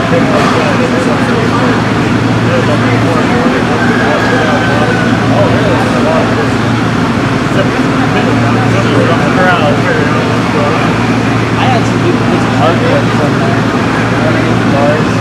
I had some people put some artwork from there. Bars.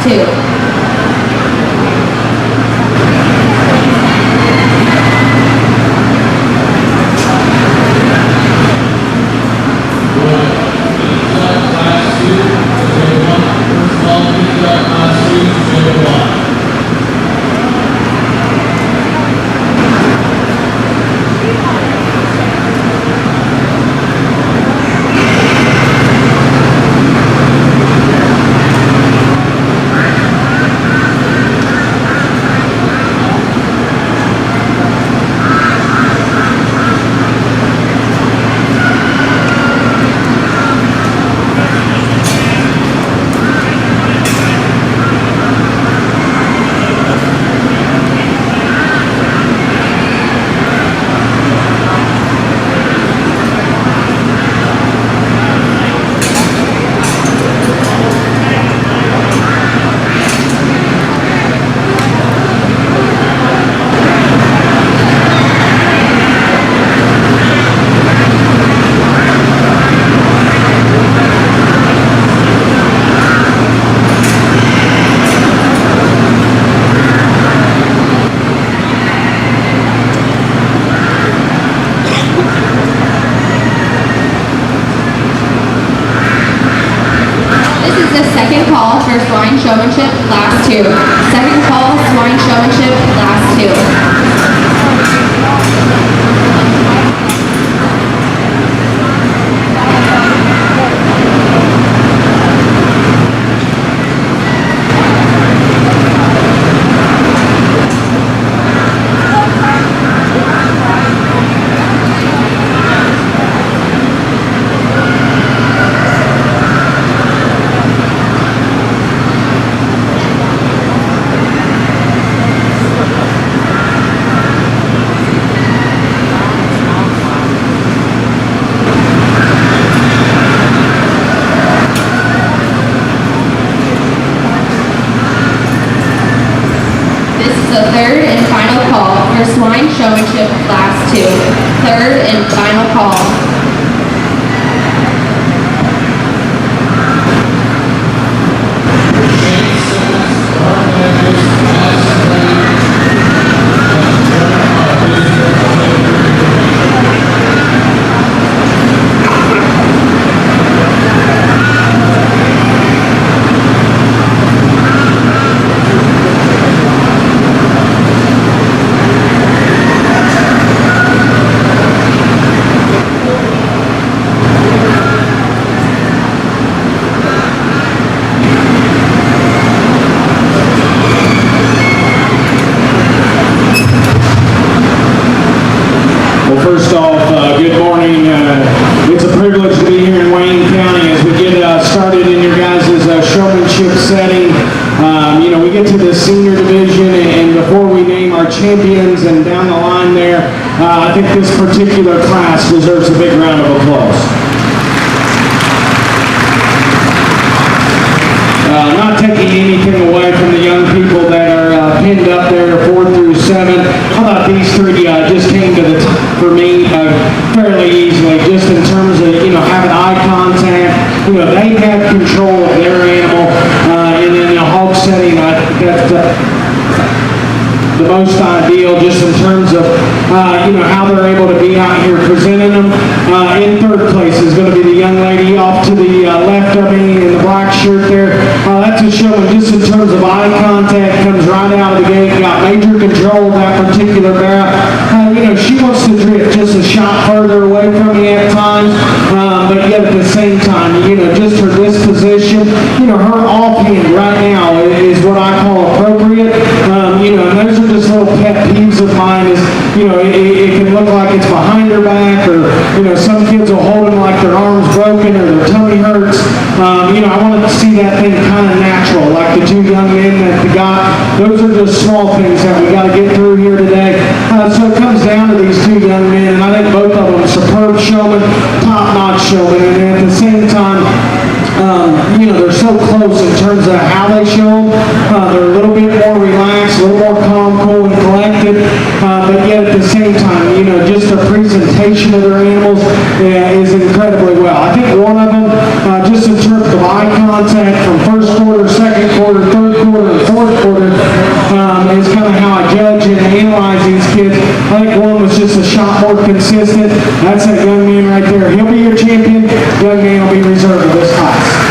2. Second call for swine showmanship, class 2. Second call, swine showmanship, class 2. This is the third and final call for swine showmanship, class 2. Third and final call. Well, first off, good morning. It's a privilege to be here in Wayne County as we get started in your guys' showmanship setting. We get to the senior division, and before we name our champions and down the line there, I think this particular class deserves a big round of applause. Not taking anything away from the young people that are pinned up there, 4 through 7. How about these three just came to the for me fairly easily, just in terms of having eye contact. They have control of their animal, and in a hog setting, I think that's the most ideal, just in terms of how they're able to be out here presenting them. In third place is going to be the young lady off to the left of me in the black shirt there. That's a showman just in terms of eye contact, comes right out of the gate, got major control of that particular barrel. She wants to drift just a shot further away from me at times, but yet at the same time, just her disposition, her offhand right now is what I call appropriate. And those are just little pet peeves of mine is, it can look like it's behind her back, or, some kids will hold them like their arm's broken or their tummy hurts. I wanted to see that thing kind of natural, like the two young men that we got. Those are just small things that we got to get through here today. So it comes down to these two young men, and I think both of them superb showmen, top-notch showmen, and at the same time, they're so close in terms of how they show them. They're a little bit more relaxed, a little more calm, cool, and collected, but yet at the same time, just their presentation of their animals is incredibly well. I think one of them, just in terms of eye contact from first quarter, second quarter, third assistant. That's that young man right there. He'll be your champion. Young man will be reserved for this class.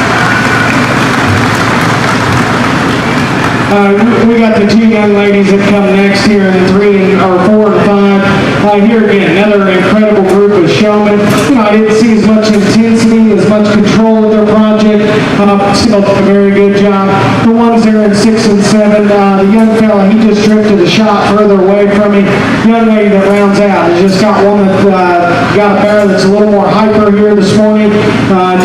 We got the two young ladies that come next here in 3 or 4 and 5. Here again, another incredible group of showmen. I didn't see as much intensity, as much control of their project. Still did a very good job. The ones there in 6 and 7, the young fella, he just drifted a shot further away from me. Young lady that rounds out has just got one that got a pair that's a little more hyper here this morning.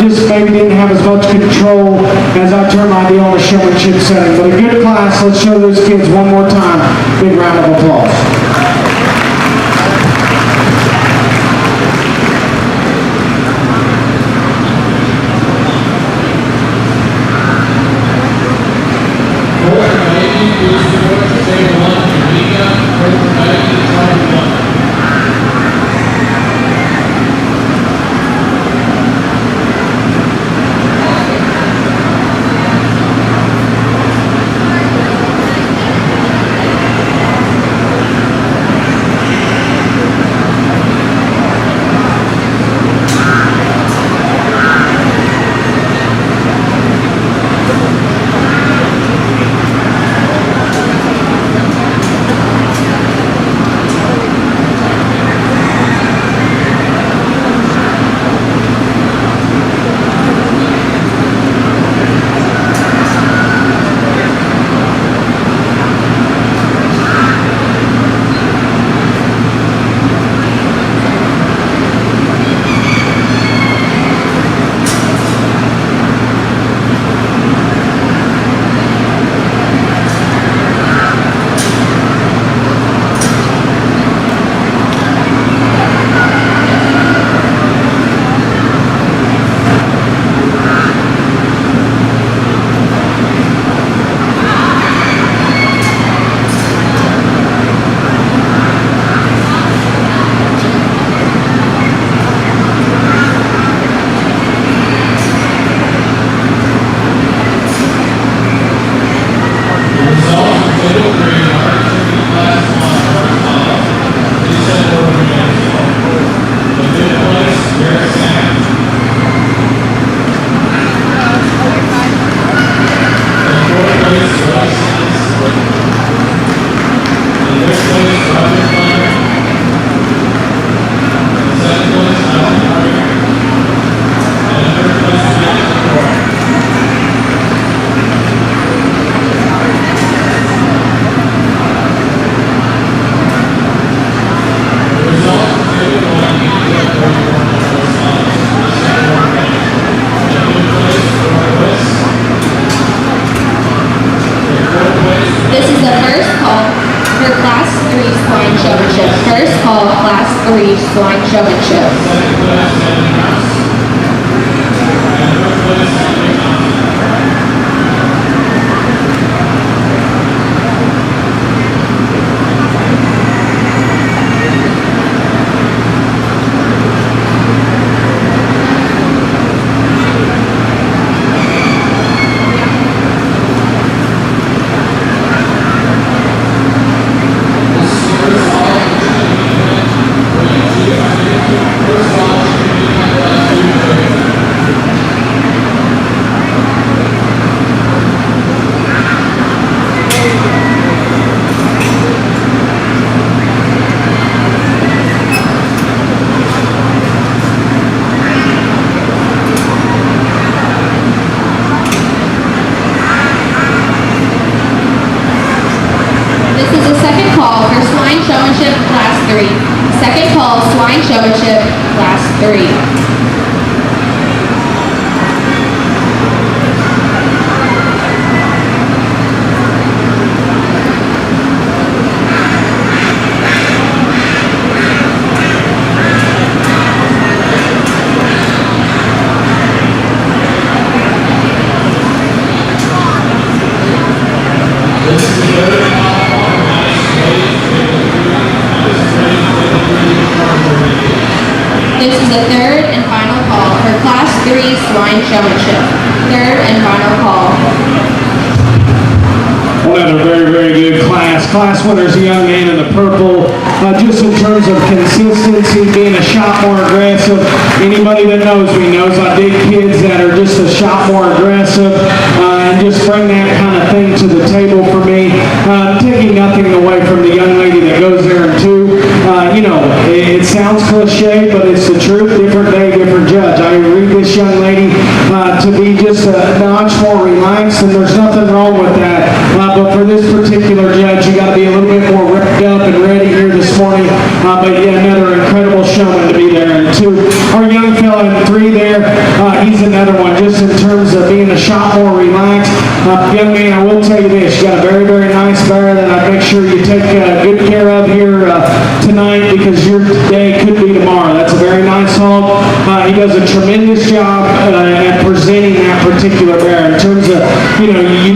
Just maybe didn't have as much control as I turn my deal on a showmanship setting. But a good class. Let's show those kids one more time. Big round of applause. This is the first call for Class 3 Swine Showmanship. First call, Class 3 Swine Showmanship. First class winner's a young man in the purple. Just in terms of consistency, being a shot more aggressive. Anybody that knows me knows I dig kids that are just a shot more aggressive and just bring that kind of thing to the table for me. Taking nothing away from the young lady that goes there in 2. It sounds cliche, but it's the truth. Different day, different judge. I read this young lady to be just a notch more relaxed, and there's nothing wrong with that. But for this particular judge, you got to be a little bit more ripped up and ready here this morning. But yeah, another incredible showman to be there. And 2, our young fella in 3 there, he's another one. Just in terms of being a shot more relaxed. Young man, I will tell you this: you got a very, very nice bear that I make sure you take good care of here tonight, because your day could be tomorrow. That's a very nice hog. He does a tremendous job at presenting that particular bear. In terms of, you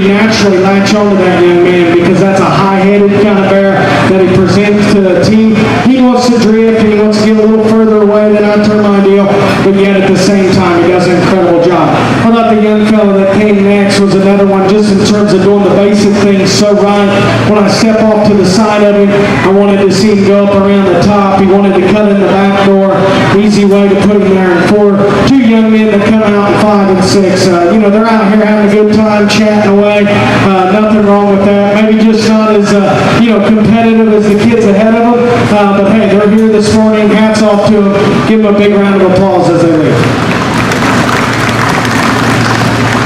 naturally latch onto that young man because that's a high-headed kind of bear that he presents to the team. He wants to drift and he wants to get a little further away than I turn my deal, but yet at the same time he does an incredible job. I thought the young fellow that came next was another one, just in terms of doing the basic things so right. When I step off to the side of him, I wanted to see him go up around the top. He wanted to cut in the back door. Easy way to put him there. And 4, 2 young men that come out in 5 and 6. They're out here having a good time, chatting away. Nothing wrong with that. Maybe just not as, competitive as the kids ahead of them. But hey, they're here this morning. Hats off to them. Give them a big round of applause as they leave.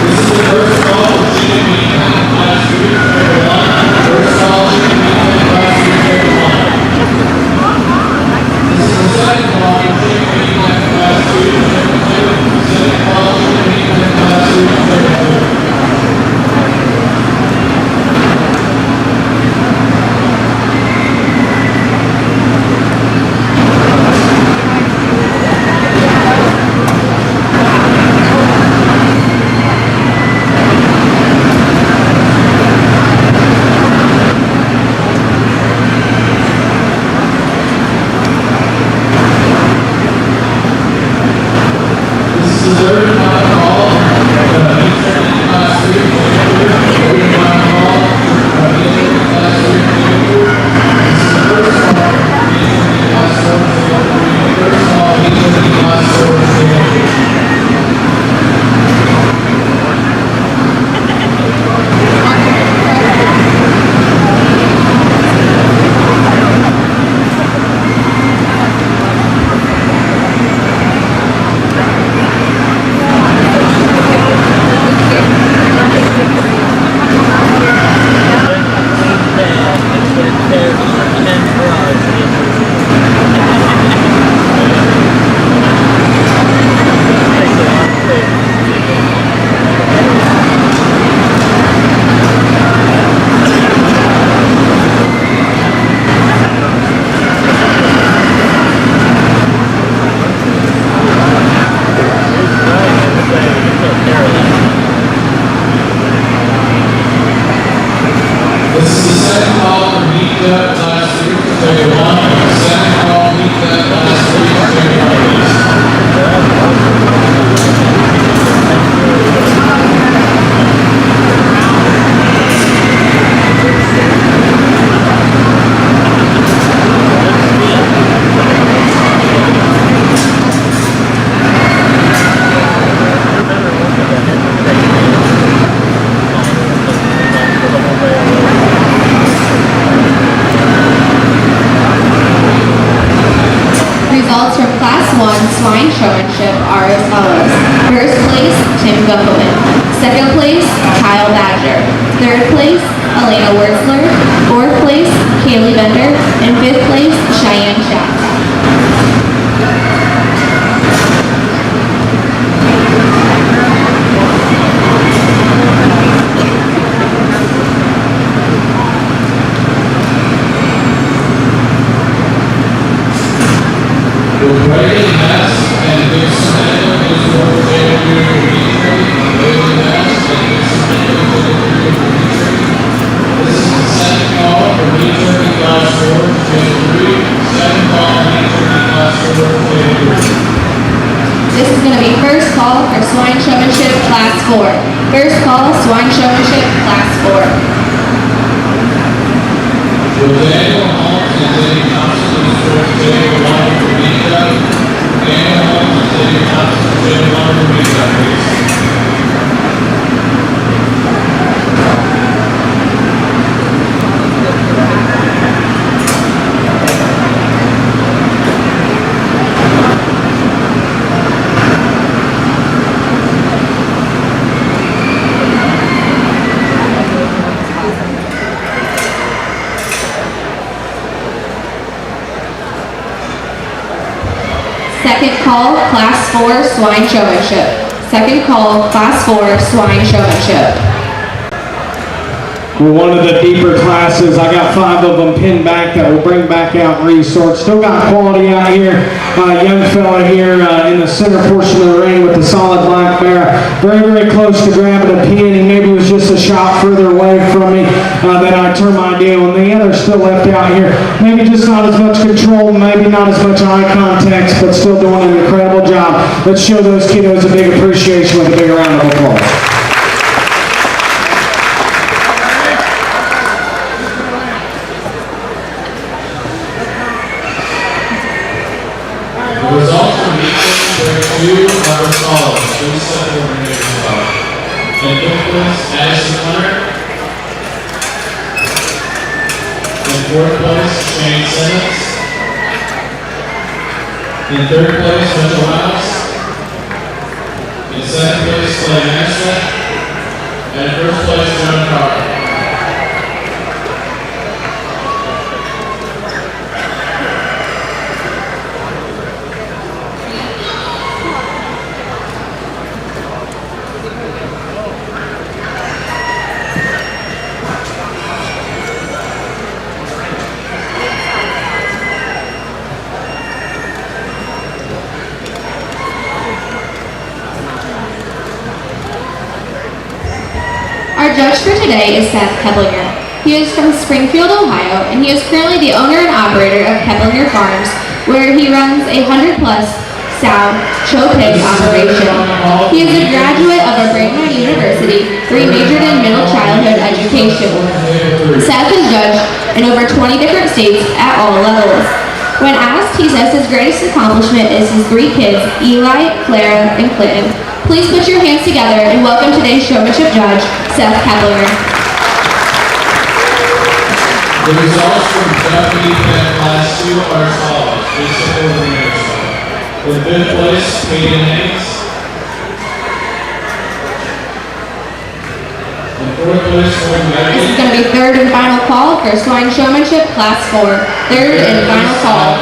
This is the first call for Jimmy Meehan, Class 3, number 1. First call, Jimmy Meehan, Class 3, number 1. This is the second call for Jimmy Meehan, Class 3, number 2. Second call, Jimmy Meehan, Class 3, number 2. Will Daniel Holmes and Denny Thompson escort Jay Water from Mika? Daniel Holmes and Denny Thompson, Jay Water from Mika, please. Second call, Class 4 Swine Showmanship. Second call, Class 4 Swine Showmanship. One of the deeper classes, I got 5 of them pinned back that will bring back out resorts. Still got quality out here. Young fella here in the center portion of the ring with the solid black bear. Very, very close to grabbing a pin. He maybe was just a shot further away from me that I turned my deal. And the other still left out here. Maybe just not as much control, maybe not as much eye contact, but still doing an incredible job. Let's show those kiddos a big appreciation with a big round of applause. The results from meeting, there are 2 are as follows. Please step over and make yourself. In 5th place, Addison Hunter. In 4th place, Shane Simmons. In 3rd place, Mitchell House. In 2nd place, Clay Ashland. And in 1st place, John Carter. Our judge for today is Seth Keplinger. He is from Springfield, Ohio, and he is currently the owner and operator of Keplinger Farms, where he runs a 100-plus sow show pig operation. He is a graduate of Brigham University, where he majored in middle childhood education. Seth has judged in over 20 different states at all levels. When asked, he says his greatest accomplishment is his 3 kids, Eli, Clara, and Clinton. Please put your hands together and welcome today's showmanship judge, Seth Keplinger. The results from Deputy Pen Class 2 are as follows. Please step over and make yourself. In 5th place, Hayden Hayes. In 4th place, Gordon This is Begley. going to be third and final call for swine showmanship, Class 4. Third and final call.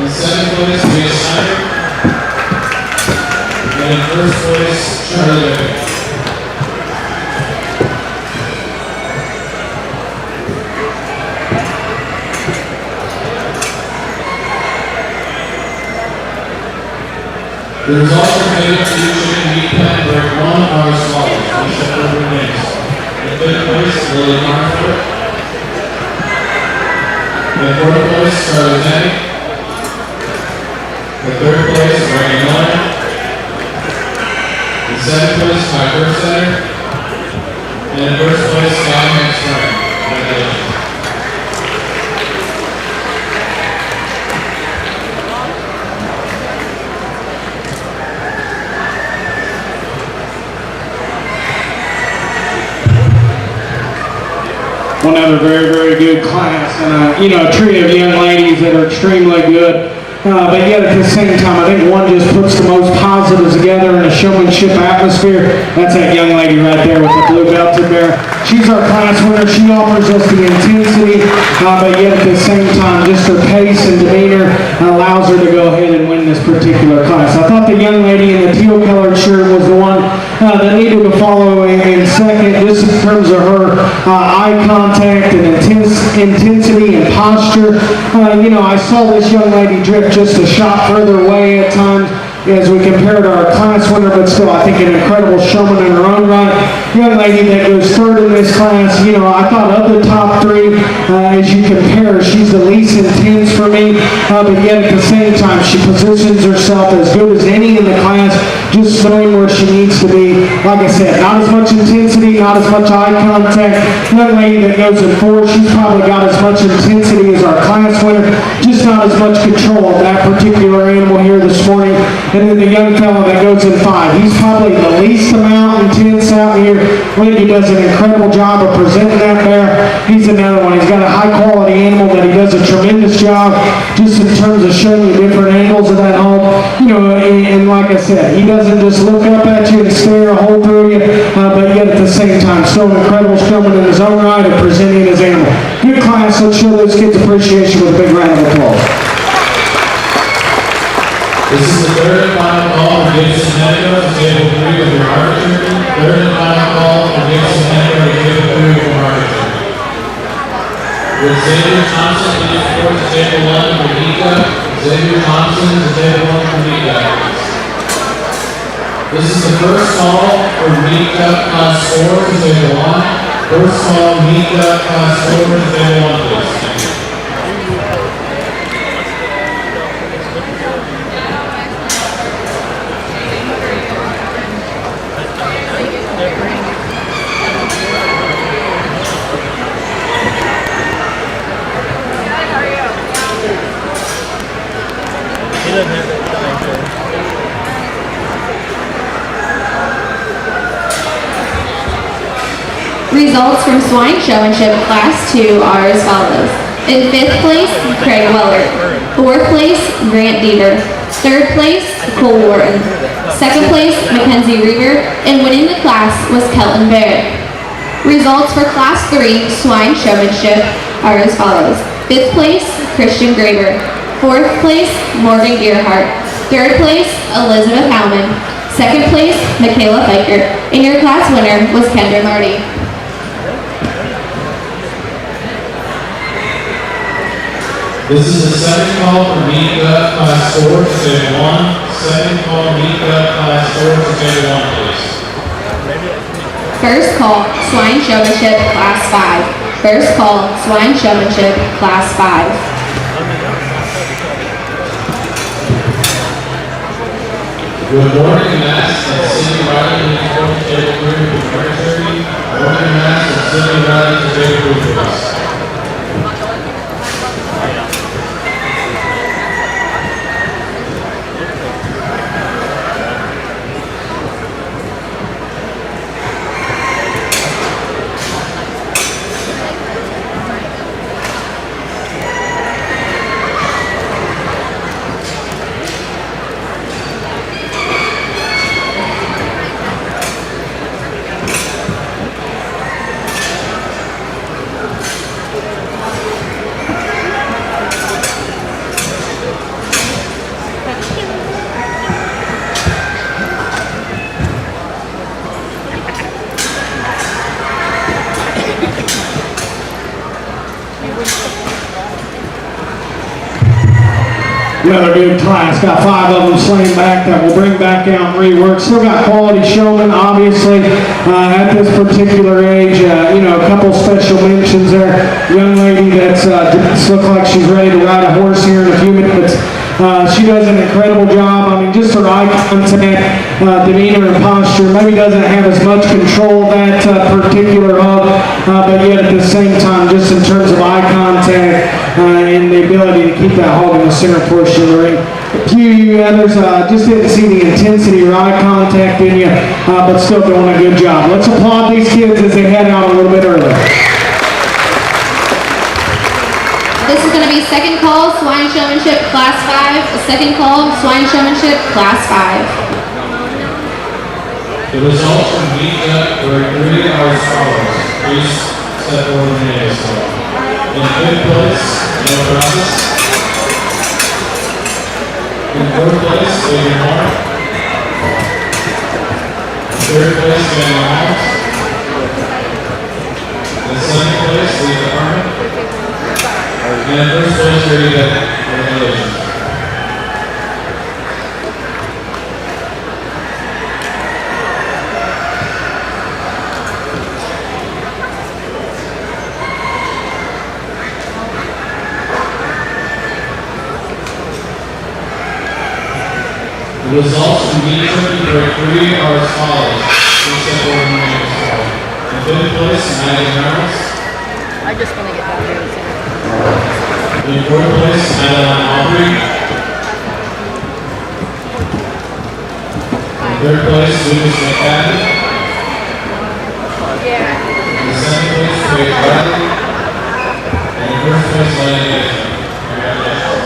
In 2nd place, Jay Snyder. And in 1st place, Charlie Evans. The results are made up to each chicken meat pen break 1 are as follows. Please step over your names. In 5th place, Lily Marford. In 4th place, Charlie Denny. In 3rd place, Randy Miller. In 2nd place, Ty Center. And in 1st place, Scott Hanks Frank. Congratulations. One other very, very good class, and a trio of young ladies that are extremely good. But yet at the same time, I think one just puts the most positives together in a showmanship atmosphere. That's that young lady right there with the blue belted bear. She's our class winner. She offers us the intensity, but yet at the same time, just her pace and demeanor allows her to go ahead and win this particular class. I thought the young lady in the teal colored shirt was the one that needed to follow in second, just in terms of her eye contact and intensity and posture. I saw this young lady drift just a shot further away at times as we compared to our class winner, but still I think an incredible showman in her own right. young lady that goes third in this class. You know, I thought of the top three, as you compare, she's the least intense for me, but yet at the same time, she positions herself as good as any in the class, just knowing where she needs to be. Like I said, not as much intensity, not as much eye contact. Young lady that goes in four, she's probably got as much intensity as our class winner, just not as much control of that particular animal here this morning. And then the young fellow that goes in five, he's probably the least amount intense out here. Randy does an incredible job of presenting that bear. He's another one. He's got a high quality animal that he does a tremendous job just in terms of showing you different angles of that home. You know, and like I said, he doesn't just look up at you and stare a hole through you, but yet at the same time, still an incredible showman in his own right of presenting his animal. Good class. Let's show those kids appreciation with a big round of applause. This is the third and final call for Gibson Henniger to table 3 of your arbitrary. Third and final call for Gibson Henniger to table 3 of your arbitrary. With Xavier Thompson, please report to table 1 for Nika. Xavier Thompson to table 1 for Nika. This is the first call for Nika class 4 to table 1. First call, Nika class 4 to table 1, please. Thank you. Results from Swine Showmanship Class 2 are as follows. In 5th place, Craig Weller. 4th place, Grant Deaver. 3rd place, Cole Wharton. 2nd place, Mackenzie Reaver. And winning the class was Kelton Barrett. Results for Class 3 Swine Showmanship are as follows. 5th place, Christian Graver. 4th place, Morgan Gearhart. 3rd place, Elizabeth Howman. 2nd place, Michaela Fiker. And your class winner was Kendra Marty. This is the second call for Nika class 4 to table 1. Second call, Nika class 4 to table 1, please. First call, Swine Showmanship Class 5. First call, Swine Showmanship Class 5. With warning and mass and Cindy Riley, please report to table 3 of your arbitrary. Warning and mass and Cindy Riley to table 3, please. Another good class. Got 5 of them slain back that will bring back out and rework. Still got quality showmen, obviously, at this particular age. You know, a couple special mentions there. Young lady that's looks like she's ready to ride a horse here in a few minutes. She does an incredible job. I mean, just her eye contact, demeanor, and posture. Maybe doesn't have as much control of that particular hub, but yet at the same time, just in terms of eye contact and the ability to keep that hog in the center portion of the ring. A few others just didn't see the intensity or eye contact in you, but still doing a good job. Let's applaud these kids as they head out a little bit early. This is going to be second call, Swine Showmanship Class 5. Second call, Swine Showmanship Class 5. The results from Nika were 3 are as follows. Please step forward and name yourself. In 5th place, Noah Brazos. In 4th place, Adrian Moore. 3rd place, Daniel Holmes. In 2nd place, Lisa Harmon. And first place, Brady Beck. Congratulations. The results from meet turkey break 3 are as follows. Please step forward and name yourself. In 5th place, Maddie Reynolds. I just want to get down here and see. In 4th place, Madeline Aubrey. In 3rd place, Lucas McFadden. In 2nd place, Wade Riley. And in 1st place, Lenny Gibson. Congratulations.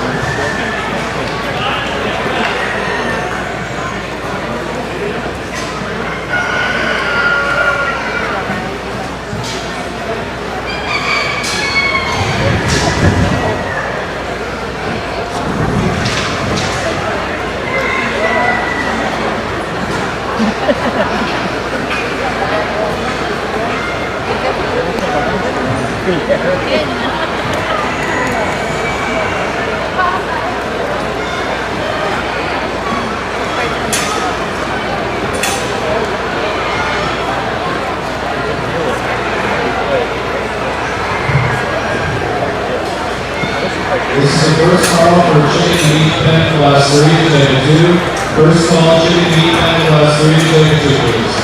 This is the first call for chicken meat pen class 3 to take 2. First call, chicken meat pen class 3 to take 2, please.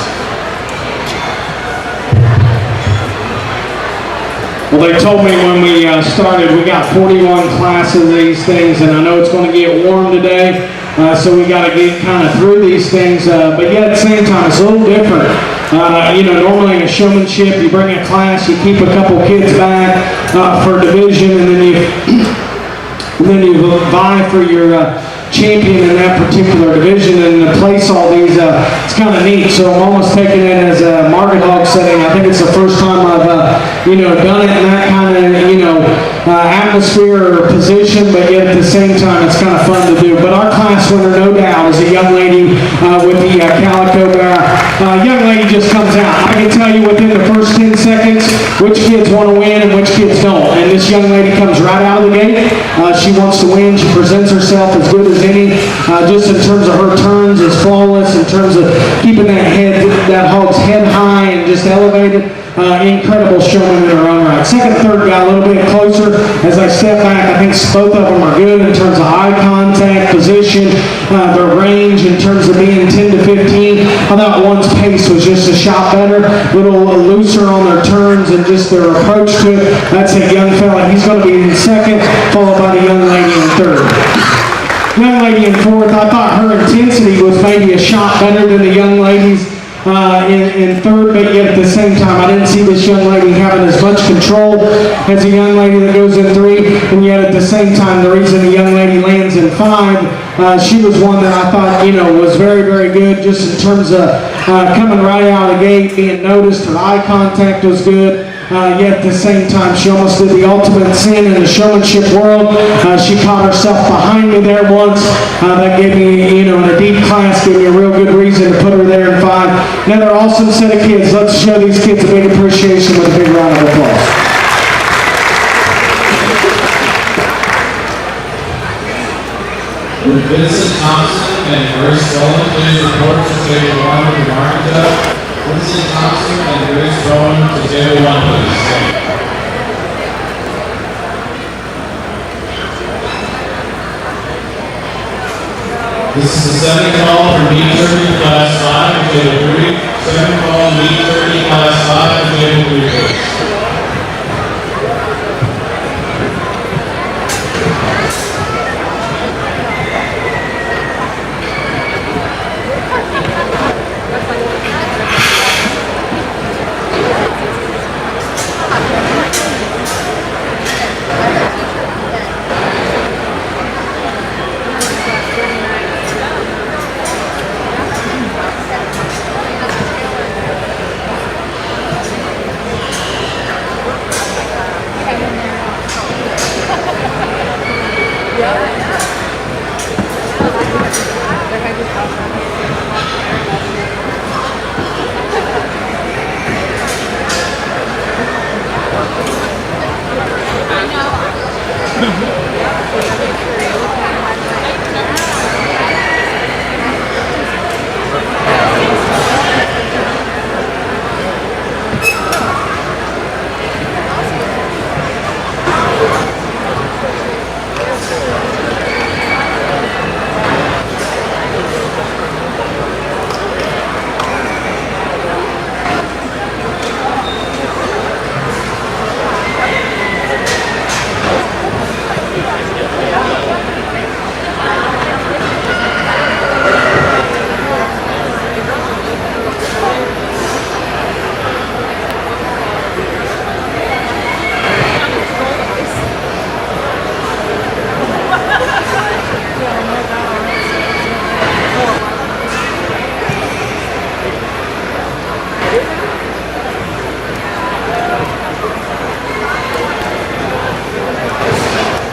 Well, they told me when we started, we got 41 classes of these things, and I know it's going to get warm today, so we got to get kind of through these things, but yet at the same time, it's a little different. You know, normally in a showmanship, you bring a class, you keep a couple kids back for division, and then you vie for your champion in that particular division, and to place all these, it's kind of neat. So I'm almost taking it as a market hog setting. I think it's the first time I've, you know, done it in that kind of, you know, atmosphere or position, but yet at the same time, it's kind of fun to do. But our class winner, no doubt, is a young lady with the Calico Bear. Young lady just comes out. I can tell you within the first 10 seconds which kids want to win and which kids don't. And this young lady comes right out of the gate. She wants to win. She presents herself as good as any. Just in terms of her turns, is flawless. In terms of keeping that hog's head high and just elevated. Incredible showman in her own right. Second, third got a little bit closer. As I step back, I think both of them are good in terms of eye contact, position, their range in terms of being 10 to 15. I thought one's pace was just a shot better, a little looser on their turns and just their approach to it. That's a young fella. He's going to be in second, followed by the young lady in third. Young lady in fourth, I thought her intensity was maybe a shot better than the young ladies in third, but yet at the same time, I didn't see this young lady having as much control as a young lady that goes in three, and yet at the same time, the reason the young lady lands in five, she was one that I thought, you know, was very, very good just in terms of coming right out of the gate, being noticed, her eye contact was good. Yet at the same time, she almost did the ultimate sin in the showmanship world. She caught herself behind me there once. That gave me, you know, in a deep class, gave me a real good reason to put her there in five. Another awesome set of kids. Let's show these kids a big appreciation with a big round of applause. Would Vincent Thompson and Grace Rowland please report to table 1 with the marking judge? Vincent Thompson and Grace Rowland to table 1, please. This is the second call for meat turkey class 5 to table 3. Second call, meat turkey class 5 to table 3, please.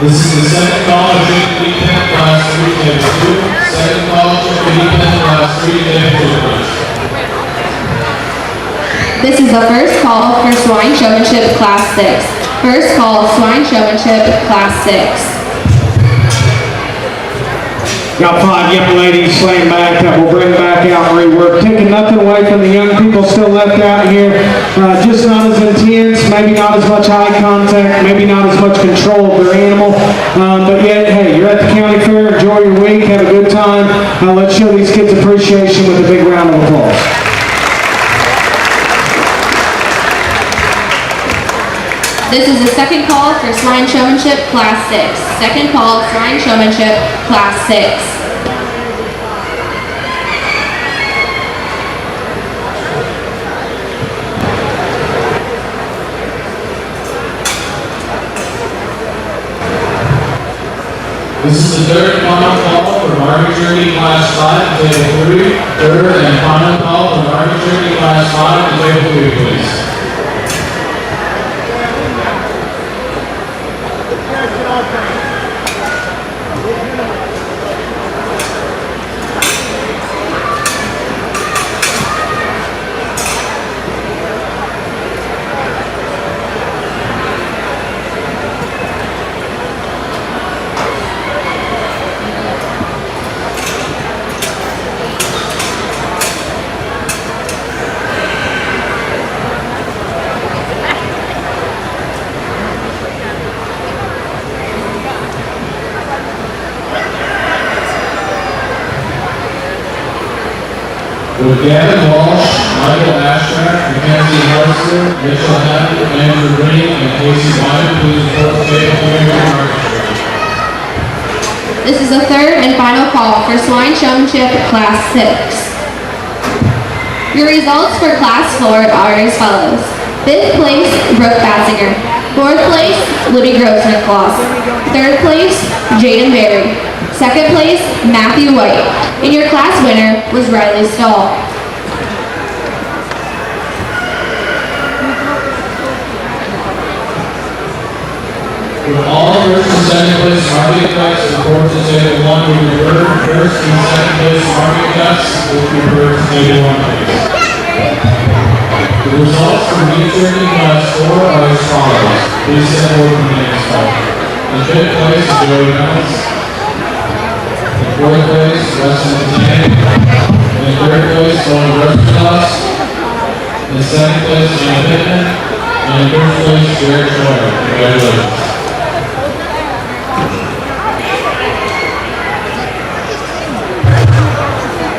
This is the second call of Chicken Defense, class 3, table 2. Second call, Chicken Defense, class 3, table 2, please. This is the first call for swine showmanship class 6. First call, swine showmanship class 6. Got 5 young ladies slaying back that will bring back out and rework. Taking nothing away from the young people still left out here. Just not as intense, maybe not as much eye contact, maybe not as much control of their animal. But yet, hey, you're at the county fair, enjoy your week, have a good time. Let's show these kids appreciation with a big round of applause. This is the second call for swine showmanship class 6. Second call, swine showmanship class 6. This is the third and final call for Market Journey class 5, table 3. Third and final call for Market Journey class 5, table 3, please. With Gavin Walsh, Michael Ashcraft, Mackenzie Harrison, Mitchell Hammond, Andrew Green, and Casey Wyman, please report to table 3 for Market Journey. This is the third and final call for swine showmanship class 6. Your results for class 4 are as follows. 5th place, Brooke Batzinger. 4th place, Libby Grosnick-Kloss. 3rd place, Jaden Berry. 2nd place, Matthew White. And your class winner was Riley Stahl. With all first and second place market cuts, report to table 1 will be referred. First and second place market cuts will be referred to table 1, please. The results for Meat Journey class 4 are as follows. Please step forward from the next call. In 5th place, Joey Reynolds. In 4th place, Weston Tang. In 3rd place, Tony Rosenblatt. In 2nd place, Jenna Pittman. And in 1st place, Jared Schroeder. Congratulations.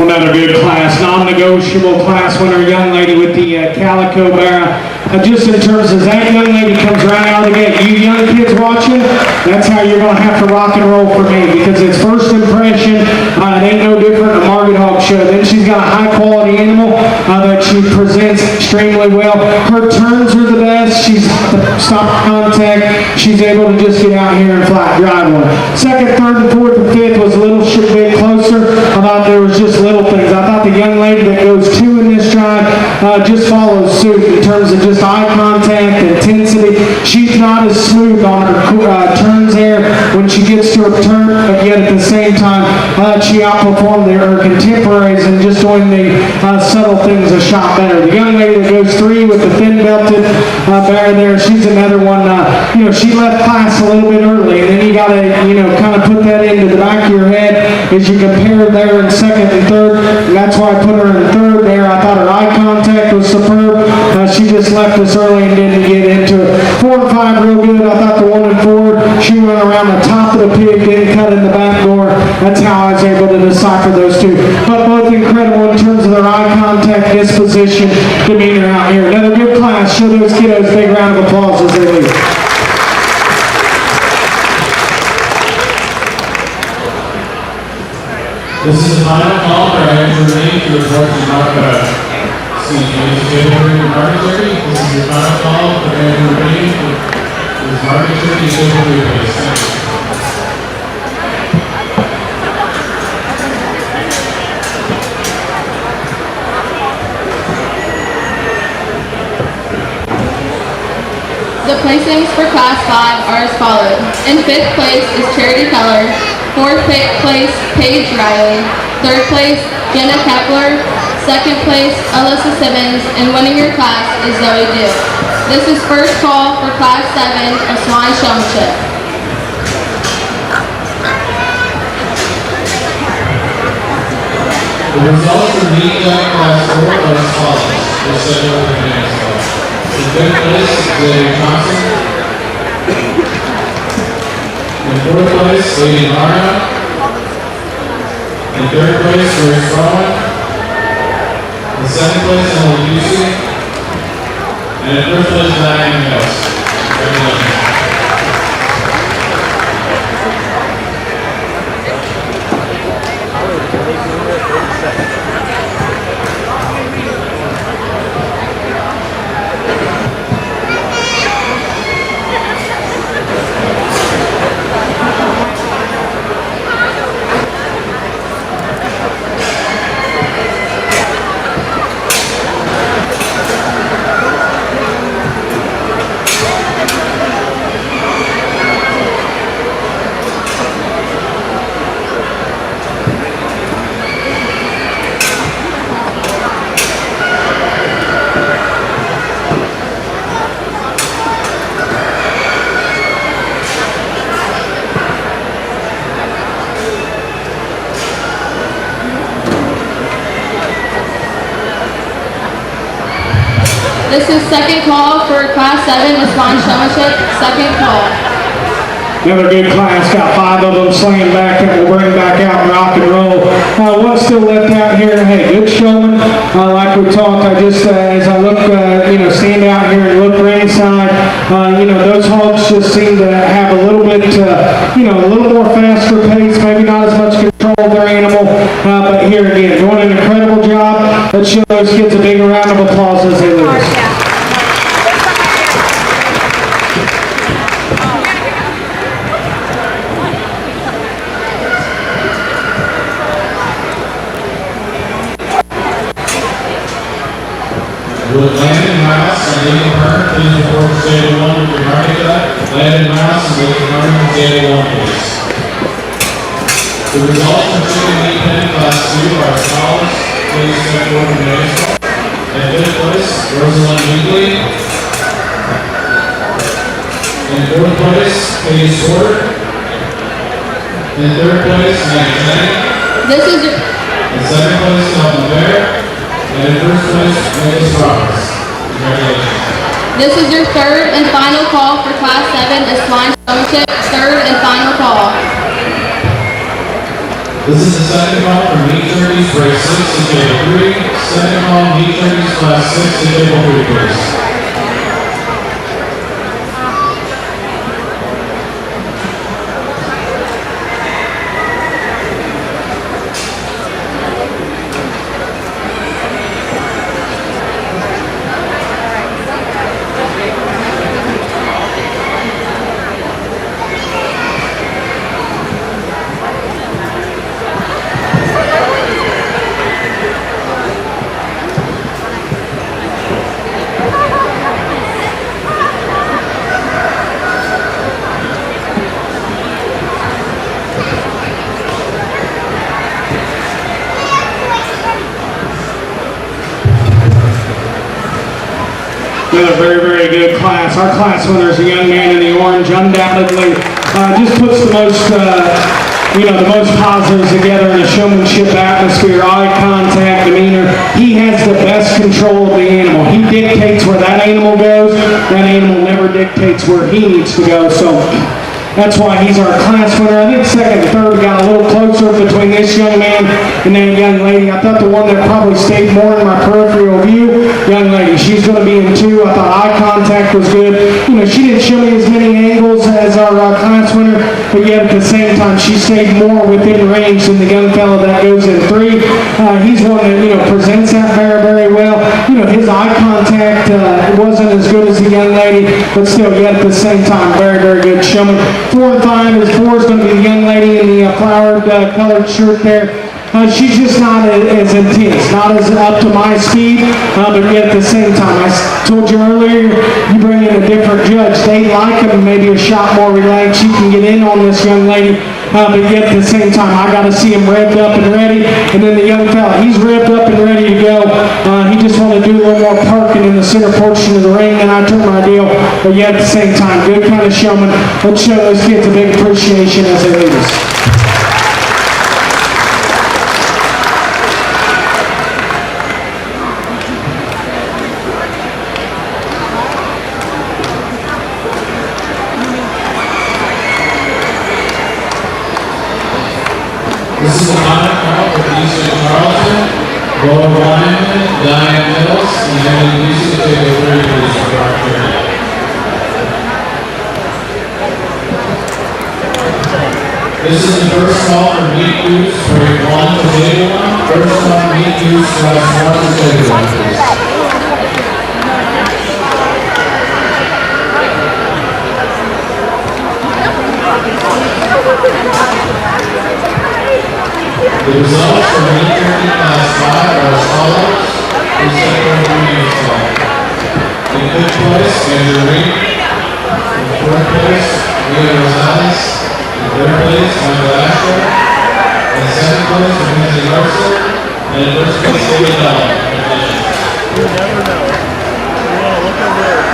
Another good class, non-negotiable class winner, young lady with the Calico Barra. Just in terms of that young lady comes right out of the gate. You young kids watching, that's how you're going to have to rock and roll for me, because it's first impression. It ain't no different than a Market Hog show. Then she's got a high-quality animal that she presents extremely well. Her turns are the best. She's stop contact. She's able to just get out here and flat drive one. 2nd, 3rd, and 4th, and 5th was a little bit closer. I thought there was just little things. I thought the young lady that goes 2 in this drive just follows suit in terms of just eye contact, intensity. She's not as smooth on her turns there when she gets to her turn, but yet at the same time, she outperformed her contemporaries in just doing the subtle things a shot better. The young lady that goes 3 with the thin belted bear there, she's another one. She left class a little bit early, and then you got to, kind of put that into the back of your head as you compare there in 2nd and 3rd, and that's why I put her in 3rd there. I thought her eye contact was superb. She just left us early and didn't get into it. 4 and 5 real good. I thought the 1 and 4, she went around the top of the pig, didn't cut in the back door. That's how I was able to decipher those two. But both incredible in terms of their eye contact, disposition, demeanor out here. Another good class. Show those kiddos a big round of applause as they leave. This is the final call for Andrew Green to report to Market Journey. This is your final call for Andrew Green to Market Journey. Thank you. The placings for Class 5 are as follows. In 5th place is Charity Keller. 4th place, Paige Riley. 3rd place, Jenna Kepler. 2nd place, Alyssa Simmons. And winning your class is Zoe Duke. This is first call for Class 7 of Swan Showmanship. The results for meet class 4 are as follows. The schedule of the next call. In 5th place, Xavier Thompson. In 4th place, Lady Marna. In 3rd place, Grace Rowan. In 2nd place, Emily Busey. And in 1st place, Diane Mills. Congratulations. This is second call for Class 7 of Swan Showmanship. Second call. Another good class, got 5 of them slammed back that will bring back out and rock and roll. What's still left out here? Hey, good showman. Like we talked, I just, as I look, stand out here and look ringside, those hogs just seem to have a little bit, a little more faster pace, maybe not as much control of their animal, but here again, doing an incredible job. Let's show those kids a big round of applause as they lose. Would Landon Mouse and Lady Hearn please report to Table 1 with your market cut? Landon Mouse and Lady Hearn to Table 1, please. The results from chicken meat pen class 2 are as follows. Please step forward to the next call. In 5th place, Rosalind Weegley. In 4th place, Katie Sword. In 3rd place, Maggie Tenney. This is your... In 2nd place, Elton Bear. And in 1st place, Nicholas Roberts. Congratulations. This is your third and final call for Class 7 of Swan Showmanship. Third and final call. This is the second call for meat turkeys, break 6 to table 3. Second call, meat turkeys, class 6 to table 3, please. Another very, very good class. Our class winner is a young man in the orange, undoubtedly just puts the most, the most positives together in a showmanship atmosphere, eye contact, demeanor. He has the best control of the animal. He dictates where that animal goes. That animal never dictates where he needs to go. So that's why he's our class winner. I think second and third got a little closer between this young man and that young lady. I thought the one that probably stayed more in my peripheral view, young lady, she's going to be in 2. I thought eye contact was good. She didn't show me as many angles as our class winner, but yet at the same time, she stayed more within range than the young fellow that goes in 3. He's one that, presents that very, very well. His eye contact wasn't as good as the young lady, but still, yet at the same time, very, very good showman. 4 and 5 is 4 is going to be the young lady in the flowered colored shirt there. She's just not as intense, not as up to my speed, but yet at the same time, I told you earlier, you bring in a different judge. They like him, maybe a shot more relaxed. You can get in on this young lady, but yet at the same time, I got to see him revved up and ready. And then the young fella, he's revved up and ready to go. He just wanted to do a little more parking in the center portion of the ring, and I took my deal. But yet at the same time, good kind of showman. Let's show those kids a big appreciation as they lead us. This is a honor call for Eastern Charleston, Laura Wyman, Diane Mills, and Emily Lucy to take over for this opportunity. This is the first call for meet use for 1 to 1. First call meet use class 1 to 1, please. The results for meet 30 class 5 are as follows. Please take over the meeting call. In fifth place, Andrew Reed. In fourth place, Leah Rosales. In third place, Michael Ashford. In second place, Mackenzie Larson. And in first place, David Bell. You never know. You want to look over there.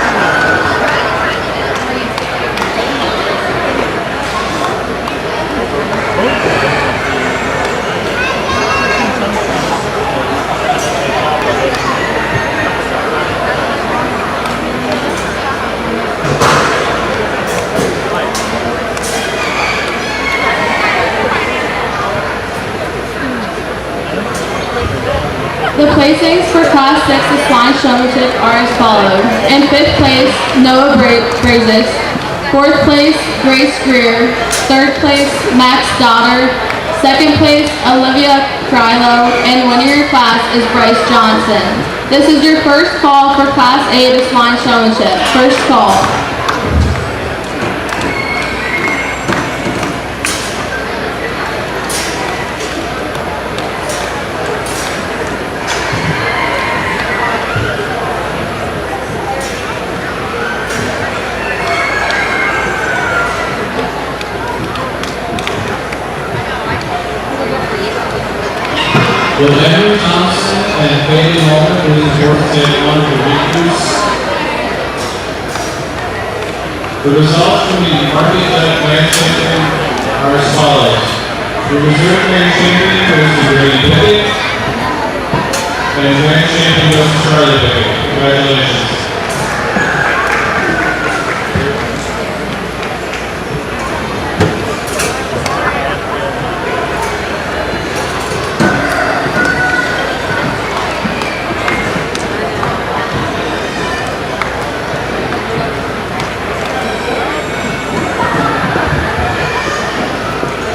The placings for Class 6 Equine Showmanship are as follows. In 5th place, Noah Brazis. 4th place, Grace Greer. 3rd place, Max Daughter. 2nd place, Olivia Krylo. And winner of your class is Bryce Johnson. This is your first call for Class 8 Equine Showmanship. First call. Will Henry Thompson and Katie Mullen do the fourth take one for meet use? The results from the Market Duck Grand Champion are as follows. The Reserve Grand Champion goes to Grady Pickett, and Grand Champion goes to Charlie Pickett. Congratulations.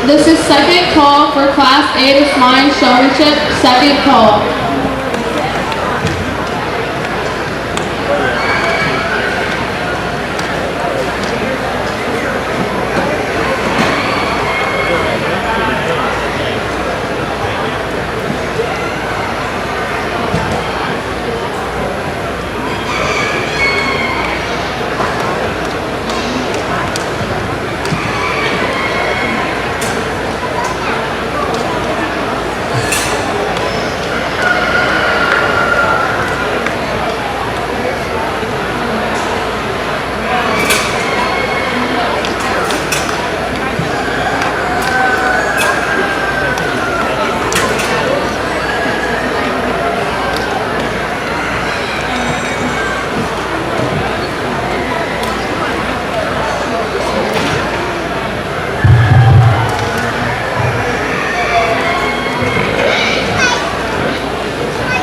This is second call for Class 8 Equine Showmanship. Second call.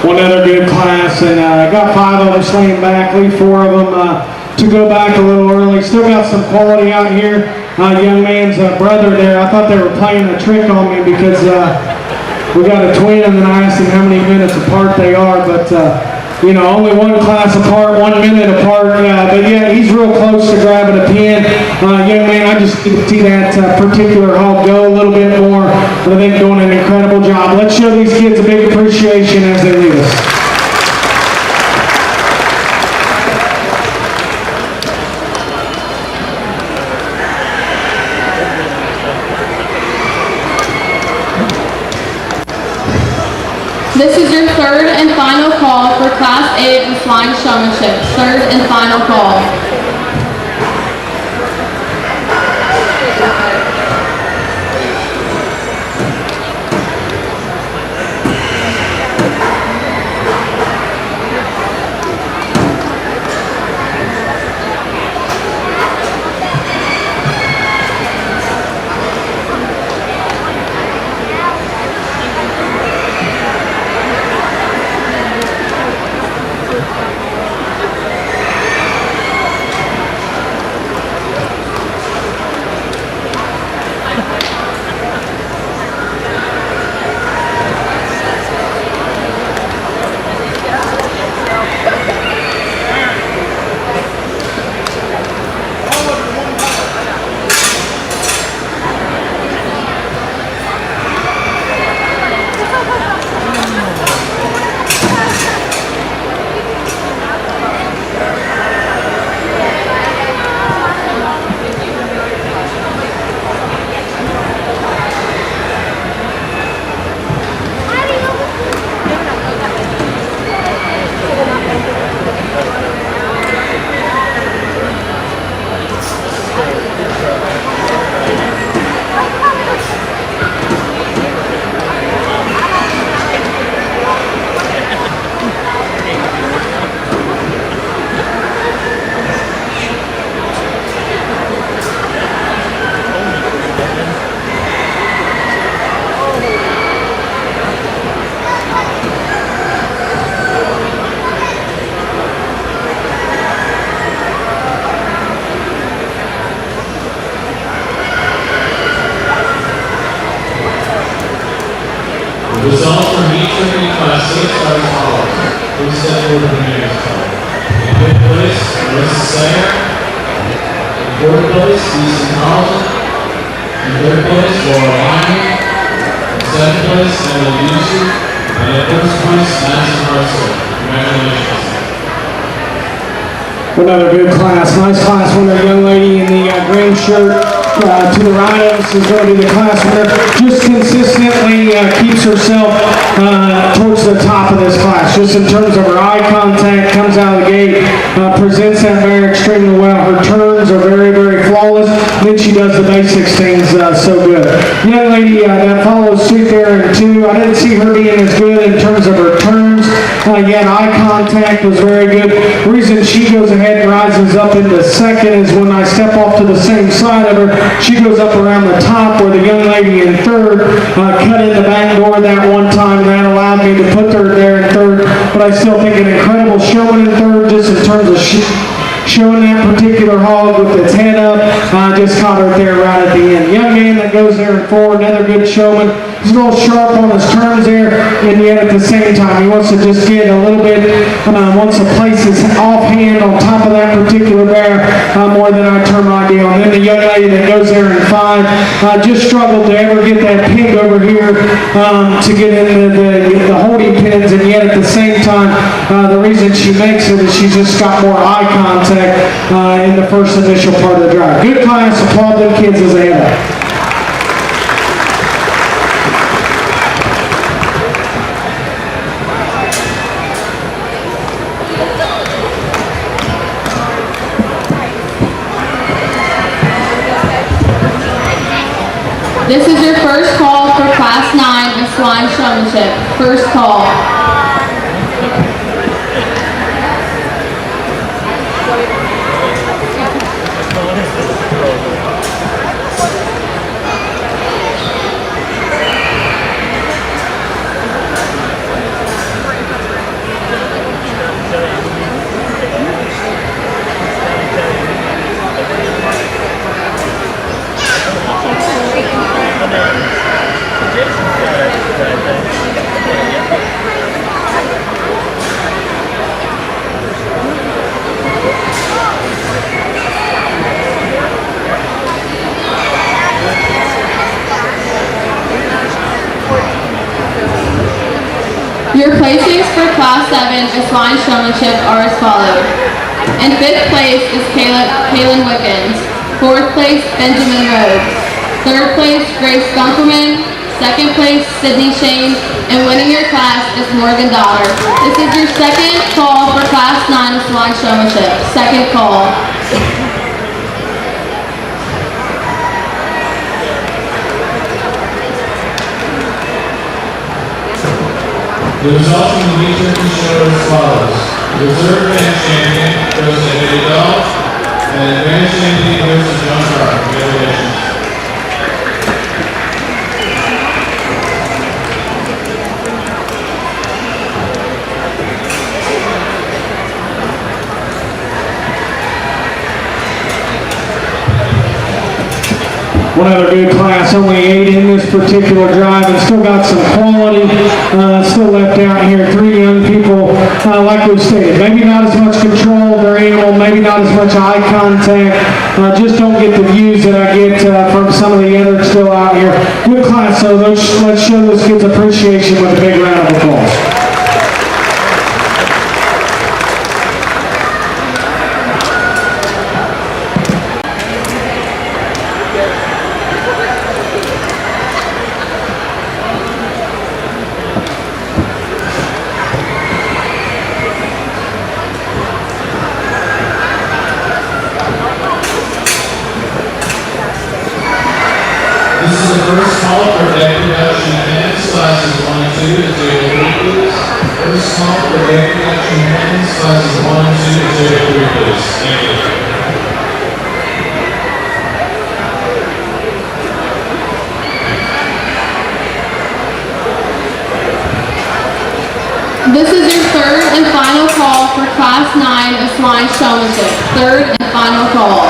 One other good class, and got 5 of them slaying back, leave 4 of them to go back a little early. Still got some quality out here. Young man's brother there, I thought they were playing a trick on me because we got a twin and then I asked them how many minutes apart they are, but you know, only one class apart, 1 minute apart, but yeah, he's real close to grabbing a pin. young man, I just need to see that particular hog go a little bit more. But I think doing an incredible job. Let's show these kids a big appreciation as they leave us. This is your third and final call for Class 8 in Swine Showmanship. Third and final call. The results from each of the Class 6 are as follows. Please step forward to the mayor's call. In fifth place, Melissa Sayer. In fourth place, Easton Carlson. In third place, Laura Lyman. In seventh place, Emily Yusuf. And in first place, Madison Hartzell. Congratulations. Another good class, nice class winner, young lady in the green shirt. To the right of us is going to be the class winner. Just consistently keeps herself towards the top of this class. Just in terms of her eye contact, comes out of the gate, presents that mare extremely well. Her turns are very, very flawless. Then she does the basics things so good. Young lady that follows suit there in 2. I didn't see her being as good in terms of her turns. Yet eye contact was very good. The reason she goes ahead and rises up into second is when I step off to the same side of her, she goes up around the top where the young lady in third cut in the back door that one time. That allowed me to put her there in third. But I still think an incredible showing in third just in terms of showing that particular hog with its head up. Just caught her there right at the end. Young man that goes there in 4, another good showman. He's a little sharp on his turns there, and yet at the same time, he wants to just get a little bit, wants to place his offhand on top of that particular bear more than I term ideal. And then the young lady that goes there in 5 just struggled to ever get that pig over here to get in the holding pins, and yet at the same time, the reason she makes it is she's just got more eye contact in the first initial part of the drive. Good class, applaud them kids as they head up. This is your first call for Class 9 in Swine Showmanship. First call. Your placings for Class 7 Equine Showmanship are as follows. In 5th place is Kaylin Wickens. 4th place, Benjamin Rhodes. 3rd place, Grace Gunkelman. 2nd place, Sydney Shane. And winning your class is Morgan Dollar. This is your second call for Class 9 Equine Showmanship. Second call. The results from the meat turkey show are as follows. The reserve advanced champion goes to Eddie Dahl, and advanced champion goes to John Carr. Congratulations. One other good class, only 8 in this particular drive, and still got some quality still left out here. 3 young people, like we stated, maybe not as much control of their animal, maybe not as much eye contact, just don't get the views that I get from some of the others still out here. Good class, so let's show those kids appreciation with a big round of applause. This is the first call for deck production hands, classes 1 and 2 to table 3, please. First call for deck production hands, classes 1 and 2 to table 3, please. Thank you. This is your third and final call for Class 9 Equine Showmanship. Third and final call.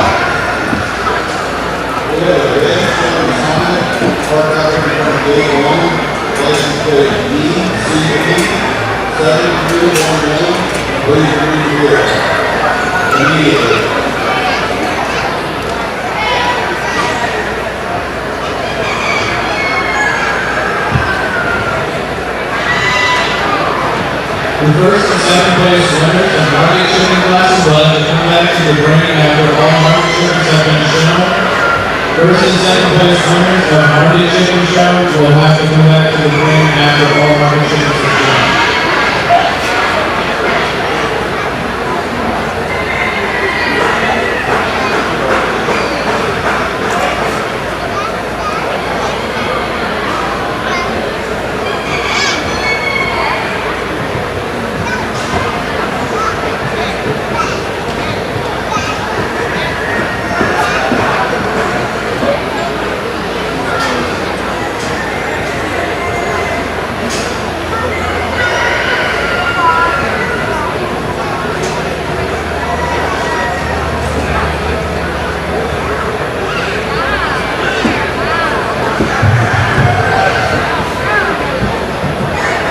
The first and second place winners of market shipping classes will have to come back to the ring after all market shipments have been shown. First and second place winners of market shipping show will have to come back to the ring after all market shipments are shown.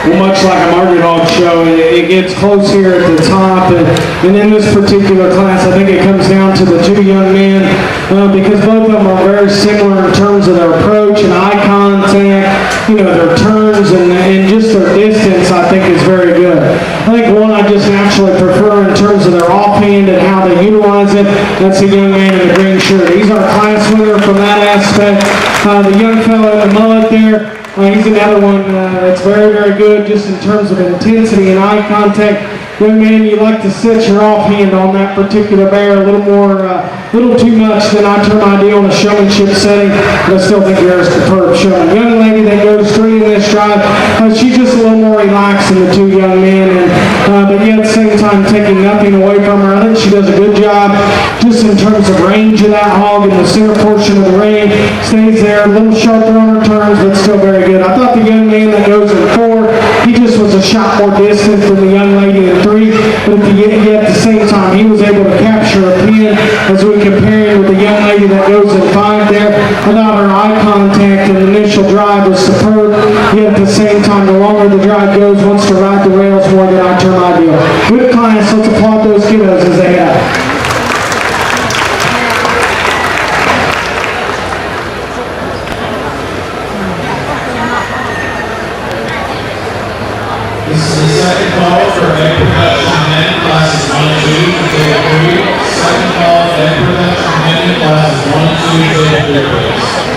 Well, much like a market hog show, it gets close here at the top, and in this particular class, I think it comes down to the 2 young men, because both of them are very similar in terms of their approach and eye contact, their turns, and just their distance, I think is very good. I think one I just naturally prefer in terms of their offhand and how they utilize it. That's the young man in the green shirt. He's our class winner from that aspect. The young fellow in the mullet there, he's another one that's very, very good just in terms of intensity and eye contact. Young man, you like to set your offhand on that particular bear a little more, little too much than I term ideal in a showmanship setting, but I still think you're a superb showman. Young lady that goes straight in this drive, she's just a little more relaxed than the 2 young men, but yet at the same time taking nothing away from her. I think she does a good job just in terms of range of that hog in the center portion of the ring. Stays there, a little sharper on her turns, but still very good. I thought the young man that goes in 4, he just was a shot more distant than the young lady in 3, but yet at the same time, he was able to capture a pin as we compare him with the young lady that goes in 5 there. I thought her eye contact and initial drive was superb, yet at the same time, the longer the drive goes, wants to ride the rails more than I term ideal. Good class, let's applaud those kiddos as they head out. This is 3, please.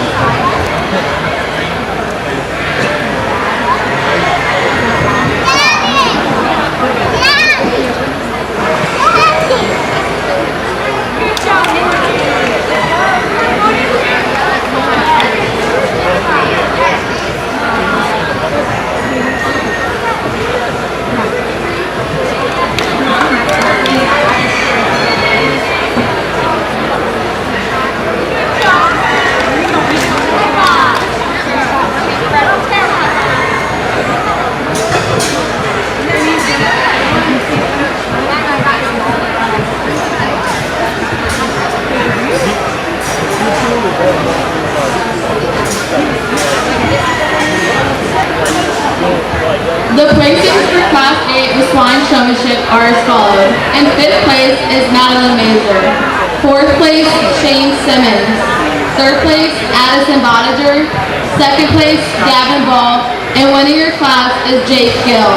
The placings for Class 8 Equine Showmanship are as follows. In 5th place is Madeline Mazer. 4th place, Shane Simmons. 3rd place, Addison Bodiger. 2nd place, Gavin Ball. And winning your class is Jake Gill.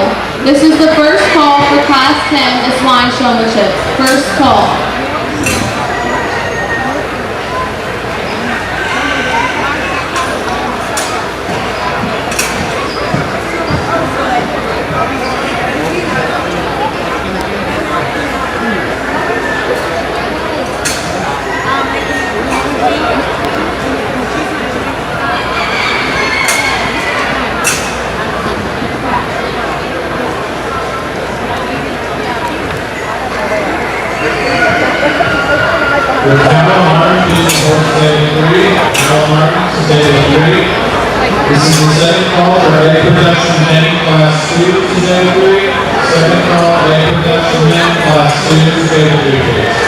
This is the first call for Class 10 Equine Showmanship. First call. For Kyle Martin, he's in 473. Kyle Martin, today 3. This is the second call for egg production men class 2, today 3. Second call, egg production men class 2, today 3, please.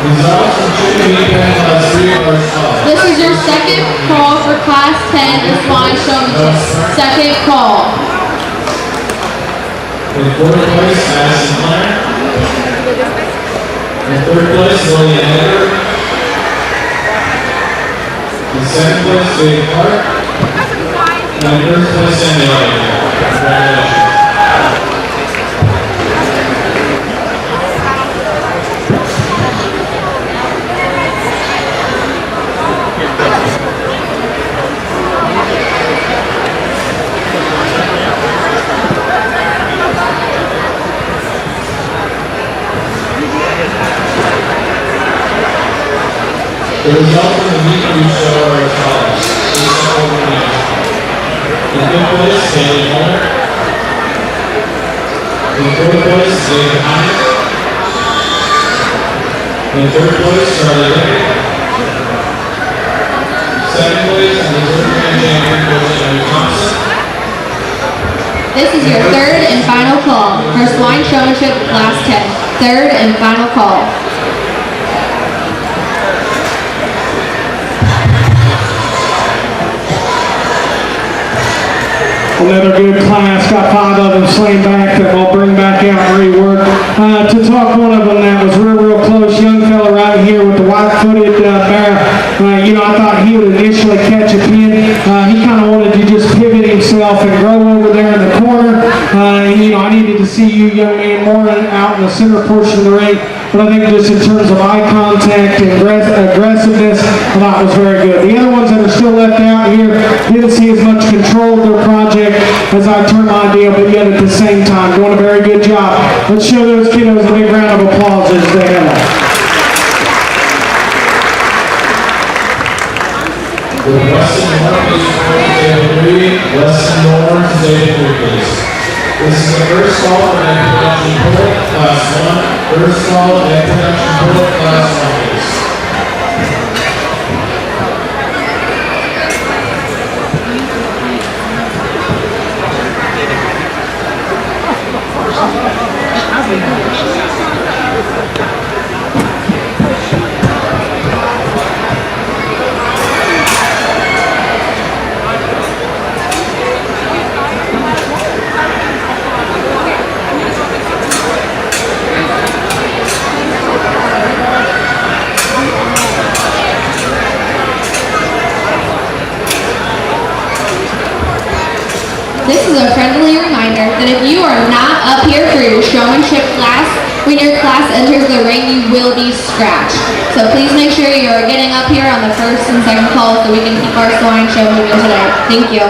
Results from chicken meat pen class 3 are as follows. This is your second call for Class 10 Equine Showmanship. Second call. In 4th place, Addison Planner. In 3rd place, Lillian Edgar. In 2nd place, Dave Clark. And in 3rd place, Sandy Edgar. Congratulations. The results of the meet and show are as follows. In 5th place, Haley Miller. In 4th place, David Hines. In 3rd place, Charlie Lick. 2nd place, and the 3rd grand champion goes to Emily Thompson. This is your third and final call for Swine Showmanship Class 10. Third and final call. Another good class, got 5 of them slain back that we'll bring back out and rework. To talk one of them that was real close, young fella right here with the white-footed bear. I thought he would initially catch a pin. He kind of wanted to just pivot himself and grow over there in the corner. I needed to see you, young man, more out in the center portion of the ring. But I think just in terms of eye contact and aggressiveness, I thought was very good. The other ones that are still left out here didn't see as much control of their project as I turned my deal, but yet at the same time, doing a very good job. Let's show those kiddos a big round of applause as they have. With Weston Moore, please report to table 3. Weston Moore to table 3, please. This is the first call for egg production port, class 1. First call, egg production port, class 1, please. This is a friendly reminder that if you are not up here for your showmanship class, when your class enters the ring, you will be scratched. So please make sure you are getting up here on the first and second call so we can keep our swine show moving today. Thank you.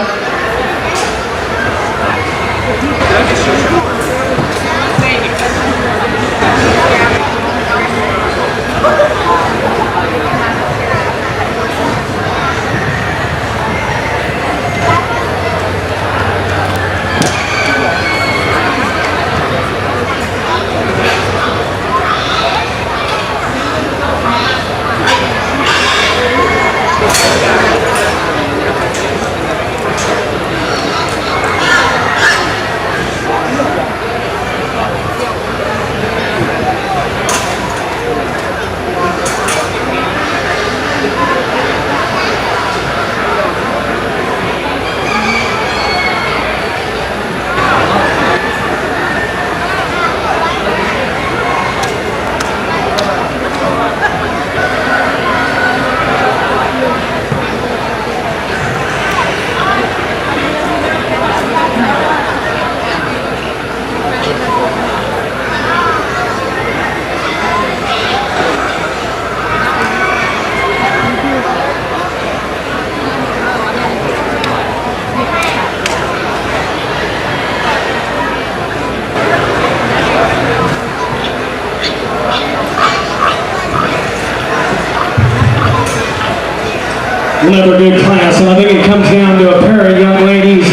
Another good class, and I think it comes down to a pair of young ladies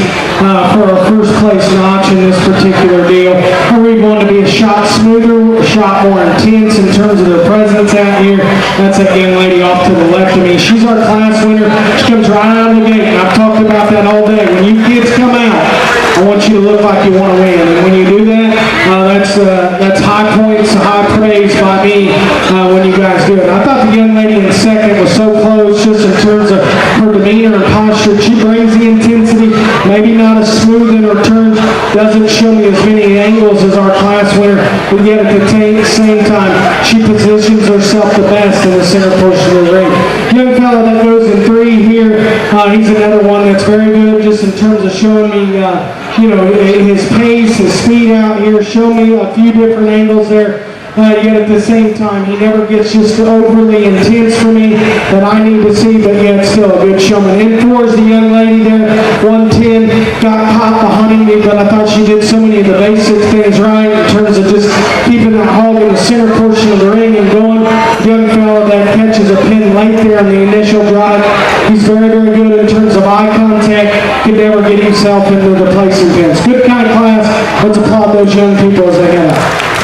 for our first place notch in this particular deal. Are we going to be a shot smoother, a shot more intense in terms of their presence out here? That's that young lady off to the left of me. She's our class winner. She comes right out of the gate, and I've talked about that all day. When you kids come out, I want you to look like you want to win, and when you do that, that's high points, high praise by me when you guys do it. I thought the young lady in second was so close just in terms of her demeanor and posture. She brings the intensity, maybe not as smooth in her turns, doesn't show me as many angles as our class winner, but yet at the same time, she positions herself the best in the center portion of the ring. Young fella that goes in three here, he's another one that's very good just in terms of showing me his pace, his speed out here, show me a few different angles there. Yet at the same time, he never gets just overly intense for me that I need to see, but yet still a good showman. In four is the young lady there, 110, got caught behind me, but I thought she did so many of the basic things right in terms of just keeping that hog in the center portion of the ring and going. Young fella that catches a pin late there on the initial drive. He's very, very good in terms of eye contact, can never get himself into the placing pins. Good kind of class. Let's applaud those young people as they head out.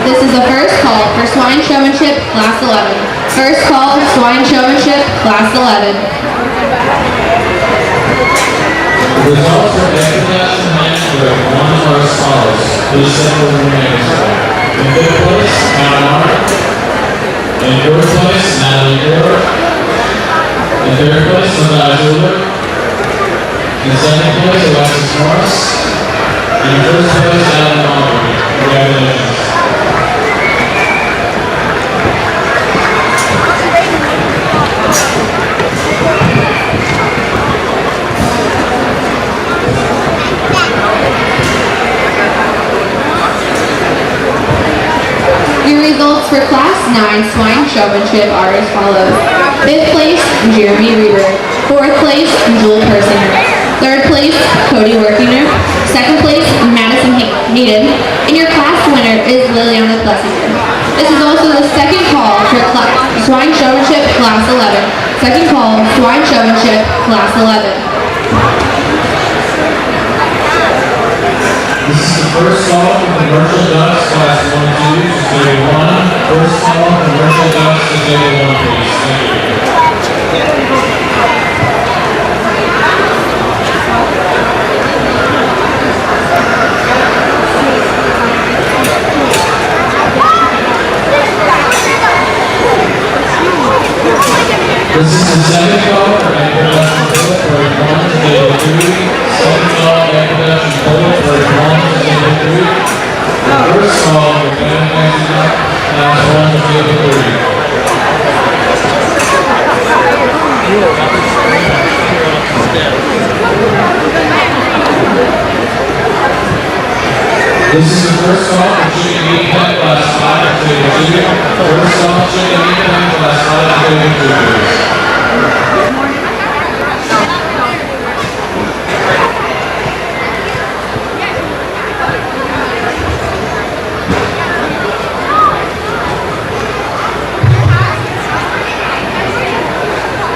This is the first call for Swine Showmanship, Class 11. First call, Swine Showmanship, Class 11. The results for International Match Group 1 are as follows. Please send over your names. In fifth place, Alan Mark. In fourth place, Natalie Moore. In third place, Linda Azula. In second place, Alexis Morris. In first place, Alan Mulberry. Congratulations. Your results for Class 9 Swine Showmanship are as follows. 5th place, Jeremy Reber. 4th place, Joel Persinger. 3rd place, Cody Workinger. 2nd place, Madison Hayden. And your class winner is Liliana Plessinger. This is also the second call for Swine Showmanship Class 11. Second call, Swine Showmanship Class 11. This is the first call for commercial ducks, class 1 and 2, to table 1. First call, commercial ducks to table 1, please. Thank you. This is the second call for Anchor Public for 1 to table 3. Second call, Anchor Public for 1 to table 3. The first call for Fantasy Duck, class 1 to table 3. This is the first call for chicken meat pen, class 5 to table 2. First call, chicken meat pen, class 5 to table 2, please.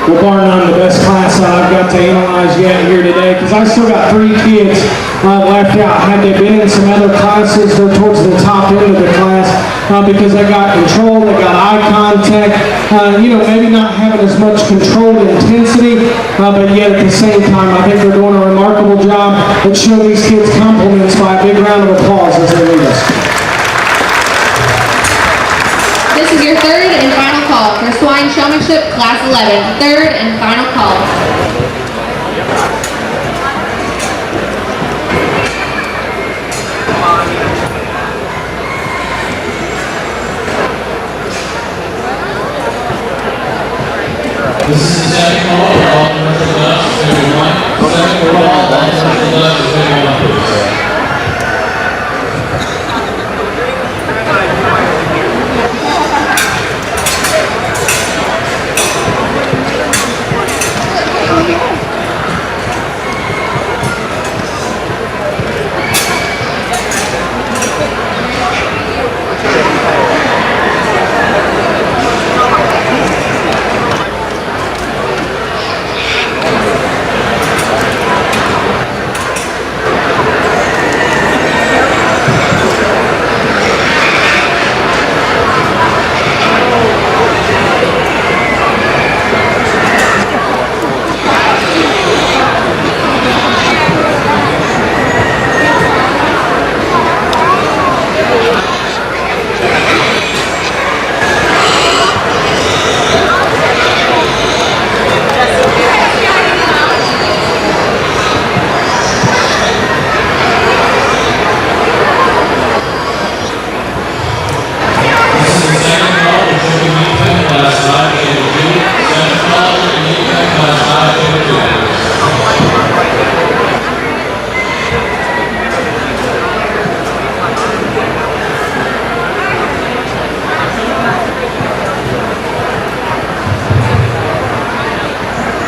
Well, bar none, the best class I've got to analyze yet here today, because I still got 3 kids left out. Had they been in some other classes, they're towards the top end of the class because they got control, they got eye contact, maybe not having as much controlled intensity, but yet at the same time, I think they're doing a remarkable job. Let's show these kids compliments by a big round of applause as they lead us. This is your third and final call for Swine Showmanship Class 11. Third and final call. This is the second call for all commercial ducks to table 1. Second call, all commercial ducks to table 1, please.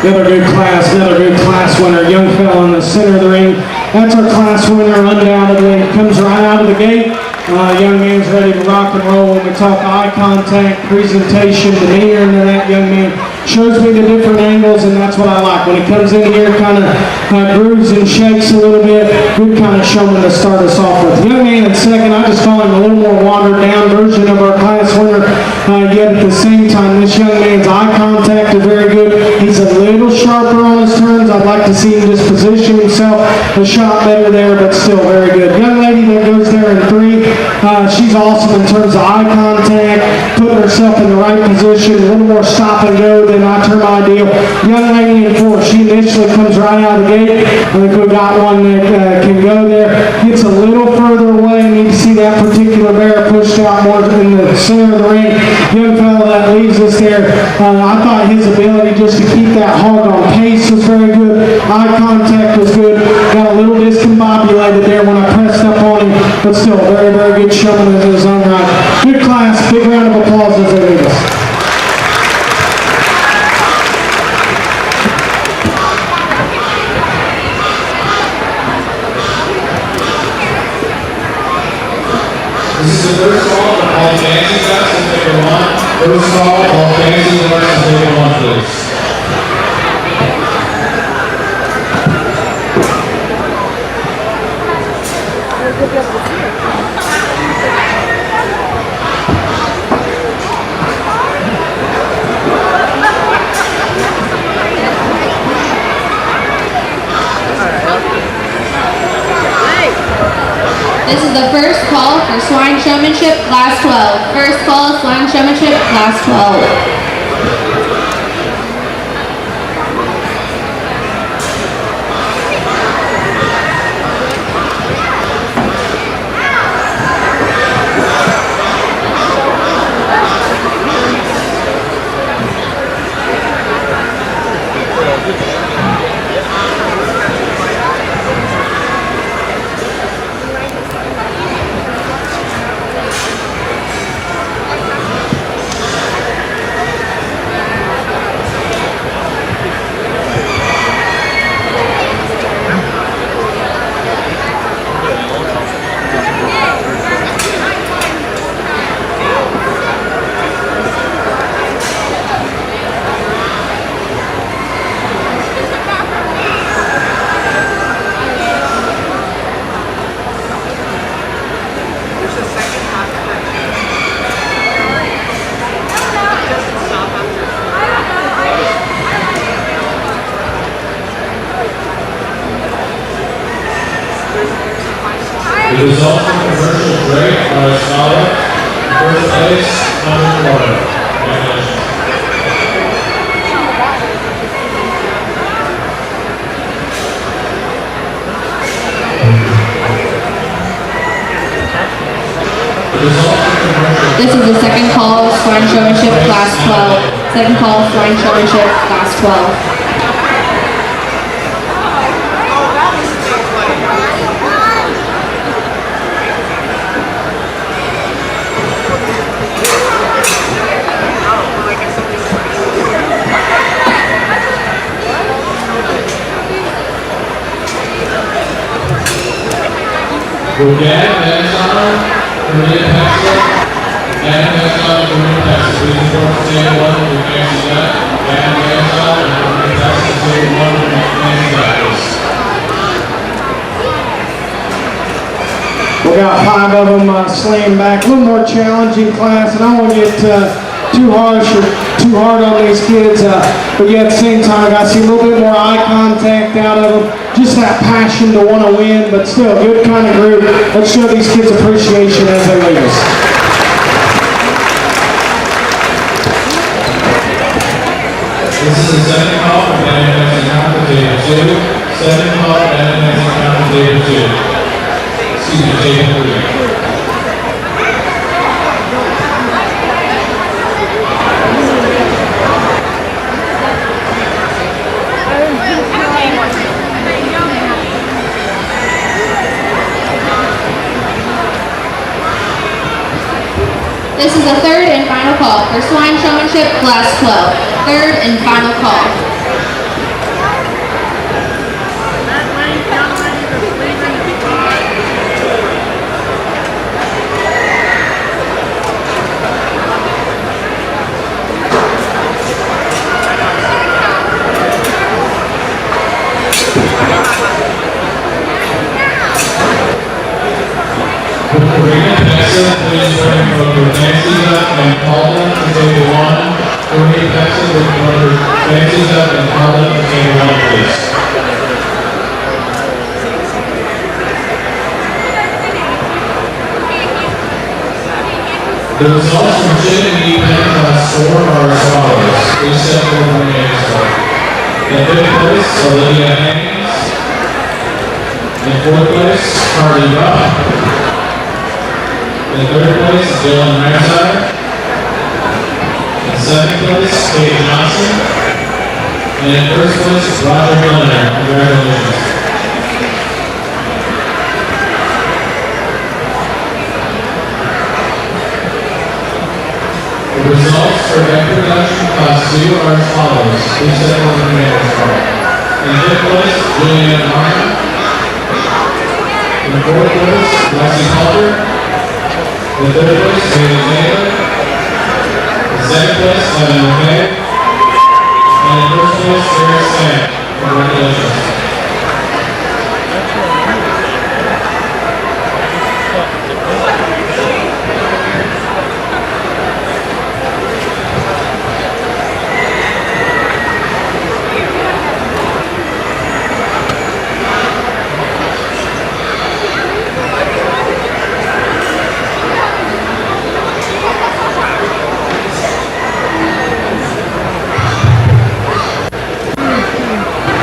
Another good class winner. Young fella in the center of the ring. That's our class winner, undoubtedly. Comes right out of the gate. Young man's ready to rock and roll. When we talk eye contact, presentation, demeanor into that young man, shows me the different angles, and that's what I like. When he comes in here, kind of grooves and shakes a little bit, good kind of showman to start us off with. Young man in second, I just call him a little more watered down version of our class winner, yet at the same time, this young man's eye contact is very good. He's a little sharper on his turns. I'd like to see him just position himself a shot better there, but still very good. Young lady that goes there in 3, she's awesome in terms of eye contact, putting herself in the right position, a little more stop and go than I term ideal. Young lady in 4, she initially comes right out of the gate. I think we got one that can go there. Gets a little further away. Need to see that particular bear pushed out more in the center of the ring. Young fella that leaves us there. I thought his ability just to keep that hog on pace was very good. Eye contact was good. Got a little discombobulated there when I pressed up on him, but still very, very good showman in his own right. Good class. Big round of applause as they leave us. This is the first call for all fantasy ducks to table 1. First call, all fantasy ducks to table 1, please. This is the first call for swine showmanship, class 12. First call, swine showmanship, class 12. The results of the commercial break are as follows. First place, number 4. Congratulations. The results of the commercial. This is the second call, swine showmanship, class 12. Second call, swine showmanship, class 12. Bouquet, Manzana, Maria Pexler, and Manzana, Maria Pexler. Please report to table 1 with Nancy Dutt, and Manzana, and Maria Pexler, table 1 with Nancy Dutt, please. We got 5 of them slaying back. A little more challenging class, and I don't want to get too harsh or too hard on these kids, but yet at the same time, I got to see a little bit more eye contact out of them. Just that passion to want to win, but still, good kind of group. Let's show these kids appreciation as they lead us. This is the second call for Dynamics Encounter Table 2. Second call for Dynamics Encounter Table 2. Excuse me, Table 3. This is the third and final call for swine showmanship, class 12. Third and final call. Karina Pexler, please bring over Nancy Dutt and Paula to table 1. Karina Pexler, bring over Nancy Dutt and Paula to table 1, please. The results from Chin and E-Pen class 4 are as follows. Please step over the names card. In 5th place, Olivia Haynes. In 4th place, Carly Rupp. In 3rd place, Dylan Ramsire. In 2nd place, Kate Johnson. And in 1st place, Roger Leonard. Congratulations. The results for egg production class 2 are as follows. Please step over the manager's card. In 5th place, Julianne Martin. In 4th place, Lexi Calder. In 3rd place, David Taylor. In 2nd place, Evan McKay. And in 1st place, Sarah Stan. Congratulations.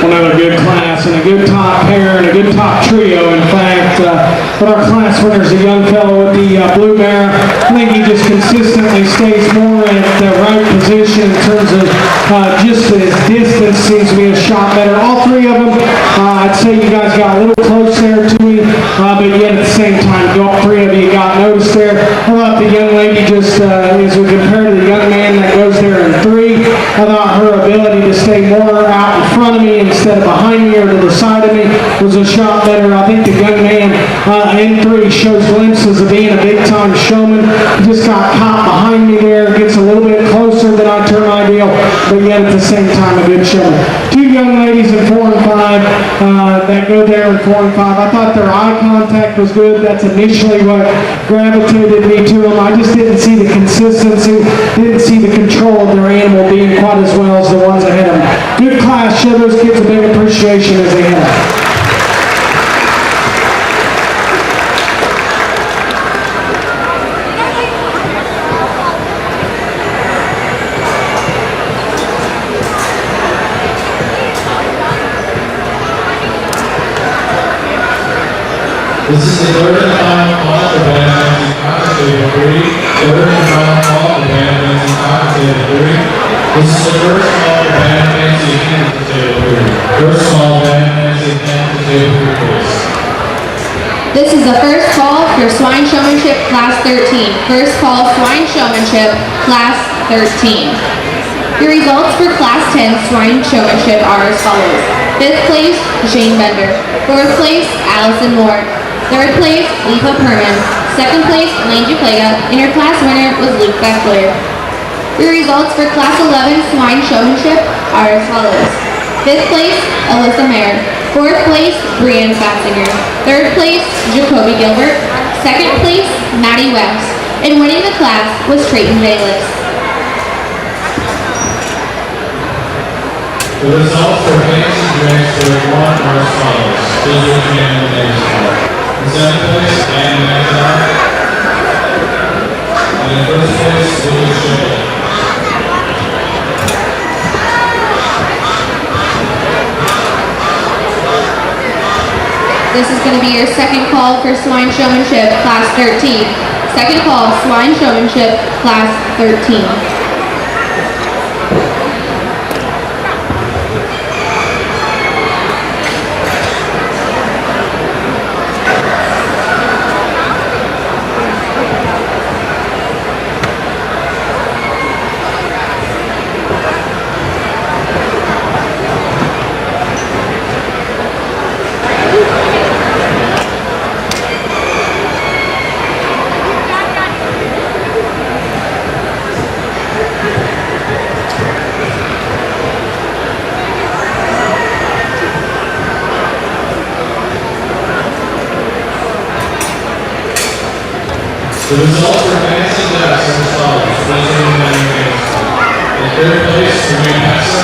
Another good class and a good top pair and a good top trio. In fact, but our class winner is a young fellow with the blue bear. I think he just consistently stays more at the right position in terms of just his distance seems to be a shot better. All three of them, I'd say you guys got a little close there to me, but yet at the same time, all three of you got noticed there. I thought the young lady just, as we compare to the young man that goes there in three, I thought her ability to stay more out in front of me instead of behind me or to the side of me was a shot better. I think the young man in three shows glimpses of being a big-time showman. He just got caught behind me there, gets a little bit closer than I turn ideal, but yet at the same time a good showman. Two young ladies in 4 and 5 that go there in 4 and 5. I thought their eye contact was good. That's initially what gravitated me to them. I just didn't see the consistency, didn't see the control of their animal being quite as well as the ones ahead of them. Good class. Show those kids a big appreciation as they have. This is the third and final call for band dancing cocktail 3. Third and final call for band dancing cocktail 3. This is the first call for band dancing cocktail 3. First call band dancing cocktail 3, please. This is the first call for swine showmanship class 13. First call swine showmanship class 13. The results for class 10 swine showmanship are as follows. 5th place, Shane Bender. 4th place, Allison Moore. 3rd place, Lisa Perman. 2nd place, Lane Duplaga, and your class winner was Luke Beckler. The results for class 11 swine showmanship are as follows. 5th place, Alyssa Mayer. 4th place, Brianne Fatzinger. 3rd place, Jacoby Gilbert. 2nd place, Maddie West. And winning the class was Trayton Bayless. The results for fancy drinks for 1 are as follows. Please raise your hand when the names are. In 7th place, Anne McIntyre. And in 1st place, Louis Shea. This is going to be your second call for swine showmanship, class 13. Second call, swine showmanship, class 13. The results for fancy ducks are as follows. Please raise your hands. In 3rd place, Serene Hessa.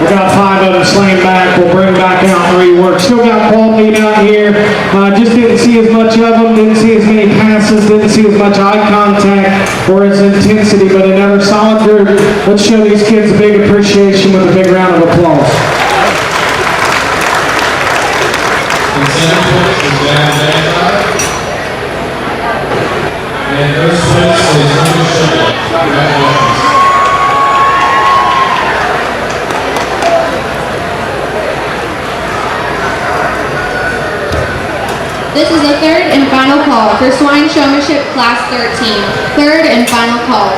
We got 5 of them slain back. We'll bring back out and rework. Still got ball meat out here. Just didn't see as much of them. Didn't see as many passes. Didn't see as much eye contact or as intensity. But another solid group. Let's show these kids a big appreciation with a big round of applause. In 7th place is Dan Vanguard. And in 1st place is Louis Shea. Congratulations. This is the third and final call for swine showmanship, class 13. Third and final call.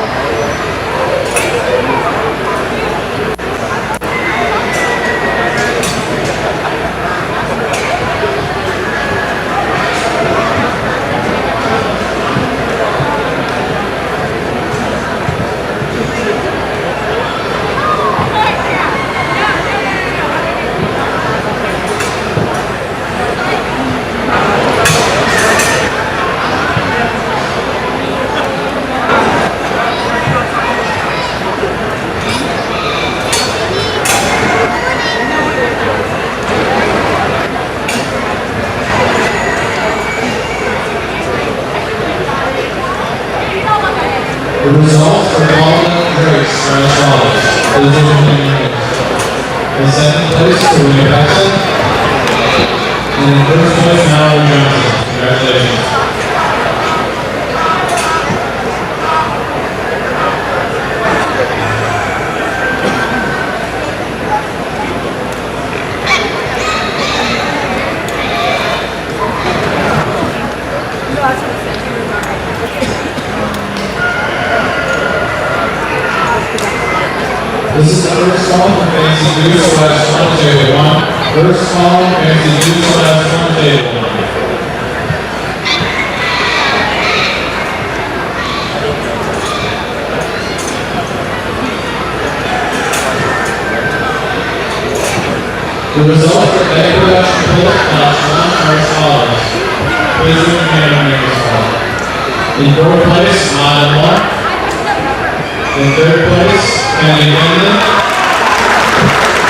Serena Paxton. And in first place, Mallory Johnson. Congratulations. This is the first call for Fancy Juice / Table 1. First call, Fancy Juice / Table 1. The results for egg production pulled class 1 are as follows. Please raise your hand when you call. In fourth place, Madden 1. In third place, Kenny Hinton.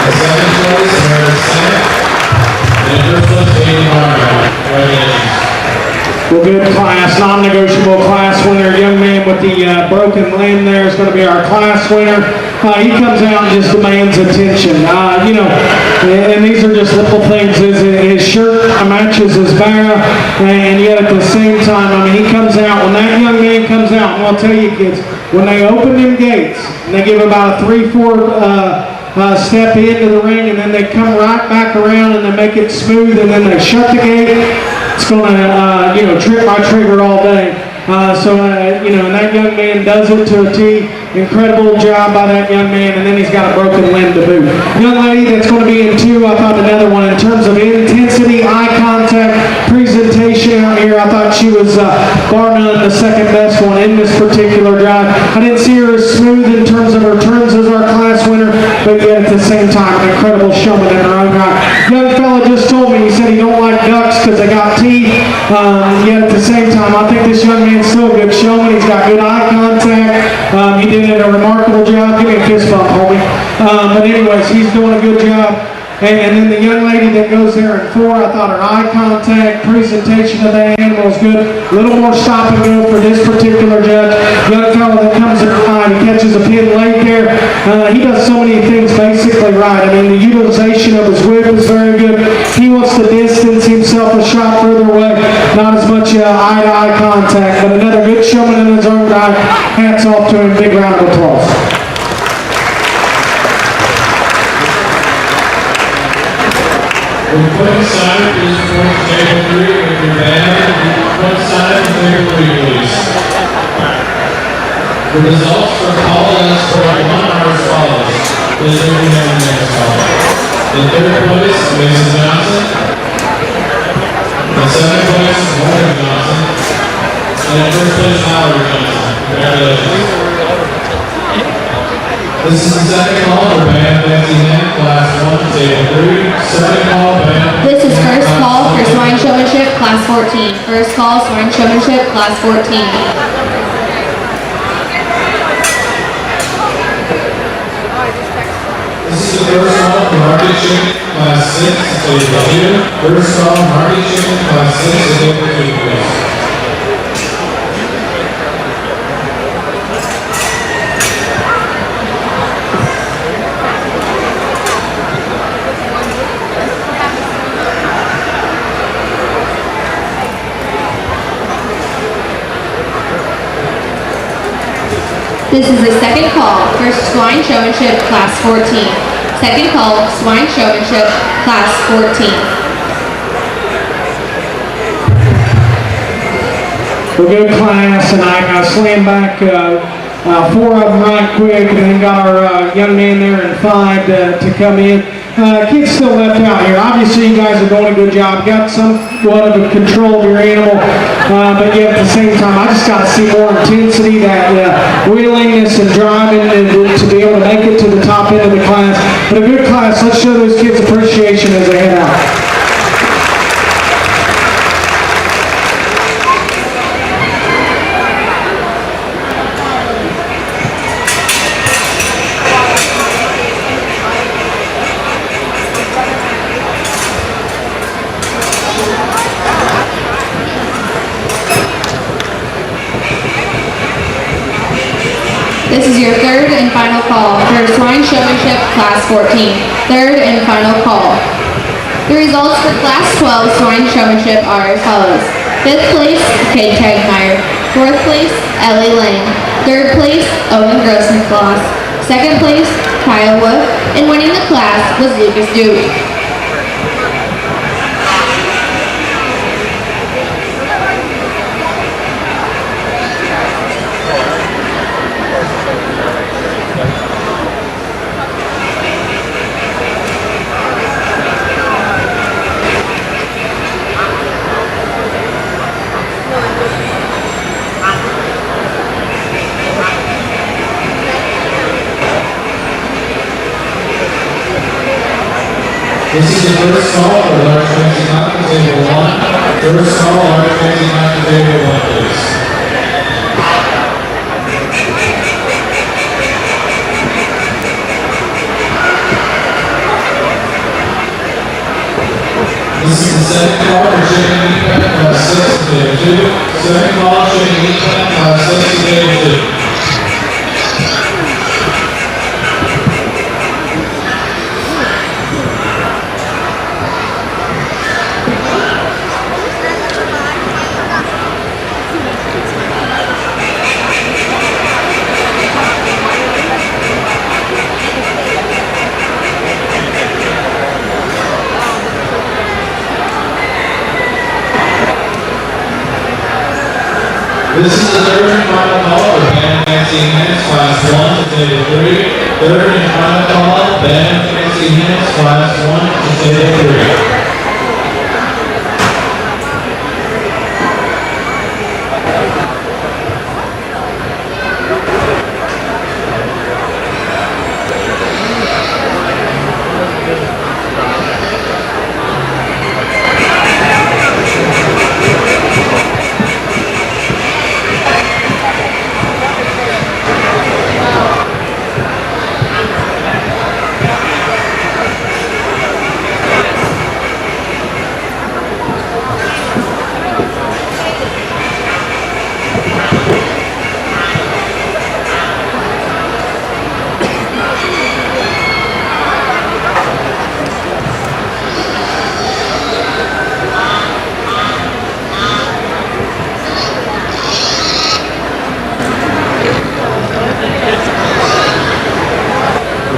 In second place, Harris Senate. And in first place, Katie Barnard. Congratulations. Well, good class, non-negotiable class winner. Young man with the broken limb there is going to be our class winner. He comes out and just demands attention. And these are just little things. His shirt matches his barra, and yet at the same time, he comes out. When that young man comes out, and I'll tell you kids, when they open them gates, and they give about a 3-4 step into the ring, and then they come right back around and they make it smooth, and then they shut the gate. It's going to, trip my trigger all day. And that young man does it to a T. Incredible job by that young man, and then he's got a broken limb to boot. Young lady that's going to be in 2, I thought another one in terms of intensity, eye contact, presentation out here. I thought she was bar none the second best one in this particular drive. I didn't see her as smooth in terms of her turns as our class winner, but yet at the same time, an incredible showman in her own right. Young fella just told me, he said he don't like ducks because they got teeth. Yet at the same time, I think this young man's still a good showman. He's got good eye contact. He did a remarkable job. Give me a fist bump, homie. But anyways, he's doing a good job. And then the young lady that goes there in 4, I thought her eye contact, presentation of the animal is good. A little more stop and go for this particular judge. Young fellow that comes in behind, he catches a pin late there. He does so many things basically right. The utilization of his whip is very good. He wants to distance himself a shot further away. Not as much eye-to-eye contact, but another good showman in his own right. Hats off to him. Big round of applause. Will coincide please report to table 3 with your band. Coincide to table 3, please. The results for call S for 1 are as follows. Please raise your hand when the name is called. In third place, Mason Johnson. In second place, Morgan Johnson. And in first place, Mallory Johnson. Congratulations. This is the second call for Band Fancy Hand, Class 1, Table 3. Second call, Band. This is first call for Swine Showmanship, Class 14. First call, Swine Showmanship, Class 14. This is the first call for Market Chicken, Class 6, Table 2. First call, Market Chicken, Class 6, Table 2, please. This is the second call for Swine Showmanship, Class 14. Second call, Swine Showmanship, Class 14. We're good class, and I slammed back 4 of them right quick, and then got our young man there in 5 to come in. Kids still left out here. Obviously, you guys are doing a good job. Got somewhat of a control of your animal, but yet at the same time, I just got to see more intensity, that willingness and driving to be able to make it to the top end of the class. But a good class. Let's show those kids appreciation as they head out. This is your third and final call for swine showmanship class 14. Third and final call. The results for class 12 swine showmanship are as follows. 5th place, Kate Tagmeyer. 4th place, Ellie Lang. 3rd place, Owen Grossensloss. 2nd place, Kyle Wolf. And winning the class was Lucas Duke. This is the first call for large fancy not table 1. First call, large fancy not table 1, please. This is the second call for chicken meat pack class 6 table 2. Second call, chicken meat pack class 6 table 2. This is the third and final call for Ben and Nancy Hens, class 1 to table 3. Third and final call, Ben and Nancy Hens, class 1 to table 3.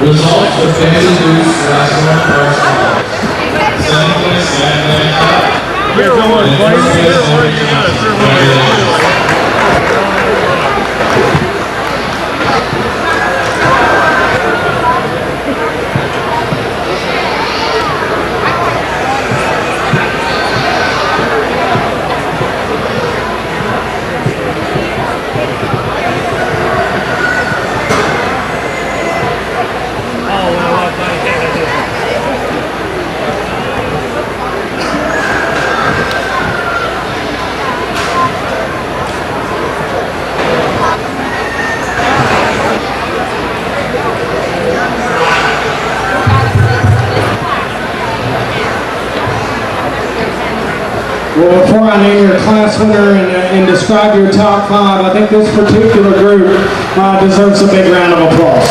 Results for Fancy Boost class 1 are as follows. Second place, Matt Lancock. And first place, Henry Johnson. Congratulations. Well, before I name your class winner and describe your top 5, I think this particular group deserves a big round of applause.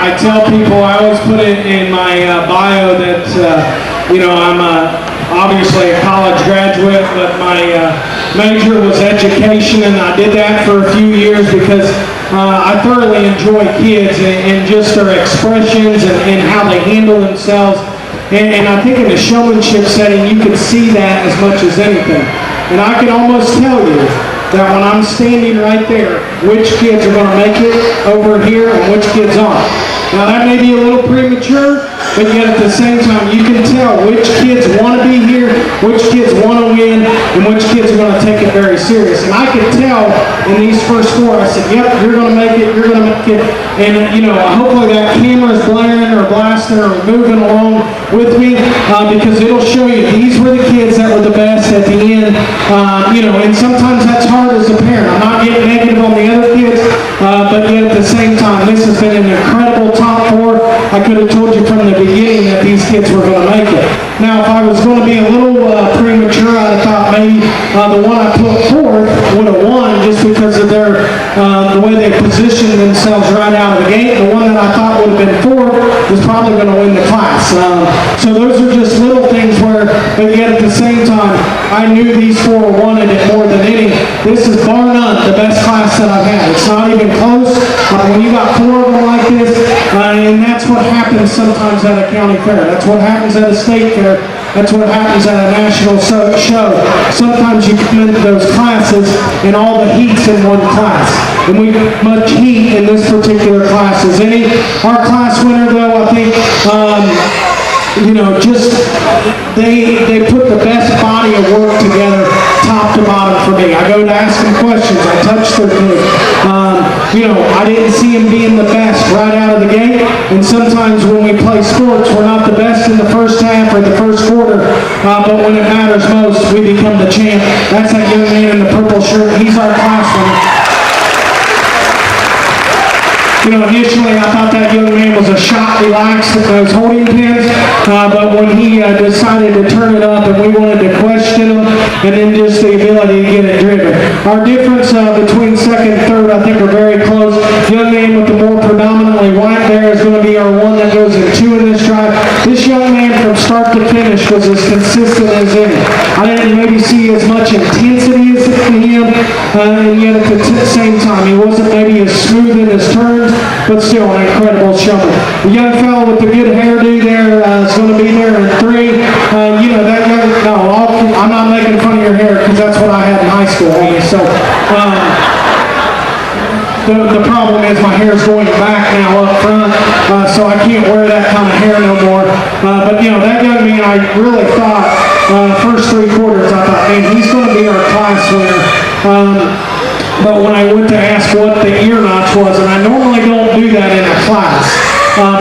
I tell people, I always put it in my bio that, I'm obviously a college graduate, but my major was education, and I did that for a few years because I thoroughly enjoy kids and just their expressions and how they handle themselves. And I think in a showmanship setting, you can see that as much as anything. And I can almost tell you that when I'm standing right there, which kids are going to make it over here and which kids aren't. Now that may be a little premature, but yet at the same time, you can tell which kids want to be here, which kids want to win, and which kids are going to take it very serious. And I could tell in these first 4, I said, yep, you're going to make it, you're going to make it. And, hopefully that camera is blaring or blasting or moving along with me because it'll show you these were the kids that were the best at the end. And sometimes that's hard as a parent. I'm not getting negative on the other kids, but yet at the same time, this has been an incredible top 4. I could have told you from the beginning that these kids were going to make it. Now, if I was going to be a little premature, I'd have thought the one I put fourth would have won just because of their the way they positioned themselves right out of the gate. The one that I thought would have been fourth was probably going to win the class. So those are just little things where, but yet at the same time, I knew these four wanted it more than any. This is bar none the best class that I've had. It's not even close. When you got four of them like this, and that's what happens sometimes at a county fair. That's what happens at a state fair. That's what happens at a national show. Sometimes you come into those classes and all the heat's in one class. And we got much heat in this particular class as any. Our class winner though, I think, just they put the best body of work together, top to bottom for me. I go to ask them questions. I touch their thing. I didn't see them being the best right out of the gate. And sometimes when we play sports, we're not the best in the first half or the first quarter. But when it matters most, we become the champ. That's that young man in the purple shirt. He's our class winner. Initially I thought that young man was a shot relaxed with those holding pins, but when he decided to turn it up and we wanted to question him, and then just the ability to get it driven. Our difference between second and third I think are very close. Young man with the more predominantly white there is going to be our one that goes in two in this drive. This young man from start to finish was as consistent as any. I didn't maybe see as much intensity as him, and yet at the same time he wasn't maybe as smooth in his turns, but still an incredible showman. The young fellow with the good hairdo there is going to be there in three. I'm not making fun of your hair because that's what I had in high school. So the problem is my hair is going back now up front, so I can't wear that kind of hair no more. But that young man, I really thought, first three quarters, I thought, man, he's going to be our class winner. But when I went to ask what the ear notch was, and I normally don't do that in a class,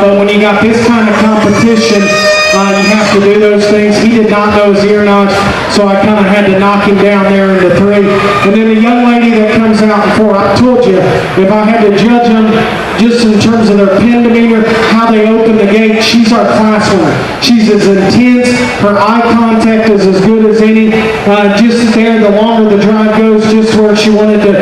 but when you got this kind of competition, you have to do those things. He did not know his ear notch, so I kind of had to knock him down there into three. And then the young lady that comes out in four, I told you, if I had to judge them just in terms of their pin demeanor, how they open the gate, she's our class winner. She's as intense, her eye contact is as good as any. Just there, the longer the drive goes, just where she wanted to,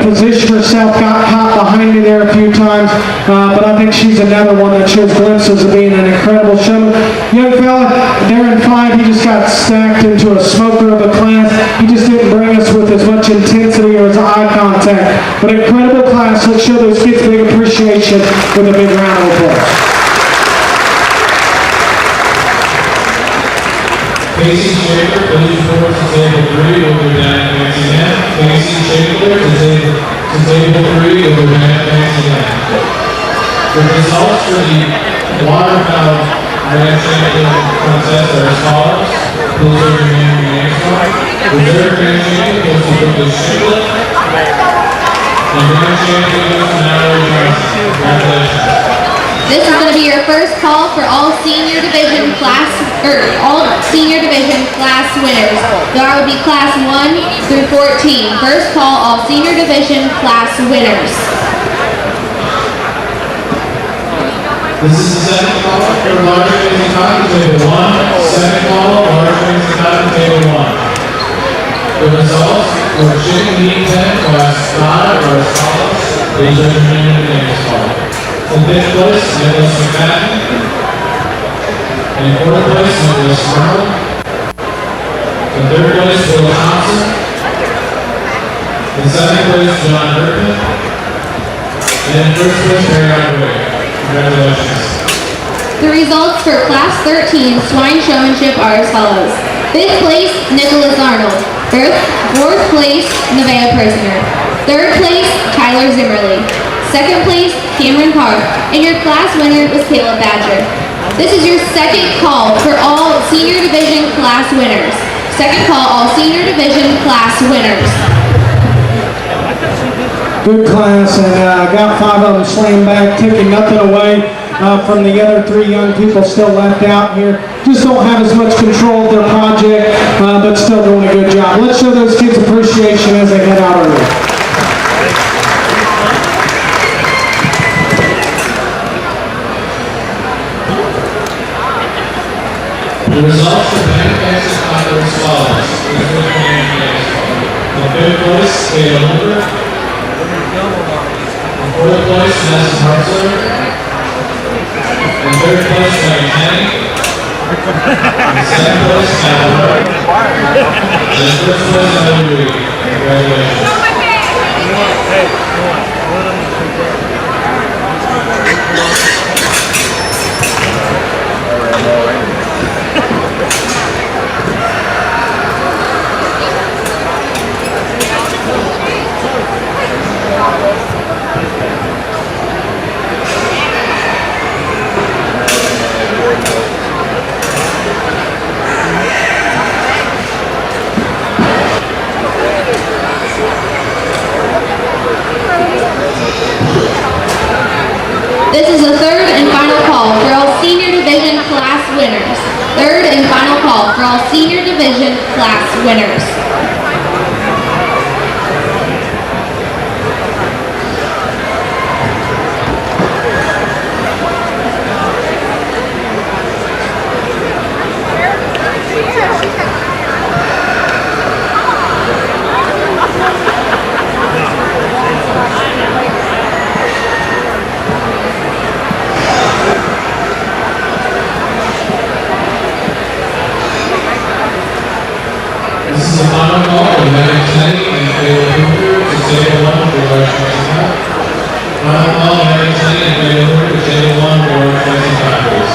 position herself, got caught behind me there a few times. But I think she's another one that shows glimpses of being an incredible showman. Young fella, there in five, he just got stacked into a smoker of a class. He just didn't bring us with as much intensity or as eye contact. But incredible class. Let's show those kids big appreciation with a big round of applause. Casey Schaefer, Billy Force, disabled 3, over Janet Maxine. Casey Schaefer, disabled 3, over Janet Maxine. The results for the waterfowl grand champion contest are as follows. Please raise your hand in your next one. Reserve grand champion goes to Brooklyn Shiplet. And grand champion goes to Mallory Johnson. Congratulations. This is going to be your first call for all senior division class winners. That would be class 1 through 14. First call, all senior division class winners. This is the second call for large racing cotton table 1. Second call, large racing cotton table 1. The results for chicken meat pen class 5 are as follows. Please raise your hand in the next call. In fifth place, Nicholas McFadden. In fourth place, Nicholas Arnold. In third place, Will Thompson. In second place, John Burton. And in first place, Harry Andre. Congratulations. The results for Class 13 Swine Showmanship are as follows. Fifth place, Nicholas Arnold. Fourth place, Nevaeh Prisoner. Third place, Tyler Zimmerly. Second place, Cameron Park. And your class winner was Caleb Badger. This is your second call for all senior division class winners. Second call, all senior division class winners. Good class, and got 5 of them slammed back, taking nothing away from the other 3 young people still left out here. Just don't have as much control of their project, but still doing a good job. Let's show those kids appreciation as they head out early. The results for Manufacturing Conference follows. Please raise your hand. fifth place, Kayla Luker. In fourth place, Madison Hartzler. In third place, Megan Henning. In second place, Matt Hart. And in first place, Emily Reed. Congratulations. This is the third and final call for all senior division class winners. Third and final call for all senior division class winners. This is the final call for Megan Henning and Kayla Luker to table 1 for large fencing hat. Final call, Megan Henning and Kayla Luker to table 1 for large fencing hat, please.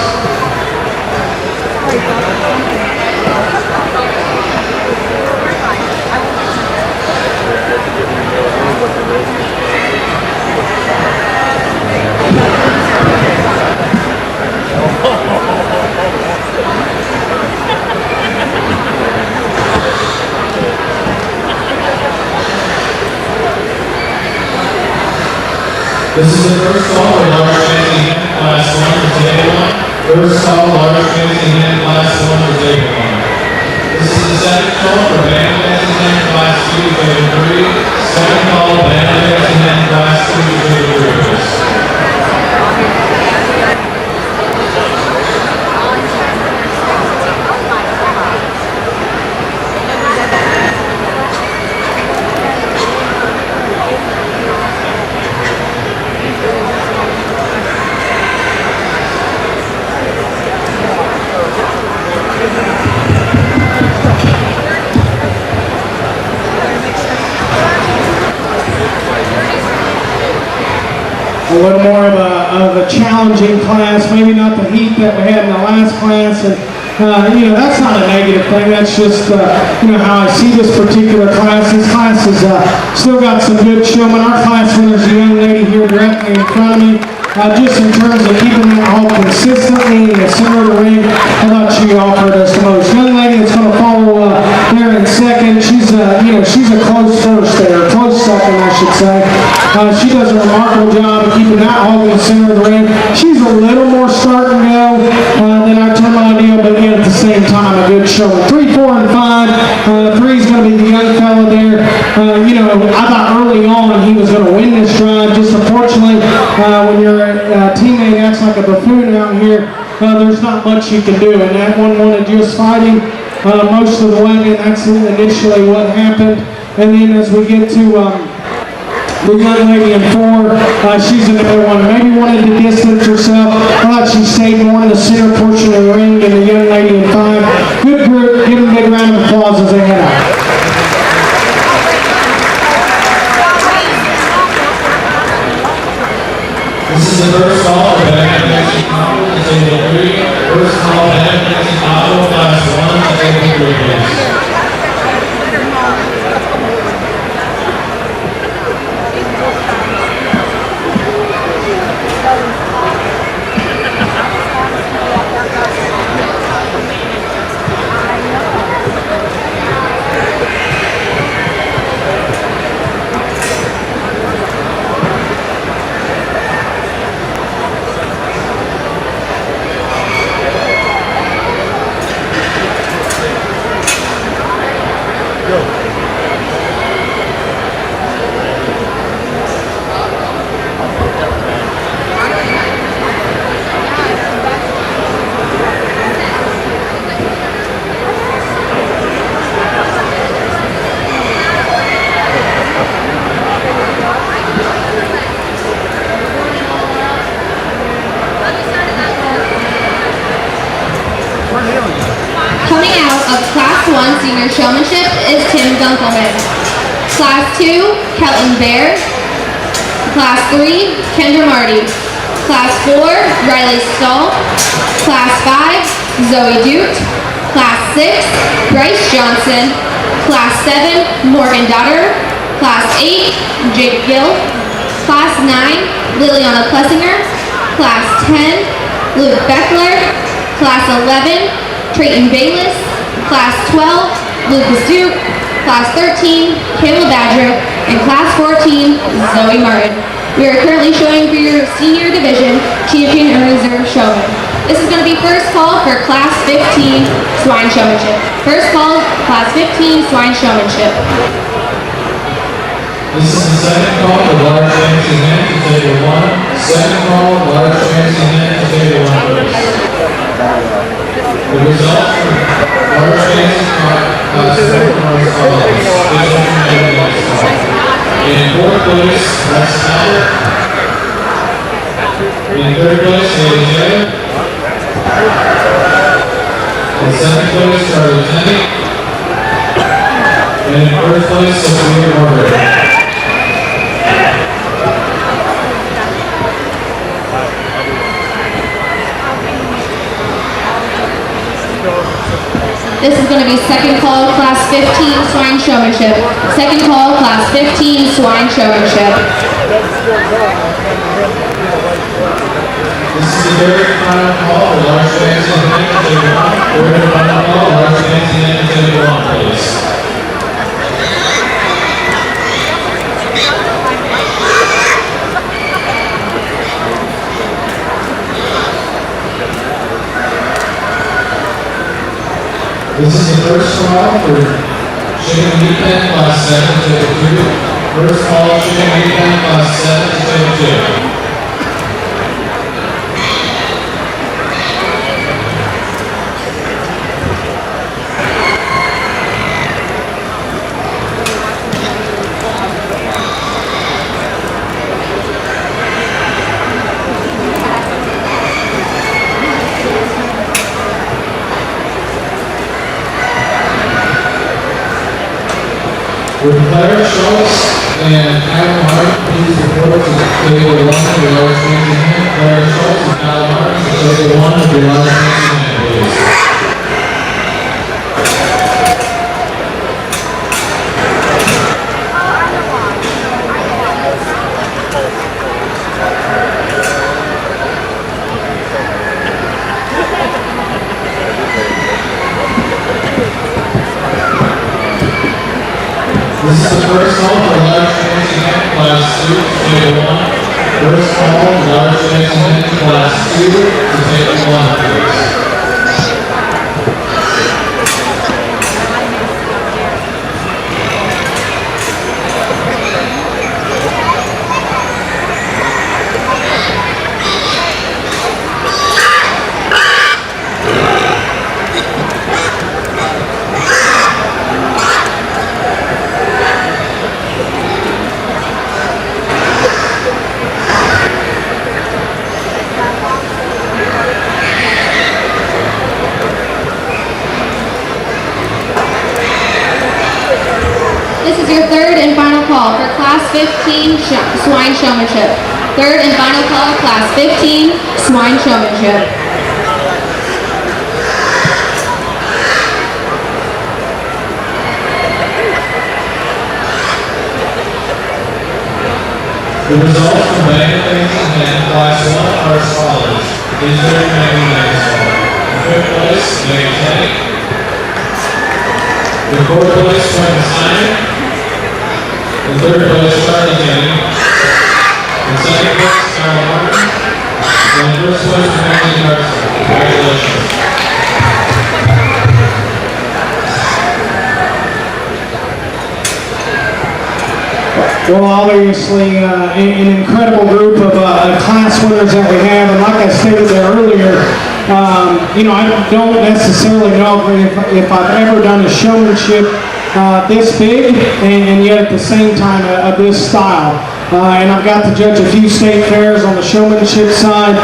This is the first call for large fencing hand class 1 for table 1. First call, large fencing hand class 1 for table 1. This is the second call for band fencing hand class 2 table 3. Second call, band fencing hand class 2 table 3, please. A little more of a challenging class, maybe not the heat that we had in the last class, and that's not a negative thing. That's just how I see this particular class. This class has still got some good showmen. Our class winner's a young lady here directly in front of me. Just in terms of keeping that all consistently in the center of the ring, I thought she offered us the most. Young lady that's going to follow there in second, she's a close first there, close second, I should say. She does a remarkable job of keeping that hog in the center of the ring. She's a little more start and go than our terminal deal, but yet at the same time, a good showing. 3, 4, and 5. 3 is going to be the young fella there. I thought early on he was going to win this drive. Just unfortunately, when your teammate acts like a buffoon out here, there's not much you can do. And that one wanted just fighting most of the way, and that's initially what happened. And then as we get to the young lady in 4, she's another one. Maybe wanted to distance herself. I thought she stayed more in the center portion of the ring than the young lady in 5. Good group. Give them a big round of applause as they head out. This is the first call for band fencing combo to table 3. First call, band fencing combo class 1 to table 3, please. senior showmanship is Tim Dunkelman. Class 2, Kelton Bear. Class 3, Kendra Marty. Class 4, Riley Stahl. Class 5, Zoe Dute. Class 6, Bryce Johnson. Class 7, Morgan Dotter. Class 8, Jake Gill. Class 9, Liliana Plessinger. Class 10, Luke Beckler. Class 11, Trayton Bayless. Class 12, Lucas Duke. Class 13, Caleb Badger. And Class 14, Zoe Martin. We are currently showing for your senior division champion and reserve showman. This is going to be first call for Class 15 swine showmanship. First call, Class 15 swine showmanship. This is the second call for large fancy men to table 1. Second call, large fancy men to table 1, please. The result for large fancy class 4 are as follows. In fourth place, Rex Albert. In third place, Haley Taylor. In second place, Charlie Tenney. And in first place, Sophia Margaret. This is going to be second call, Class 15 swine showmanship. Second call, Class 15 swine showmanship. This is the third and final call for large fancy men to table 1. Third and final call, large fancy men to table 1, please. This is the first call for chicken meat pen class 7 to table 2. First call, chicken meat pen class 7 to table 2. Would Claire Schultz and Kyle Martin please report to table 1 of your large fancy men? Claire Schultz and Kyle Martin to table 1 of your large fancy men, please. This is the first call for large fancy men class 2 to table 1. First call, large fancy men class 2 to table 1, please. This is your third and final call for Class 15 swine showmanship. Third and final call, Class 15 swine showmanship. The results from Bangor Fancy Men class 1 are as follows. Is there Megan Maxwell? In fifth place, Megan Tenney. In fourth place, Quentin Simon. In third place, Charlie Tenney. In second place, Kyle Martin. And in first place, Mackenzie Carson. Congratulations. Well, obviously, an incredible group of class winners that we have, and like I stated there earlier, I don't necessarily know if I've ever done a showmanship this big and yet at the same time of this style. and I've got to judge a few state fairs on the showmanship side,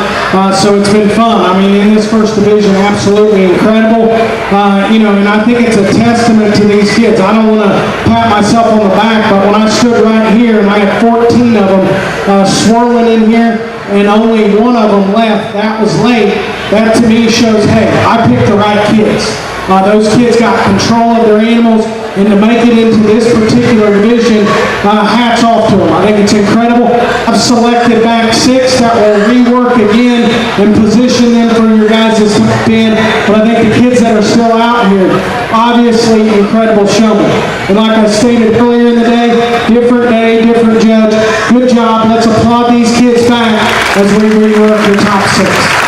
so it's been fun. I mean, in this first division, absolutely incredible. And I think it's a testament to these kids. I don't want to pat myself on the back, but when I stood right here and I had 14 of them swirling in here, and only one of them left, that was late, that to me shows, hey, I picked the right kids. Those kids got control of their animals, and to make it into this particular division, hats off to them. I think it's incredible. I've selected back 6 that will rework again and position them for your guys' top 10, but I think the kids that are still out here, obviously incredible showmen. And like I stated earlier in the day, different judge. Good job. Let's applaud these kids back as we rework your top 6.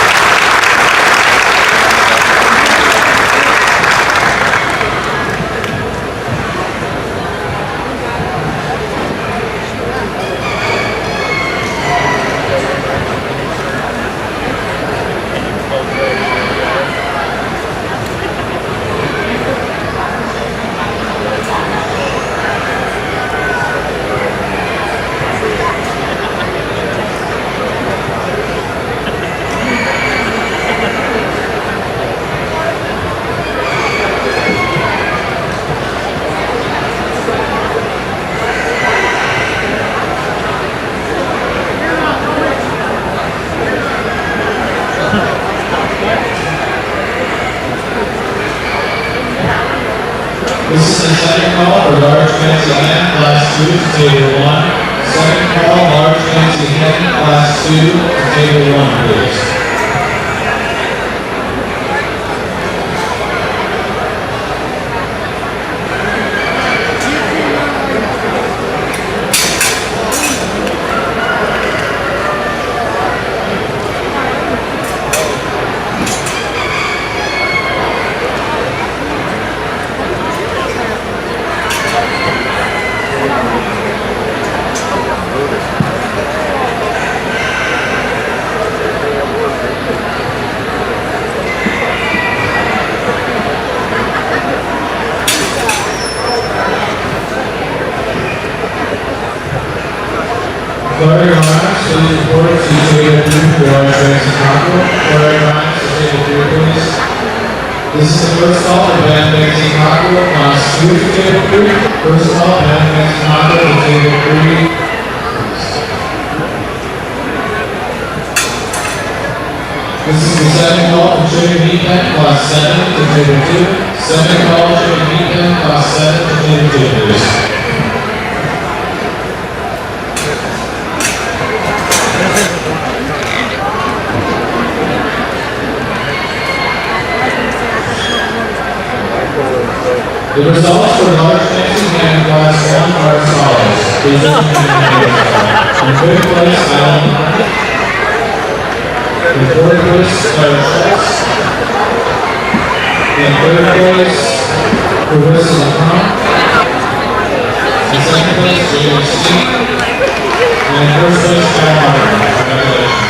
This is the second call for large fancy hen, class 2 to table 1. Second call, large fancy hen, class 2 to table 1, please. Clary Rhymes, please report to table 3 for large fancy cockerel. Clary Rhymes to table 3, please. This is the first call for band fancy cockerel, class 2 to table 3. First call, band fancy cockerel to table 3. This is the second call for chicken meat pen, class 7 to table 2. Second call, chicken meat pen, class 7 to table 2, please. The results for large fancy hen class 1 are as follows. Please listen to the names. In fifth place, Alan Hunt. In fourth place, Claire Schultz. In third place, Carissa LeBron. In second place, Jamie Steen. And in first place, John Martin. Congratulations.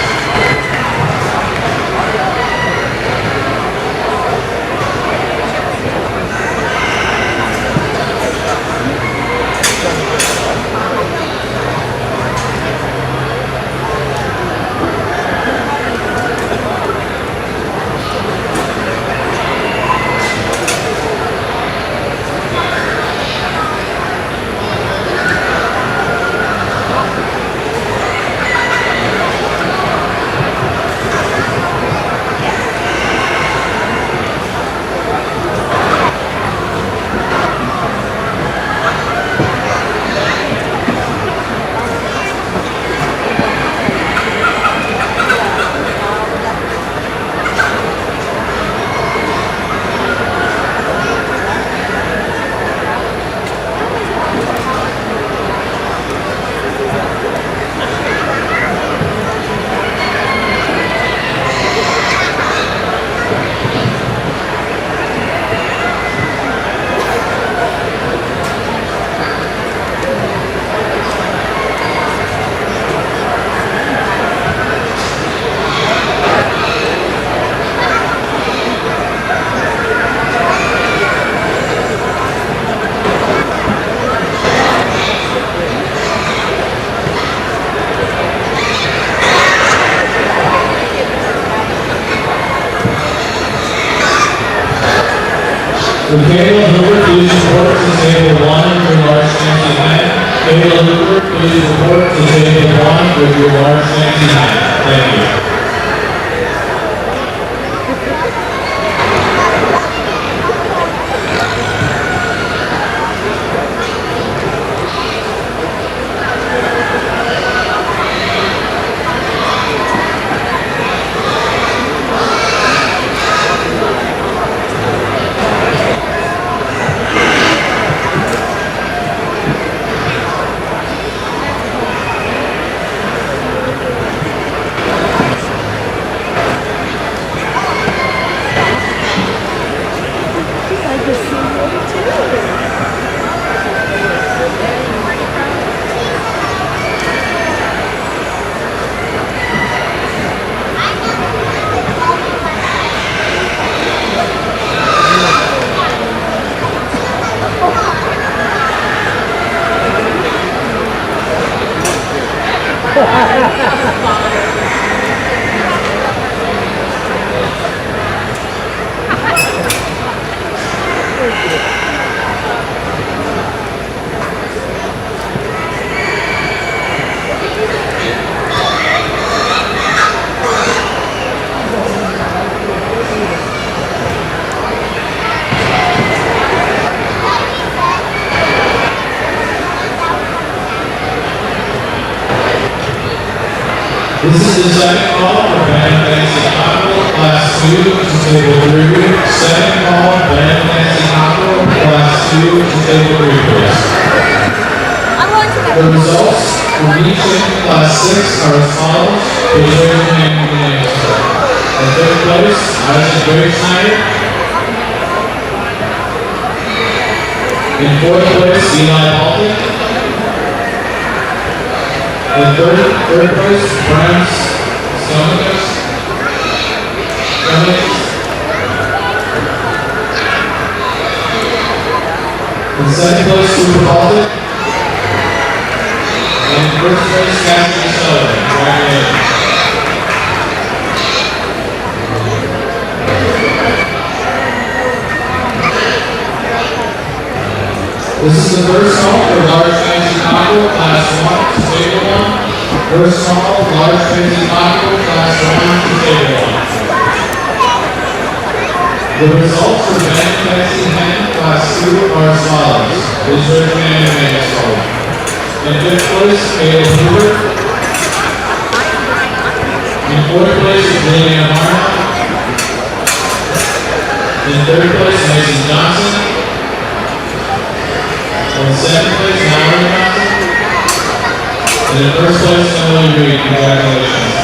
Michaela Hoover, please report to table 1 with your large fancy hat. Michaela Hoover, please report to table 1 with your large fancy hat. Thank you. This is the second call for Band Fancy Cockerel, Class 2 to table 3. Second call, Band Fancy Cockerel, Class 2 to table 3, please. The results for each in Class 6 are as follows. Please raise your hand when your name is called. In third place, Isaac Grace Snyder. In fourth place, Eli Baltic. In third place, Brian Stomachus. In second place, Super Baltic. And in first place, Cassidy Sullivan. Congratulations. This is the first call for large fancy cockerel, Class 1 to table 1. First call, large fancy cockerel, Class 1 to table 1. The results for Band Fancy Hen, Class 2 are as follows. Please raise your hand and name is called. In fifth place, Caleb Hoover. In fourth place is Lillian Harmon. In third place, Mason Johnson. In second place, Mallory Johnson. And in first place, Emily Reed. Congratulations.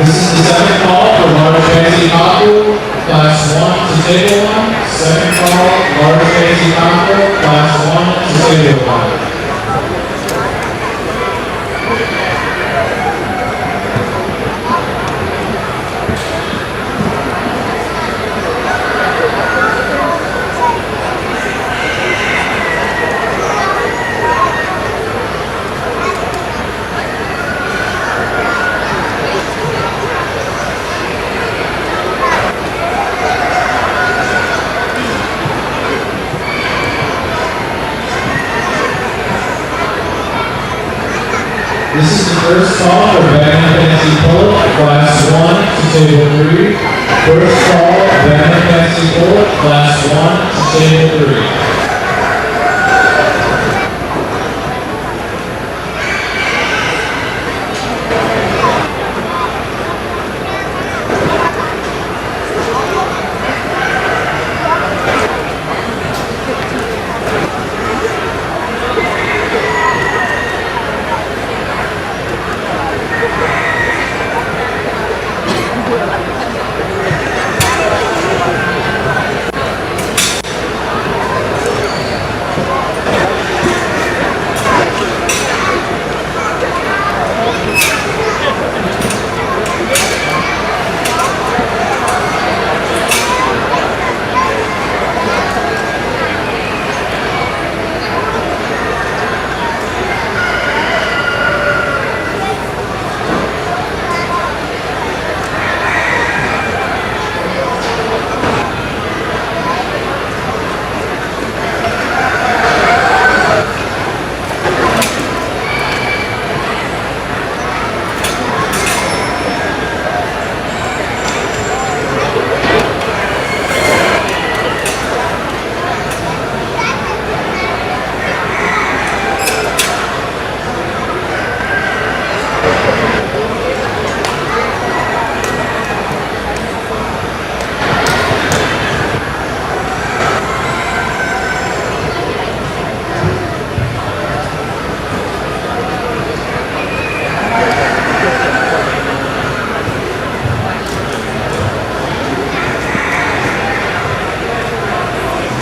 This is the second call for large fancy cockerel, Class 1 to table 1. Second call, large fancy cockerel, Class 1 to table 1. This is the first call for Band Fancy Pullet, Class 1 to table 3. First call, Band Fancy Pullet, Class 1 to table 3.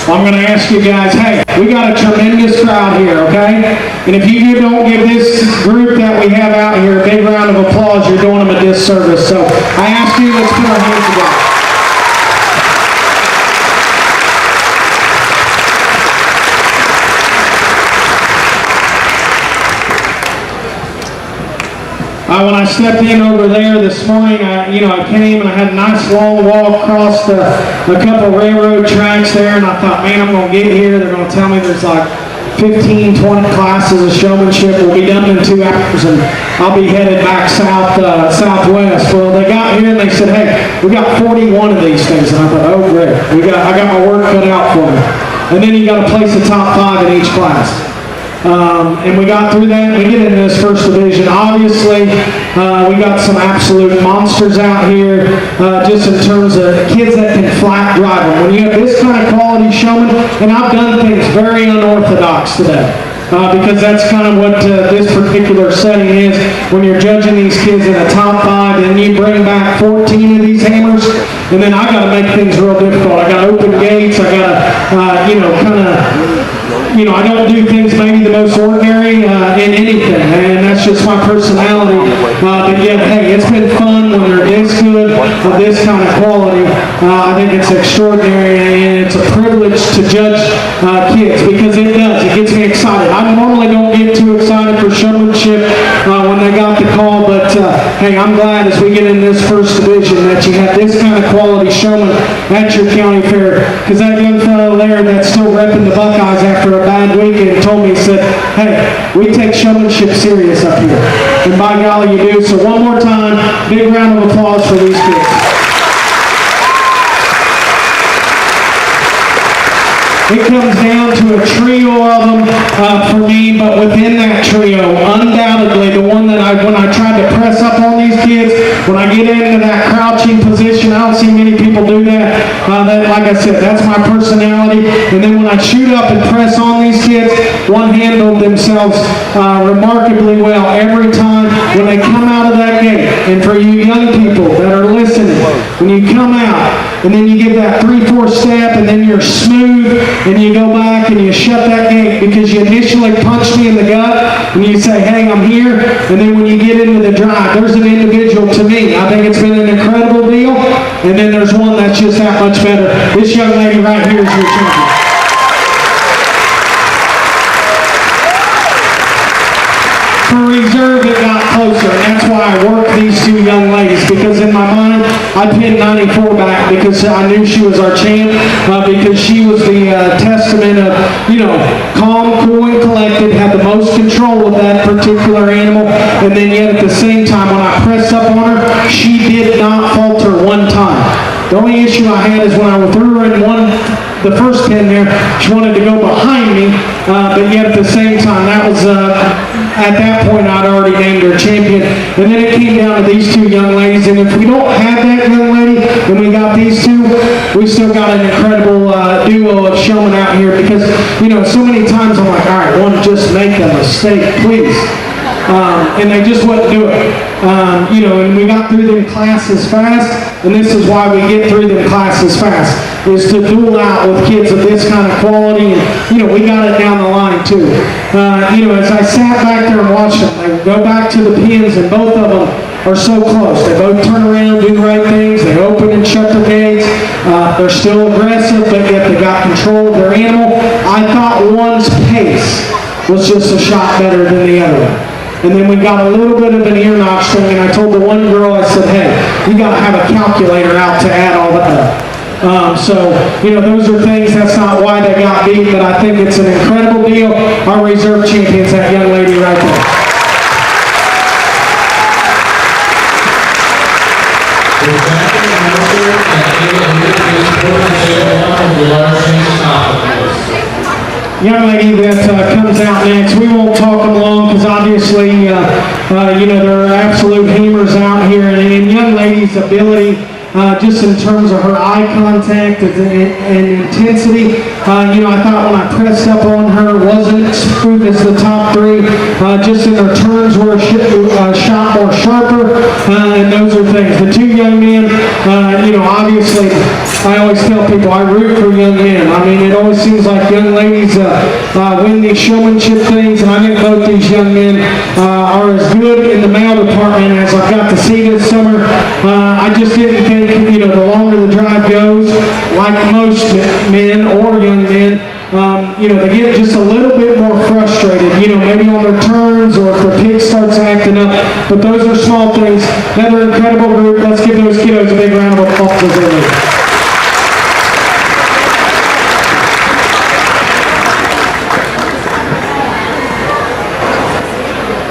I'm going to ask you guys, hey, we got a tremendous crowd here, okay? And if you don't give this group that we have out here a big round of applause, you're doing them a disservice. So I ask you, let's put our hands together. When I stepped in over there this morning, I came and I had a nice long walk across a couple railroad tracks there, and I thought, man, I'm going to get here. They're going to tell me there's like 15, 20 classes of showmanship. We'll be done in 2 hours, and I'll be headed back southwest. Well, they got here and they said, hey, we got 41 of these things, and I thought, oh, great. I got my work cut out for me. And then you got to place the top 5 in each class. And we got through that. We get into this first division. Obviously, we got some absolute monsters out here, just in terms of kids that can flat drive them. When you have this kind of quality showman, and I've done things very unorthodox today. Because that's kind of what this particular setting is. When you're judging these kids in the top 5, and you bring back 14 of these hammers, and then I got to make things real difficult. I got to open gates. I got to, I don't do things maybe the most ordinary in anything, and that's just my personality. But yet, hey, it's been fun when they're this good with this kind of quality. I think it's extraordinary, and it's a privilege to judge kids, because it does. It gets me excited. I normally don't get too excited for showmanship when they got the call, but hey, I'm glad as we get in this first division that you have this kind of quality showman at your county fair, because that young fellow there that's still repping the Buckeyes after a bad weekend told me, he said, hey, we take showmanship serious up here. And by golly, you do. So one more time, big round of applause for these kids. It comes down to a trio of them for me, but within that trio, undoubtedly, the one that when I tried to press up on these kids, when I get into that crouching position, I don't see many people do that. Like I said, that's my personality. And then when I shoot up and press on these kids, one handled themselves remarkably well every time when they come out of that gate. And for you young people that are listening, when you come out, and then you give that 3-4 step, and then you're smooth, and you go back and you shut that gate because you initially punched me in the gut, and you say, hey, I'm here, and then when you get into the drive, there's an individual to me. I think it's been an incredible deal, and then there's one that's just that much better. This young lady right here is your champion. For reserve, it got closer, and that's why I worked these 2 young ladies, because in my mind, I pinned 94 back because I knew she was our champ, because she was the testament of, calm, cool, and collected, had the most control of that particular animal, and then yet at the same time, when I pressed up on her, she did not falter one time. The only issue I had is when I threw her in the first pin there, she wanted to go behind me, but yet at the same time, that was, at that point, I'd already named her champion. And then it came down to these 2 young ladies, and if we don't have that young lady, and we got these 2, we still got an incredible duo of showmen out here, because, so many times I'm like, all right, one just make a mistake, please. And they just wouldn't do it. And we got through them classes fast, and this is why we get through them classes fast, is to duel out with kids of this kind of quality, and, we got it down the line, too. As I sat back there and watched them, they go back to the pins, and both of them are so close. They both turn around, do the right things, they open and shut their gates, they're still aggressive, but yet they got control of their animal. I thought one's pace was just a shot better than the other one. And then we got a little bit of an ear notch thing, and I told the one girl, I said, hey, you got to have a calculator out to add all that up. Those are things, that's not why they got beat, but I think it's an incredible deal. Our reserve champion's that young lady right there. Young lady that comes out next, we won't talk them long because obviously, there are absolute hammers out here, and young lady's ability, just in terms of her eye contact and intensity, I thought when I pressed up on her, wasn't as smooth as the top three. Just in her turns were a shot more sharper, and those are things. The two young men, obviously, I always tell people I root for young men. I mean, it always seems like young ladies win these showmanship things, and I think both these young men are as good in the male department as I've got to see this summer. I just didn't think, the longer the drive goes, like most men or young men, they get just a little bit more frustrated, maybe on their turns or if their pick starts acting up. But those are small things. Another incredible group. Let's give those kiddos a big round of applause as they leave.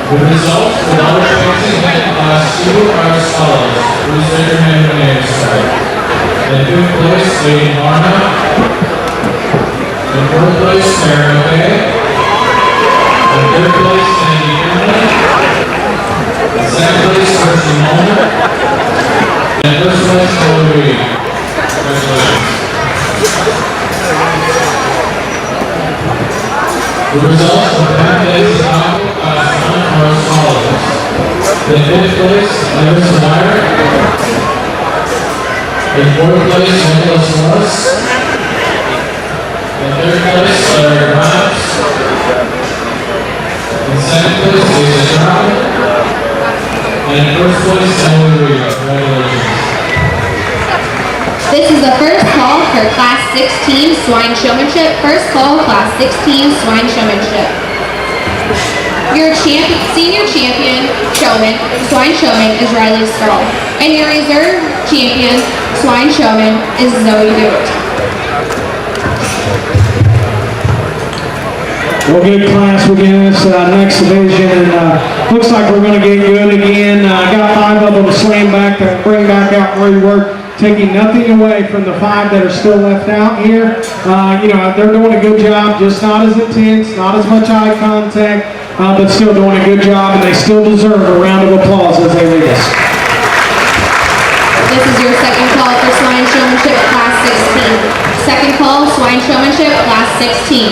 The results for Dollar Fancy Head Class 2 are as follows. Please raise your hand when names start. In 5th place, Lady Marna. In 4th place, Sarah McKay. In 3rd place, Sandy Finley. In 2nd place, Percy Mulner. And in 1st place, Chloe Reed. Congratulations. The results of Penn Days Taco Class 1 are as follows. In 5th place, Larissa Meyer. In 4th place, Nicholas Morris. In 3rd place, Larry Grimes. In 2nd place, Lisa Sharp. And in 1st place, Emily Reed. Congratulations. This is the first call for Class 16 Swine Showmanship. First call, Class 16 Swine Showmanship. Your senior champion swine showman is Riley Skrull. And your reserve champion swine showman is Zoe Dewitt. Well, good class. We're getting this next division, and looks like we're going to get good again. I got 5 of them slammed back to bring back out where we were, taking nothing away from the 5 that are still left out here. They're doing a good job, just not as intense, not as much eye contact, but still doing a good job, and they still deserve a round of applause as they lead us. This is your second call for Swine Showmanship Class 16. Second call, Swine Showmanship Class 16.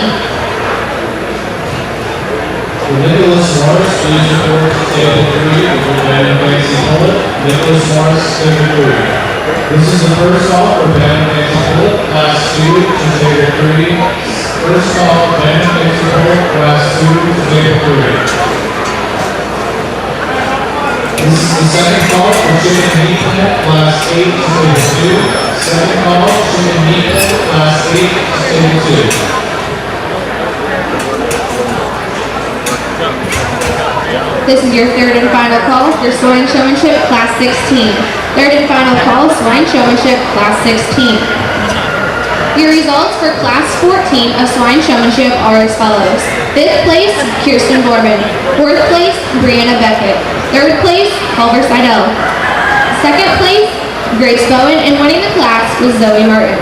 Nicholas Morris, please report to table 3 with your band and fancy bullet. Nicholas Morris, table 3. This is the first call for band and fancy bullet, Class 2 to table 3. First call, band and fancy bullet, Class 2 to table 3. This is the second call for chicken meat plant, Class 8 to table 2. Second call, chicken meat plant, Class 8 to table 2. This is your third and final call for Swine Showmanship Class 16. Third and final call, Swine Showmanship Class 16. Your results for Class 14 of Swine Showmanship are as follows. 5th place, Kirsten Borman. 4th place, Brianna Beckett. 3rd place, Culver Seidel. 2nd place, Grace Bowen, and winning the class was Zoe Martin.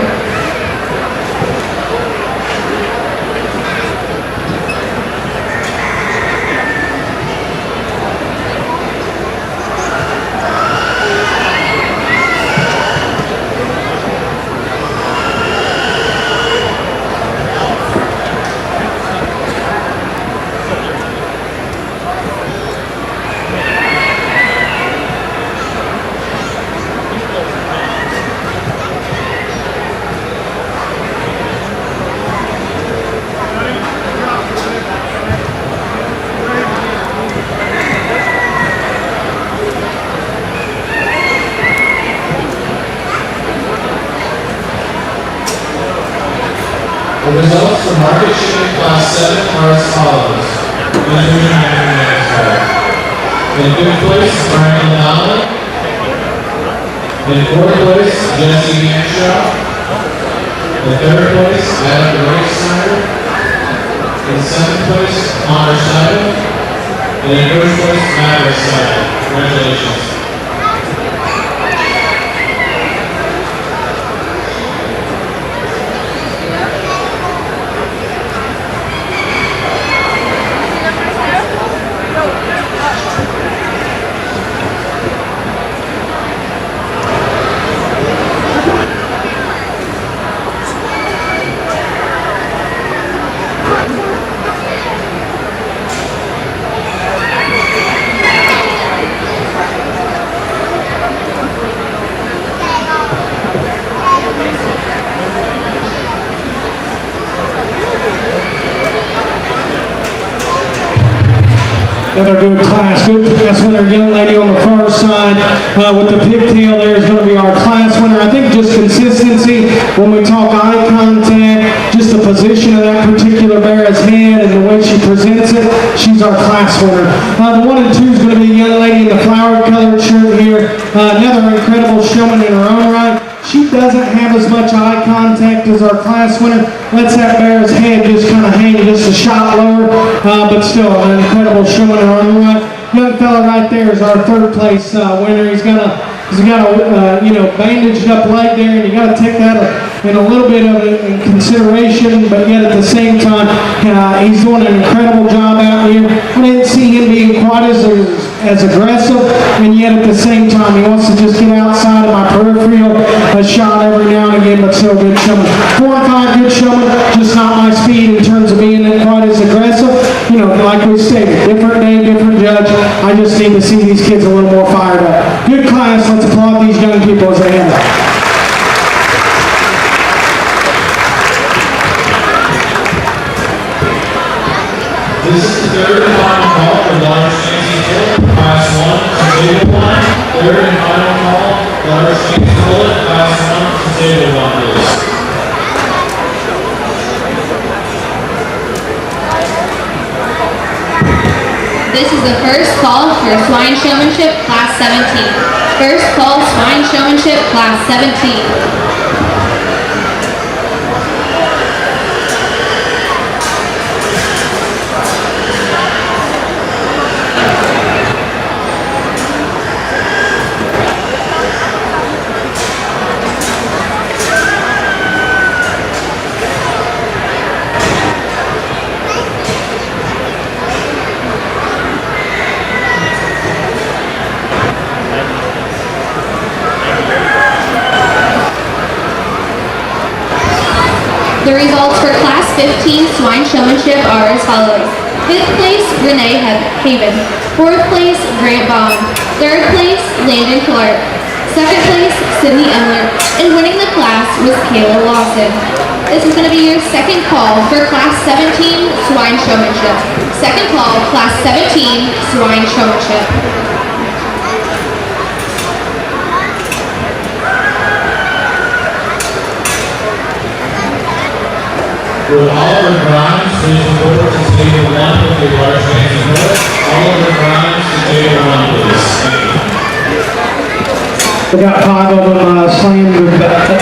The results for Market Chicken Class 7 are as follows. Please raise your hand when names start. In 5th place, Brian Lalonde. In 4th place, Jesse Hanshaw. In 3rd place, Adam DeRoy-Snyder. In 2nd place, Connor Seidel. And in 1st place, Maverick Seidel. Congratulations. Another good class, good class winner, young lady on the far side with the pigtail there is going to be our class winner. I think just consistency when we talk eye contact, just the position of that particular bear's head and the way she presents it, she's our class winner. The 1 and 2 is going to be a young lady in the flower colored shirt here, another incredible showman in her own right. She doesn't have as much eye contact as our class winner. Lets that bear's head just kind of hang just a shot lower, but still an incredible showman in her own right. Young fella right there is our 3rd place winner. He's got a bandaged up leg there, and you got to take that in a little bit of in consideration, but yet at the same time, he's doing an incredible job out here. I didn't see him being quite as aggressive, and yet at the same time, he wants to just get outside of my peripheral a shot every now and again, but still good showman. 4 and 5, good showman, just not my speed in terms of being quite as aggressive. Like we stated, different day, different judge. I just need to see these kids a little more fired up. Good class. Let's applaud these young people as they enter. This is the 3rd and final call for Large Fancy Bullet, Class 1, Table 1. 3rd and final call, Large Fancy Bullet, Class 1, Table 1, please. This is the first call for Swine Showmanship, Class 17. First call, Swine Showmanship, Class 17. The results for Class 15 Swine Showmanship are as follows. 5th place, Renee Haven. 4th place, Grant Bond. 3rd place, Landon Clark. 2nd place, Sydney Emler. And winning the class was Kayla Lawson. This is going to be your 2nd call for Class 17 Swine Showmanship. 2nd call, Class 17 Swine Showmanship. Will Oliver Grimes please report to Table 1 with the Large Fancy Bullet? Oliver Grimes to Table 1, please. Thank you. We got 5 of them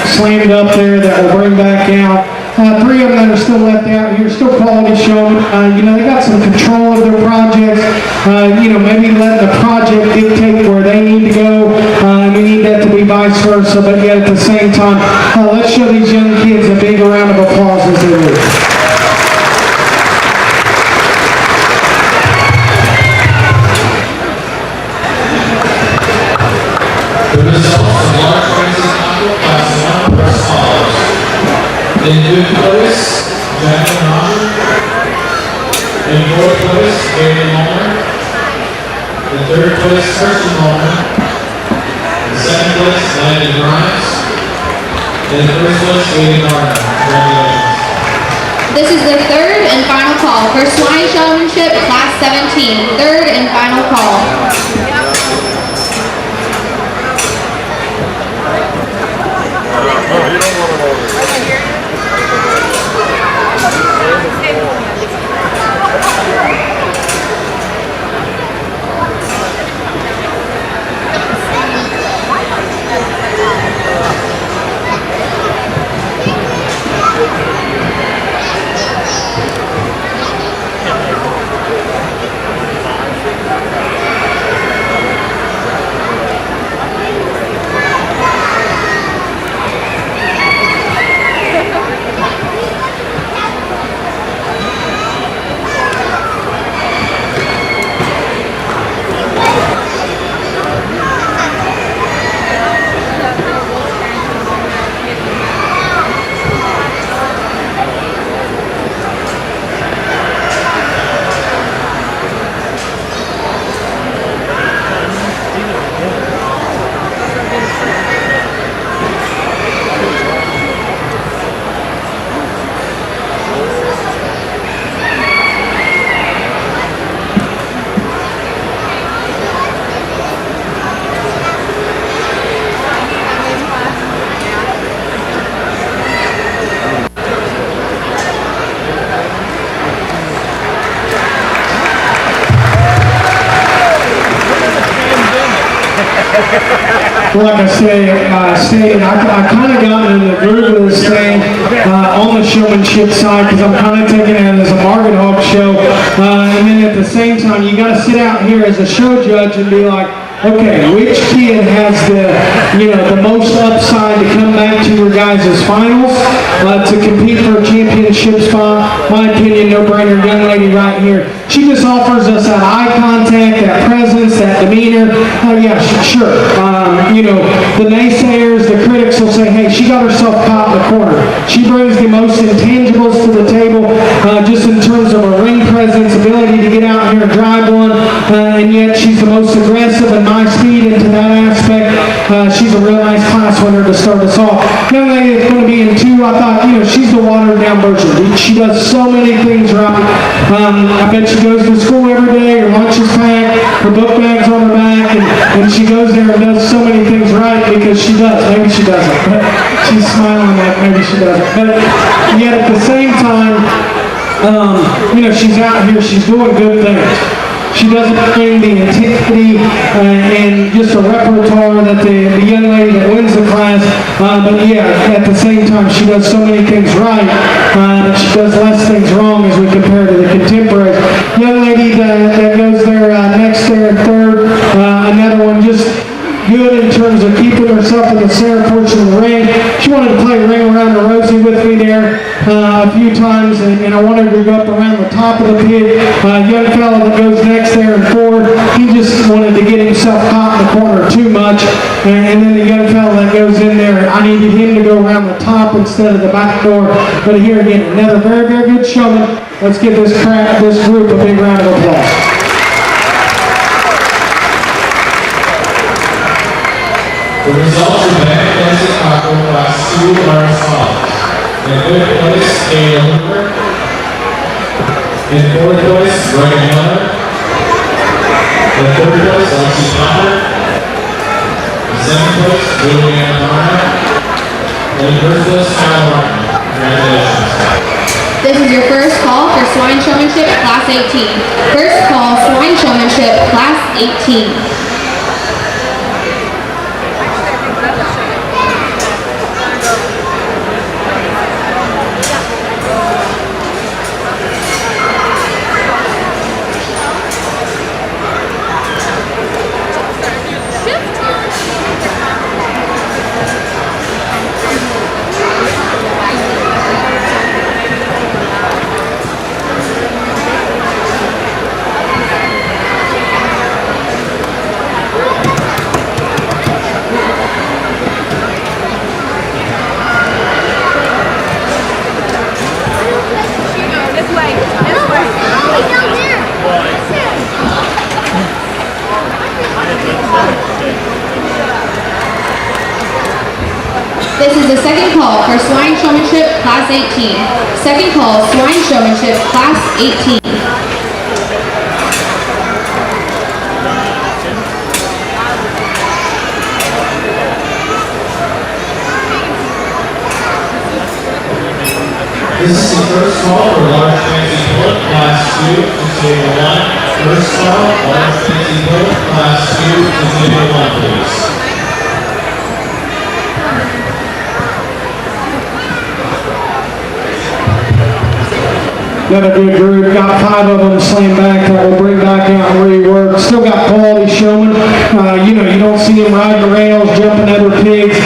slammed up there that we'll bring back out. 3 of them that are still left out here, still quality showmen. They got some control of their projects. Maybe let the project dictate where they need to go. And we need that to be vice versa, but yet at the same time, let's show these young kids a big round of applause as they leave. The results of Large Fancy Bullet Class 1 are as follows. In 5th place, Jacqueline Roger. In 4th place, David Mulner. In 3rd place, Kirsten Mulner. In 2nd place, Landon Grimes. In 1st place, Aiden Gardner. Congratulations. This is the 3rd and final call for Swine Showmanship, Class 17. 3rd and final call. like I stated, I kind of gotten in the groove of this thing on the showmanship side because I'm kind of taking it as a market hog show. And then at the same time, you got to sit out here as a show judge and be like, okay, which kid has the most upside to come back to your guys' finals to compete for a championship spot? My opinion, no-brainer, young lady right here. She just offers us that eye contact, that presence, that demeanor. Yeah, sure. The naysayers, the critics will say, hey, she got herself caught in the corner. She brings the most intangibles to the table, just in terms of her ring presence, ability to get out here and drive one, and yet she's the most aggressive and my speed into that aspect. She's a real nice class winner to start us off. Young lady that's going to be in 2, I thought, she's the watered down version. She does so many things right. I bet she goes to school every day, her lunch is packed, her book bag's on her back, and she goes there and does so many things right because she does. Maybe she doesn't, but she's smiling like maybe she doesn't. But yet at the same time, she's out here, she's doing good things. She doesn't bring the intensity and just a repertoire that the young lady that wins the class, but yeah, at the same time, she does so many things right, she does less things wrong as we compare to the contemporaries. Young lady that goes there next there in 3rd, another one just good in terms of keeping herself in the center portion of the ring. She wanted to play ring around the Rosie with me there a few times, and I wanted her to go up around the top of the pit. Young fella that goes next there in 4, he just wanted to get himself caught in the corner too much, and then the young fella that goes in there, I needed him to go around the top instead of the back door. But here again, another very, very good showman. Let's give this group a big round of applause. The results of band place in Taco Class 2 are as follows. In 5th place, Kayla Looper. In 4th place, Greg Miller. In 3rd place, Alexi Palmer. In 2nd place, Julianne Barnett. And in 1st place, Kyle Martin. Congratulations. This is your first call for Swine Showmanship Class 18. First call, Swine Showmanship Class 18. This is the second call for Swine Showmanship Class 18. Second call, Swine Showmanship Class 18. This is the first call for Large Fancy Bullet Class 2 to Table 1. First call, Large Fancy Bullet Class 2 to Table 1, please. Got a good group, got 5 of them slammed back that we'll bring back out and rework. Still got quality showmen. You don't see them riding the rails, jumping other pigs.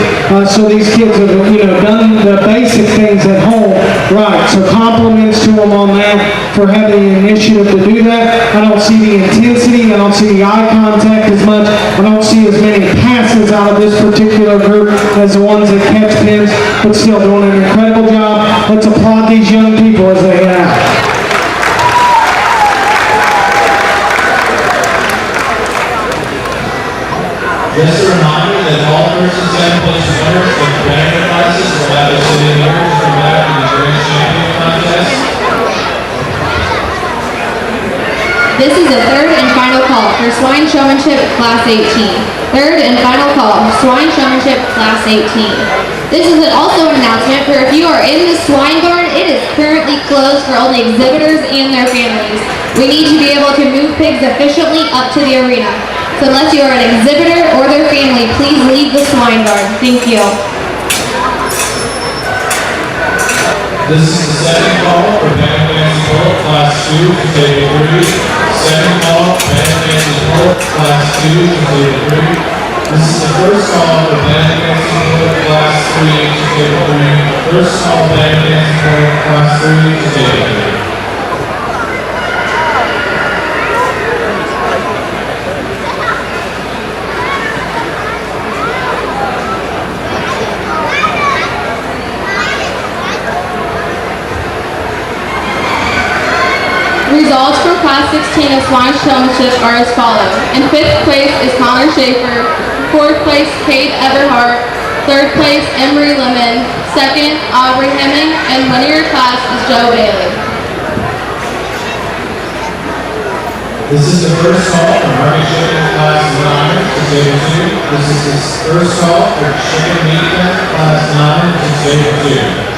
So these kids have, done the basic things at home right. So compliments to them on that for having the initiative to do that. I don't see the intensity. I don't see the eye contact as much. I don't see as many passes out of this particular group as the ones that catch pins, but still doing an incredible job. Let's applaud these young people as they head out. Just a reminder that all first and second place winners of the banner classes will have their city leaders come back in the grand champion contest. This is the third and final call for Swine Showmanship Class 18. Third and final call, Swine Showmanship Class 18. This is also an announcement for if you are in the swine barn, it is currently closed for only exhibitors and their families. We need to be able to move pigs efficiently up to the arena. So unless you are an exhibitor or their family, please leave the swine guard. Thank you. This is the second call for band Nancy Polk, Class 2 to Table 3. Second call, band Nancy Polk, Class 2 to Table 3. This is the first call for band Nancy Polk, Class 3 to Table 3. First call, band Nancy Polk, Class 3 to Table 3. Results from Class 16 of Swan Showmanship are as follows. In 5th place is Connor Schaefer, 4th place Cade Everhart, 3rd place Emery Lemon, 2nd Aubrey Hemming, and winner of your class is Joe Bailey. This is the first call for Marty Chicken, Class 9 to Table 2. This is his first call for Chicken Meat Tent, Class 9 to Table 2.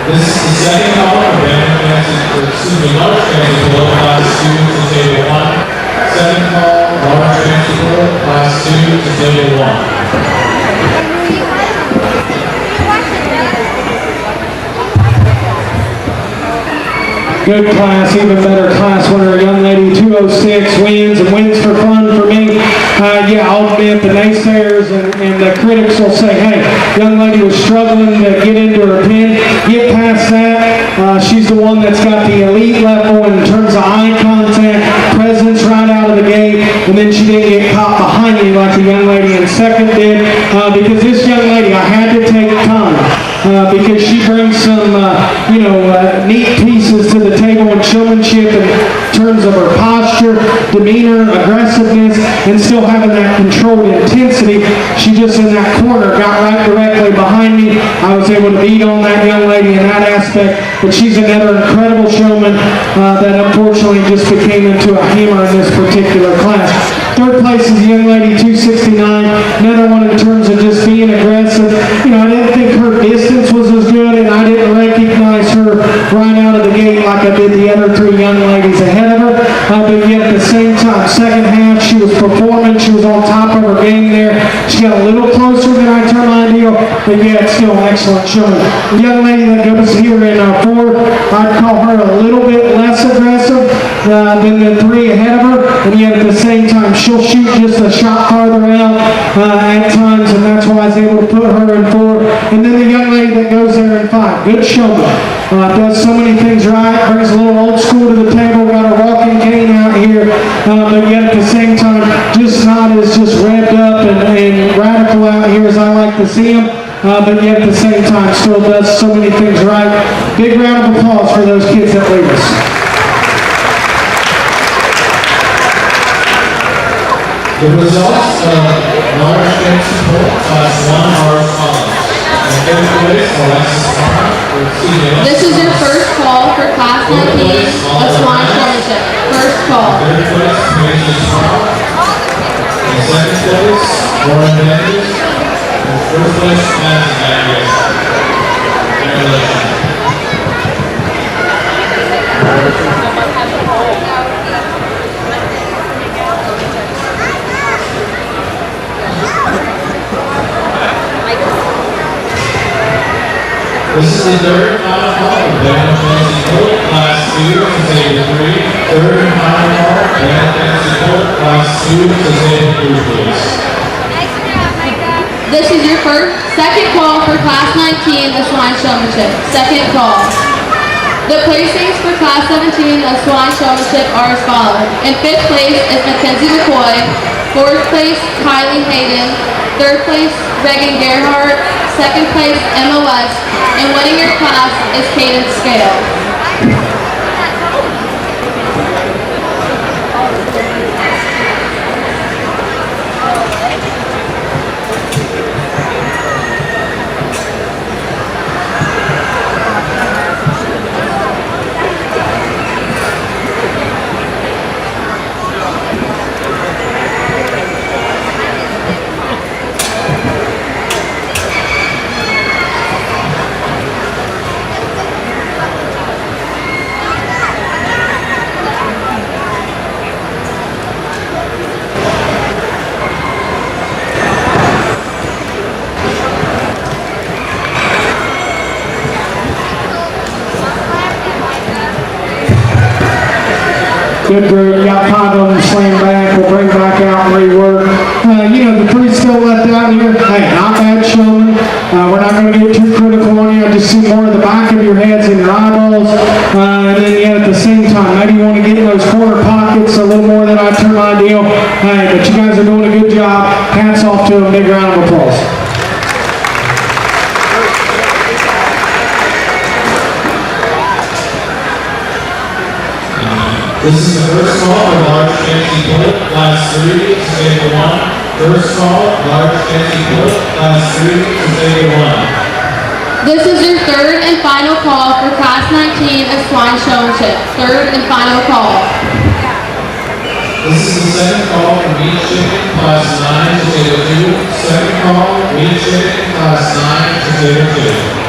This is the second call for band Nancy Polk, Class 2 to Table 1. Second call, Large Nancy Polk, Class 2 to Table 1. Good class, even better class winner, young lady 206 wins and wins for fun for me. Yeah, I'll admit the naysayers and the critics will say, hey, young lady was struggling to get into her pin. Get past that. She's the one that's got the elite level in terms of eye contact, presence right out of the gate, and then she didn't get caught behind you like the young lady in second did. Because this young lady, I had to take time. Because she brings some, neat pieces to the table in showmanship in terms of her posture, demeanor, aggressiveness, and still having that controlled intensity. She just in that corner got right directly behind me. I was able to beat on that young lady in that aspect, but she's another incredible showman that unfortunately just became into a hammer in this particular class. Third place is the young lady 269, another one in terms of just being aggressive. I didn't think her distance was as good, and I didn't recognize her right out of the gate like I did the other three young ladies ahead of her. But yet at the same time, second half, she was performing. She was on top of her game there. She got a little closer than I turned my deal, but yet still an excellent showing. The young lady that goes here in fourth, I'd call her a little bit less aggressive than the three ahead of her, and yet at the same time, she'll shoot just a shot farther out at times, and that's why I was able to put her in four. And then the young lady that goes there in five, good showman. Does so many things right, brings a little old school to the table, got a walking cane out here, but yet at the same time, just not as just revved up and radical out here as I like to see him. But yet at the same time, still does so many things right. Big round of applause for those kids that lead us. The results of Large Nancy Polk, Class 1 are as follows. In 5th place, Alexis Farr. This is your first call for Class 19 of Swan Showmanship. First call. 3rd place, Paige Farr. In 2nd place, Lauren Mendes. In 1st place, Matthew Matthews. Congratulations. This is the third and final call for band Nancy Polk, Class 2 to Table 3. Third and final call, band Nancy Polk, Class 2 to Table 3, please. This is your second call for Class 19 of Swine Showmanship. Second call. The placings for Class 17 of Swine Showmanship are as follows. In 5th place is Mackenzie McCoy. 4th place, Kylie Hayden. 3rd place, Reagan Gerhardt. 2nd place, Emma West. And winning your class is Cadence Scale. Good group, got 5 of them slammed back, we'll bring back out and rework. The 3 still left out here, hey, not bad showing. We're not going to get too critical on you, I just see more of the back of your heads and your eyeballs. And then yet at the same time, maybe you want to get in those corner pockets a little more than I turn my deal. Hey, but you guys are doing a good job. Hats off to them, big round of applause. This is the first call for large fancy put, class 3 to table 1. First call, large fancy put, class 3 to table 1. This is your 3rd and final call for Class 19 of Swine Showmanship. 3rd and final call. This is the second call for meat chicken, class 9 to table 2. Second call, meat chicken, class 9 to table 2.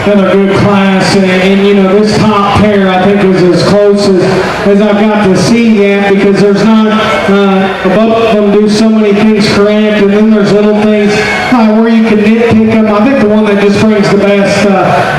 Another good class, and this top pair I think is as close as I've got to see yet, because there's not, both of them do so many things correct, and then there's little things where you can nitpick them. I think the one that just brings the best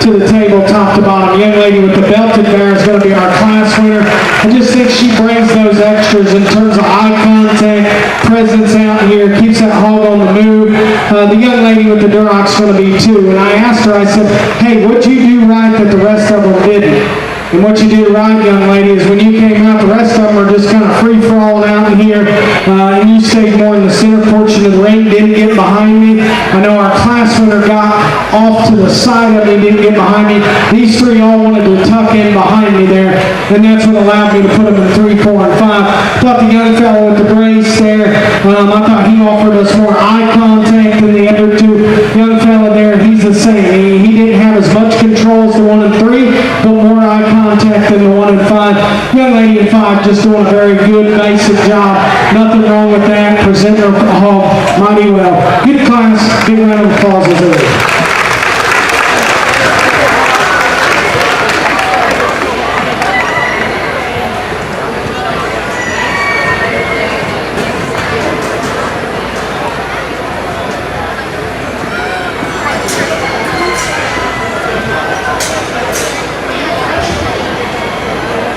to the table, top to bottom, the young lady with the belted bear is going to be our class winner. I just think she brings those extras in terms of eye contact, presence out here, keeps that hog on the move. The young lady with the Duroc is going to be too, and I asked her, I said, hey, what'd you do right that the rest of them didn't? And what you did right, young lady, is when you came out, the rest of them are just kind of free-falling out in here, and you stayed more in the center portion of the ring, didn't get behind me. I know our class winner got off to the side of me, didn't get behind me. These three all wanted to tuck in behind me there, and that's what allowed me to put them in 3, 4, and 5. Thought the young fellow with the brace there, I thought he offered us more eye contact than the other two. Young fellow there, he's the same. He didn't have as much control as the 1 and 3, but more eye contact than the 1 and 5. Young lady in 5 just doing a very good, basic job. Nothing wrong with that. Presenting her mighty well. Good class. Big round of applause as early.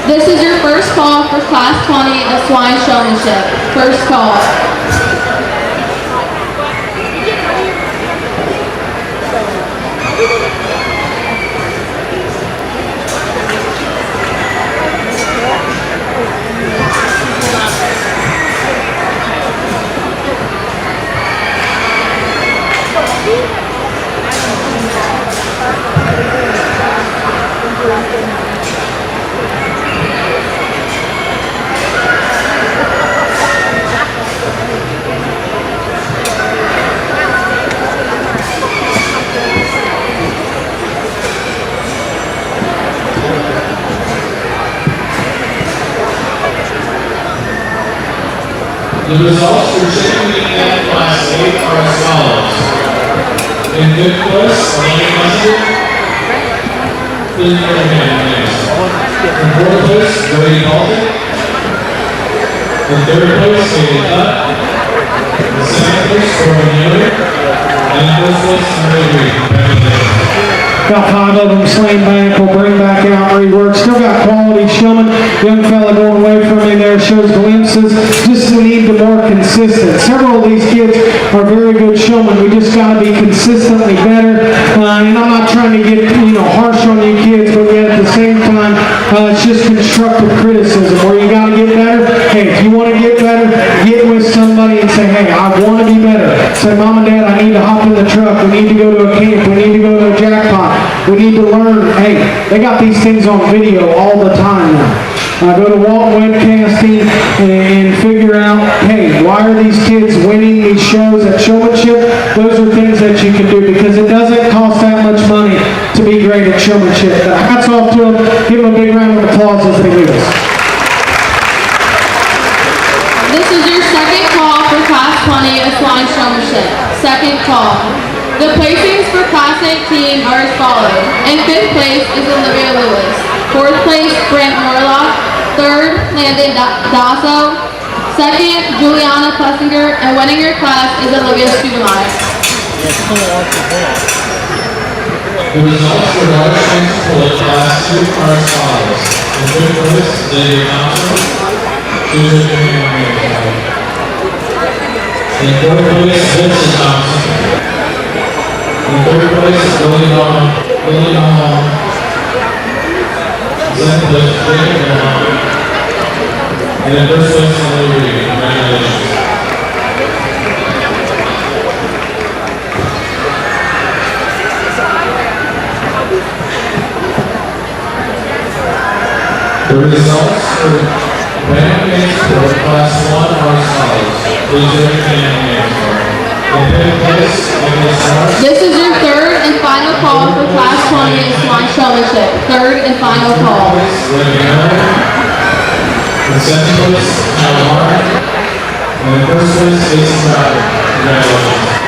This is your first call for Class 20 of Swine Showmanship. First call. The results for chicken wing and Class 8 are as follows. In fifth place, Lane Mustard, Billy Next. In fourth place, Brady Dalton. In third place, Katie Tutt. In second place, Corbin Yoder. And in first place, Mary Reed. Congratulations. Got 5 of them slammed back. We'll bring back out rework. Still got quality showman. Young fella going away from me there shows glimpses. Just need to more consistent. Several of these kids are very good showmen. We just got to be consistently better. And I'm not trying to get harsh on you kids, but yet at the same time, it's just constructive criticism where you got to get better. Hey, if you want to get better, get with somebody and say, hey, I want to be better. Say, Mom and Dad, I need to hop in the truck. We need to go to a camp. We need to go to a jackpot. We need to learn, hey, they got these things on video all the time now. Go to Walton Webcasting and figure out, hey, why are these kids winning these shows at showmanship? Those are things that you can do because it doesn't cost that much money to be great at showmanship. Hats off to them. Give them a big round of applause as they do this. This is your second call for Class 20 of Swine Showmanship. Second call. The placings for Class 18 are as follows. In 5th place is Olivia Lewis. 4th place, Brent Morlock. 3rd, Landon Dasso. 2nd, Juliana Plessinger. And winning your class is Olivia Studemeyer. The results for large things for Class 2 are as follows. In fifth place, David Thompson. Susan Community. In fourth place, Vincent Thompson. In third place, Billy Long. Second place, Jacob Long. And in first place, Emily Reed. Congratulations. The results for band games for Class 1 are as follows. Please raise your hand and answer. In fifth place, Nicholas Morris. This is your 3rd and final call for Class 20 of Swine Showmanship. 3rd and final call. In second place, Kyle Martin. And in first place, Jason Crowder. Congratulations.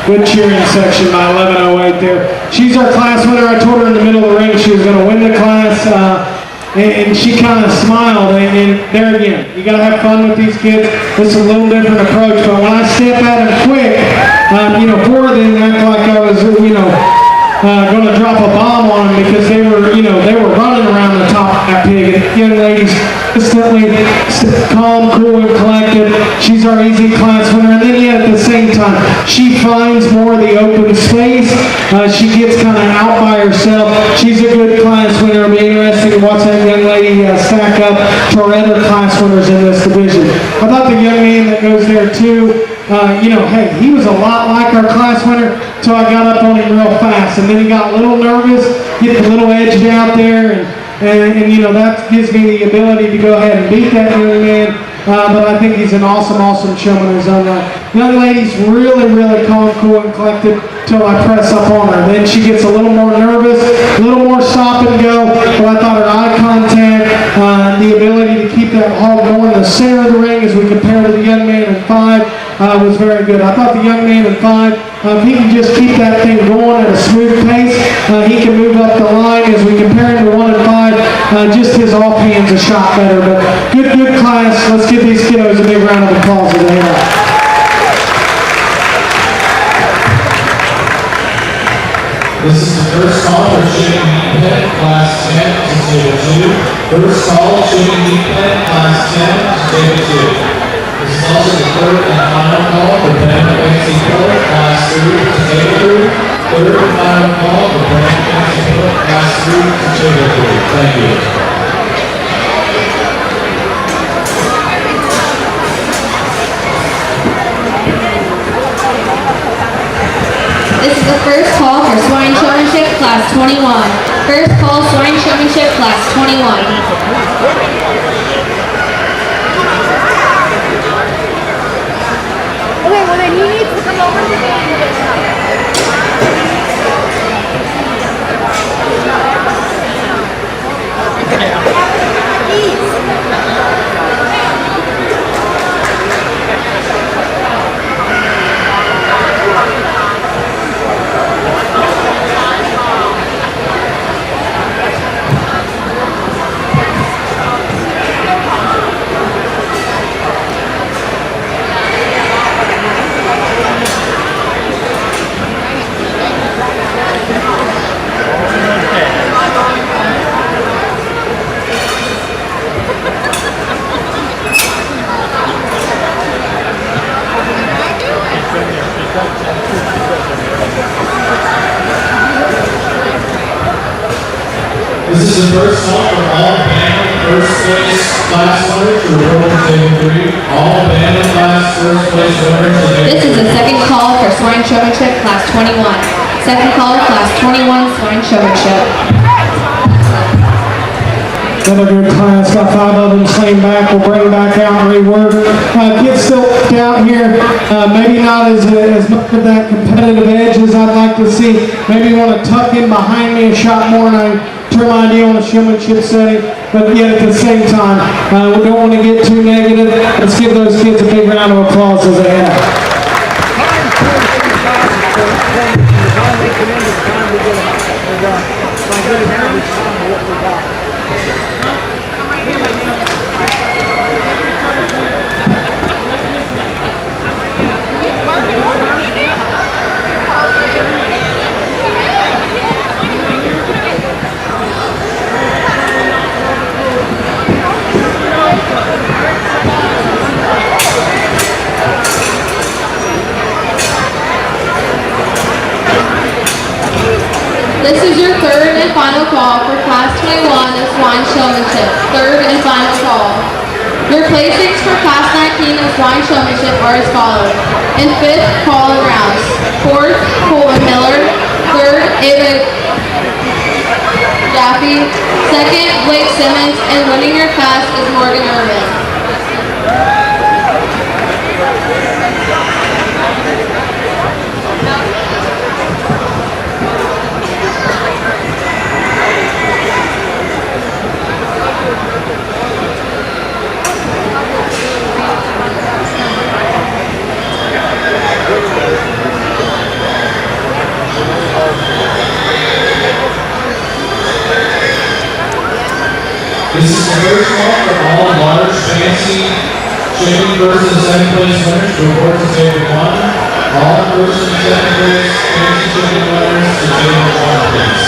good cheering section by 11:08 there. She's our class winner. I told her in the middle of the ring she was going to win the class, and she kind of smiled. And there again, you got to have fun with these kids. It's a little different approach, but when I step at them quick, four of them act like I was, going to drop a bomb on them because they were running around the top of that pig. And young ladies consistently calm, cool, and collected. She's our easy class winner. And then yet at the same time, she finds more of the open space. She gets kind of out by herself. She's a good class winner. It'll be interesting to watch that young lady stack up to our other class winners in this division. I thought the young man that goes there too, hey, he was a lot like our class winner until I got up on him real fast. And then he got a little nervous, get a little edged out there, and that gives me the ability to go ahead and beat that young man. But I think he's an awesome showman in his own right. Young lady's really, really calm, cool, and collected till I press up on her. Then she gets a little more nervous, a little more stop and go. But I thought her eye contact, the ability to keep that hog more in the center of the ring as we compare to the young man in 5 was very good. I thought the young man in 5, if he can just keep that thing going at a smooth pace, he can move up the line. As we compare him to 1 and 5, just his offhand's a shot better. But good class. Let's give these kiddos a big round of applause as they have. This is the first call for shooting meat pet, class 10 to table 2. First call, shooting meat pet, class 10 to table 2. This is also the third and final call for Brandon Fancy Pillar, class 3 to table 3. Third and final call for Brandon Fancy Pillar, class 3 to table 3. Thank you. This is the first call for Swine Showmanship Class 21. First call, Swine Showmanship Class 21. Okay, well then he needs to come over to me and get some. This is the first call for all band first place class winners to report to table 3. All band class first place winners to table 3. This is the second call for Swine Showmanship Class 21. Second call, Class 21 Swine Showmanship. Another good class, got 5 of them slaying back. We'll bring back out and rework. Kids still out here, maybe not as much of that competitive edge as I'd like to see. Maybe want to tuck in behind me a shot more, and I turn my idea on a showmanship setting. But yet at the same time, we don't want to get too negative. Let's give those kids a big round of applause as they have. This is your third and final call for Class 21 of Swine Showmanship. Third and final call. Your placings for Class 19 of Swine Showmanship are as follows. In 5th, Colin Rouse. 4th, Colin Miller. 3rd, Ava Jaffe. 2nd, Blake Simmons. And winning your class is Morgan Irvin. is the first call for all large fancy chicken first and second place winners to report to table 1. All first and second place fancy chicken winners to table 1, please.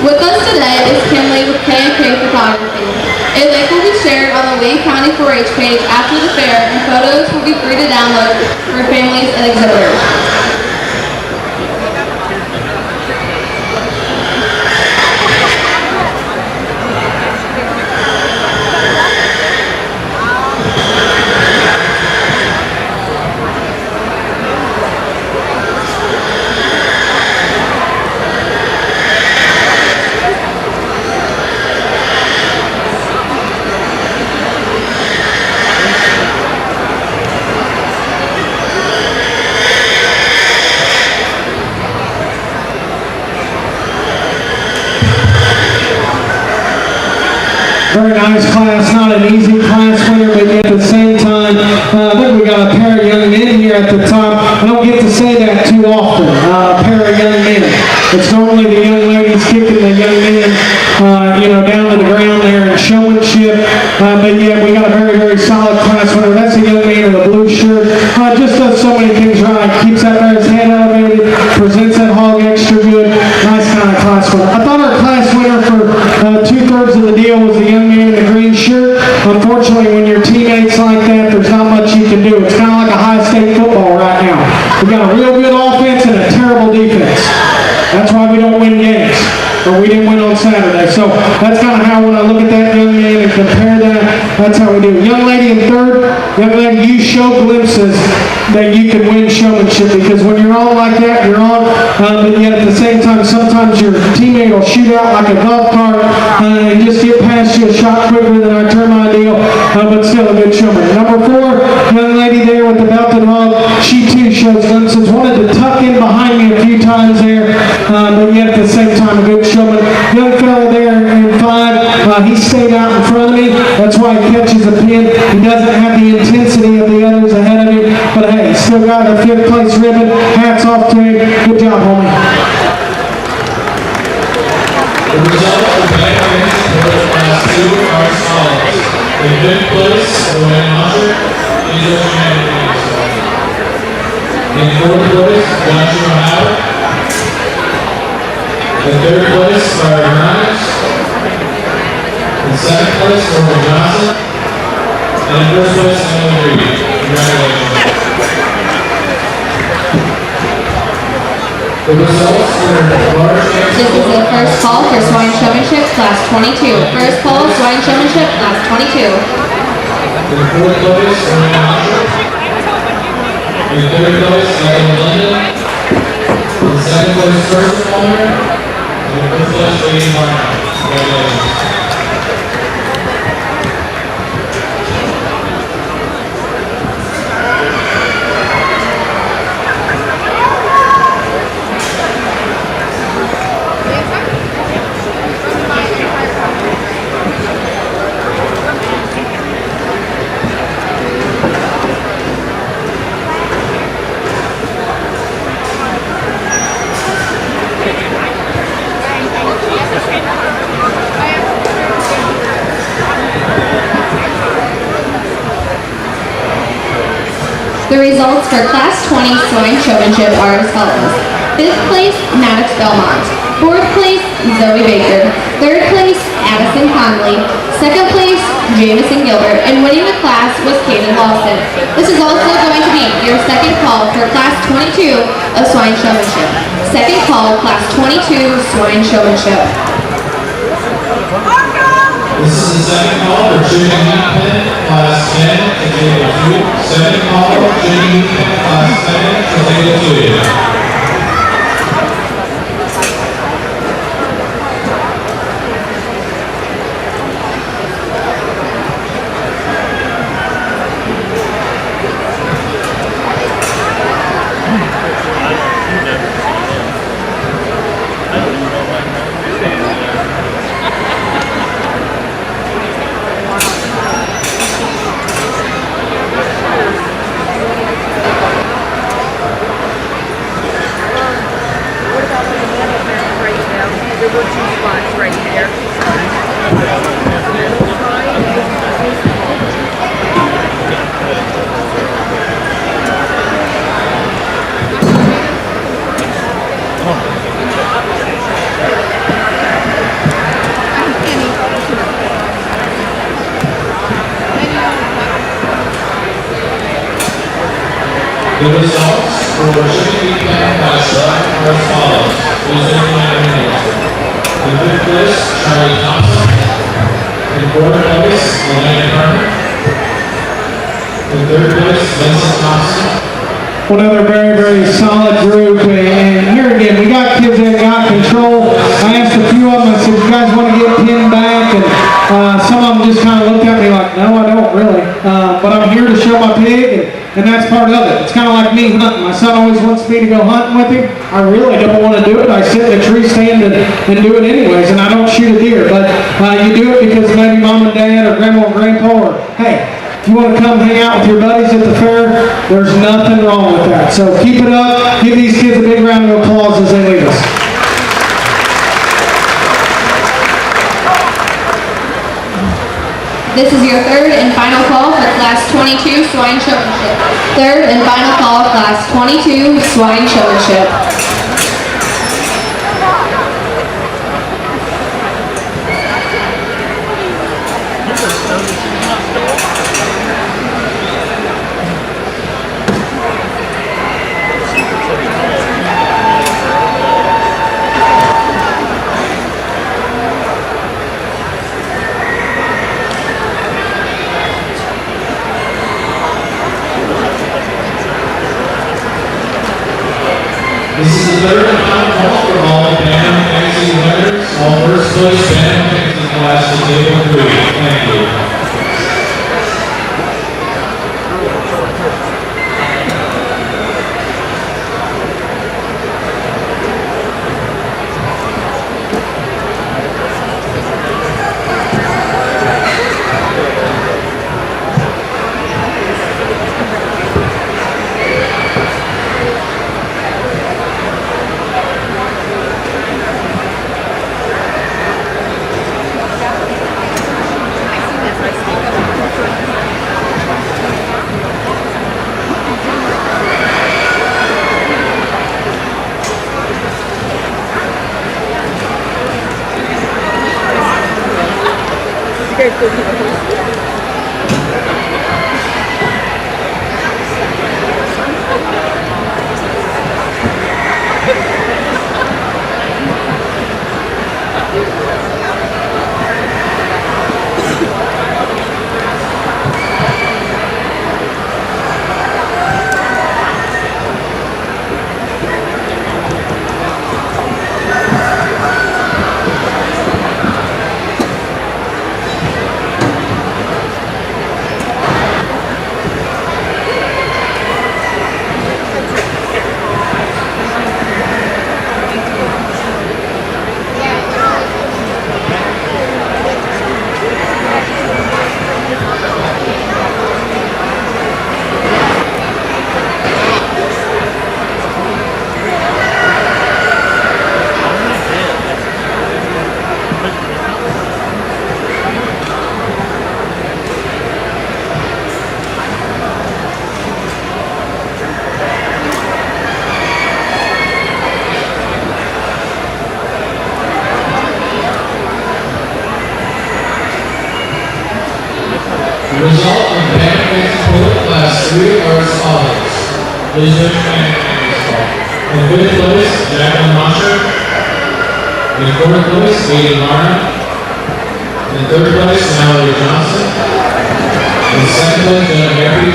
With us today is Kinley with K&K Photography. A link will be shared on the Wayne County 4-H page after the fair, and photos will be free to download for families and exhibitors. Very nice class, not an easy class winner, but yet at the same time, I think we got a pair of young men here at the top. I don't get to say that too often, a pair of young men. It's normally the young ladies kicking the young men, down to the ground there in showmanship. But yet we got a very, very solid class winner. That's a young man in a blue shirt. Just does so many things right. Keeps that bear's head elevated, presents that hog extra good. Nice kind of class winner. I thought our class winner for 2/3 of the deal was the young man in the green shirt. Unfortunately, when your teammates like that, there's not much you can do. It's kind of like a high-state football right now. We got a real good offense and a terrible defense. That's why we don't win games. Or we didn't win on Saturday. So that's kind of how when I look at that young man and compare that, that's how we do. Young lady in third, young lady, you show glimpses that you can win showmanship, because when you're on like that, you're on, but yet at the same time, sometimes your teammate will shoot out like a golf cart and just get past you a shot quicker than our termite deal, but still a good showman. Number 4, young lady there with the belted hog, she too shows glimpses. Wanted to tuck in behind me a few times there, but yet at the same time, a good showman. Young fella there in 5, he stayed out in front of me. That's why he catches a pin. He doesn't have the intensity of the others ahead of him, but hey, he still got a 5th place ribbon. Hats off to him. Good job, homie. The results for Bank Fancy Sports Class 2 are as follows. In 5th place, Rowan Usher, these are the names. In 4th place, Joshua Howard. In 3rd place, Barry Hernandez. In 2nd place, Norman Johnson. And in 1st place, Emily Reed. Congratulations. The results for large This is the first call for Swine Showmanship Class 22. First call, Swine Showmanship Class 22. In 4th place, Rowan Usher. In 3rd place, Evan London. In 2nd place, Kirsten Palmer. And in 1st place, Lady Martin. Congratulations. The results for Class 20 Swine Showmanship are as follows. 5th place, Maddox Belmont. 4th place, Zoe Baker. 3rd place, Addison Conley. 2nd place, Jamison Gilbert. And winning the class was Kaden Lawson. This is also going to be your second call for Class 22 of Swine Showmanship. Second call, Class 22 Swine Showmanship. This is the second call for Chicken Meat Pen, Class 10, to table 2. Second call for Chicken Meat Pen, Class 10, to table 2. The results for Shipping Weekend Class 11 are as follows. Please raise your hand and name. In fifth place, Charlie Thompson. In fourth place, Elena Carter. In third place, Vincent Thompson. Another very, very solid group, and here again, we got kids that got control. I asked a few of them, I said, you guys want to get pinned back? And some of them just kind of looked at me like, no, I don't really. But I'm here to show my pig, and that's part of it. It's kind of like me hunting. My son always wants me to go hunting with him. I really don't want to do it. I sit in a tree stand and do it anyways, and I don't shoot a deer. But you do it because maybe mom and dad or grandma and grandpa, or hey, if you want to come hang out with your buddies at the fair, there's nothing wrong with that. So keep it up. Give these kids a big round of applause as they leave us. This is your third and final call for Class 22 Swine Showmanship. Third and final call, Class 22 Swine Showmanship. This is the third and final call for all Bantam Fantasy winners. All first place Bantam Fantasy class to table 3. Thank you. The result of Bantam Fantasy Total Class 3 are as follows. Please raise your hand and name this call. In fifth place, Jacqueline Mosher. In fourth place, Aiden Martin. In third place, Mallory Johnson. In second place, Jenna Murphy.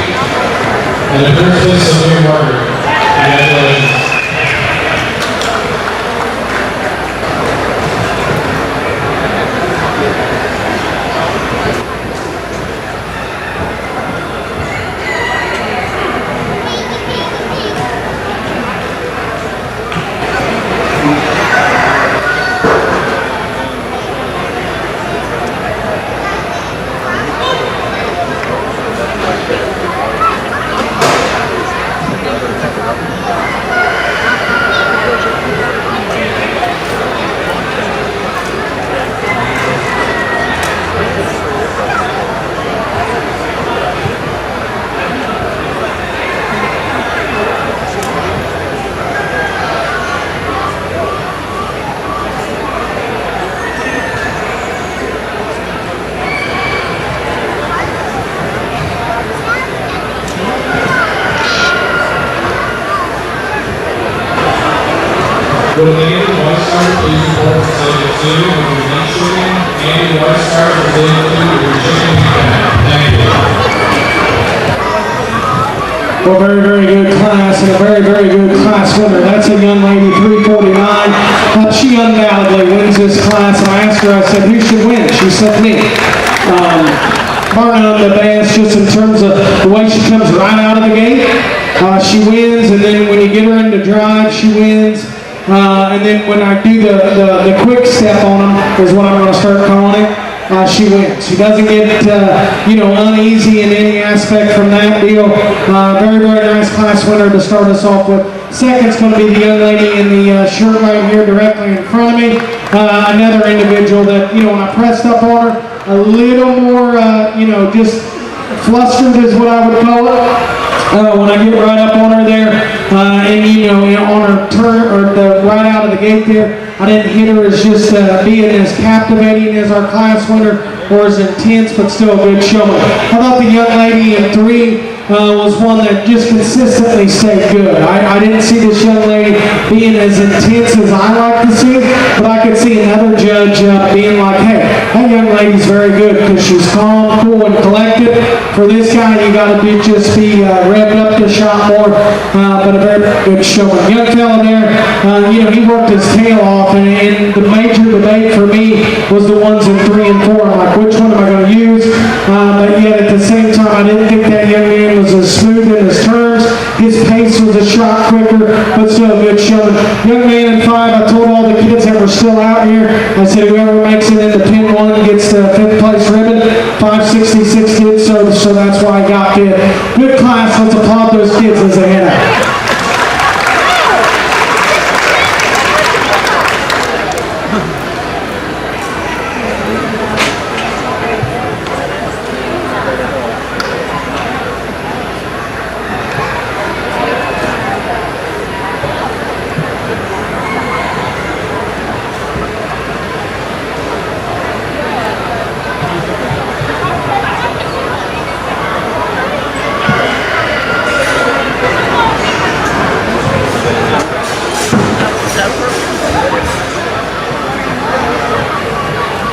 And in first place, Samir Margaret. Congratulations. Would any of the White Stars please report to Table 2 of your meat shooting? And the White Stars of Table 2 of your chicken meat bag. Thank you. Well, very, very good class and a very, very good class winner. That's a young lady, 349. She undoubtedly wins this class. And I asked her, I said, who should win? She said me. Bar none the best, just in terms of the way she comes right out of the gate. She wins, and then when you get her into drive, she wins. And then when I do the quick step on them, is what I'm going to start calling it. She wins. She doesn't get, uneasy in any aspect from that deal. Very, very nice class winner to start us off with. Second's going to be the young lady in the shirt right here directly in front of me. Another individual that, when I pressed up on her, a little more, just flustered is what I would call it. When I get right up on her there, and on her turn, or right out of the gate there, I didn't hit her as just being as captivating as our class winner, or as intense, but still a good showing. I thought the young lady in 3 was one that just consistently stayed good. I didn't see this young lady being as intense as I like to see, but I could see another judge being like, hey, that young lady's very good because she's calm, cool, and collected. For this guy, you got to just be revved up to shot more, but a very good showing. Young fella there, he worked his tail off, and the major debate for me was the ones in 3 and 4. I'm like, which one am I going to use? But yet at the same time, I didn't think that young man was as smooth in his turns. His pace was a shot quicker, but still a good showing. Young man in 5, I told all the kids that were still out here, I said whoever makes it into pin 1 gets the 5th place ribbon. 566 kids, so that's why I got it. Good class. Let's applaud those kids as they head out.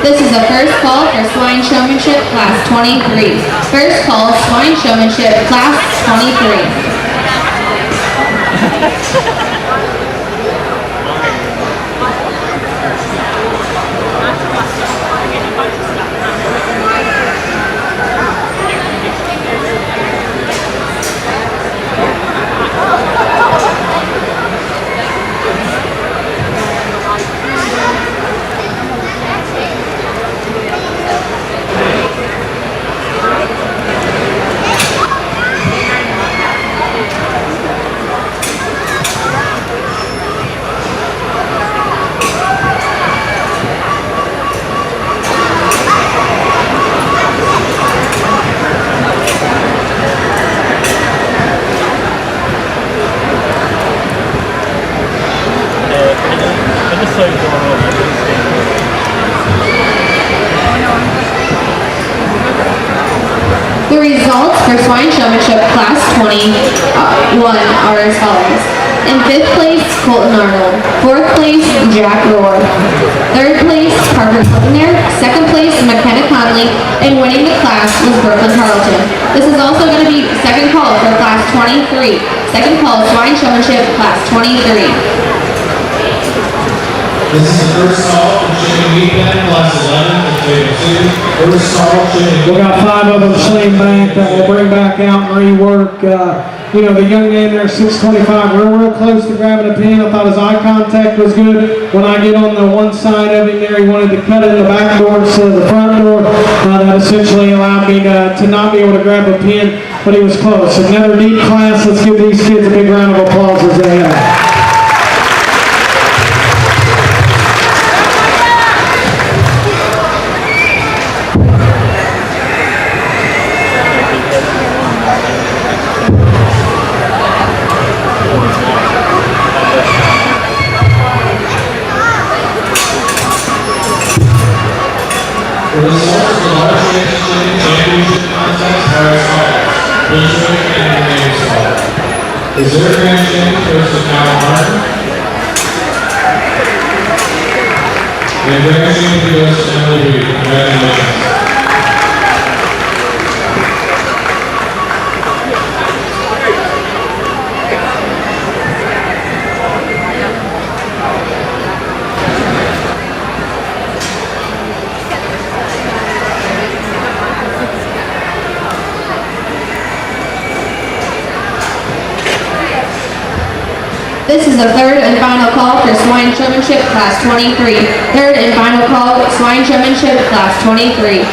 This is the first call for Swine Showmanship Class 23. First call, Swine Showmanship Class 23. The results for Swine Showmanship Class 21 are as follows. In 5th place, Colton Arnold. 4th place, Jack Rohr. 3rd place, Parker Hiltoner. 2nd place, McKenna Conley. And winning the class was Brooklyn Carlton. This is also going to be second call for Class 23. Second call, Swine Showmanship Class 23. This is the first call for chicken meat bag, Class 11 at Table 2. First call, chicken. We got 5 of them slaying back that we'll bring back out and rework. The young man there, 625, we're real close to grabbing a pin. I thought his eye contact was good. When I get on the one side of him there, he wanted to cut in the back door instead of the front door. That essentially allowed me to not be able to grab a pin, but he was close. Another neat class. Let's give these kids a big round of applause as they have. The results of the large championship contest are as follows. Please raise your hand and name spell. Reserve Grand Champion goes to Kyle Martin. Introducing to us Emily Reed. Congratulations. This is the third and final call for Swine Showmanship Class 23. Third and final call, Swine Showmanship Class 23.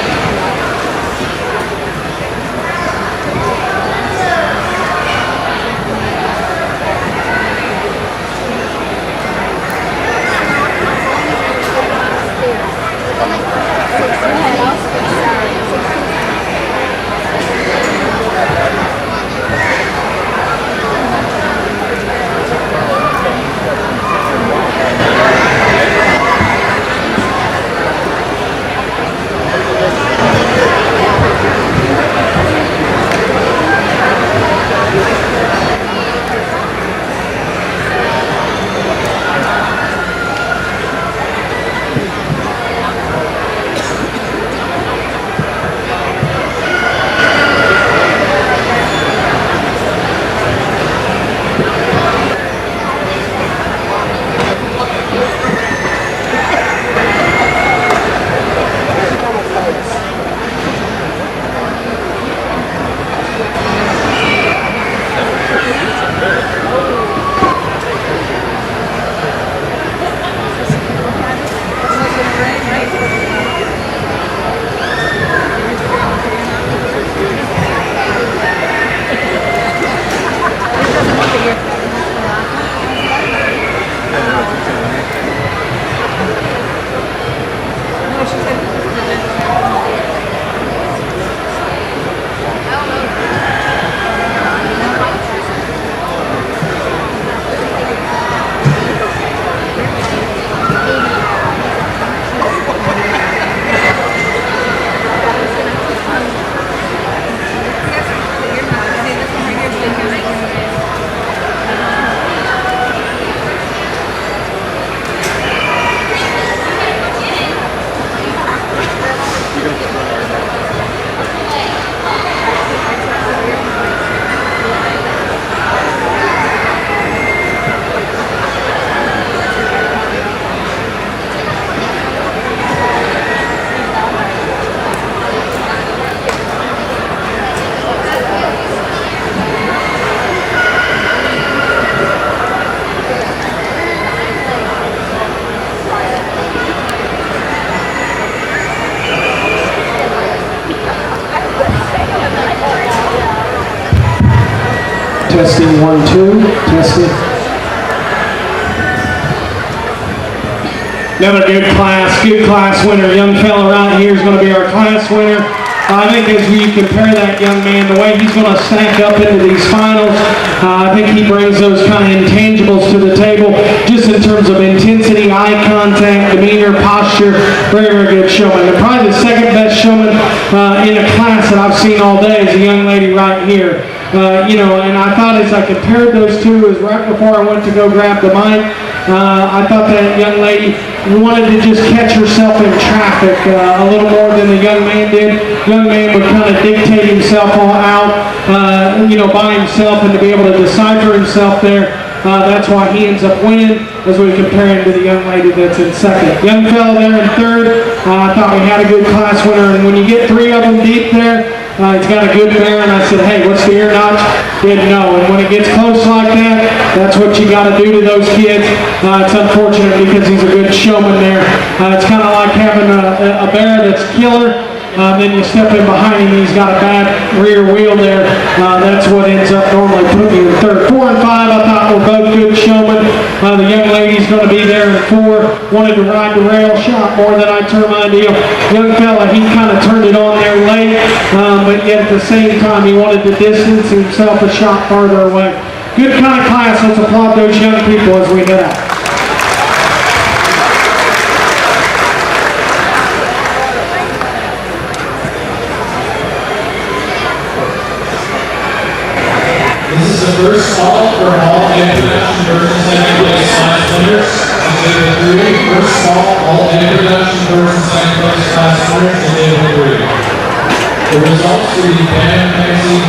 Testing 1, 2, testing. Another good class winner. Young fella right here is going to be our class winner. I think as we compare that young man, the way he's going to stack up into these finals, I think he brings those kind of intangibles to the table, just in terms of intensity, eye contact, demeanor, posture. Very, very good showman. And probably the second best showman in a class that I've seen all day is a young lady right here. And I thought as I compared those two, is right before I went to go grab the mic, I thought that young lady wanted to just catch herself in traffic a little more than the young man did. Young man would kind of dictate himself all out, by himself, and to be able to decipher himself there. That's why he ends up winning as we compare him to the young lady that's in second. Young fellow there in third, I thought we had a good class winner, and when you get three of them deep there, he's got a good bear, and I said, hey, what's the ear notch? Didn't know. And when it gets close like that, that's what you got to do to those kids. It's unfortunate because he's a good showman there. It's kind of like having a bear that's killer. Then you step in behind him, he's got a bad rear wheel there. That's what ends up normally putting you in third. 4 and 5, I thought were both good showmen. The young lady's going to be there in 4. Wanted to ride the rail, shot more than I turned my deal. Young fella, he kind of turned it on there late, but yet at the same time, he wanted to distance himself a shot farther away. Good kind of class. Let's applaud those young people as we head out. This is the first call for all the introduction versus second place science winners. Table 3, first call, all introduction first and second place class winners to Table 3. The results for the band magazine.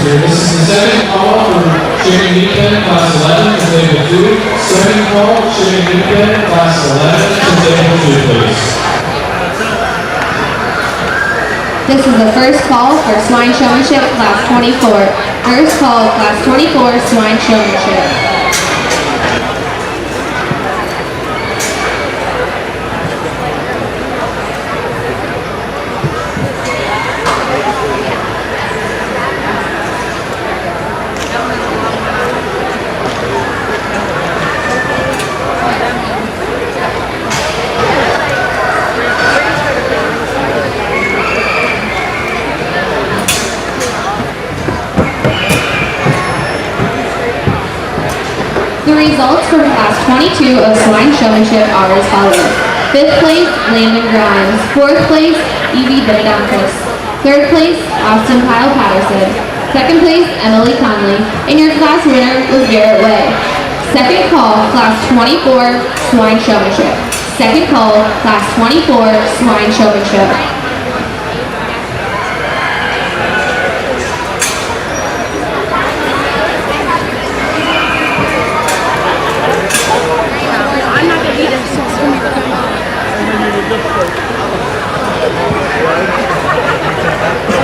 This is the second call for Chicken Meat Pen, class 11 to Table 2. Second call, Chicken Meat Pen, class 11 to Table 2, please. This is the first call for swine showmanship, class 24. First call, class 24, swine showmanship. The results from class 22 of swine showmanship are as follows. 5th place, Landon Grimes. 4th place, Evie Benedamkis. 3rd place, Austin Kyle Patterson. 2nd place, Emily Conley. And your class winner was Garrett Way. Second call, class 24, swine showmanship. Second call, class 24, swine showmanship.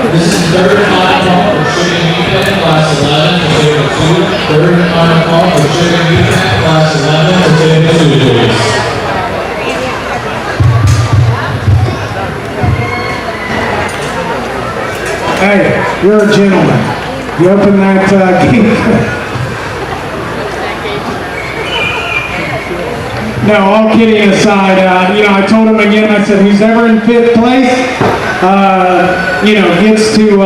This is the third and final call for Chicken Meat Pen, class 11 to Table 2. Third and final call for Chicken Meat Pen, class 11 to Table 2, please. Hey, you're a gentleman. You open that gate. No, all kidding aside, I told him again, I said, who's ever in 5th place, gets to,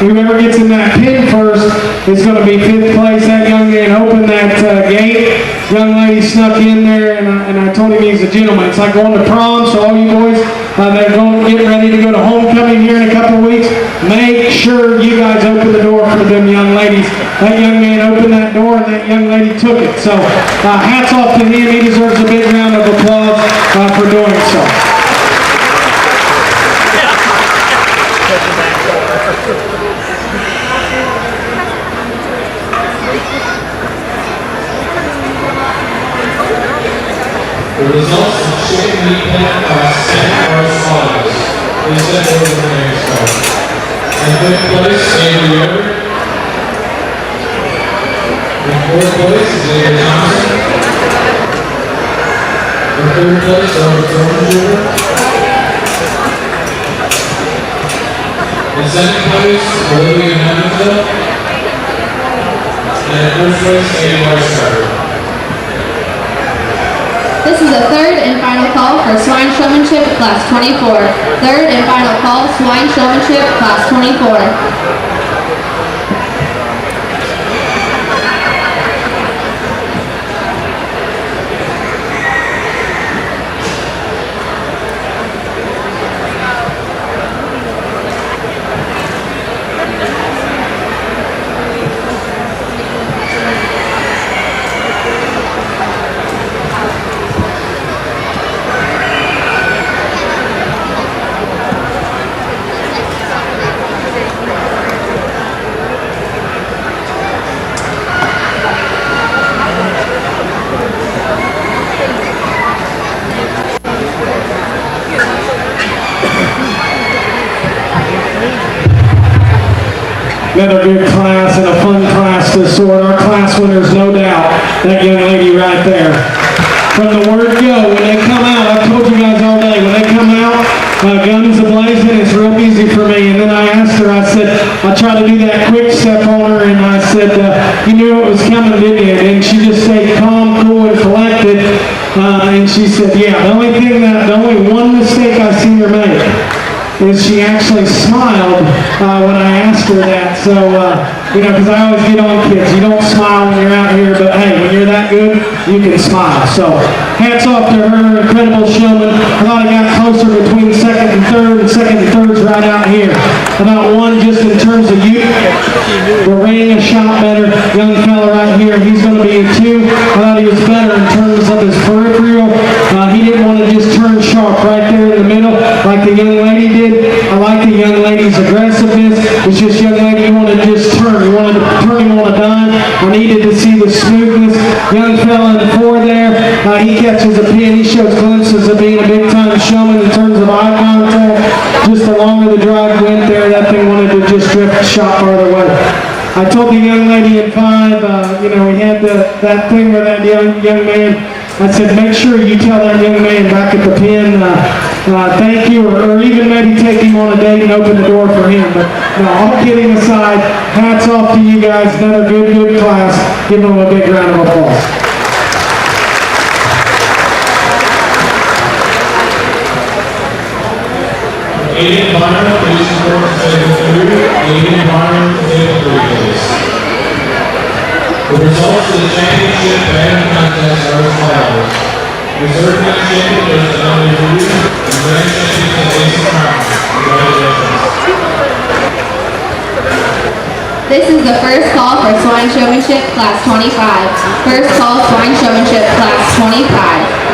whoever gets in that pin first is going to be 5th place. That young man opened that gate. Young lady snuck in there, and I told him he's a gentleman. It's like going to prom, so all you boys that are getting ready to go to homecoming here in a couple of weeks, make sure you guys open the door for them young ladies. That young man opened that door, and that young lady took it. So hats off to him. He deserves a big round of applause for doing so. The results of Chicken Meat Pen, class 10 are as follows. Please step over the next call. In 5th place, Avery Everett. In 4th place, Xavier Thompson. In 3rd place, Robert Thornton Jr. In 2nd place, Olivia Nemenville. And in 1st place, Katie Weiscarter. This is the third and final call for swine showmanship, class 24. Third and final call, swine showmanship, class 24. Another good class and a fun class to sort. Our class winners, no doubt, that young lady right there. From the word go, when they come out, I've told you guys all day, when they come out, guns a-blazing, it's real easy for me. And then I asked her, I said, I tried to do that quick step on her, and I said, you knew it was coming, didn't you? And she just stayed calm, cool, and collected. And she said, yeah, the only one mistake I seen her make is she actually smiled when I asked her that. So You know, because I always get on kids. You don't smile when you're out here, but hey, when you're that good, you can smile. So hats off to her, incredible showman. I thought I got closer between second and third's right out here. About one just in terms of youth. We're running a shot better. Young fella right here, he's going to be a 2. I thought he was better in terms of his peripheral. He didn't want to just turn sharp right there in the middle like the young lady did. I like the young lady's aggressiveness. It's just young lady, you want to just turn. You wanted to turn him on a dime. I needed to see the smoothness. Young fella in the 4 there, he catches a pin. He shows glimpses of being a big-time showman in terms of eye contact. Just the longer the drive went there, that thing wanted to just drift a shot farther away. I told the young lady in 5, you know, we had that thing where that young man, I said, make sure you tell that young man back at the pin, thank you, or even maybe take him on a date and open the door for him. But no, all kidding aside, hats off to you guys. Another good class. Give them a big round of applause. Aiden Bonner, please report to table 2. Aiden Bonner to table 3, please. The results of the championship batting contest are as follows. Reserve County champion goes to Emily Rudy, and grand champion to Jason Brown. Congratulations. This is the first call for Swine Showmanship Class 25. First call Swine Showmanship Class 25.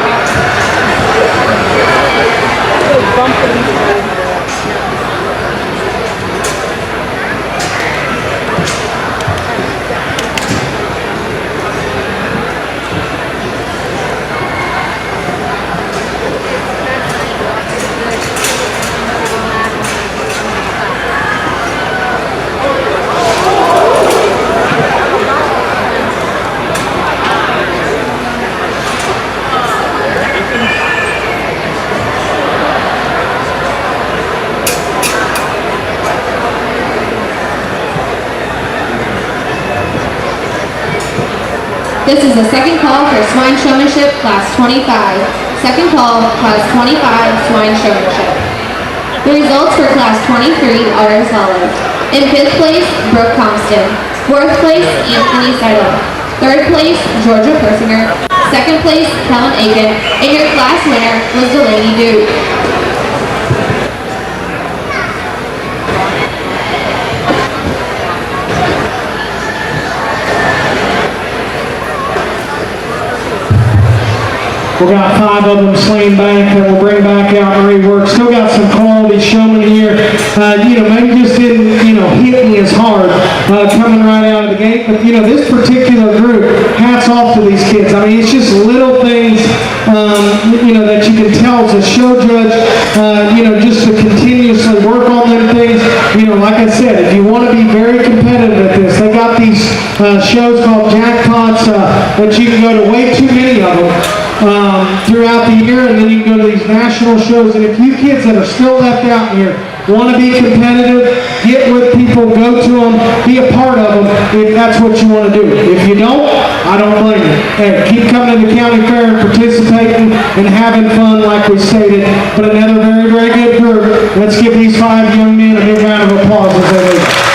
This is the second call for Swine Showmanship Class 25. Second call, Class 25 Swine Showmanship. The results for Class 23 are as follows. In 5th place, Brooke Compton. 4th place, Anthony Seidel. 3rd place, Georgia Persinger. 2nd place, Helen Aiken. And your class winner was Delaney Duke. We got 5 of them slain back that we'll bring back out and rework. Still got some quality showmen here. You know, maybe just didn't, you know, hit me as hard coming right out of the gate. But, you know, this particular group, hats off to these kids. I mean, it's just little things, you know, that you can tell as a show judge, you know, just to continuously work on them things. You know, like I said, if you want to be very competitive at this, they got these shows called jackpots that you can go to way too many of them. Throughout the year, and then you can go to these national shows. And if you kids that are still left out here want to be competitive, get with people, go to them, be a part of them if that's what you want to do. If you don't, I don't blame you. Hey, keep coming to the county fair and participating and having fun like we stated. But another very good group. Let's give these 5 young men a big round of applause as they leave.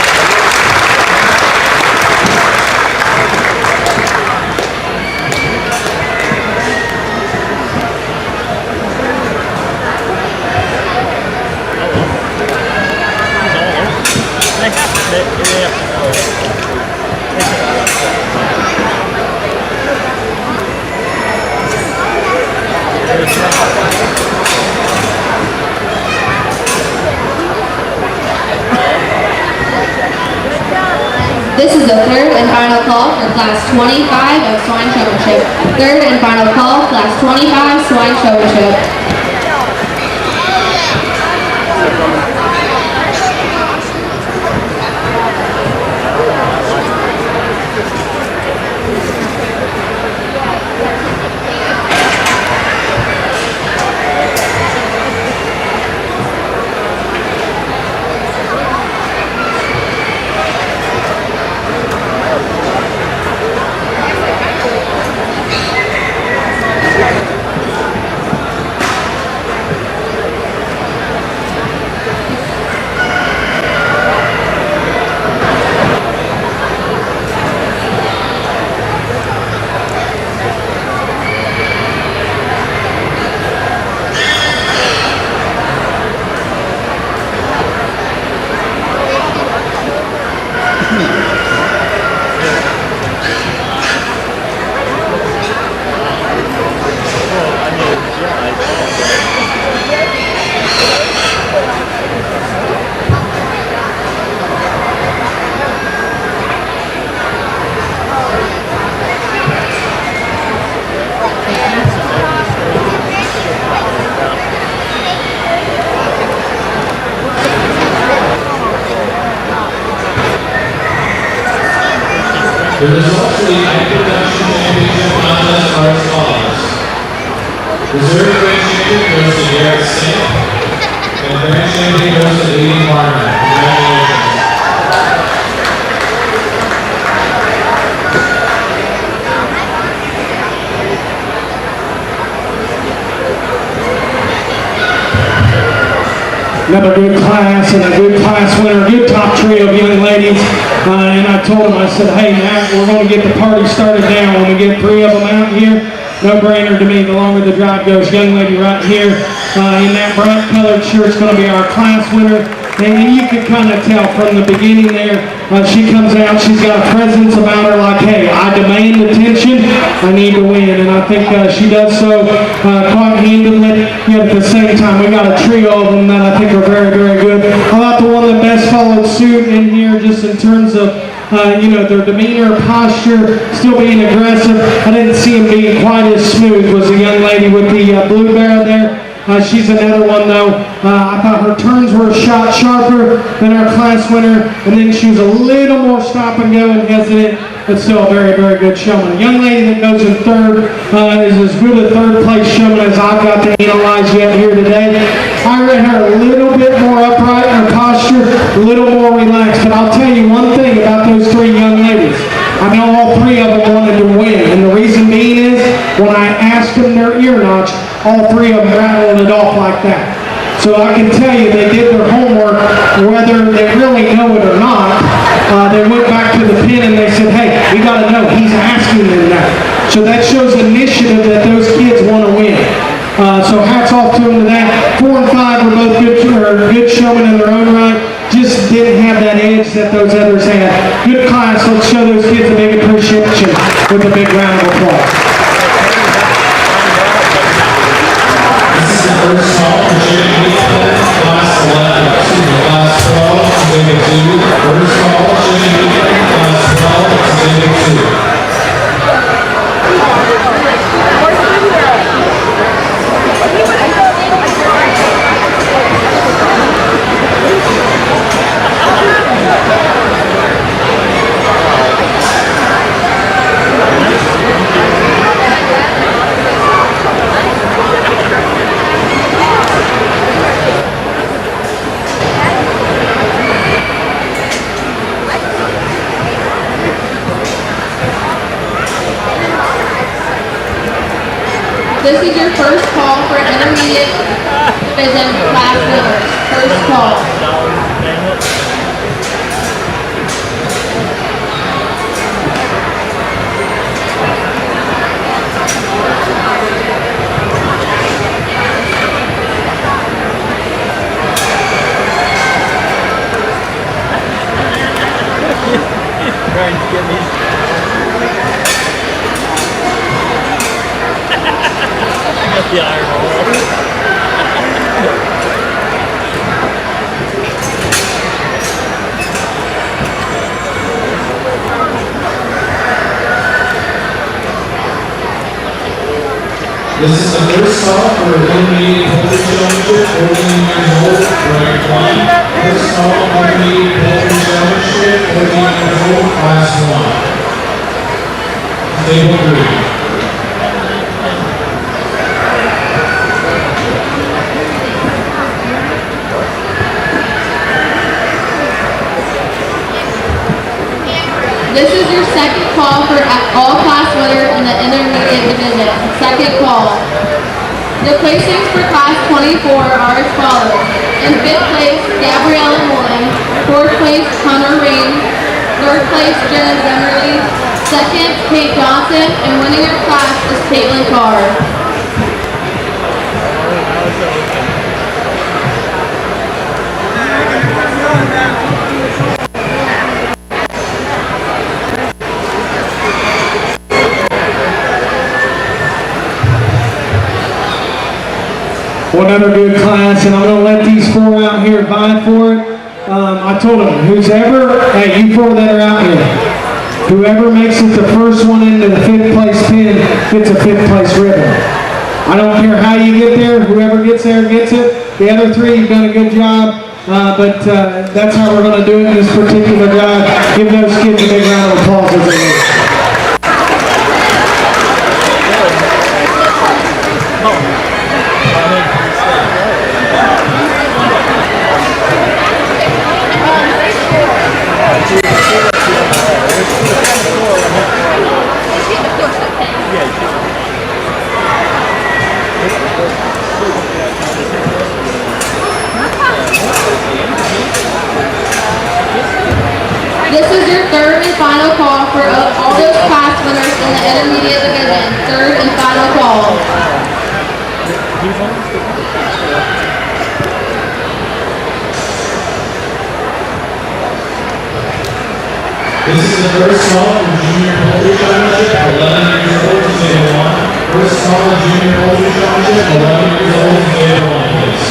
This is the 3rd and final call for Class 25 of Swine Showmanship. 3rd and final call, Class 25 Swine Showmanship. The results for the Ag Production Championship contest are as follows. Reserve Grand Champion goes to Garrett Sink, and Grand Champion goes to Aiden Martin. Congratulations. Another good class and a good class winner, good top trio of young ladies. And I told them, I said, hey Matt, we're going to get the party started now. When we get 3 of them out here, no brainer to me, the longer the drive goes. Young lady right here in that bright colored shirt is going to be our class winner. And you can kind of tell from the beginning there, she comes out, she's got a presence about her like, hey, I demand attention, I need to win. And I think she does so quite handily. Yet at the same time, we got a trio of them that I think are very, very good. I thought the one that best followed suit in here just in terms of their demeanor, posture, still being aggressive. I didn't see him being quite as smooth. Was the young lady with the blue barrel there. She's another one though. I thought her turns were a shot sharper than our class winner, and then she was a little more stop and go and hesitant, but still a very, very good showman. A young lady that goes in third is as good a third place showman as I've got to analyze yet here today. I read her a little bit more upright in her posture, a little more relaxed, but I'll tell you one thing about those 3 young ladies. I know all 3 of them wanted to win, and the reason being is when I asked them their ear notch, all 3 of them rattled it off like that. So I can tell you they did their homework, whether they really know it or not. They went back to the pin and they said, hey, we got to know, he's asking them that. So that shows initiative that those kids want to win. So hats off to them to that. 4 and 5 were both good showmen in their own right. Just didn't have that edge that those others had. Good class. Let's show those kids a big appreciation with a big round of applause. This is the first call for Championship Class 12, Exhibit 2. First call, Championship Class 12, Exhibit 2. This is your first call for intermediate division class winners. First call. Trying to get me. The iron roll. This is the first call for intermediate poultry championship, 14 years old, rank 1. First call, intermediate poultry championship, 14 years old, class 1. Table 3. This is your second call for all class winners in the intermediate division. Second call. The placings for class 24 are as follows. In 5th place, Gabriella Mullen. 4th place, Hunter Rain. 3rd place, Jenna Zemerly. 2nd, Kate Johnson. And winning your class is Caitlin Carr. Well, another good class, and I'm going to let these 4 out here vie for it. I told them, you 4 that are out here, whoever makes it the first one into the 5th place pin gets a 5th place ribbon. I don't care how you get there, whoever gets there gets it. The other 3, you've done a good job, but that's how we're going to do it in this particular drive. Give those kids a big round of applause as they go. This is your third and final call for all those class winners in the intermediate division. Third and final call. This is the first call for Junior Poultry Championship, 11 years old to Table 1. First call of Junior Poultry Championship, 11 years old to Table 1, please.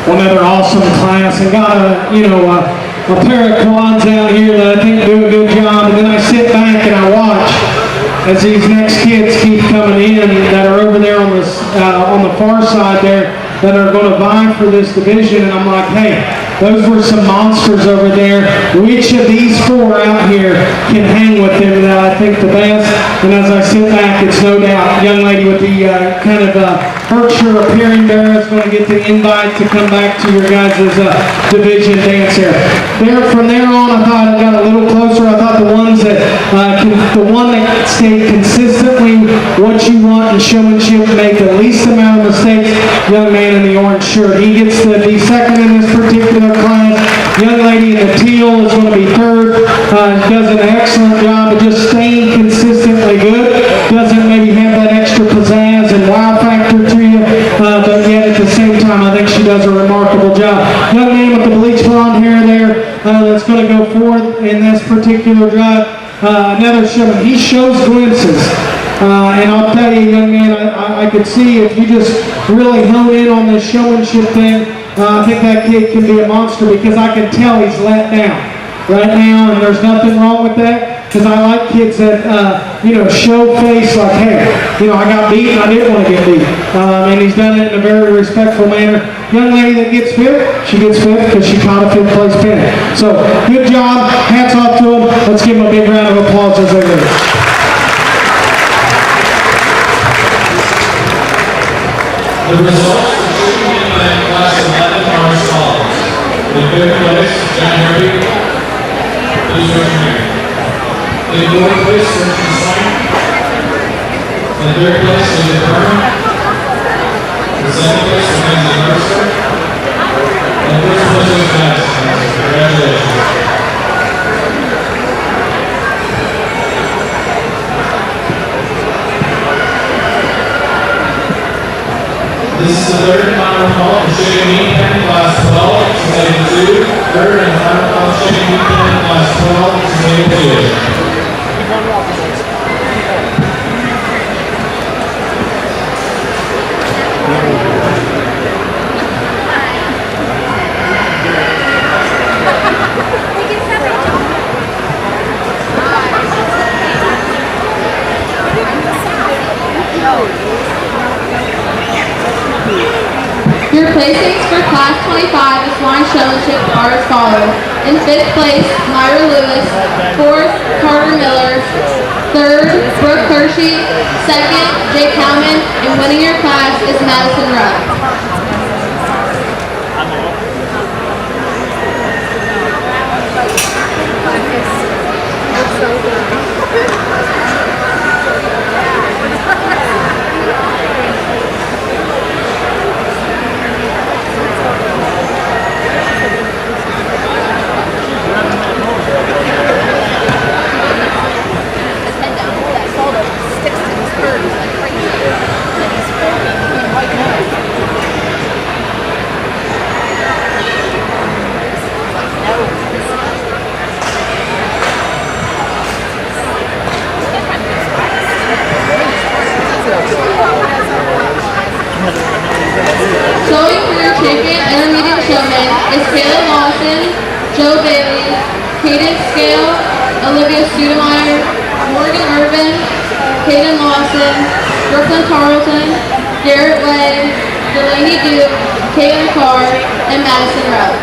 Another awesome class, and got a pair of Kalans out here that I think do a good job. And then I sit back and I watch as these next kids keep coming in that are over there on the far side there that are going to vie for this division. And I'm like, hey, those were some monsters over there. Which of these four out here can hang with them that I think the best? And as I sit back, it's no doubt young lady with the kind of Berkshire appearing there is going to get the invite to come back to your guys' division dance here. From there on, I thought it got a little closer. I thought the ones that, the one that stayed consistently what you want in showmanship, make the least amount of mistakes, young man in the orange shirt. He gets to be second in this particular class. Young lady in the teal is going to be third. Does an excellent job of just staying consistently good. Doesn't maybe have that extra pizzazz and wow factor to you, but yet at the same time, I think she does a remarkable job. Young man with the bleach blonde hair there that's going to go forth in this particular drive. Another showman. He shows glimpses. And I'll tell you, young man, I could see if you just really hone in on this showmanship thing, I think that kid can be a monster because I can tell he's let down right now, and there's nothing wrong with that. Because I like kids that, show face like, hey, I got beat and I didn't want to get beat. And he's done it in a very respectful manner. Young lady that gets fifth, she gets fifth because she caught a fifth place pin. So, good job. Hats off to them. Let's give them a big round of applause as they leave. The results for shooting in class 11 are as follows. In fifth place, John Harvey. Please raise your hand. In fourth place, Richard Swain. In third place, David Byrne. In second place, Mackenzie Mercer. And first place was Madison. Congratulations. This is the third and final call for Chicken Meat Pen Class 12 to Table 2. Third and final call for Chicken Meat Pen Class 12 to Table 2. Your placings for Class 25 of Swine Showmanship are as follows. In 5th place, Myra Lewis. 4th, Carter Miller. 3rd, Brooke Hershey. 2nd, Jake Howman. And winning your class is Madison Rudd. So good. Showing through champion intermediate showmen is Taylor Lawson, Joe Bailey, Cadence Scale, Olivia Studemeyer, Morgan Irvin, Kaden Lawson, Brooklyn Tarleton, Garrett Way, Delaney Duke, Caitlin Carr, and Madison Rowe.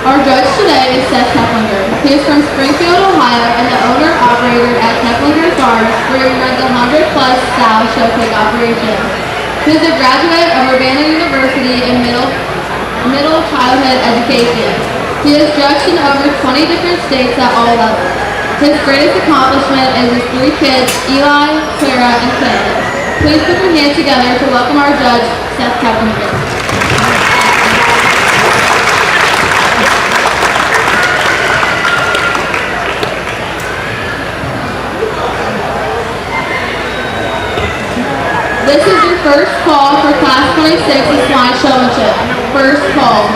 Our judge today is Seth Keplinger. He is from Springfield, Ohio, and the owner-operator at Keplinger Farms, where he runs a 100-plus sow show pig operation. He is a graduate of Urbana University in middle childhood education. He has judged in over 20 different states at all levels. His greatest accomplishment is his 3 kids, Eli, Clara, and Candace. Please put your hands together to welcome our judge, Seth Keplinger. This is your first call for Class 26 Swine Showmanship. First call.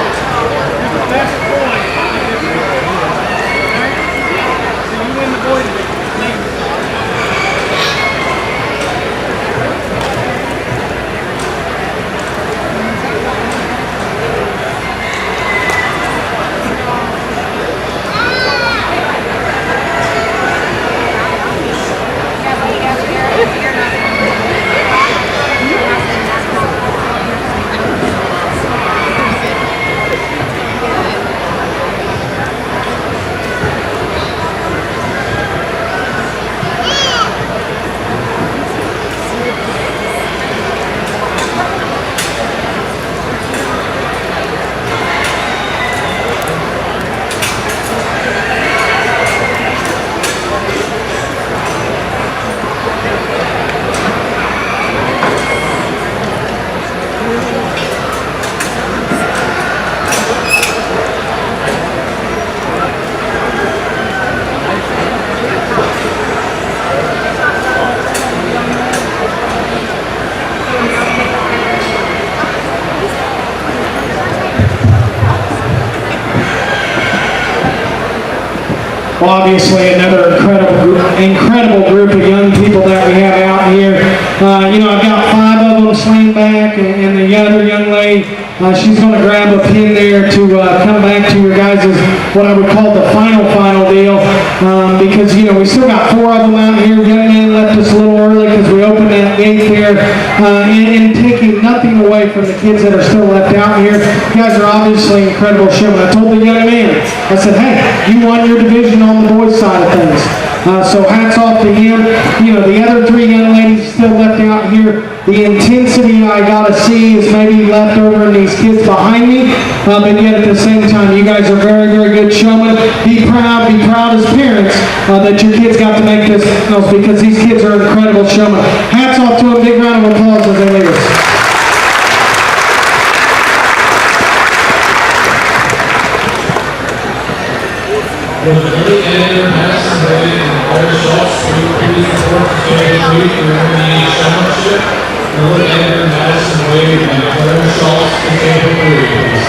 Well, obviously another incredible group of young people that we have out here. I've got 5 of them slain back, and the other young lady, she's going to grab a pin there to come back to your guys' what I would call the final deal, because we still got 4 of them out here. Young man left us a little early because we opened that gate there, and taking nothing away from the kids that are still left out here. You guys are obviously incredible showmen. I told the young man, I said, hey, you won your division on the boys' side of things. So hats off to him. The other 3 young ladies still left out here. The intensity I gotta see is maybe left over in these kids behind me, but yet at the same time, you guys are very, very good showmen. Be proud as parents that your kids got to make this because these kids are incredible showmen. Hats off to them. Big round of applause as they leave us. Will the early editor Madison Wade and Claire Schultz please report to Table 3 for Intermediate Showmanship? Early editor Madison Wade and Claire Schultz to Table 3, please.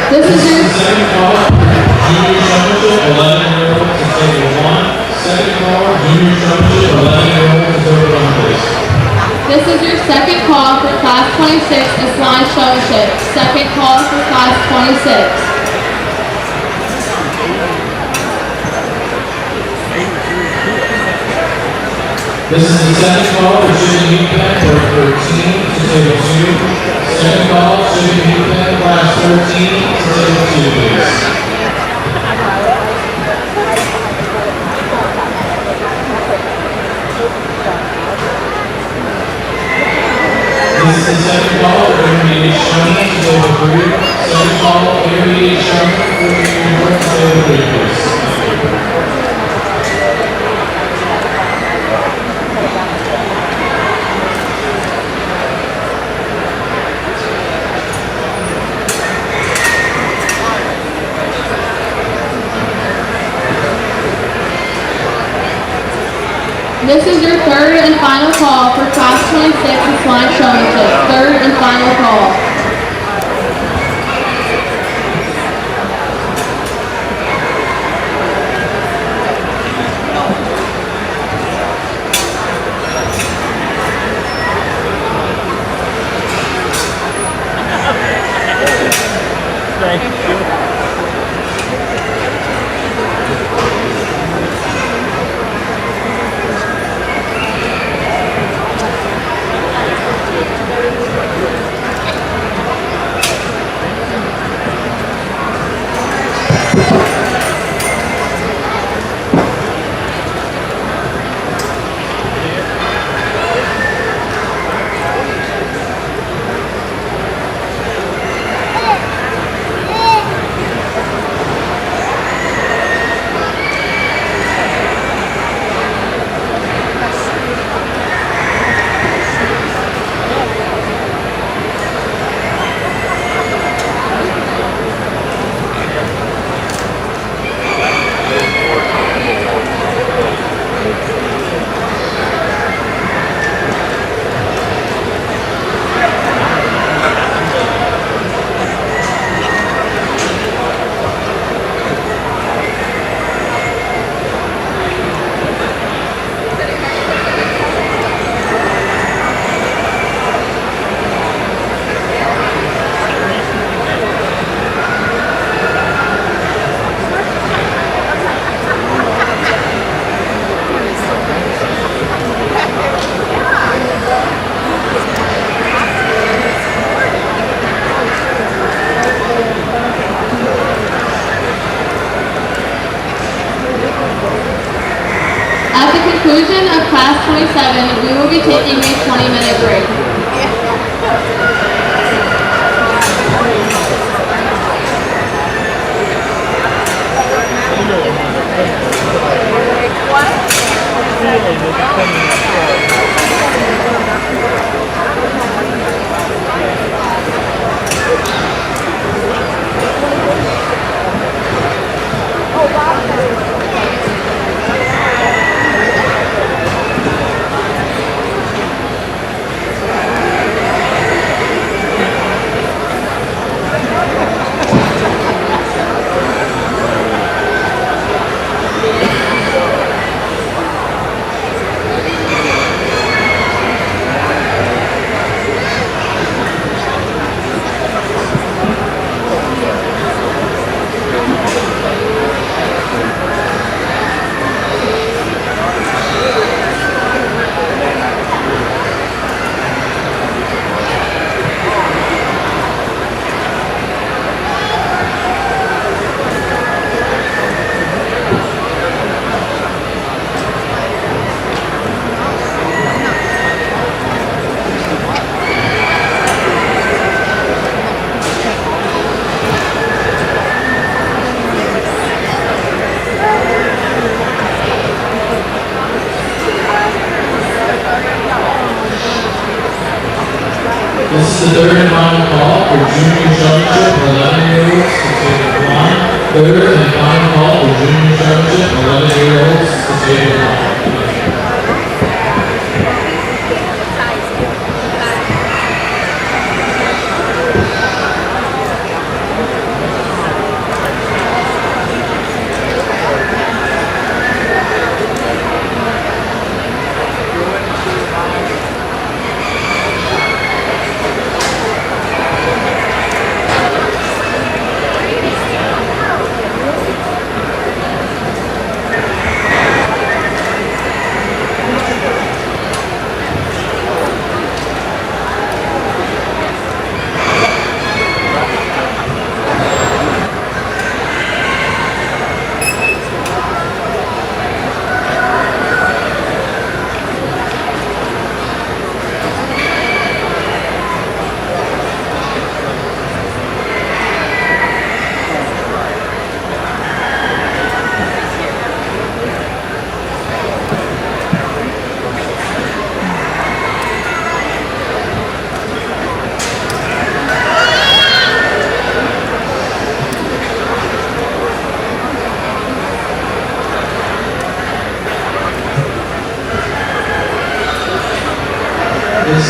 This is your Second call, Junior Showmanship, 11-year-old to Table 1. Second call, Junior Showmanship, 11-year-old to Table 1, please. This is your second call for Class 26 Islam Showmanship. Second call for Class 26. This is the second call for Chicken Heat Pen, for 13 to Table 2. Second call, Chicken Heat Pen, Class 13 to Table 2, please. This is the second call for Intermediate Showman to Table 3. Second call, Intermediate Showman for New York to Table 3, please. This is your third and final call for Class 26 Islam Showmanship. Third and final call. Thank you. At the conclusion of Class 27, we will be taking a 20-minute break.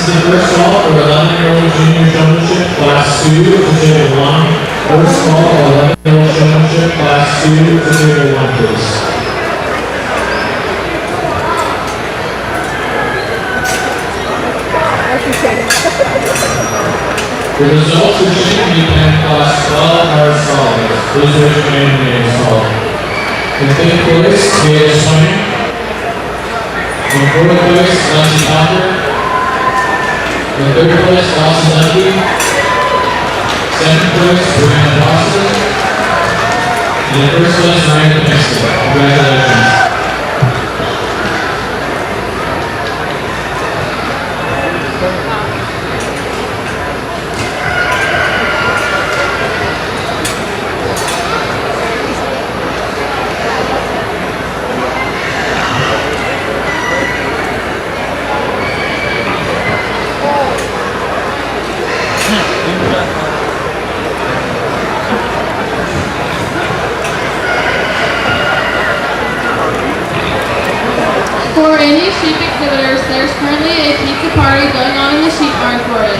is the first call for 11-year-old junior showmanship, class 2 to table 1. First call for 11-year-old showmanship, class 2 to table 1, please. The results for junior pen class 12 are as follows. Please raise your hand when name is called. In 5th place, Gail Swain. In 4th place, Lindsay Tucker. In 3rd place, Dawson Lemke. 2nd place, Brianna Dawson. And in 1st place, Miranda Pinkston. Congratulations. For any sheep exhibitors, there's currently a pizza party going on in the sheep barn for it.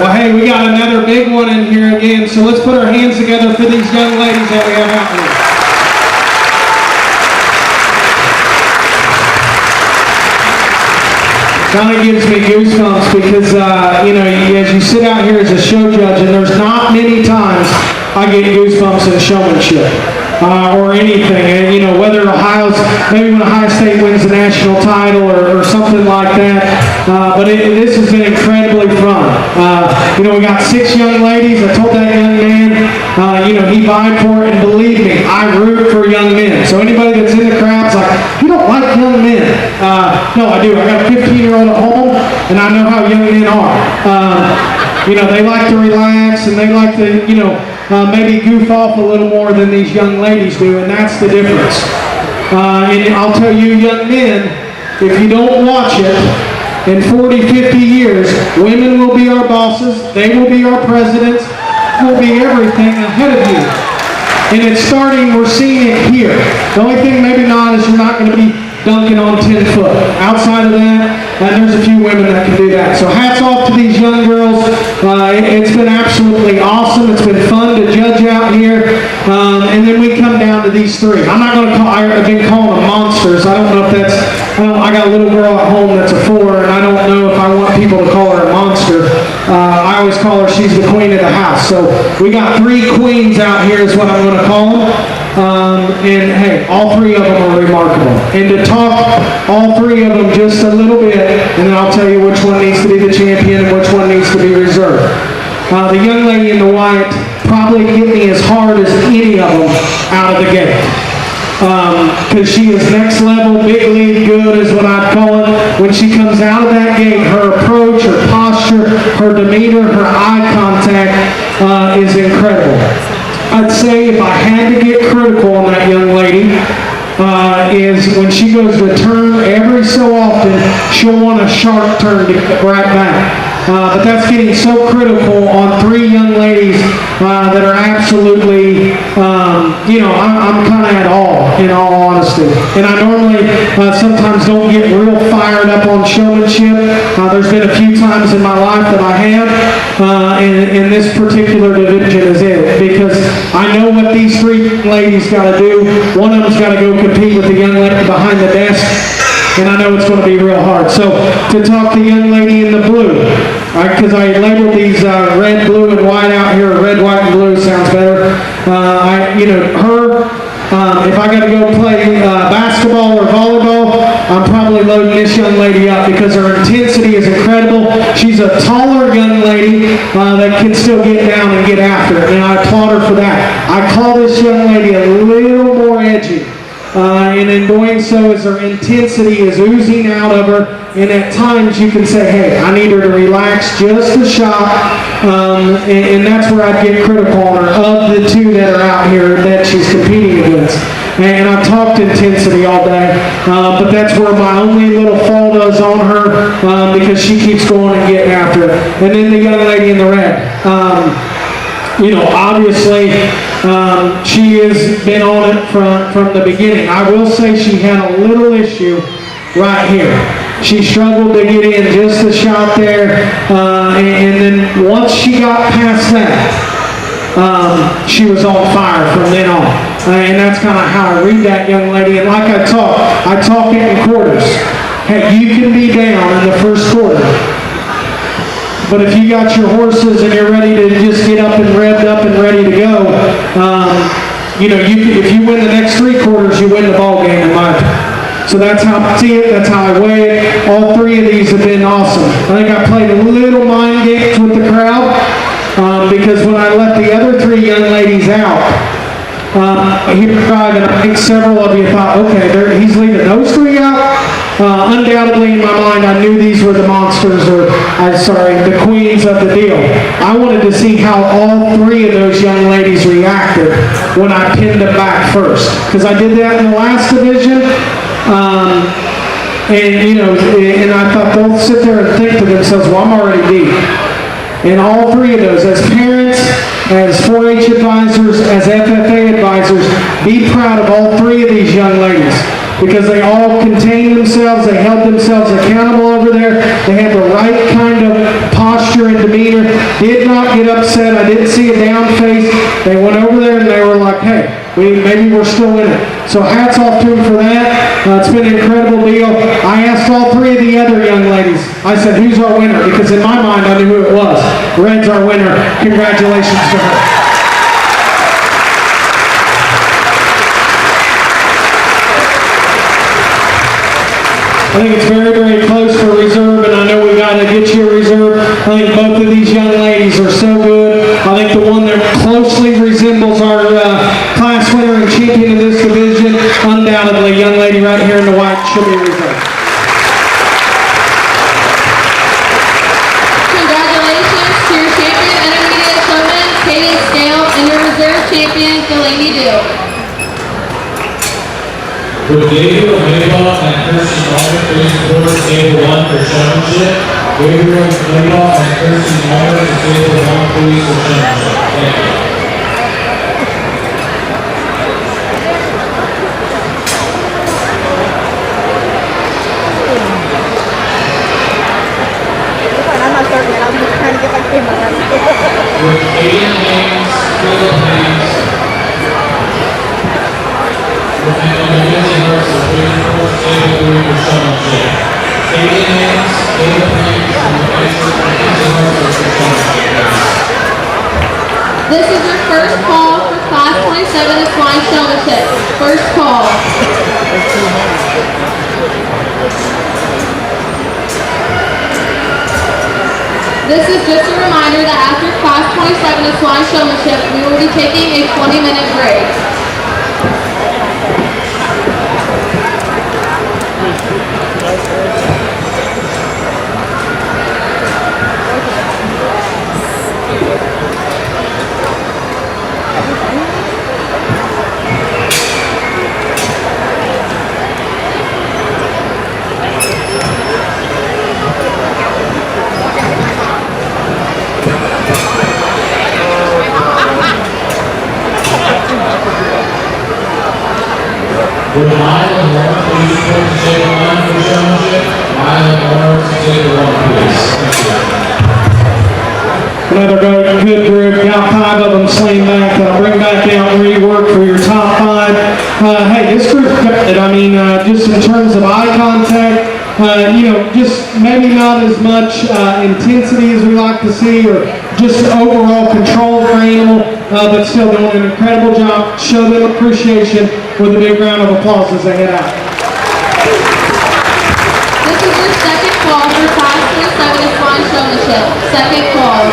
Well, hey, we got another big one in here again, so let's put our hands together for these young ladies that we have out here. Kind of gives me goosebumps because, you know, as you sit out here as a show judge, and there's not many times I get goosebumps in showmanship. Or anything, and, you know, whether maybe when Ohio State wins the national title or something like that, but this has been incredibly fun. You know, we got 6 young ladies. I told that young man, you know, he vied for it, and believe me, I root for young men. So anybody that's in the crowd's like, you don't like young men. No, I do. I got a 15-year-old at home, and I know how young men are. You know, they like to relax, and they like to, you know, maybe goof off a little more than these young ladies do, and that's the difference. And I'll tell you, young men, if you don't watch it, in 40, 50 years, women will be our bosses, they will be our presidents, will be everything ahead of you. And it's starting, we're seeing it here. The only thing maybe not is you're not going to be dunking on 10 foot. Outside of that, there's a few women that can do that. So hats off to these young girls. It's been absolutely awesome. It's been fun to judge out here. And then we come down to these 3. I'm not going to call, I've been calling them monsters. I don't know if that's, I got a little girl at home that's a 4, and I don't know if I want people to call her a monster. I always call her, she's the queen of the house. So we got 3 queens out here is what I'm going to call them. And hey, all 3 of them are remarkable. And to talk all 3 of them just a little bit, and then I'll tell you which one needs to be the champion and which one needs to be reserved. The young lady in the white probably hit me as hard as any of them out of the gate. because she is next level, big league good is what I'd call it. When she comes out of that gate, her approach, her posture, her demeanor, her eye contact is incredible. I'd say if I had to get critical on that young lady, is when she goes to turn every so often, she'll want a sharp turn to get right back. But that's getting so critical on three young ladies that are absolutely, I'm kind of at all, in all honesty. And I normally sometimes don't get real fired up on showmanship. There's been a few times in my life that I have, and this particular division is it. Because I know what these three ladies got to do. One of them's got to go compete with the young lady behind the desk. And I know it's going to be real hard. So to talk to the young lady in the blue, because I labeled these red, blue, and white out here. Red, white, and blue sounds better. If I got to go play basketball or volleyball, I'm probably loading this young lady up because her intensity is incredible. She's a taller young lady that can still get down and get after it, and I applaud her for that. I call this young lady a little more edgy. And in doing so, as her intensity is oozing out of her, and at times you can say, hey, I need her to relax just a shot, and that's where I'd get critical on her, of the two that are out here that she's competing against. And I've talked intensity all day, but that's where my only little fault is on her, because she keeps going and getting after it. And then the young lady in the red. Obviously, she has been on it from the beginning. I will say she had a little issue right here. She struggled to get in just a shot there, and then once she got past that, she was on fire from then on. And that's kind of how I read that young lady. And like I talk it in quarters. Hey, you can be down in the first quarter. But if you got your horses and you're ready to just get up and revved up and ready to go, if you win the next three quarters, you win the ball game in my opinion. So that's how I see it. That's how I weigh it. All three of these have been awesome. I think I played a little mind games with the crowd because when I let the other three young ladies out, here driving, I think several of you thought, okay, he's leaving those three out. Undoubtedly in my mind, I knew these were the monsters, the queens of the deal. I wanted to see how all three of those young ladies reacted when I pinned them back first. Because I did that in the last division, and I thought they'll sit there and think to themselves, well, I'm already deep. And all three of those, as parents, as 4-H advisors, as FFA advisors, be proud of all three of these young ladies. Because they all contained themselves, they held themselves accountable over there, they had the right kind of posture and demeanor, did not get upset, I didn't see a down face, they went over there and they were like, hey, maybe we're still in it. So hats off to them for that. It's been an incredible deal. I asked all three of the other young ladies, I said, who's our winner? Because in my mind, I knew who it was. Red's our winner. Congratulations to her. I think it's very, very close for reserve, and I know we got to get you a reserve. I think both of these young ladies are so good. I think the one that closely resembles our class winner and champion in this division, undoubtedly, young lady right here in the white, should be reserved. Congratulations to your champion intermediate showman, Kaden Scale, and your reserve champion, Delaney Dew. With Gabriel Maybaugh and Kirsten Muller, please support table 1 for showmanship. Gabriel Maybaugh and Kirsten Muller to table 1, please, for showmanship. Thank you. I'm not starting it. I'm just trying to get my camera ready. With Aiden Haynes, Philip Haynes, and Lindsay Mercer, please report table 3 for showmanship. Aiden Haynes, Philip Haynes, and Lindsay Mercer for showmanship. This is your first call for Class 27 of Swine Showmanship. First call. This is just a reminder that after Class 27 of Swine Showmanship, we will be taking a 20-minute break. Would Mile and Lauren please report to table 1 for showmanship? Mile and Lauren to table 1, please. Thank you. Another good group, got 5 of them slain back. That'll bring back out and rework for your top 5. Hey, this group, just in terms of eye contact, just maybe not as much intensity as we like to see, or just overall control of our animal, but still doing an incredible job. Show them appreciation with a big round of applause as they head out. This is your second call for Class 27 Equine Showmanship. Second call.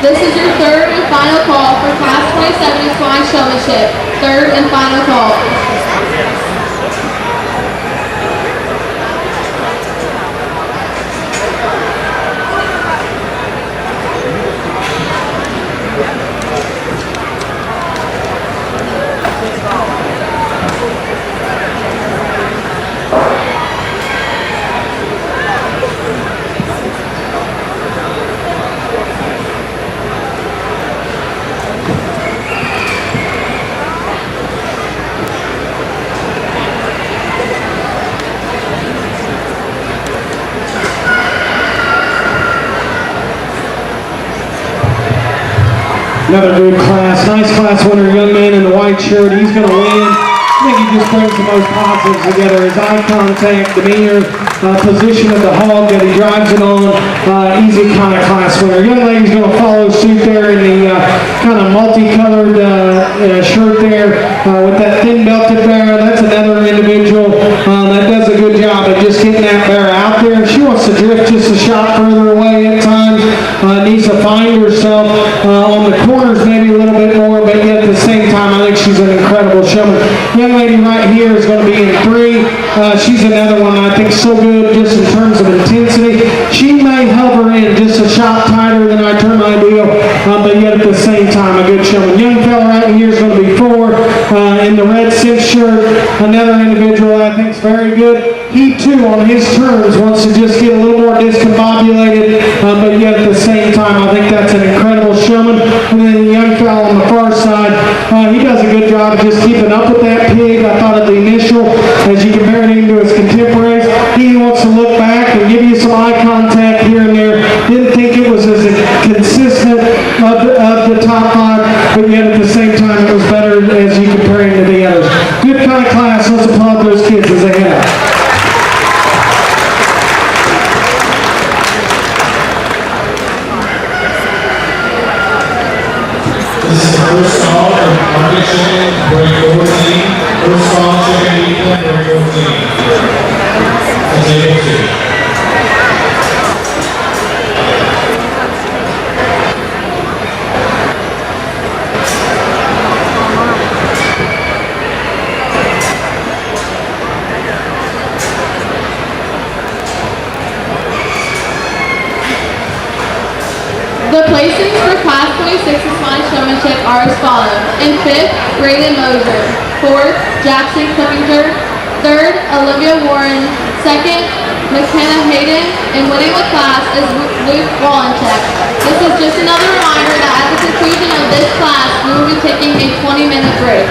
This is your third and final call for Class 27 Equine Showmanship. Third and final call. Another good class, nice class winner, young man in the white shirt. He's going to win. I think he just brings the most positives together. His eye contact, demeanor, position of the hog that he drives it on. Easy kind of class winner. Young lady's going to follow suit there in the kind of multicolored shirt there with that thin belted bear. That's another individual that does a good job of just getting that bear out there. She wants to drift just a shot further away at times. Needs to find herself on the corners maybe a little bit more, but yet at the same time, I think she's an incredible showman. Young lady right here is going to be in 3. She's another one I think so good just in terms of intensity. She may hover in just a shot tighter than our term ideal, but yet at the same time, a good showman. Young fella right here is going to be 4 in the red 6 shirt. Another individual I think is very good. He too, on his terms, wants to just get a little more discombobulated, but yet at the same time, I think that's an incredible showman. And then the young fellow on the far side, he does a good job of just keeping up with that pig. I thought at the initial, as you compare him to his contemporaries, he wants to look back and give you some eye contact here and there. Didn't think it was as consistent of the top 5, but yet at the same time, it was better as you compare him to the others. Good kind of class. Let's applaud those kids as they head out. This is the first call for market chicken, break 14. First call, chicken equal, break 14. To table 2. The placings for Class 26 Equine Showmanship are as follows. In 5th, Braden Moser. 4th, Jackson Clippinger. 3rd, Olivia Warren. 2nd, McKenna Hayden. And winning the class is Luke Wallencheck. This is just another reminder that at the conclusion of this class, we will be taking a 20-minute break.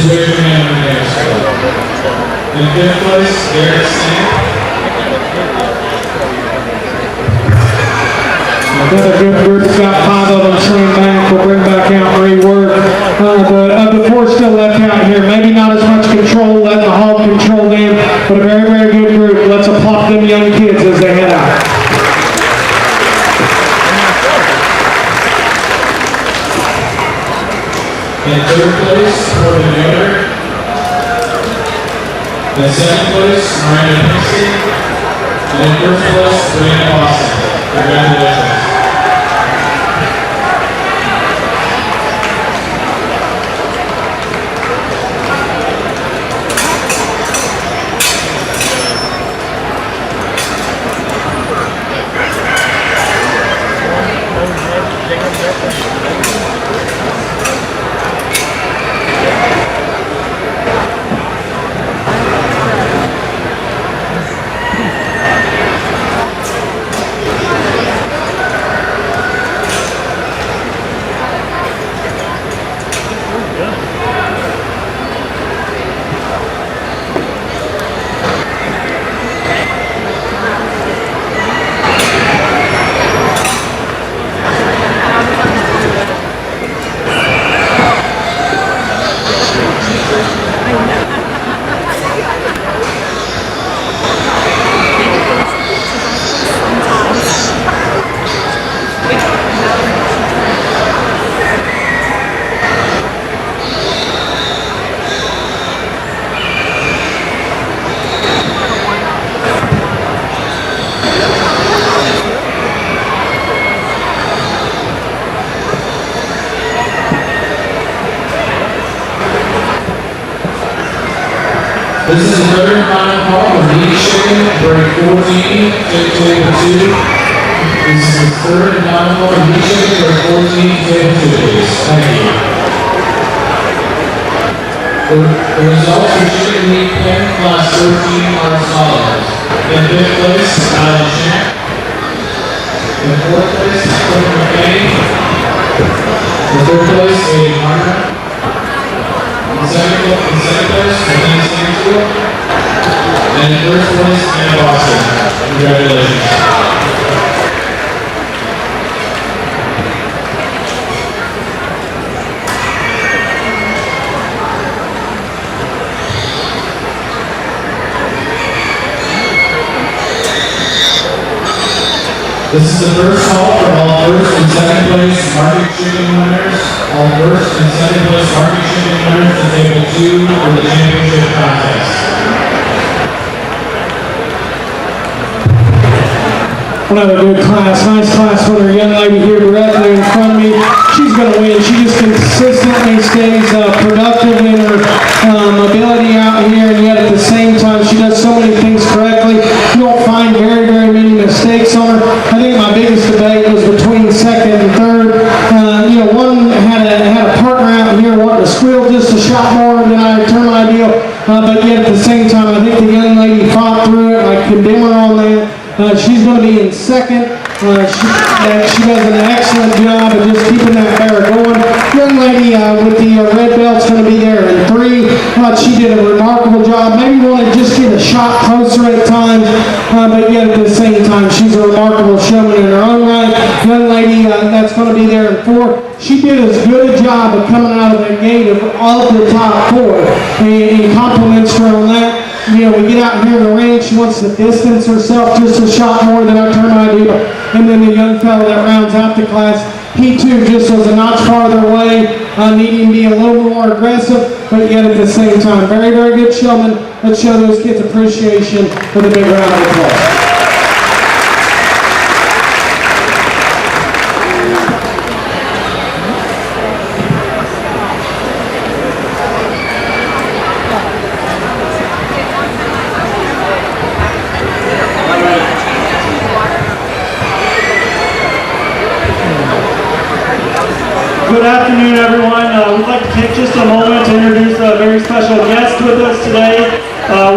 Please raise your hand when your name is called. In fifth place, Garrett Snake. Another good group, got 5 of them sling back, we'll bring back out and rework. The 4 still left out here, maybe not as much control, letting the hog control them, but a very, very good group. Let's applaud them young kids as they head out. In third place, Corbin Yoder. In second place, Miranda Pinkston. And in first place, Brianna Boston. Congratulations. This is the third and final call of meat chicken, break 14, table 2. This is the third and final call of meat chicken, break 14, table 2, please. Thank you. The results for chicken meat pen class 13 are as follows. In fifth place, Alan Shank. In fourth place, Cliff McKay. In third place, Aiden Harder. In second place, Nathan Stanfield. And in first place, Anna Boston. Congratulations. This is the first call for all first and second place market chicken winners. All first and second place market chicken winners to table 2 for the championship contest. Another good class, nice class winner, young lady here directly in front of me. She's going to win. She just consistently stays productive in her ability out here, and yet at the same time, she does so many things correctly. You don't find very, very many mistakes on her. I think my biggest debate was between second and third. One had a partner out here wanting to squeal just a shot more than I turned my deal, but yet at the same time, I think the young lady fought through it. I condemn her on that. She's going to be in second. She does an excellent job of just keeping that bear going. Young lady with the red belt's going to be there in 3. She did a remarkable job. Maybe want to just get a shot closer at times, but yet at the same time, she's a remarkable showman in her own right. Young lady that's going to be there in 4. She did as good a job of coming out of that gate of all of the top 4, and compliments her on that. We get out here in the ring, she wants to distance herself just a shot more than I turn my deal. And then the young fellow that rounds out the class, he too just was a notch farther away, needing to be a little more aggressive, but yet at the same time, very, very good showman. Let's show those kids appreciation for the big round of applause. Good afternoon, everyone. We'd like to take just a moment to introduce a very special guest with us today.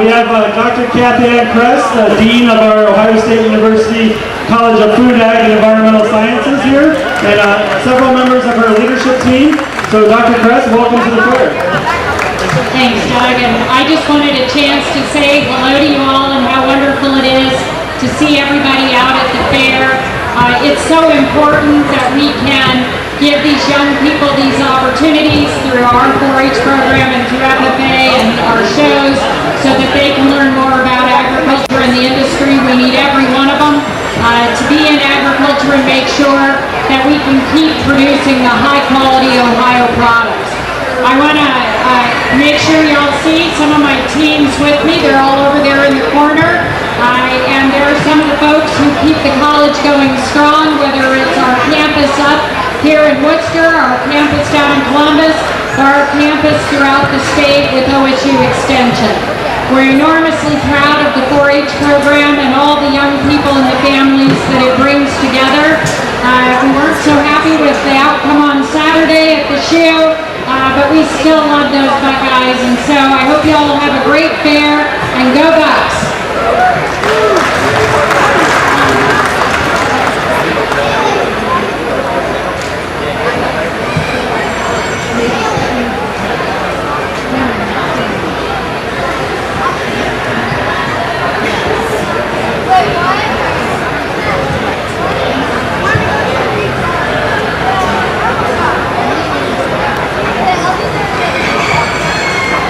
We have Dr. Kathy Ann Kress, Dean of our Ohio State University College of Food, Ag, and Environmental Sciences here, and several members of her leadership team. So Dr. Kress, welcome to the fair. Thanks, Doug. And I just wanted a chance to say hello to you all and how wonderful it is to see everybody out at the fair. It's so important that we can give these young people these opportunities through our 4-H program and through FFA and our shows so that they can learn more about agriculture and the industry. We need every one of them to be in agriculture and make sure that we can keep producing the high-quality Ohio products. I want to make sure y'all see some of my teams with me. They're all over there in the corner. And there are some of the folks who keep the college going strong, whether it's our campus up here in Worcester, our campus down in Columbus, or our campus throughout the state with OSU Extension. We're enormously proud of the 4-H program and all the young people and the families that it brings together. We weren't so happy with the outcome on Saturday at the shoe, but we still love those Buckeyes, and so I hope you all have a great fair, and go Bucks!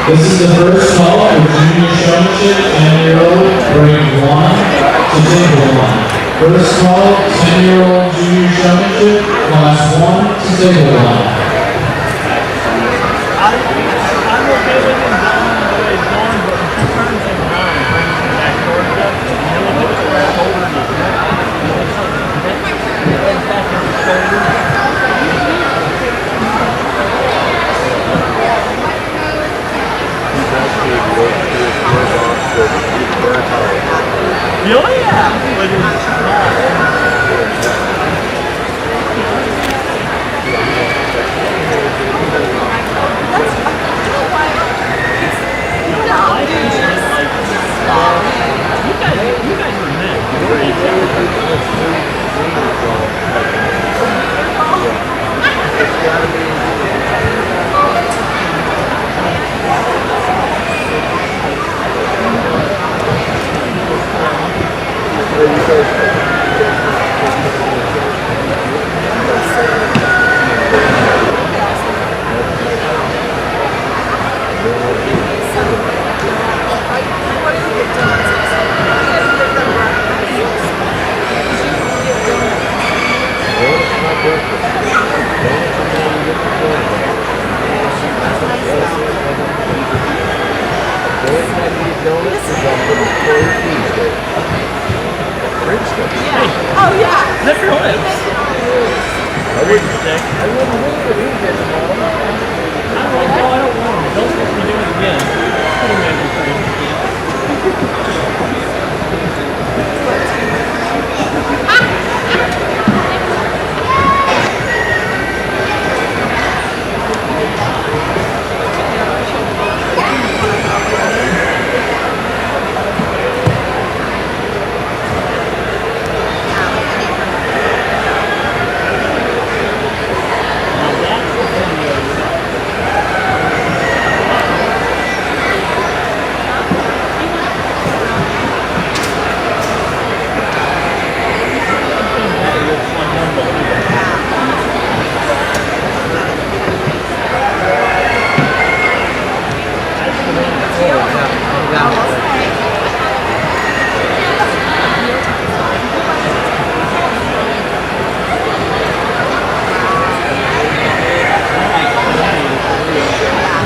This is the first call for junior showmanship, 10-year-old, grade 1 to table 1. First call, 10-year-old junior showmanship, class 1 to table 1.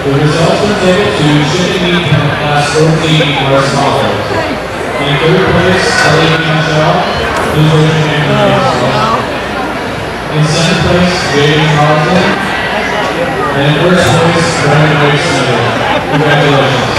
The results are taken to shipping meet from class 14 are as follows. In third place, Elliot Michelle, please raise your hand and answer. In second place, Jaden Carlton. And in first place, Brandon Waits. Congratulations.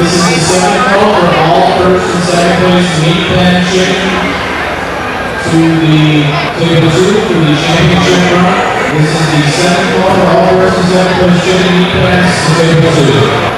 This is the second call for all first and second place meat pan chicken to the table 2 for the championship run. This is the second call for all first and second place chicken meat pans to table 2.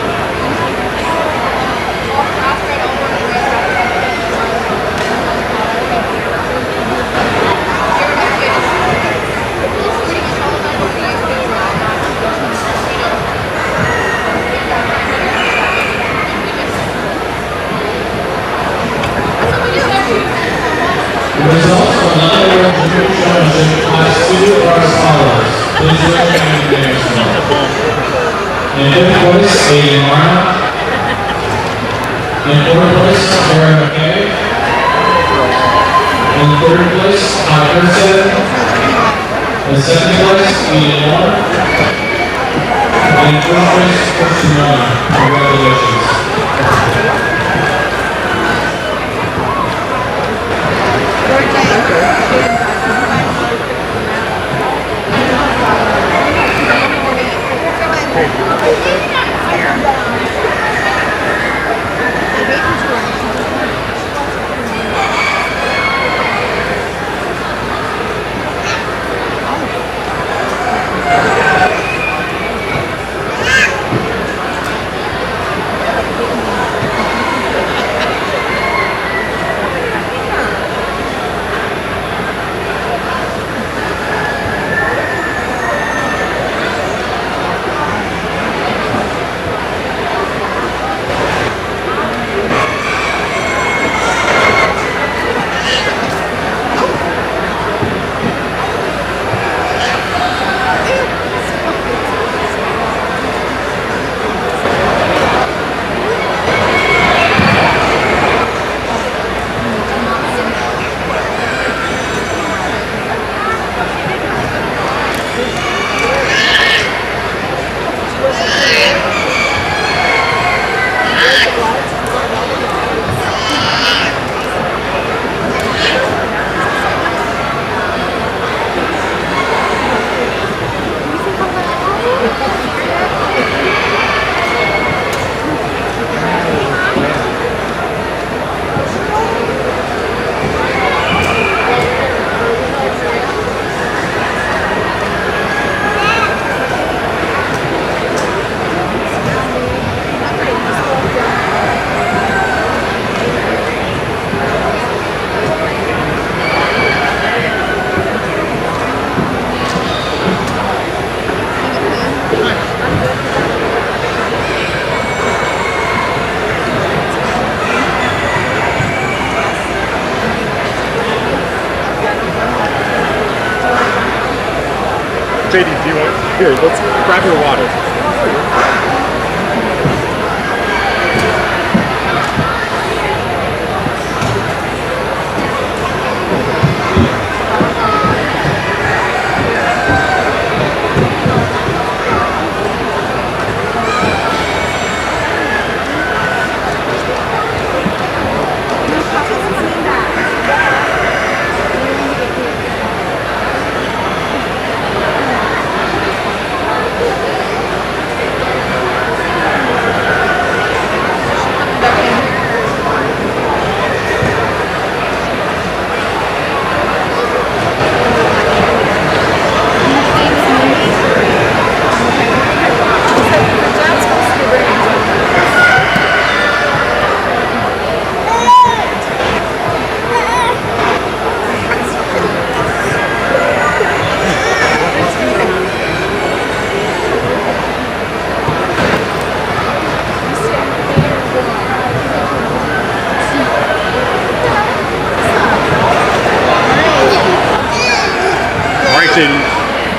The results of another World Junior Championship Class 2 are as follows. Please raise your hand if you understand. In fifth place, Aiden Marna. In fourth place, Sarah McKay. In third place, Todd Hurstead. In second place, Ian Moore. And in fourth place, Christian Miller. Congratulations. JD, do you want? Here, let's grab your water.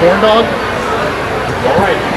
Corn dog? All right.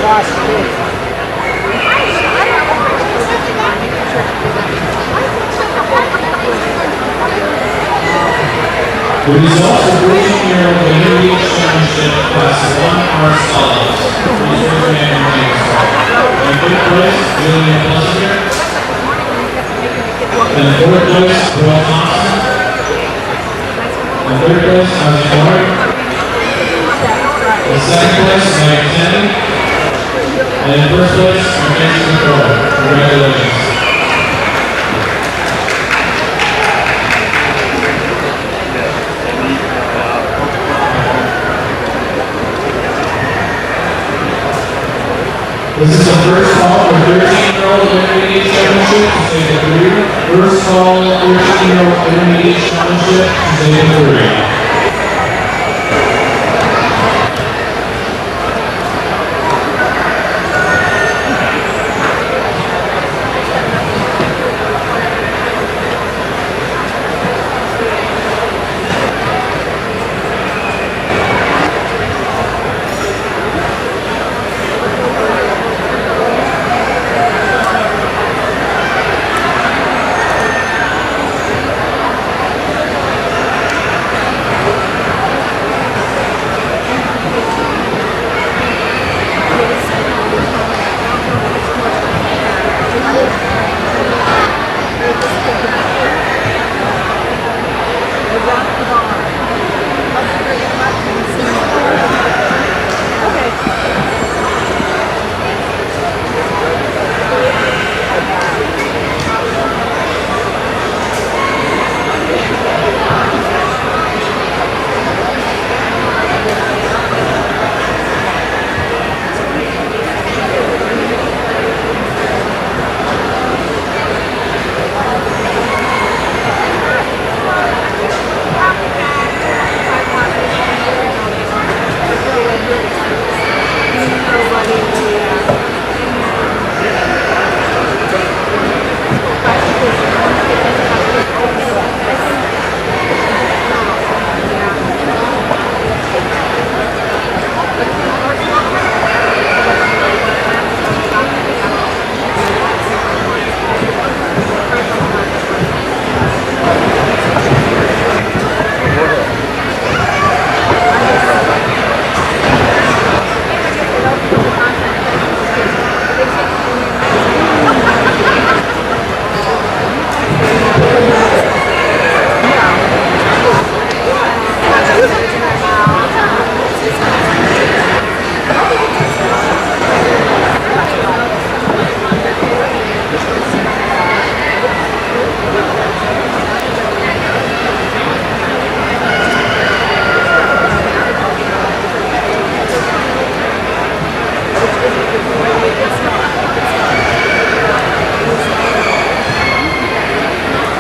The results of the intramural intermediate championship class 1 are as follows. Please raise your hand and name yourself. In fifth place, Julian Plessinger. In fourth place, Will Thompson. In third place, Ozzy Moore. In second place, Mike Tenney. And in first place, Mackenzie McCoy. Congratulations. This is the first call for 13-year-old intermediate championship to state the career. First call 13-year-old intermediate championship to state the career.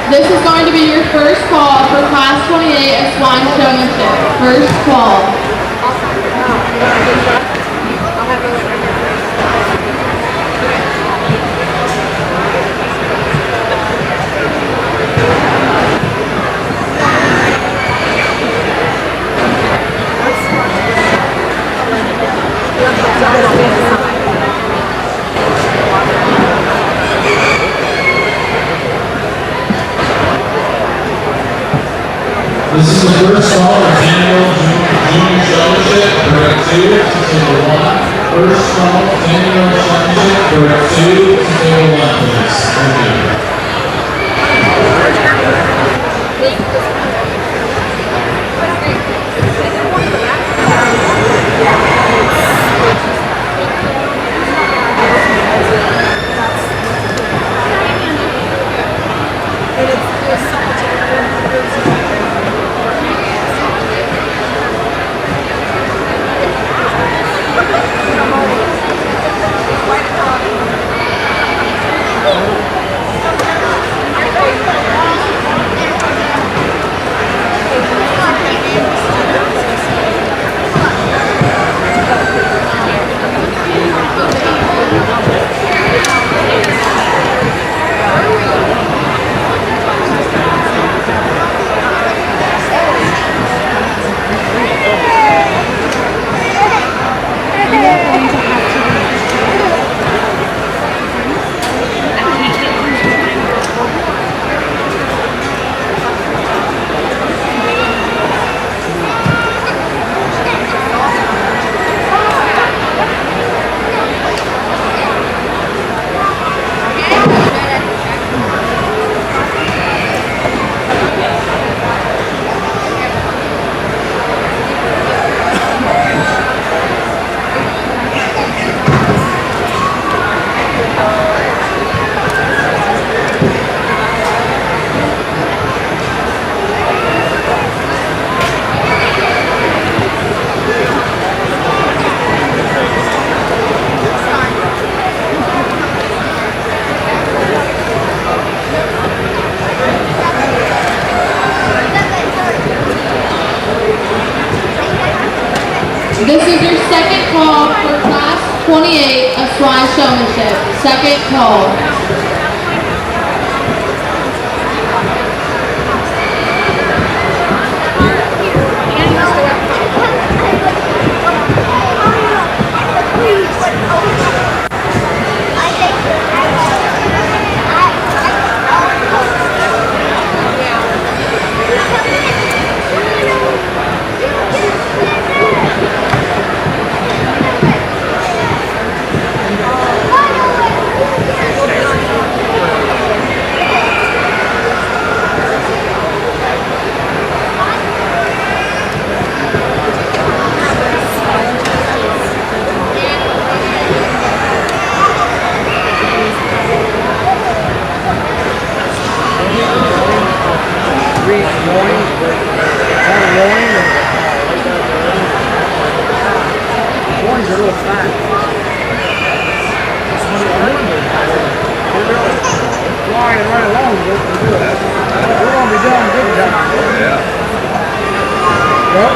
This is going to be your first call for Class 28 at Swan Showmanship. First call. This is the first call for Daniel Junior Championship, Direct 2 to Table 1. First call, Daniel Championship, Direct 2 to Table 1, please. Thank you. This is your second call for class 28 of swine showmanship. Second call.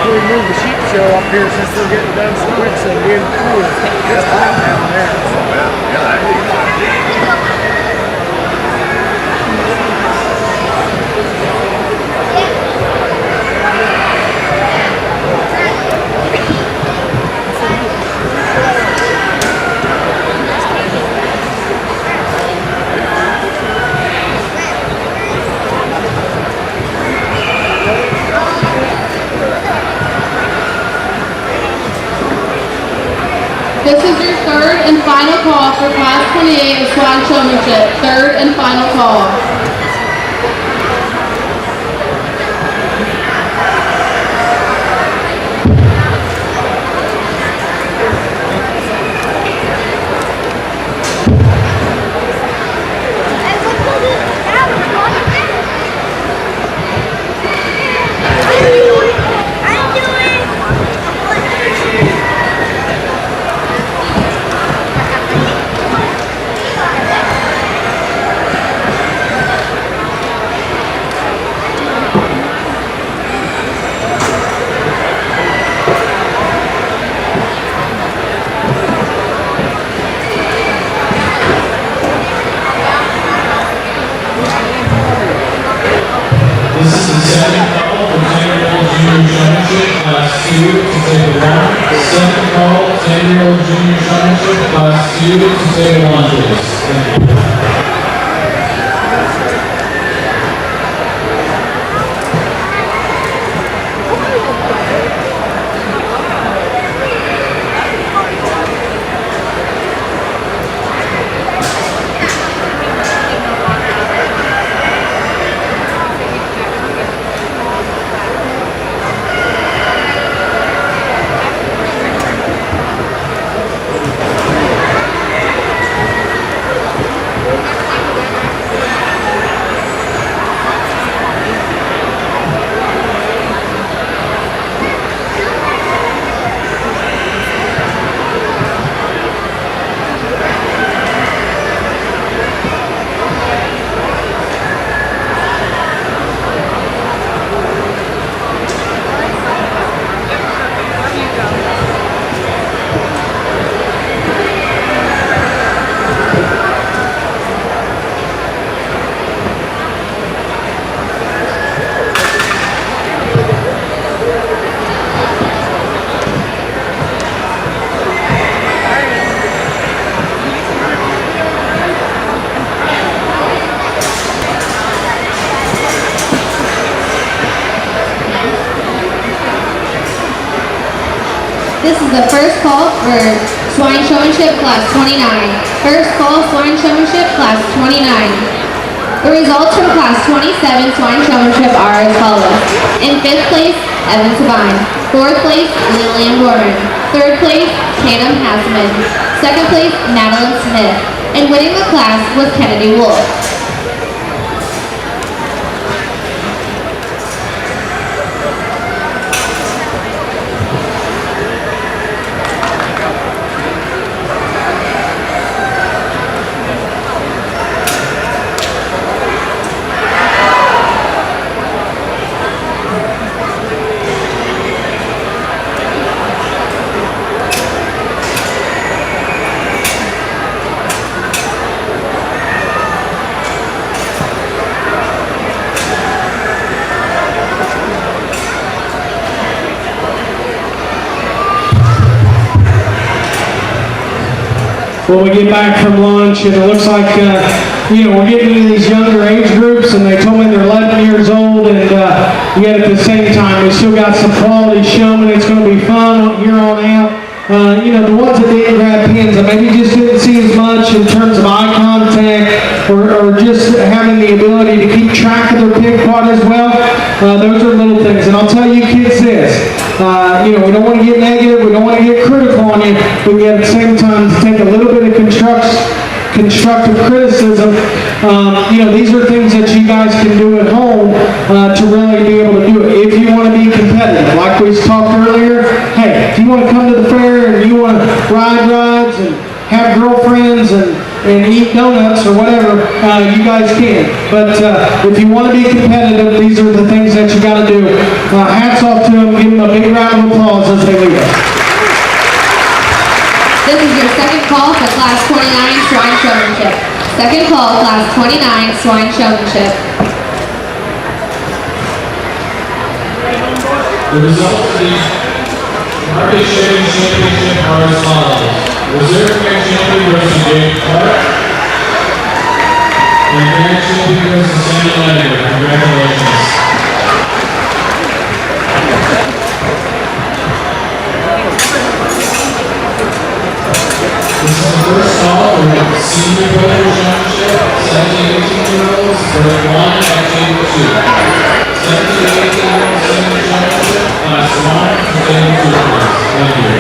We moved the sheep show up here since we're getting done so quick, so we're getting cool. It's hot down there. This is your third and final call for class 28 of swine showmanship. Third and final call. This is the second call for 10-year-old junior showmanship, class 2 to table 1. Second call, 10-year-old junior showmanship, class 2 to table 1, please. Thank you. This is the first call for swine showmanship class 29. First call swine showmanship class 29. The results from class 27 swine showmanship are as follows. In 5th place, Evan Sabine. 4th place, Lillian Gorman. 3rd place, Tatum Hasselman. 2nd place, Madeline Smith. And winning the class was Kennedy Wolf. when we get back from lunch, and it looks like, we're getting into these younger age groups, and they told me they're 11 years old, and yet at the same time, we still got some quality showmen. It's going to be fun here on out. The ones that didn't grab pins, and maybe just didn't see as much in terms of eye contact, or just having the ability to keep track of their pig quad as well. Those are little things, and I'll tell you kids this, we don't want to get negative, we don't want to get critical on you, but yet at the same time, to take a little bit of constructive criticism. These are things that you guys can do at home to really be able to do it. If you want to be competitive, like we talked earlier, hey, if you want to come to the fair and you want to ride rides and have girlfriends and eat donuts or whatever, you guys can. But if you want to be competitive, these are the things that you got to do. Hats off to them. Give them a big round of applause as they leave us. This is your second call for Class 29 Swine Showmanship. Second call, Class 29 Swine Showmanship. The results of the Market Shaving Championship are as follows. Reserve Grand Champion goes to Dave Clark. And Grand Champion goes to Sandy Lanier. Congratulations. This is the first call for the Senior Brother Championship, 17-18-year-olds, grade 1 at table 2. 17-18-year-old Senior Championship, Class 1, table 2, please. Thank you.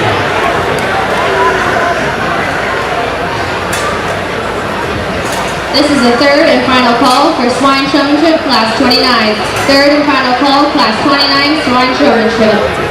This is the third and final call for Swine Showmanship, Class 29. Third and final call, Class 29 Swine Showmanship.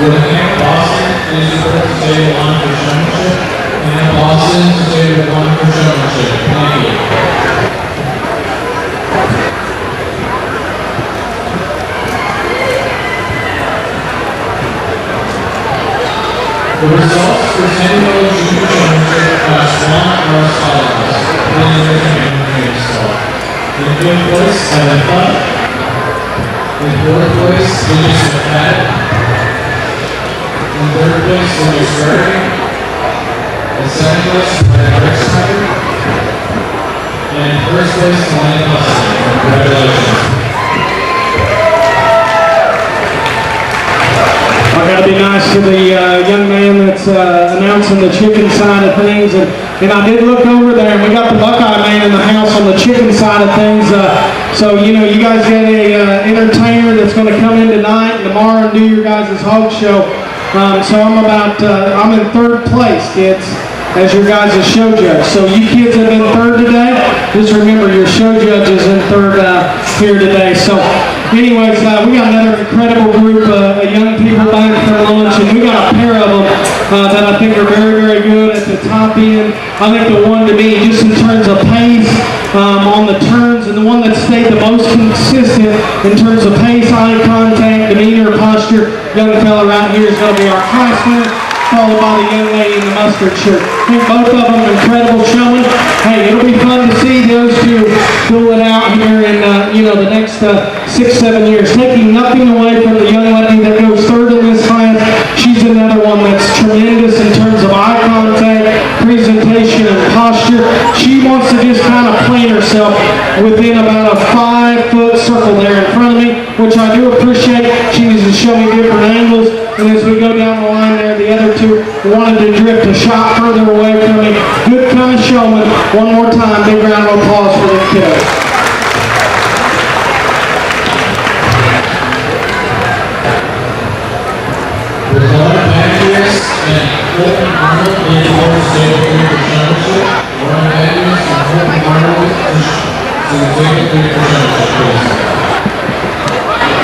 With Hannah Boston, please report to table 1 for showmanship. Hannah Boston to table 1 for showmanship. Thank you. The results for Sandy Lanier Junior Showmanship Class 1 are as follows. Please raise your hand when you start. In fifth place, Evan Hutt. In fourth place, Denise McFadden. In third place, Louis Gardner. In second place, Brad Rexmeyer. And in first place, Melanie Huston. Congratulations. I got to be nice to the young man that's announcing the chicken side of things, and I did look over there, and we got the Buckeye man in the house on the chicken side of things. So you guys got a entertainer that's going to come in tonight and tomorrow and do your guys' hog show. So I'm in third place, kids, as your guys' show judge. So you kids have been third today. Just remember your show judge is in third here today. So anyways, we got another incredible group of young people back for lunch, and we got a pair of them that I think are very, very good at the top end. I think the one to me, just in terms of pace on the turns, and the one that stayed the most consistent in terms of pace, eye contact, demeanor, posture, young fella right here is going to be our class winner, followed by the young lady in the mustard shirt. I think both of them incredible showing. Hey, it'll be fun to see those two duel it out here in the next 6-7 years. Taking nothing away from the young lady that goes third in this class. She's another one that's tremendous in terms of eye contact, presentation, and posture. She wants to just kind of plant herself within about a 5-foot circle there in front of me, which I do appreciate. She needs to show me different angles, and as we go down the line there, the other two wanted to drift a shot further away from me. Good kind of showman. One more time, big round of applause for the kiddos. With Lauren Matthews and Colton Arnold in the World State for Championship. Lauren Matthews and Colton Arnold to the table for Championship, please.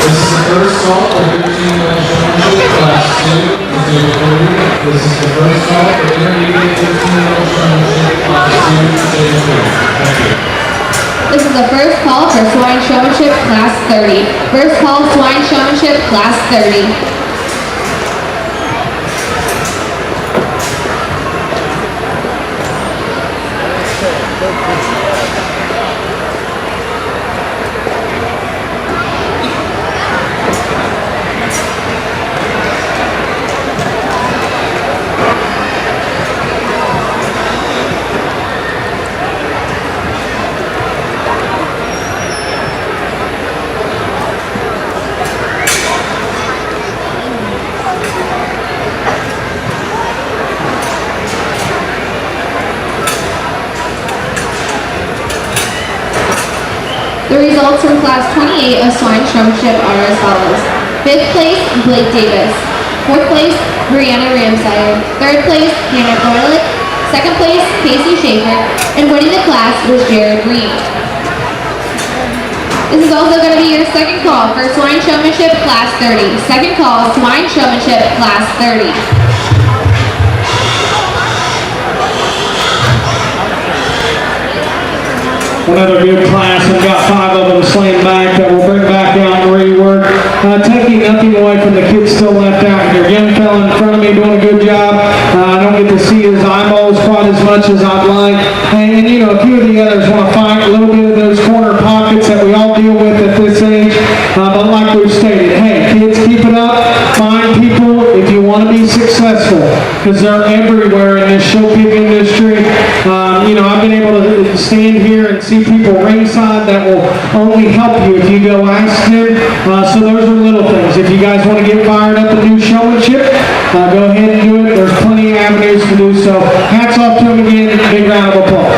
This is the first call for 13-year-old showmanship, class 2, to table 3. This is the first call for intermediate 13-year-old showmanship, class 2, to table 3. Thank you. This is the first call for swine showmanship class 30. First call swine showmanship class 30. The results from Class 28 of Swine Showmanship are as follows. 5th place, Blake Davis. 4th place, Brianna Ramsire. 3rd place, Hannah Gorlick. 2nd place, Casey Schaefer. And winning the class was Jared Green. This is also going to be your second call for Swine Showmanship Class 30. Second call, Swine Showmanship Class 30. Another good class. I've got 5 of them slammed back that we'll bring back out and rework. Taking nothing away from the kids still left out here. Young fella in front of me doing a good job. I don't get to see his eyeballs quite as much as I'd like. And you know, a few of the others want to fight a little bit of those corner pockets that we all deal with at this age. But like we've stated, hey, kids, keep it up. Find people if you want to be successful, because they're everywhere in this show pig industry. You know, I've been able to stand here and see people ringside that will only help you if you go ask them. So those are little things. If you guys want to get fired up and do showmanship, go ahead and do it. There's plenty of avenues to do so. Hats off to them again. Big round of applause.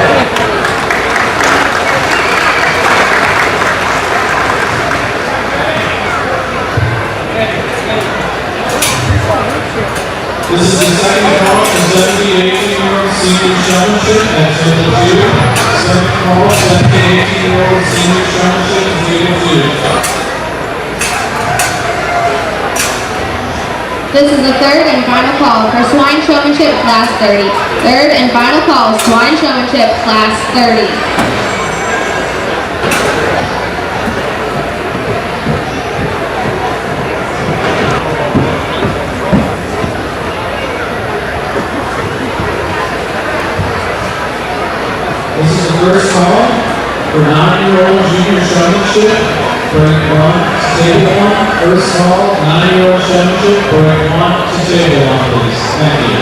This is the second call for 17 to 18-year-old senior showmanship at table 2. Second call, 17 to 18-year-old senior showmanship at table 2. This is the third and final call for Swine Showmanship Class 30. Third and final call, Swine Showmanship Class 30. This is the first call for 9-year-old junior showmanship, break 1 to table 1. First call, 9-year-old showmanship, break 1 to table 1, please. Thank you.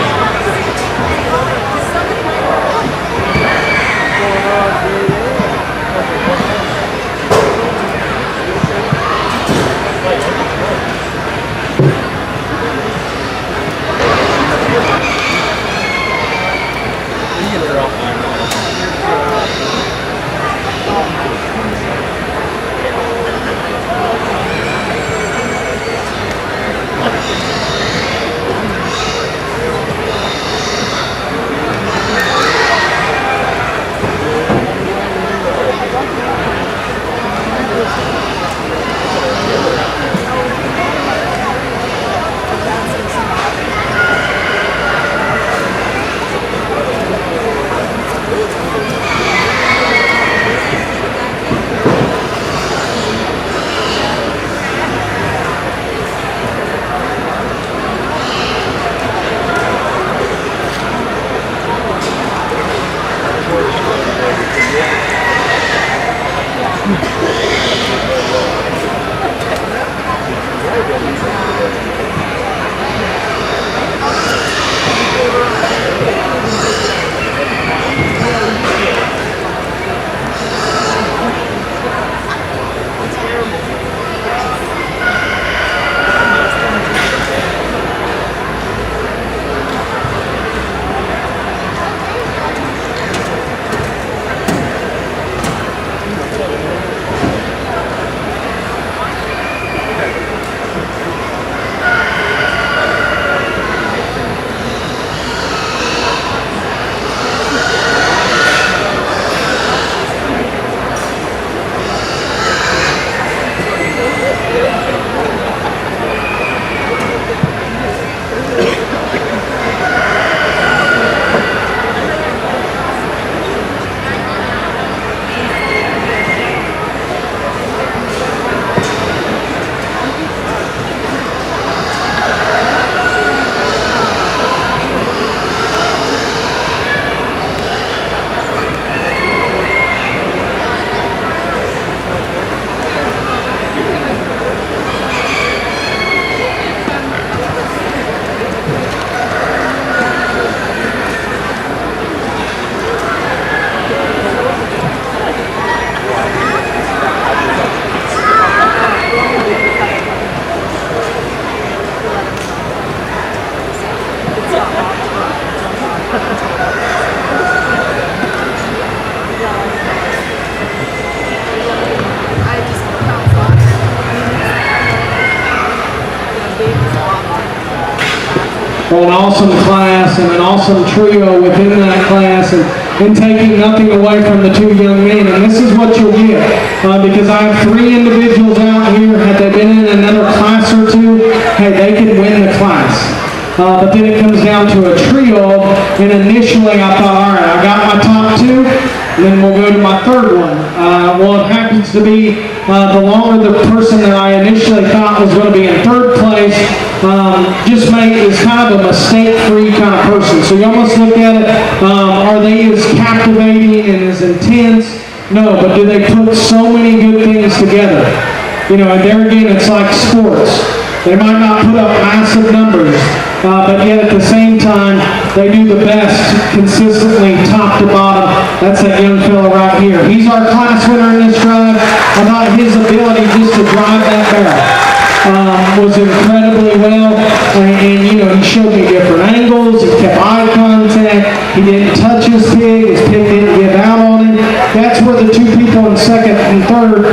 Well, an awesome class and an awesome trio within that class, and taking nothing away from the two young men. And this is what you'll get, because I have three individuals out here. Had they been in another class or two, hey, they could win the class. But then it comes down to a trio, and initially I thought, all right, I got my top two, and then we'll go to my third one. Well, it happens to be the person that I initially thought was going to be in third place is kind of a mistake-free kind of person. So you almost look at it, are they as captivating and as intense? No, but do they put so many good things together? You know, and there again, it's like sports. They might not put up massive numbers, but yet at the same time, they do the best consistently, top to bottom. That's that young fellow right here. He's our class winner in this drive. I thought his ability just to drive that barrel was incredibly well, and you know, he showed me different angles. He kept eye contact. He didn't touch his pig. His pig didn't give out on him. That's where the two people in second and third,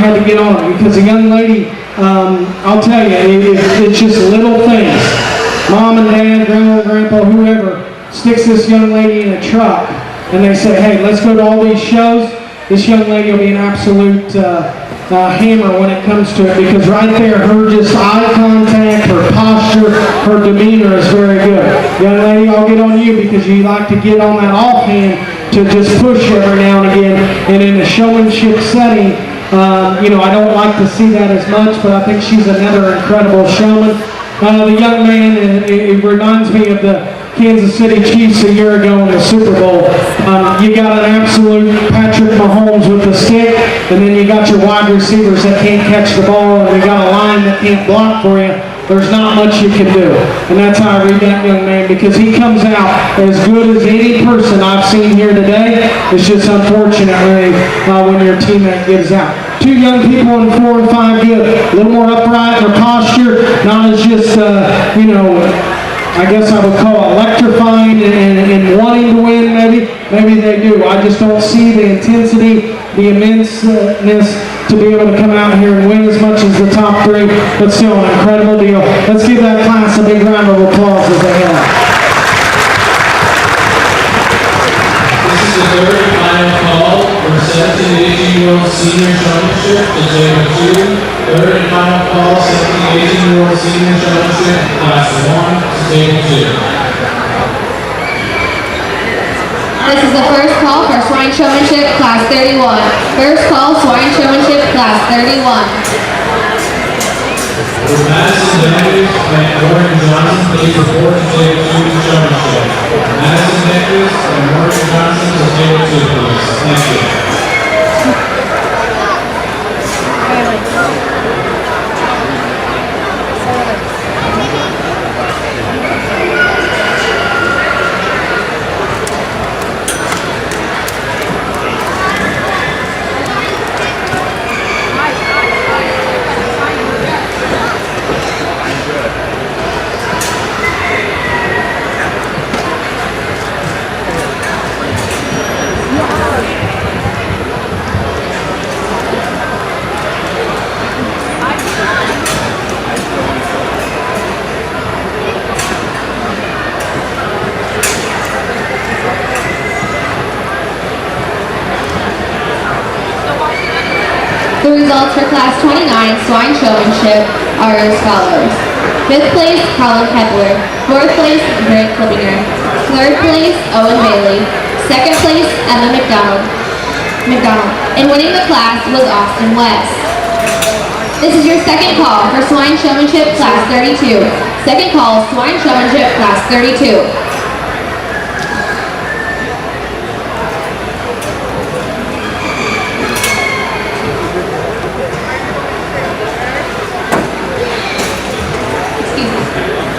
had to get on, because the young lady, I'll tell you, it's just little things. Mom and dad, grandma and grandpa, whoever, sticks this young lady in a truck, and they say, hey, let's go to all these shows. This young lady will be an absolute hammer when it comes to it, because right there, her just eye contact, her posture, her demeanor is very good. Young lady, I'll get on you, because you like to get on that offhand to just push every now and again, and in a showmanship setting, I don't like to see that as much, but I think she's another incredible showman. The young man, it reminds me of the Kansas City Chiefs a year ago in the Super Bowl. You got an absolute Patrick Mahomes with the stick, and then you got your wide receivers that can't catch the ball, and you got a line that can't block for you. There's not much you can do. And that's how I read that young man, because he comes out as good as any person I've seen here today. It's just unfortunate when your teammate gives out. Two young people in 4 and 5 good. A little more upright in their posture, not as just, I guess I would call electrifying and wanting to win, maybe. Maybe they do. I just don't see the intensity, the immenseness to be able to come out here and win as much as the top three, but still an incredible deal. Let's give that class a big round of applause as they have. This is the third and final call for 17 to 18-year-old senior showmanship to Table 2. Third and final call, 17 to 18-year-old senior showmanship, Class 1 to Table 2. This is the first call for Swine Showmanship, Class 31. First call, Swine Showmanship, Class 31. With Madison Daniels and Morgan Johnson, please report to Table 2 Showmanship. Madison Daniels and Morgan Johnson to Table 2, please. Thank you. The results for Class 29 Swine Showmanship are as follows. 5th place, Colin Kepler. 4th place, Greg Klippinger. 3rd place, Owen Bailey. 2nd place, Emma McDonald. And winning the class was Austin West. This is your second call for Swine Showmanship Class 32. Second call, Swine Showmanship Class 32.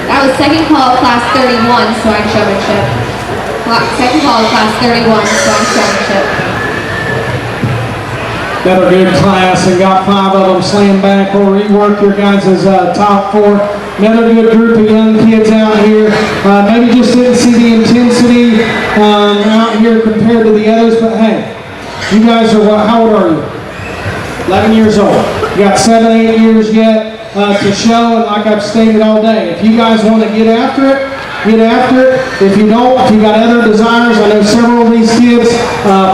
That was second call, Class 31, Swine Showmanship. Second call, Class 31, Swine Showmanship. Another good class, and got 5 of them slammed back. We'll rework your guys' top 4. Another good group of young kids out here. Maybe just didn't see the intensity out here compared to the others, but hey, you guys are, how old are you? 11 years old. You got 7, 8 years yet. to show, and like I've stated all day, if you guys want to get after it, get after it. If you don't, if you got other desires, I know several of these kids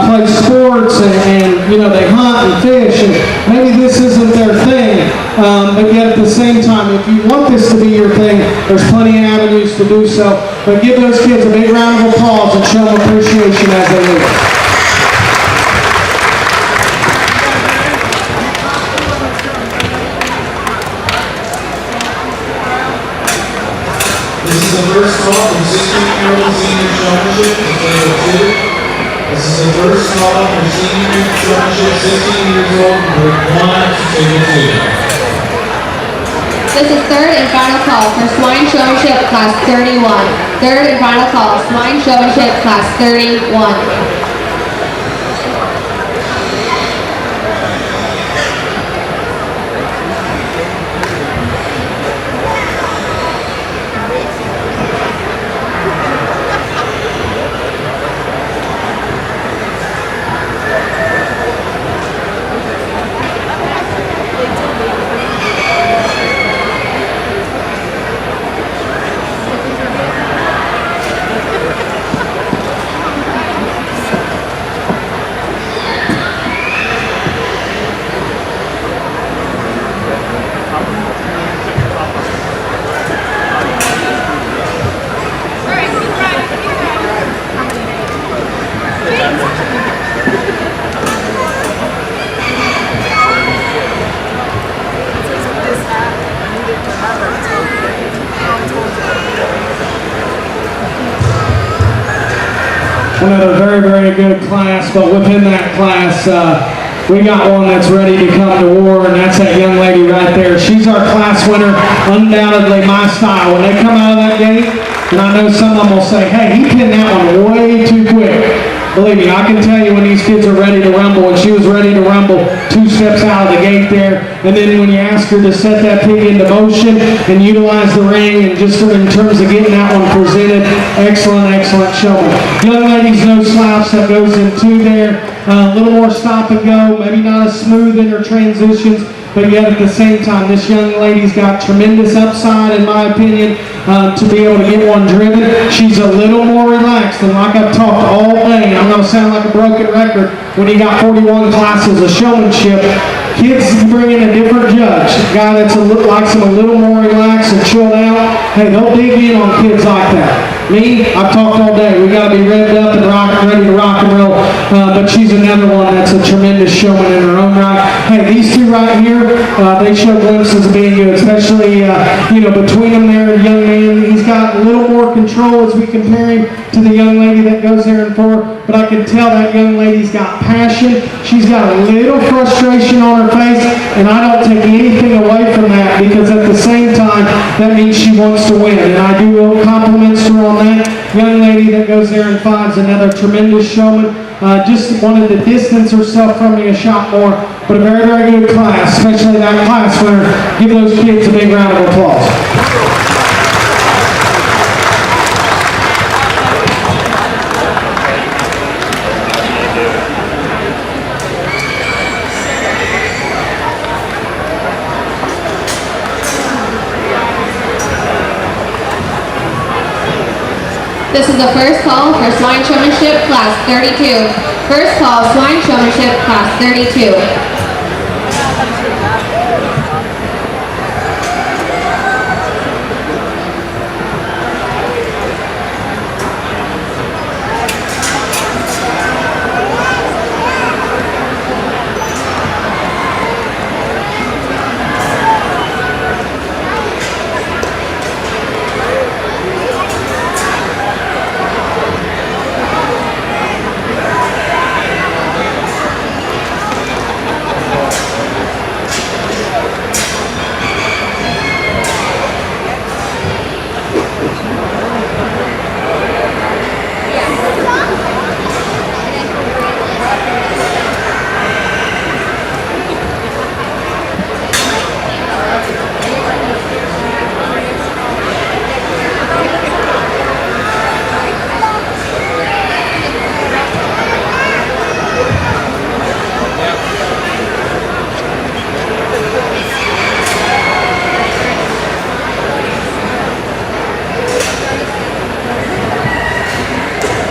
play sports and you know, they hunt and fish, and maybe this isn't their thing, but yet at the same time, if you want this to be your thing, there's plenty of avenues to do so. But give those kids a big round of applause and show them appreciation as they leave. This is the first call from 16-year-old senior showmanship to table 2. This is the first call from senior showmanship 16 years old from group 1 to table 2. This is third and final call for swine showmanship class 31. Third and final call, swine showmanship class 31. Another very, very good class, but within that class, we got one that's ready to come to war, and that's that young lady right there. She's our class winner, undoubtedly my style. When they come out of that gate, and I know some of them will say, hey, he pinned that one way too quick. Believe me, I can tell you when these kids are ready to rumble, and she was ready to rumble 2 steps out of the gate there, and then when you ask her to set that pig into motion and utilize the ring, and just in terms of getting that one presented, excellent, excellent showing. Young ladies, no slouch that goes in 2 there, a little more stop and go, maybe not as smooth in her transitions, but yet at the same time, this young lady's got tremendous upside, in my opinion, to be able to get one driven. She's a little more relaxed, and like I've talked all day, and I'm going to sound like a broken record, when you got 41 classes of showmanship, kids bring in a different judge, a guy that's likes them a little more relaxed and chilled out. Hey, they'll dig in on kids like that. Me, I've talked all day. We got to be revved up and ready to rock and roll. But she's another one that's a tremendous showman in her own right. Hey, these 2 right here, they show glimpses of being good, especially you know, between them there, the young man. He's got a little more control as we compare him to the young lady that goes there in 4. But I can tell that young lady's got passion. She's got a little frustration on her face, and I don't take anything away from that, because at the same time, that means she wants to win. And I do compliments to her on that. Young lady that goes there in 5 is another tremendous showman. Just wanted to distance herself from me a shot more, but a very, very good class, especially that class winner. Give those kids a big round of applause. This is the first call for swine showmanship class 32. First call, swine showmanship class 32.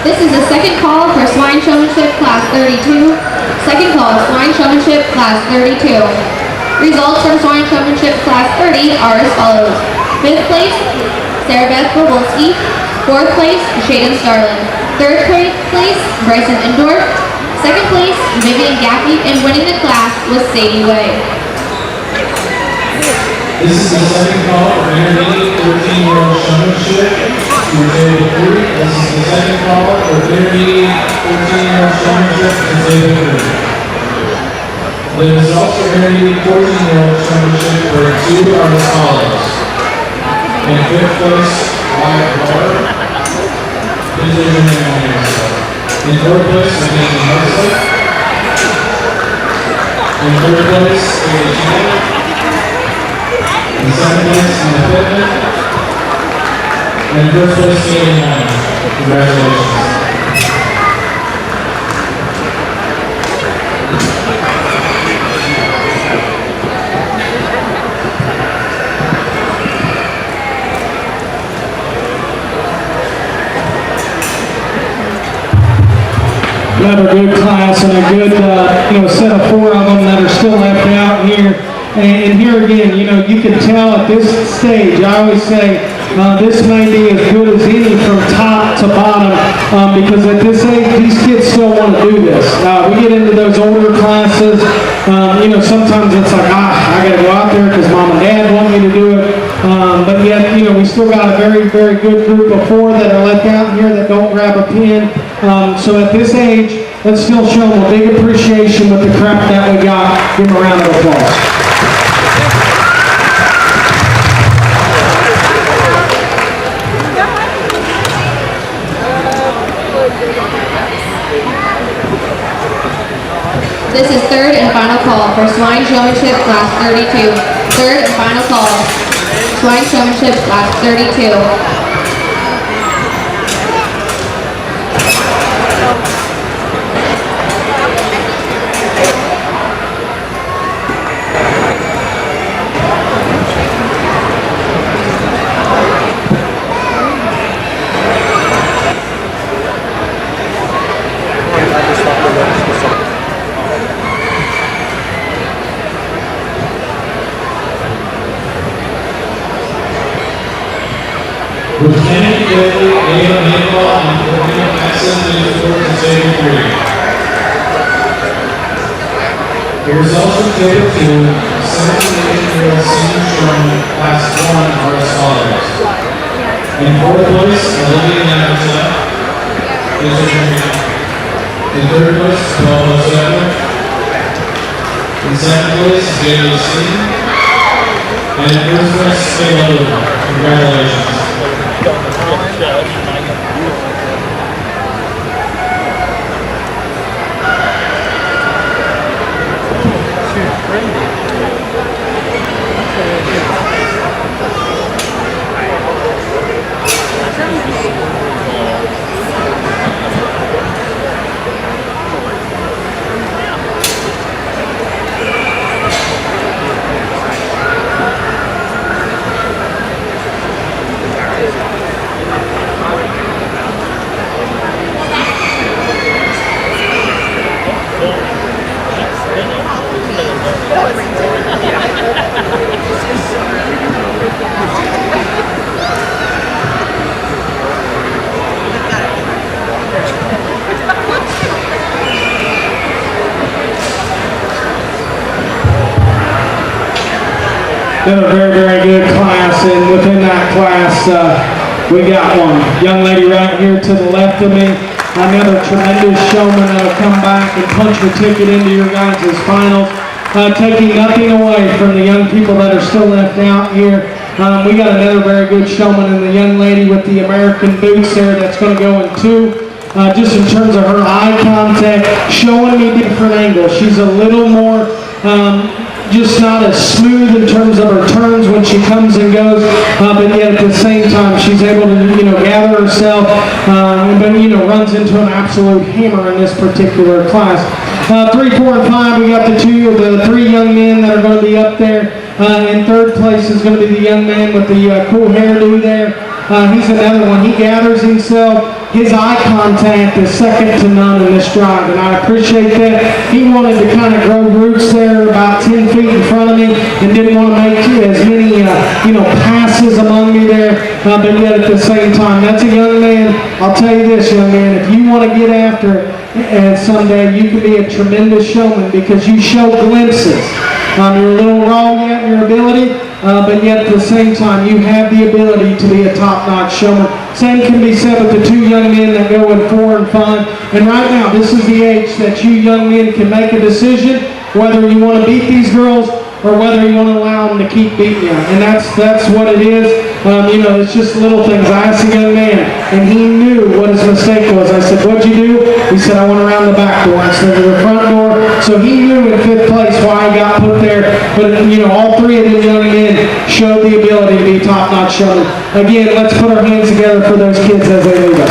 This is the second call for swine showmanship class 32. Second call, swine showmanship class 32. Results from swine showmanship class 30 are as follows. 5th place, Sarah Beth Bobulski. 4th place, Shaden Starlin. 3rd place, Bryson Endorf. 2nd place, Vivian Gaffey, and winning the class was Sadie Way. This is the second call for intermediate 13-year-old showmanship for table 3. This is the second call for intermediate 13-year-old showmanship for table 3. The results for intermediate 14-year-old showmanship for 2 are as follows. In 5th place, Wyatt Barr. Please leave your name on yourself. In 4th place, Mackenzie Huxley. In 3rd place, Haley Chan. In 2nd place, Anna Pittman. And in 1st place, Katie Allen. Congratulations. Another good class and a good, set of 4 of them that are still left out here. And here again, you can tell at this stage, I always say, this may be as good as any from top to bottom, because at this age, these kids still want to do this. We get into those older classes, sometimes it's like, I got to go out there because mom and dad want me to do it. But yet, we still got a very, very good group of 4 that are left out here that don't grab a pen. So at this age, let's still show them a big appreciation with the crap that we got. Give them a round of applause. This is third and final call for swine showmanship class 32. Third and final call, swine showmanship class 32. Lieutenant Quigley, Ava Mayfall, and Corina Maxson, please report to table 3. The results from table 2, 17-year-old senior showman, class 1 are as follows. In 4th place, Olivia Navata. Please raise your hand. In 3rd place, Paula Sedgwick. In 2nd place, J.A. Steen. And in 1st place, Kayla Luton. Congratulations. Been a very, very good class, and within that class, we got one young lady right here to the left of me. Another tremendous showman that'll come back and punch the ticket into your guys' finals. Taking nothing away from the young people that are still left out here. We got another very good showman in the young lady with the American boots there that's going to go in 2. Just in terms of her eye contact, showing me different angles. She's a little more just not as smooth in terms of her turns when she comes and goes, but yet at the same time she's able to gather herself, but runs into an absolute hammer in this particular class. 3, 4, and 5, we got the 3 young men that are going to be up there. In 3rd place is going to be the young man with the cool hairdo there. He's another one. He gathers himself. his eye contact is second to none in this drive, and I appreciate that. He wanted to kind of grow roots there about 10 feet in front of me and didn't want to make as many, passes among me there, but yet at the same time, that's a young man. I'll tell you this, young man, if you want to get after it, and someday you can be a tremendous showman because you show glimpses. You're a little raw yet in your ability, but yet at the same time, you have the ability to be a top-notch showman. Same can be said with the two young men that go in 4 and 5. And right now, this is the age that you young men can make a decision whether you want to beat these girls or whether you want to allow them to keep beating you. And that's what it is. It's just little things. I asked a young man, and he knew what his mistake was. I said, "What'd you do?" He said, "I went around the back door instead of the front door." So he knew in 5th place why he got put there. But, all 3 of these young men showed the ability to be top-notch showmen. Again, let's put our hands together for those kids as they leave us.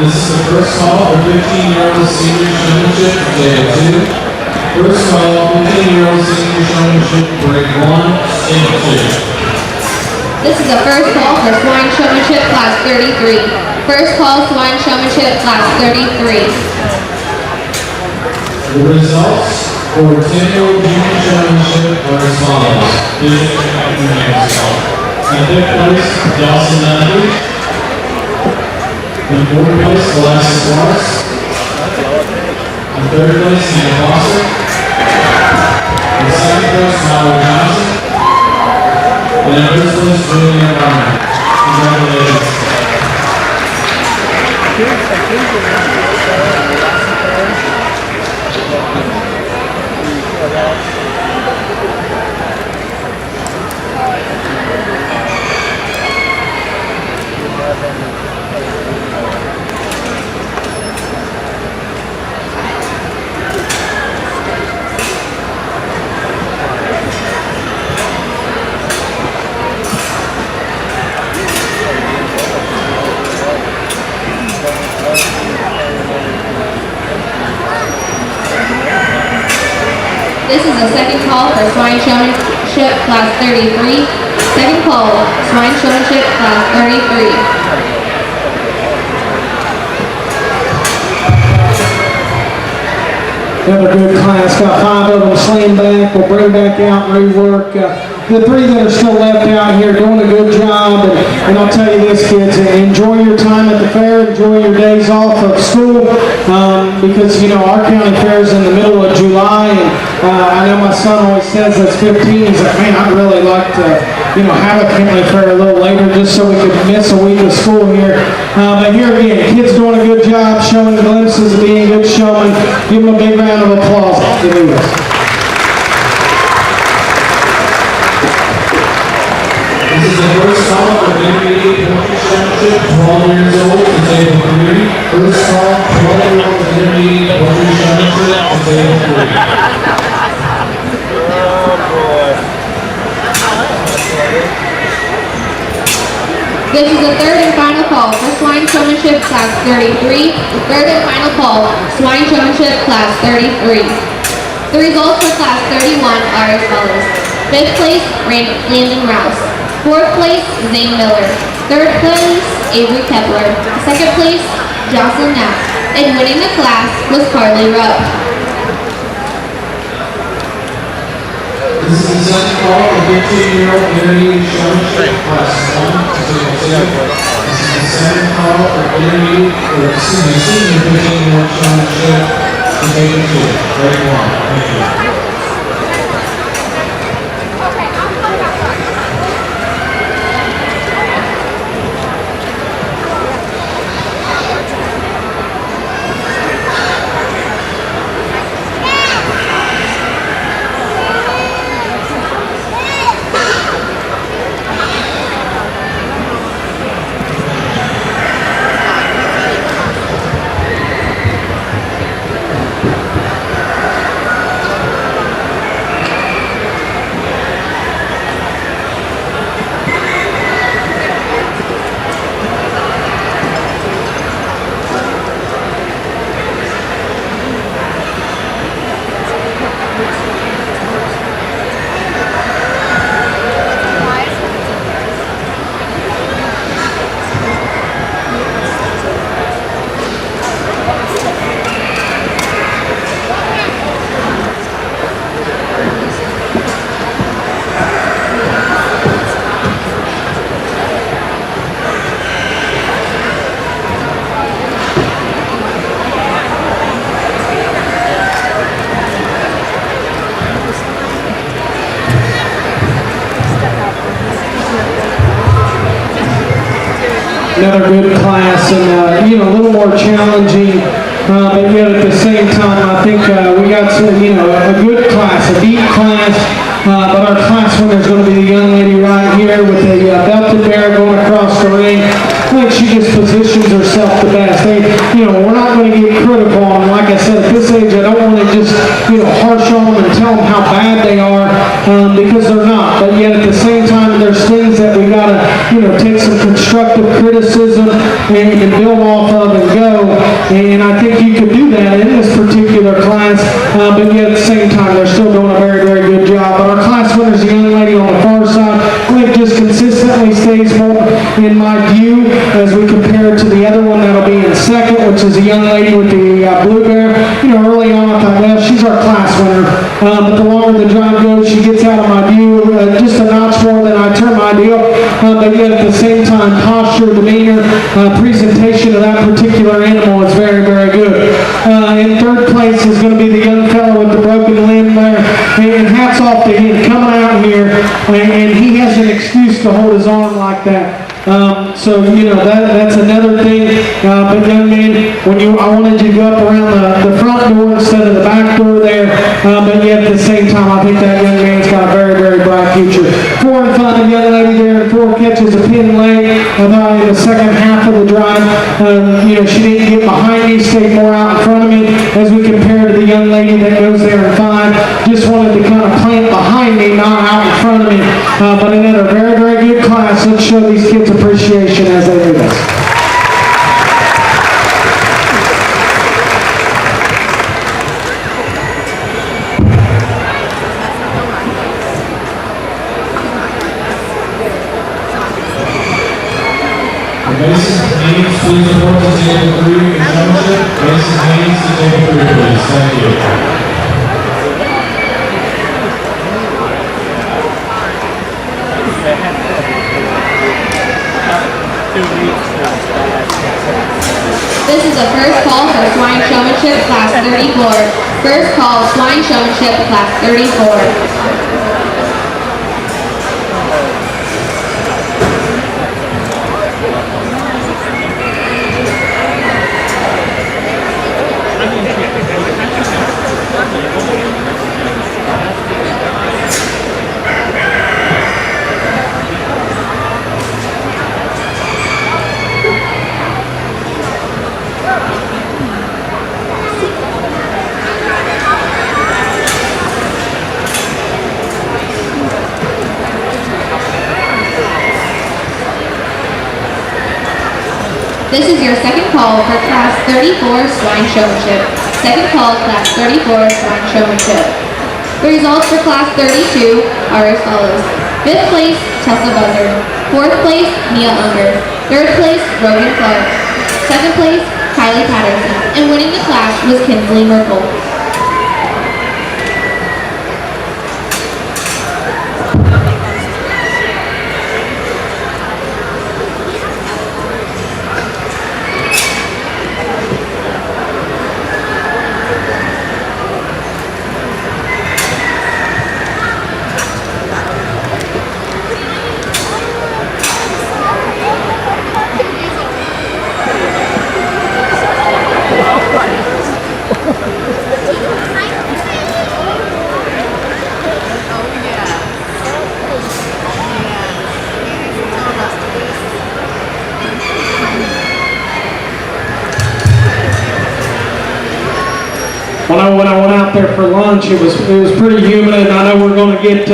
This is the first call for 15-year-old senior showmanship for table 2. First call, 15-year-old senior showmanship, grade 1, table 2. This is the first call for swine showmanship class 33. First call swine showmanship class 33. The results for 10-year-old junior showmanship are as follows. Please take your names called. In 5th place, Dawson Matthews. In 4th place, Alexis Morris. In 3rd place, Hannah Foster. In 2nd place, Tyler Johnson. And in 1st place, Julian Garner. Congratulations. This is the second call for swine showmanship class 33. Second call, swine showmanship class 33. Another good class, got 5 of them slammed back. We'll bring back out and rework. The 3 that are still left out here doing a good job. And I'll tell you this, kids, enjoy your time at the fair, enjoy your days off of school, because, our county fair is in the middle of July, and I know my son always says that's 15. He's like, "Man, I'd really like to, have a county fair a little later just so we could miss a week of school here." But here again, kids doing a good job, showing glimpses of being good showmen. Give them a big round of applause. Give me this. This is the first call for intermediate poetry showmanship, 12 years old to table 3. First call, 12-year-old intermediate poetry showmanship to table 3. This is the third and final call for swine showmanship class 33. Third and final call, swine showmanship class 33. The results for class 31 are as follows. 5th place, Landon Rouse. 4th place, Zane Miller. 3rd place, Avery Kepler. 2nd place, Jocelyn Knapp. And winning the class was Carly Rupp. This is the second call for 15-year-old intermediate showmanship class 1 to table 2. This is the second call for senior 15-year-old showmanship to table 2, grade 1. Thank you. another good class, and a little more challenging. But yet at the same time, I think we got some, a good class, a deep class. But our class winner is going to be the young lady right here with a belted bear going across the ring. I think she just positions herself the best. We're not going to get critical on them. Like I said, at this age, I don't want to just, harsh on them and tell them how bad they are, because they're not. But yet at the same time, there's things that we got to, take some constructive criticism and build off of and go. And I think you could do that in this particular class, but yet at the same time, they're still doing a very, very good job. But our class winner is a young lady on the far side. I think just consistently stays more in my view as we compare it to the other one that'll be in second, which is a young lady with the blue bear. Early on I thought, well, she's our class winner. But the longer the drive goes, she gets out of my view just a notch more than I term ideal. But yet at the same time, posture, demeanor, presentation of that particular animal is very, very good. In third place is going to be the young fellow with the broken limb there. And hats off to him coming out here, and he has an excuse to hold his arm like that. That's another thing. But young man, I wanted you to go up around the front door instead of the back door there. But yet at the same time, I think that young man's got a very, very bright future. 4 in front of the young lady there, and 4 catches a pin late. I thought in the second half of the drive, she didn't get behind me, stayed more out in front of me as we compare to the young lady that goes there in 5. Just wanted to kind of plant behind me, not out in front of me. But another very, very good class. Let's show these kids appreciation as they do this. Mason Haynes, please report to table 3 in showmanship. Mason Haynes to table 3, please. Thank you. This is a first call for swine showmanship class 34. First call, swine showmanship class 34. This is your second call for class 34 swine showmanship. Second call, class 34 swine showmanship. The results for class 32 are as follows. 5th place, Tessa Buzzard. 4th place, Mia Unger. 3rd place, Rogan Clark. 2nd place, Kylie Patterson. And winning the class was Kinsley Merkel. When I went out there for lunch, it was pretty humid, and I know we're going to get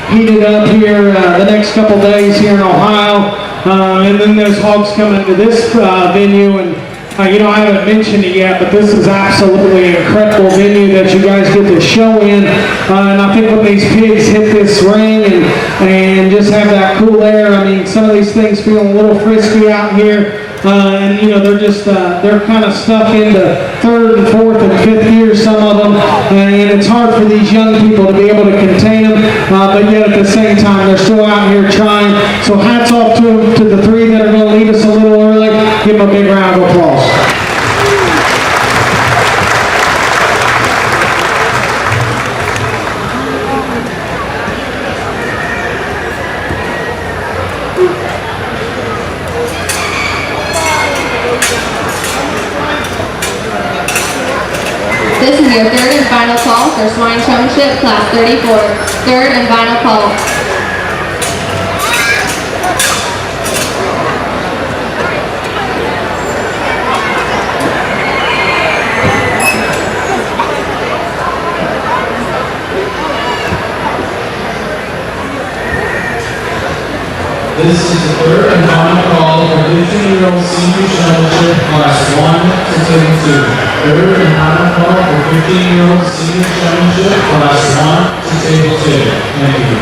heated up here the next couple days here in Ohio. And then there's hogs coming to this venue, and I haven't mentioned it yet, but this is absolutely an incredible venue that you guys get to show in. And I think when these pigs hit this ring and just have that cool air, I mean, some of these things feel a little frisky out here. And they're just they're kind of stuck into 3rd and 4th and 5th gear, some of them, and it's hard for these young people to be able to contain them, but yet at the same time they're still out here trying. So hats off to the 3 that are going to lead us a little early. Give them a big round of applause. be our third and final call for Swine Showmanship, Class 34. Third and final call. This is the third and final call for 15-year-old senior showmanship class 1 to table 2. Third and final call for 15-year-old senior showmanship class 1 to table 2. Thank you.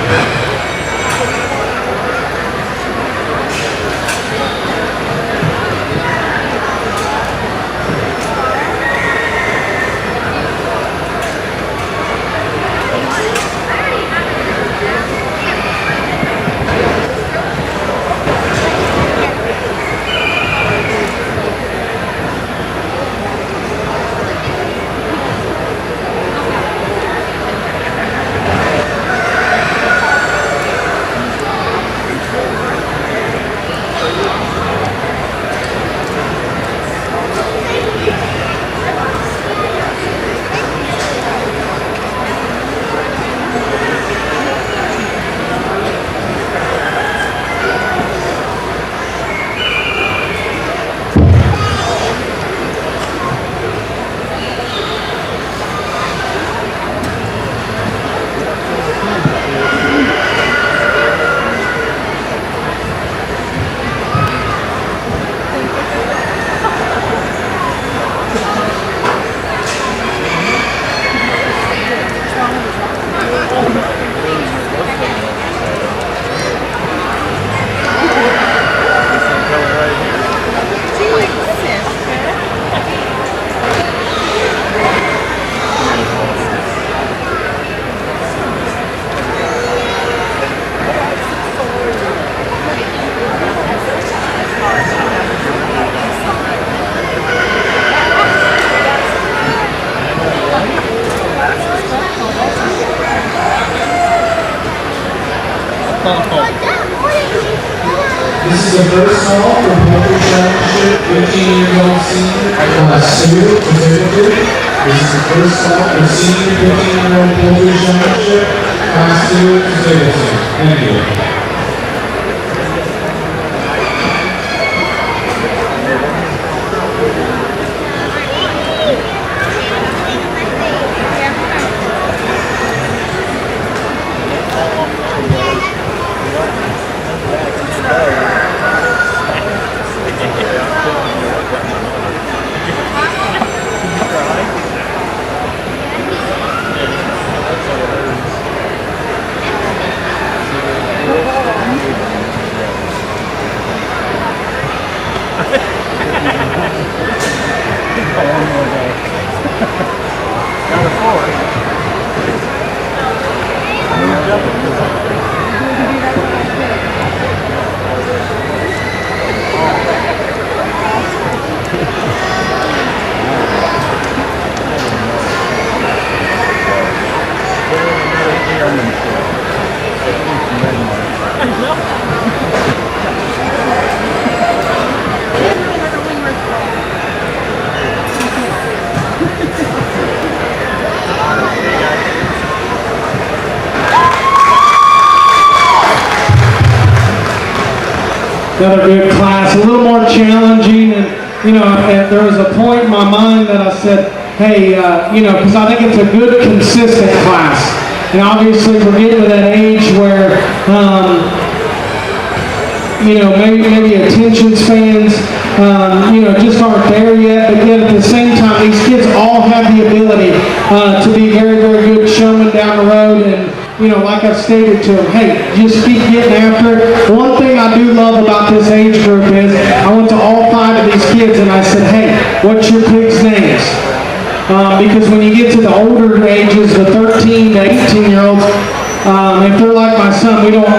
This is the first call for Poultry Championship 15-year-old senior class 2 to table 2. This is the first call for senior 15-year-old Poultry Championship class 2 to table 2. Thank you. Another good class, a little more challenging, and and there was a point in my mind that I said, hey, because I think it's a good, consistent class, and obviously we're getting to that age where, maybe attention spans, just aren't there yet, but yet at the same time, these kids all have the ability to be very, very good showmen down the road, and like I've stated to them, hey, just keep getting after it. One thing I do love about this age group is I went to all 5 of these kids and I said, hey, what's your pigs' names? Because when you get to the older ages, the 13 to 18-year-olds, if they're like my son, we don't,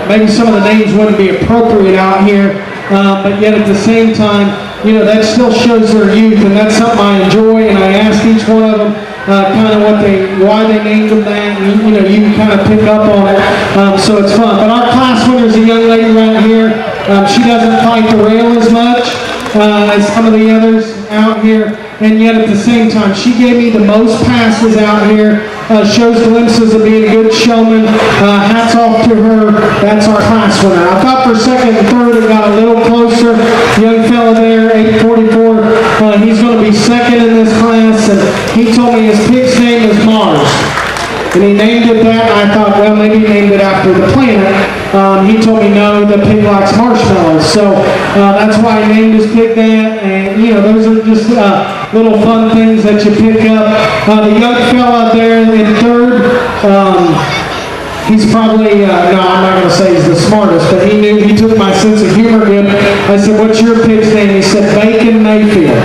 maybe some of the names wouldn't be appropriate out here, but yet at the same time, that still shows their youth, and that's something I enjoy, and I asked each one of them kind of why they named them that, and you can kind of pick up on it, so it's fun. But our class winner is a young lady right here. She doesn't fight the rail as much as some of the others out here, and yet at the same time, she gave me the most passes out here. Shows glimpses of being a good showman. Hats off to her. That's our class winner. I thought for second and third it got a little closer. Young fella there, 844. He's going to be second in this class, and he told me his pig's name is Mars. And he named it that, and I thought, well, maybe he named it after the planet. He told me, no, the pig likes marshmallows. So that's why he named his pig that. And, you know, those are just little fun things that you pick up. The young fella there in third, he's probably, no, I'm not going to say he's the smartest, but he took my sense of humor good. I said, what's your pig's name? He said, Bacon Mayfield.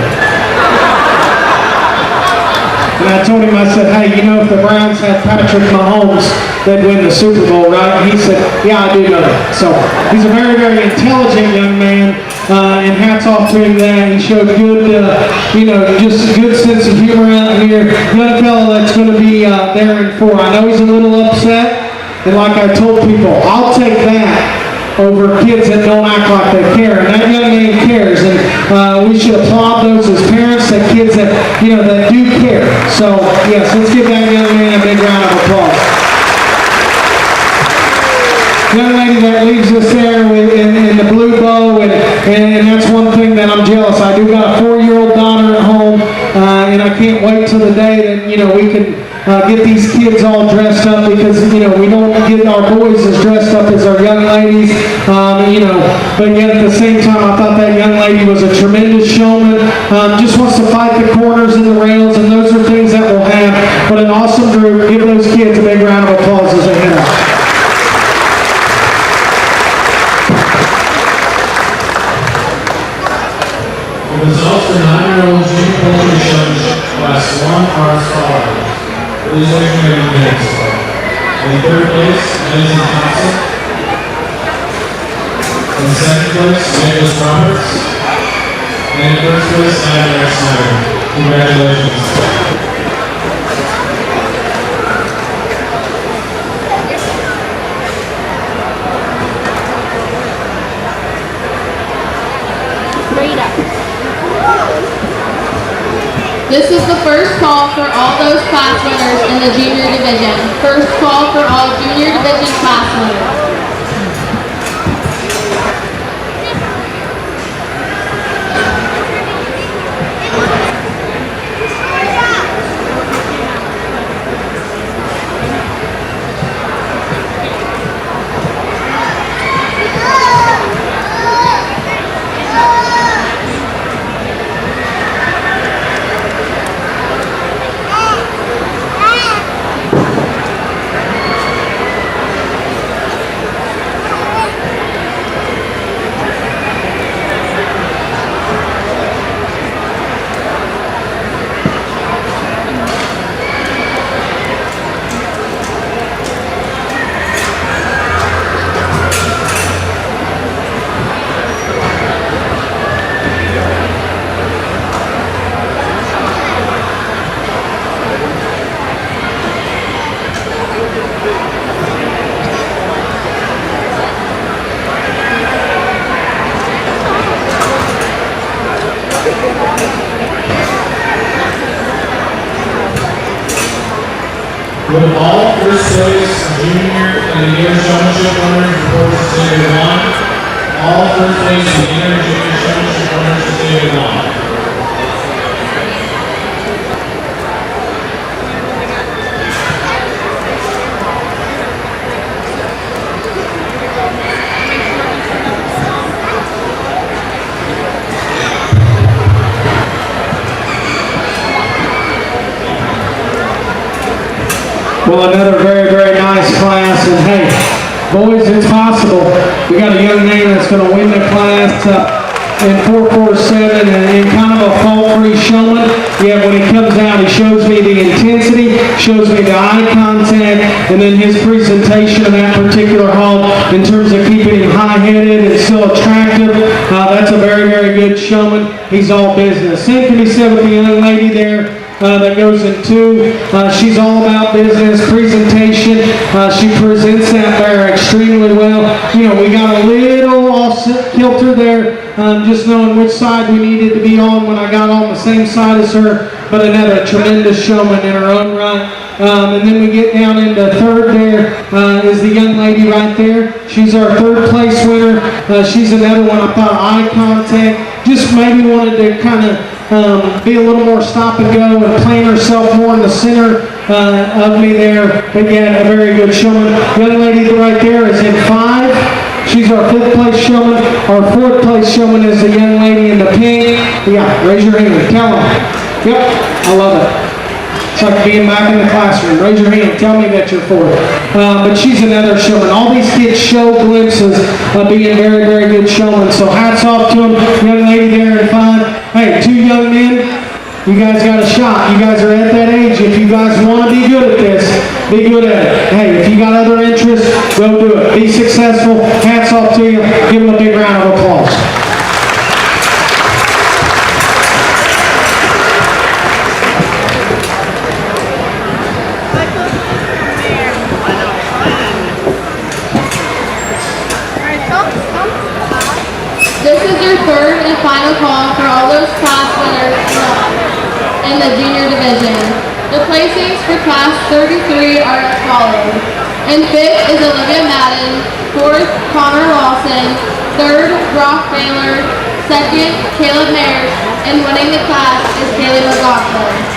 And I told him, I said, hey, you know, if the Browns had Patrick Mahomes, they'd win the Super Bowl, right? And he said, yeah, I do know that. So he's a very, very intelligent young man, and hats off to him there. He showed good, you know, just a good sense of humor out here. Young fella that's going to be there in 4. I know he's a little upset, and like I told people, I'll take that over kids that don't act like they care, and that young man cares, and we should applaud those as parents, that kids that, you know, that do care. So, yes, let's give that young man a big round of applause. Young lady that leaves us there in the blue bow, and that's one thing that I'm jealous. I do got a 4-year-old daughter at home, and I can't wait till the day that, you know, we can get these kids all dressed up, because, you know, we don't get our boys as dressed up as our young ladies, you know, but yet at the same time, I thought that young lady was a tremendous showman, just wants to fight the corners and the rails, and those are things that we'll have. But an awesome group. Give those kids a big round of applause as they head out. The results for 9-year-old junior poultry showmanship class 1 are as follows. Please raise your hand against. In third place, Madison Thompson. In second place, Nicholas Roberts. And in first place, Adam Snyder. Congratulations. This is the first call for all those class winners in the junior division. First call for all junior division class winners. Would all first place junior and the year showmanship winners report to State 1? All first place junior and junior showmanship winners to State 1. Well, another very, very nice class, and hey, boys, it's possible. We got a young man that's going to win the class in 447 and kind of a fault-free showman. Yet when he comes out, he shows me the intensity, shows me the eye contact, and then his presentation of that particular hall in terms of keeping him high-headed and still attractive. That's a very, very good showman. He's all business. Same can be said with the young lady there. That goes in 2. She's all about business, presentation. She presents that there extremely well. You know, we got a little off kilter there just knowing which side we needed to be on when I got on the same side as her, but another tremendous showman in her own right. And then we get down into third there is the young lady right there. She's our third place winner. She's another one I thought eye contact, just maybe wanted to kind of be a little more stop and go and plant herself more in the center of me there. Again, a very good showman. Young lady right there is in 5. She's our 5th place showman. Our 4th place showman is the young lady in the pink. Yeah, raise your hand. Tell them. Yep, I love it. It's like being back in the classroom. Raise your hand. Tell me that you're 4th. But she's another showman. All these kids show glimpses of being very, very good showmen. So hats off to them. Young lady there in 5. Hey, 2 young men. You guys got a shot. You guys are at that age. If you guys want to be good at this, be good at it. Hey, if you got other interests, go do it. Be successful. Hats off to you. Give them a big round of applause. This is your third and final call for all those class winners in the junior division. The placings for class 33 are as follows. In 5th is Olivia Madden, 4th Connor Lawson, 3rd Brock Baylor, 2nd Caleb Mayer, and winning the class is Caleb McLaughlin.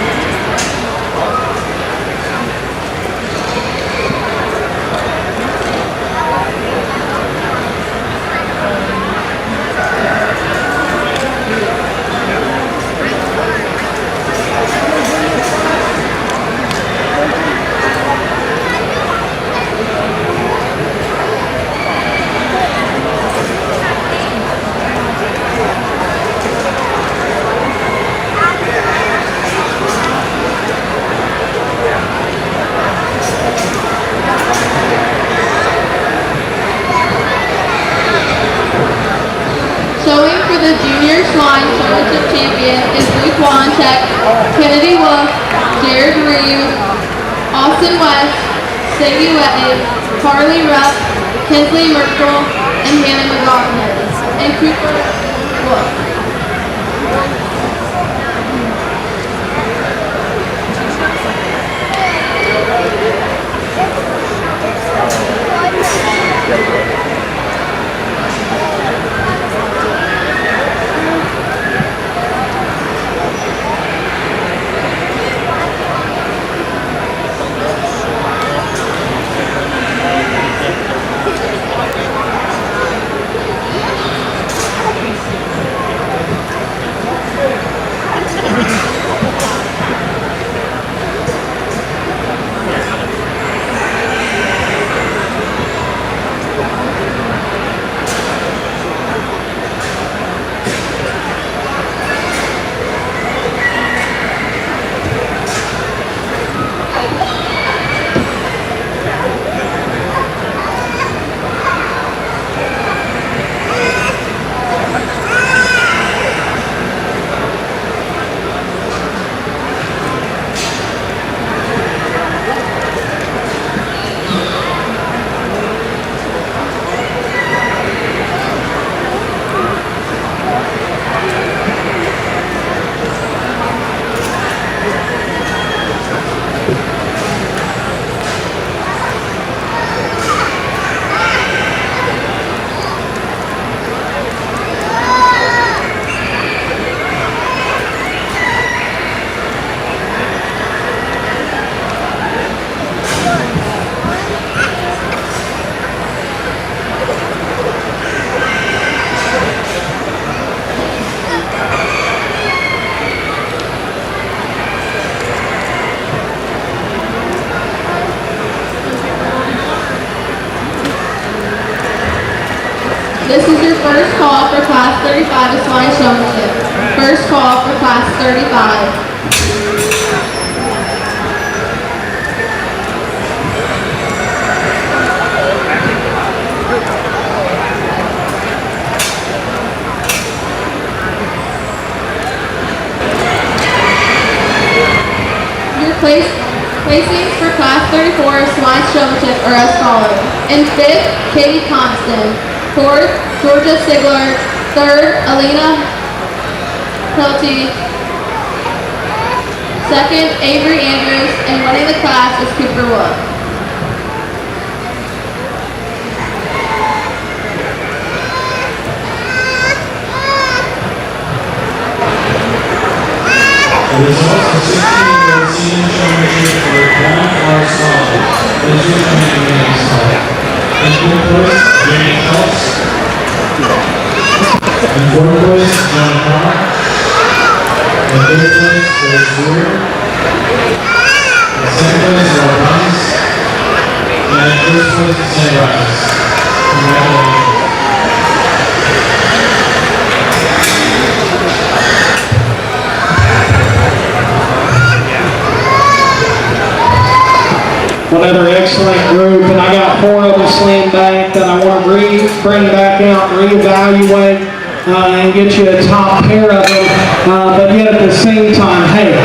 Showing for the Junior Swine Championship champion is Luke Wanchek, Kennedy Wolf, Jared Reeves, Austin West, Sadie Wettig, Carly Rupp, Kinsley Merkel, and Hannah McLaughlin, and Cooper Wolf. This is your first call for Class 35 of Swine Showmanship. First call for Class 35. Your placings for Class 34 of Swine Showmanship are as follows. In 5th, Katie Constant. 4th, Georgia Sigler. Third, Alina Hilty. Second, Avery Andrews, and winning the class is Cooper Wood. The results of 16-year-old senior championship for Brian R. Scholars. Please join me in winning Scholars. In fourth place, Jamie Schultz. In fourth place, John Carr. In third place, Grace Brewer. In second place, Rob Rice. And in first place, Sam Rice. Congratulations. Another excellent group, and I got 4 of them slam back that I want to bring back out, reevaluate, and get you a top pair of them. But yet at the same time, hey,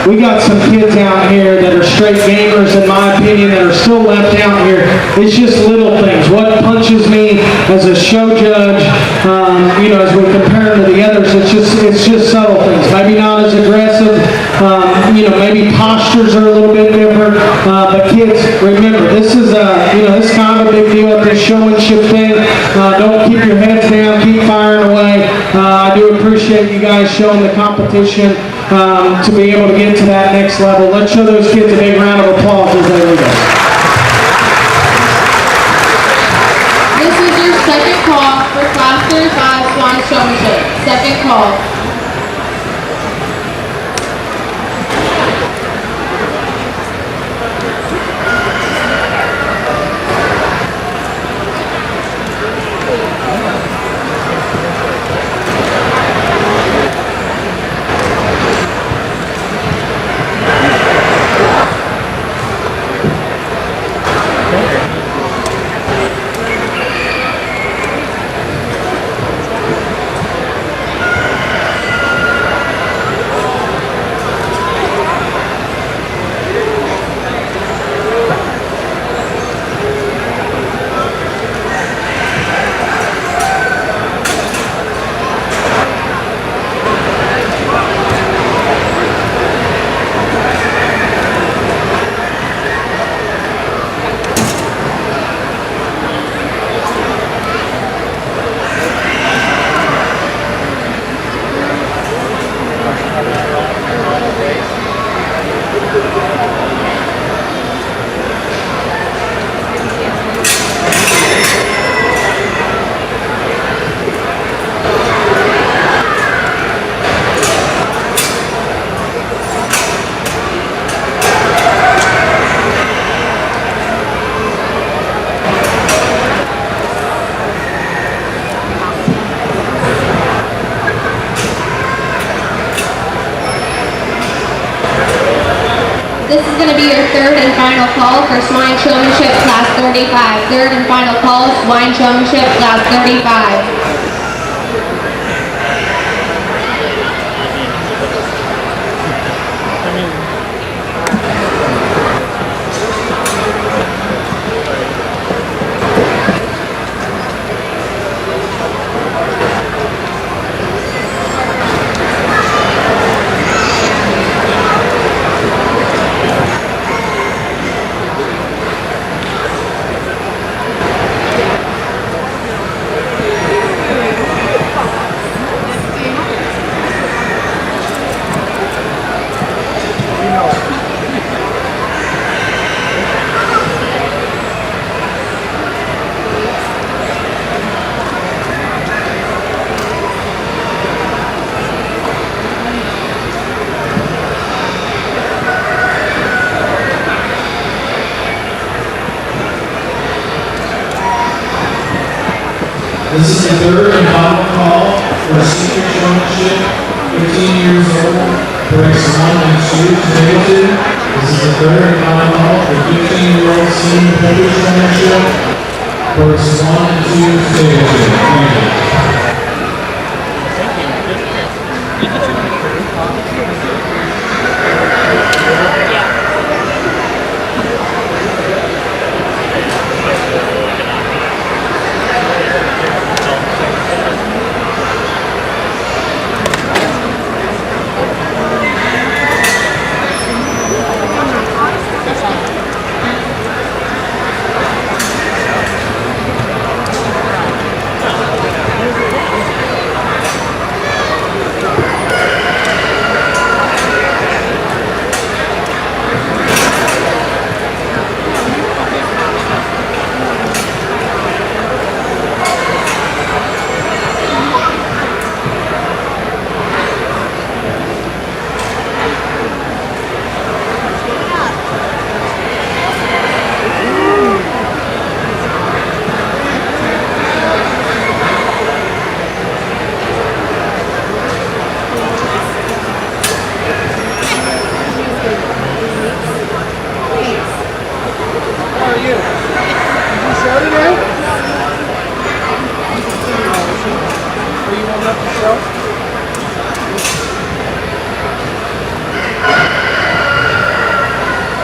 we got some kids out here that are straight gamers, in my opinion, that are still left out here. It's just little things. What punches me as a show judge, as we compare them to the others, it's just subtle things. Maybe not as aggressive. Maybe postures are a little bit different. But kids, remember, this is this kind of a big deal at this showmanship thing. Don't keep your heads down. Keep firing away. I do appreciate you guys showing the competition to be able to get to that next level. Let's show those kids a big round of applause as they lead us. This is your second call for Class 35 Swine Showmanship. Second call. This is going to be your third and final call for Swine Showmanship Class 35. Third and final call, Swine Showmanship Class 35. This is the third and final call for senior showmanship, 15 years old, breaks 1 and 2 to negative. This is the third and final call for 15-year-old senior public showmanship, breaks 1 and 2 to negative. Thank you.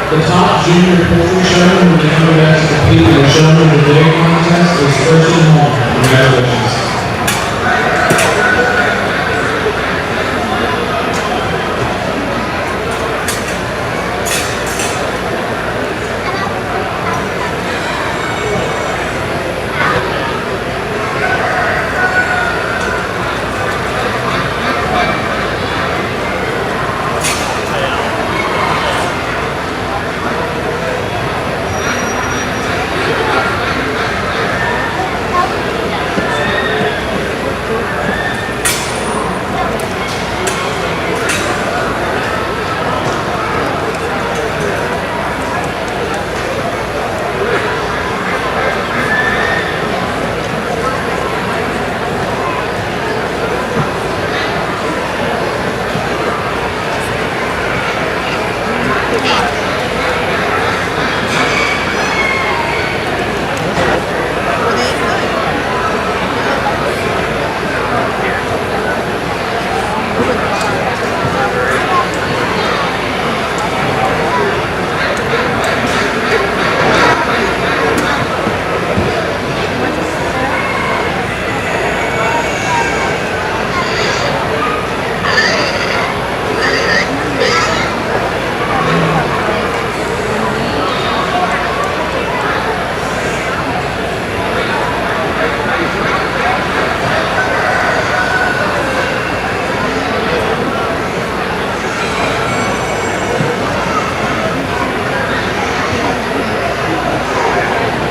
The top junior poultry showman will be coming back to compete in the Showman of the Day contest is Christian Hall. Congratulations.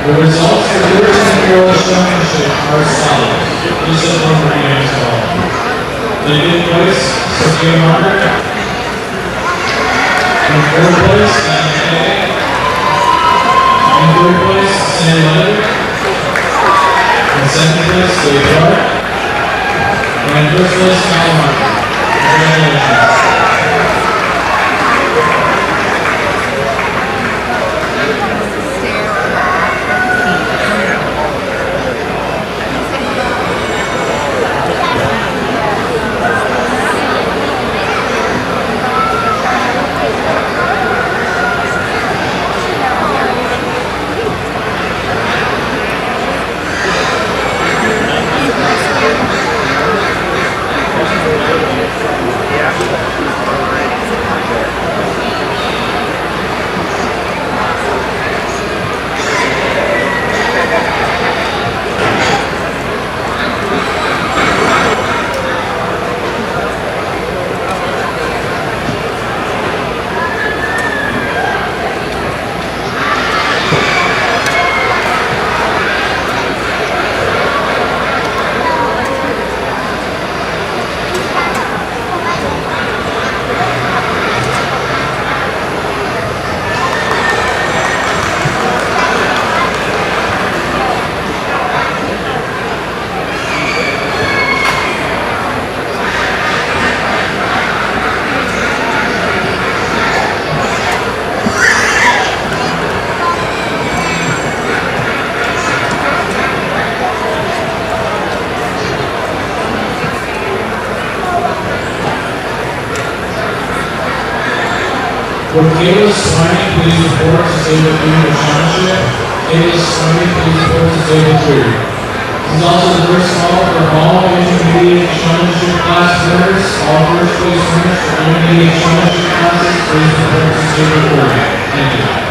The results for the 13-year-old showmanship are as follows. Lisa Lumberine as well. In fifth place, Sophia Margaret. In fourth place, Anna Kay. In third place, Sam Leonard. In second place, Dave Clark. And in first place, Kyle Martin. Congratulations. Would Kayla Swiney please report to Table 3 of Showmanship? Kayla Swiney please report to Table 3. This is also the first call for all intermediate showmanship class winners. All first place winners for intermediate showmanship classes, please report to Table 3. Thank you.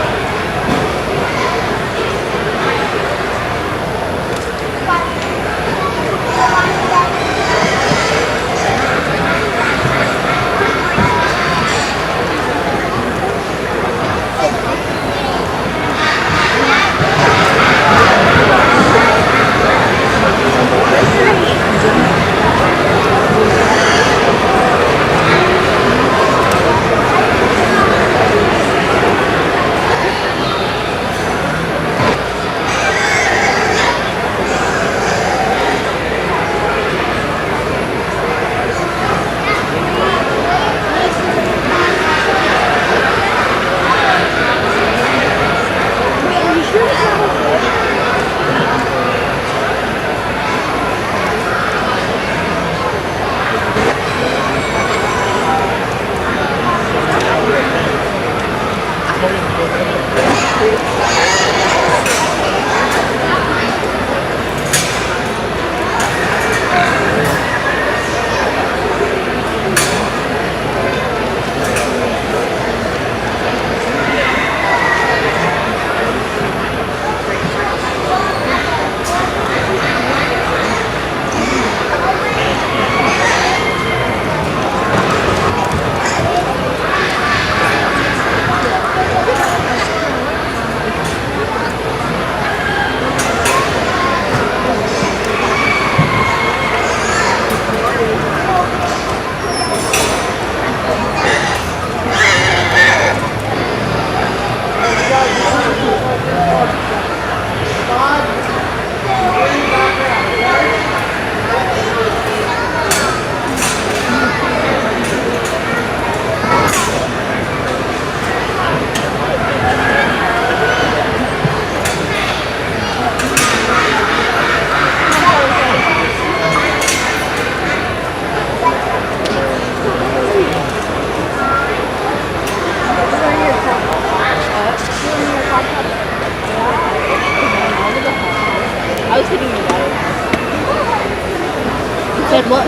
Said what?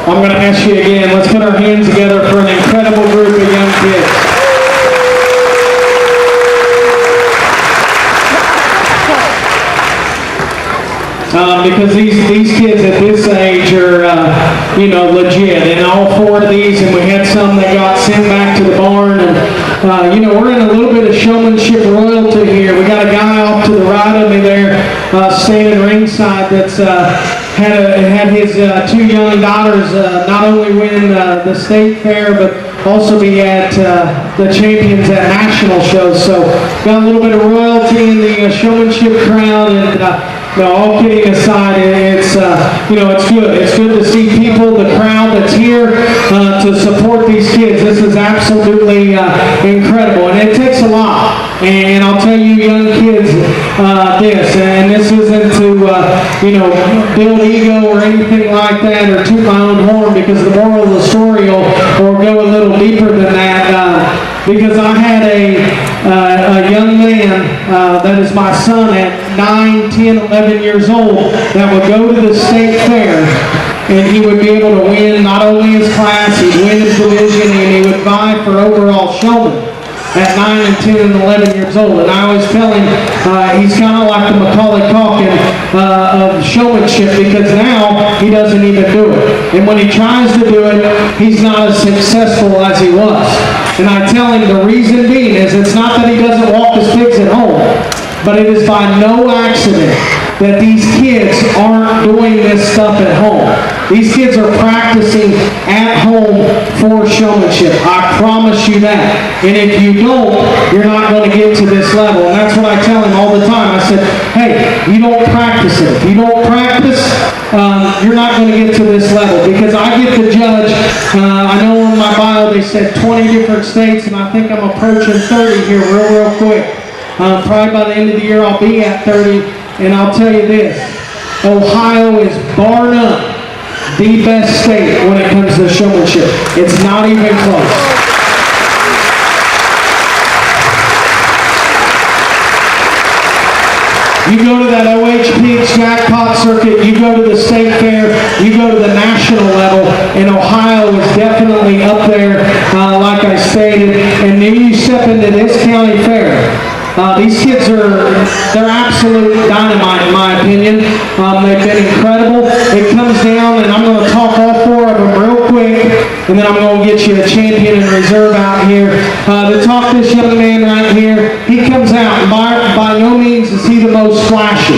I'm going to ask you again, let's put our hands together for an incredible group of young kids. Because these kids at this age are, legit. And all four of these, and we had some that got sent back to the barn. And, we're in a little bit of showmanship royalty here. We got a guy off to the right of me there, standing ringside that's had his two young daughters not only win the state fair, but also be at the champions at national shows. So got a little bit of royalty in the showmanship crowd, and all kidding aside, it's good. It's good to see people, the crowd that's here to support these kids. This is absolutely incredible, and it takes a lot. And I'll tell you, young kids, this isn't to build ego or anything like that, or toot my own horn, because the moral of the story will go a little deeper than that. Because I had a young man that is my son at 9, 10, 11 years old that would go to the state fair, and he would be able to win not only his class, he'd win his division, and he would vie for overall showman at 9 and 10 and 11 years old. And I always tell him he's kind of like the Macaulay Culkin of showmanship, because now he doesn't even do it. And when he tries to do it, he's not as successful as he was. And I tell him the reason being is it's not that he doesn't walk his pigs at home, but it is by no accident that these kids aren't doing this stuff at home. These kids are practicing at home for showmanship. I promise you that. And if you don't, you're not going to get to this level. And that's what I tell him all the time. I said, hey, you don't practice it. If you don't practice, you're not going to get to this level. Because I get to judge, I know on my bio they said 20 different states, and I think I'm approaching 30 here real quick. Probably by the end of the year I'll be at 30. And I'll tell you this, Ohio is bar none the best state when it comes to showmanship. It's not even close. You go to that OHP jackpot circuit, you go to the state fair, you go to the national level, and Ohio is definitely up there, like I stated. And then you step into this county fair. These kids they're absolute dynamite in my opinion. They've been incredible. It comes down, and I'm going to talk all four of them real quick, and then I'm going to get you a champion and reserve out here. To talk this young man right here, he comes out, and by no means is he the most flashy.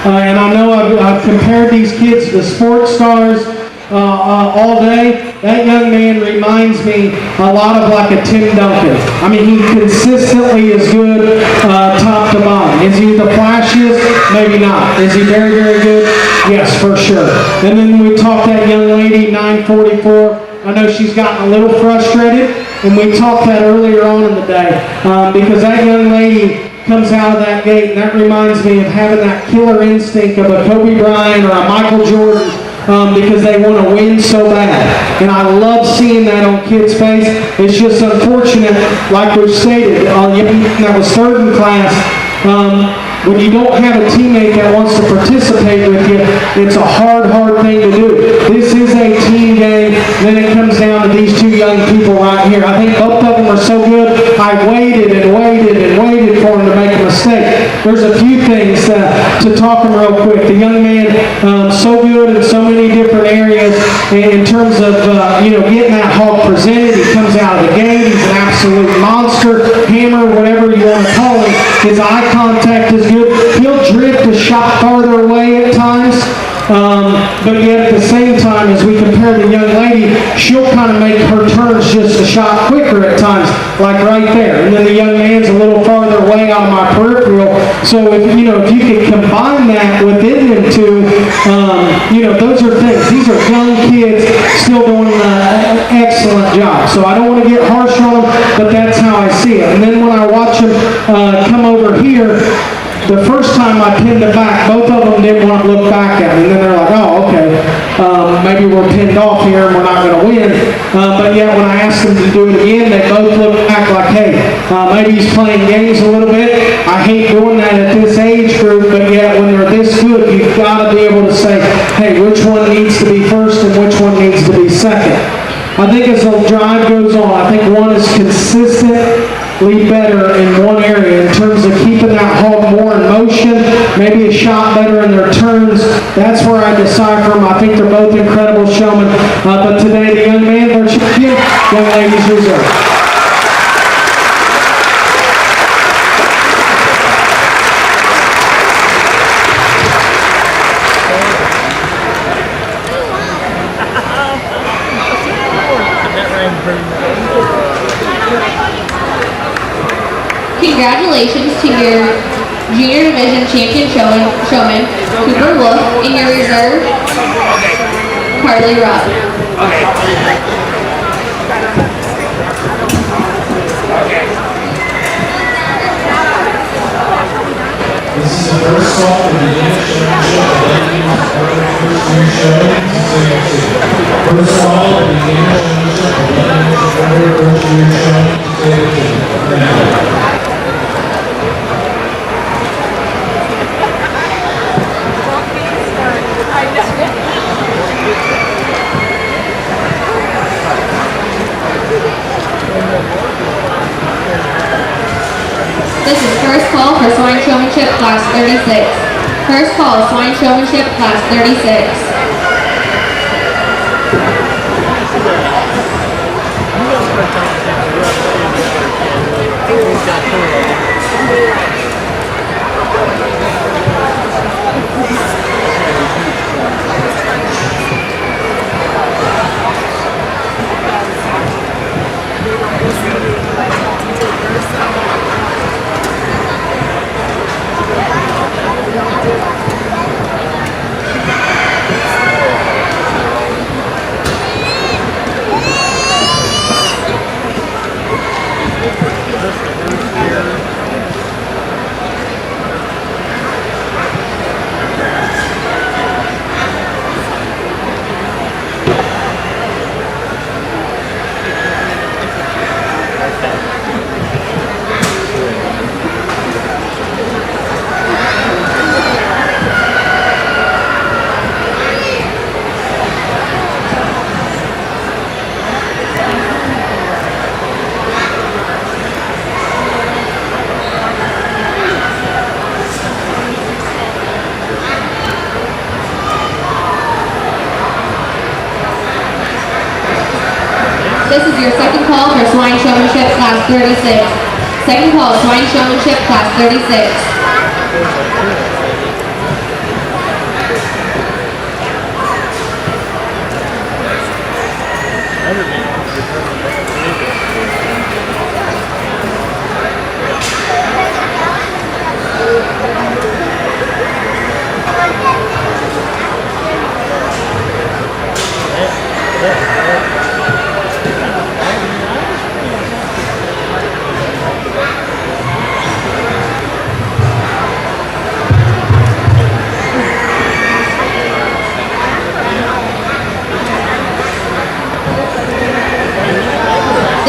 And I know I've compared these kids to sports stars all day. That young man reminds me a lot of like a Tim Duncan. I mean, he consistently is good top to bottom. Is he the flashiest? Maybe not. Is he very, very good? Yes, for sure. And then we talked that young lady, 944. I know she's gotten a little frustrated, and we talked that earlier on in the day, because that young lady comes out of that gate, and that reminds me of having that killer instinct of a Kobe Bryant or a Michael Jordan, because they want to win so bad. And I love seeing that on kids' face. It's just unfortunate, like we've stated, that was third in class, when you don't have a teammate that wants to participate with you, it's a hard thing to do. This is a team game. Then it comes down to these two young people right here. I think both of them are so good, I waited for them to make a mistake. There's a few things to talk them real quick. The young man, so good in so many different areas in terms of, getting that hog presented. He comes out of the gate. He's an absolute monster, hammer, whatever you want to call him. His eye contact is good. He'll drift a shot farther away at times, but yet at the same time, as we compare the young lady, she'll kind of make her turns just a shot quicker at times, like right there. And then the young man's a little farther away out of my peripheral. So if you could combine that within them two, those are things. These are young kids still doing an excellent job. So I don't want to get harsh on them, but that's how I see it. And then when I watch them come over here, the first time I pinned it back, both of them didn't want to look back at me. And then they're like, oh, okay, maybe we're pinned off here and we're not going to win. But yet when I asked them to do it again, they both looked back like, hey, maybe he's playing games a little bit. I hate doing that at this age group, but yet when they're this good, you've got to be able to say, hey, which one needs to be first and which one needs to be second. I think as the drive goes on, I think one is consistently better in one area in terms of keeping that hog more in motion, maybe a shot better in their turns. That's where I decipher them. I think they're both incredible showmen. But today, the young man, their champion, young ladies reserve. Congratulations to your junior division champion showman, Cooper Wolf, and your reserve, Carly Rupp. This is the first call for the English First call for the English first year showing to say the team. This is first call for swine showmanship class 36. First call, swine showmanship class 36. This is your second call for swine showmanship class 36. Second call, swine showmanship class 36.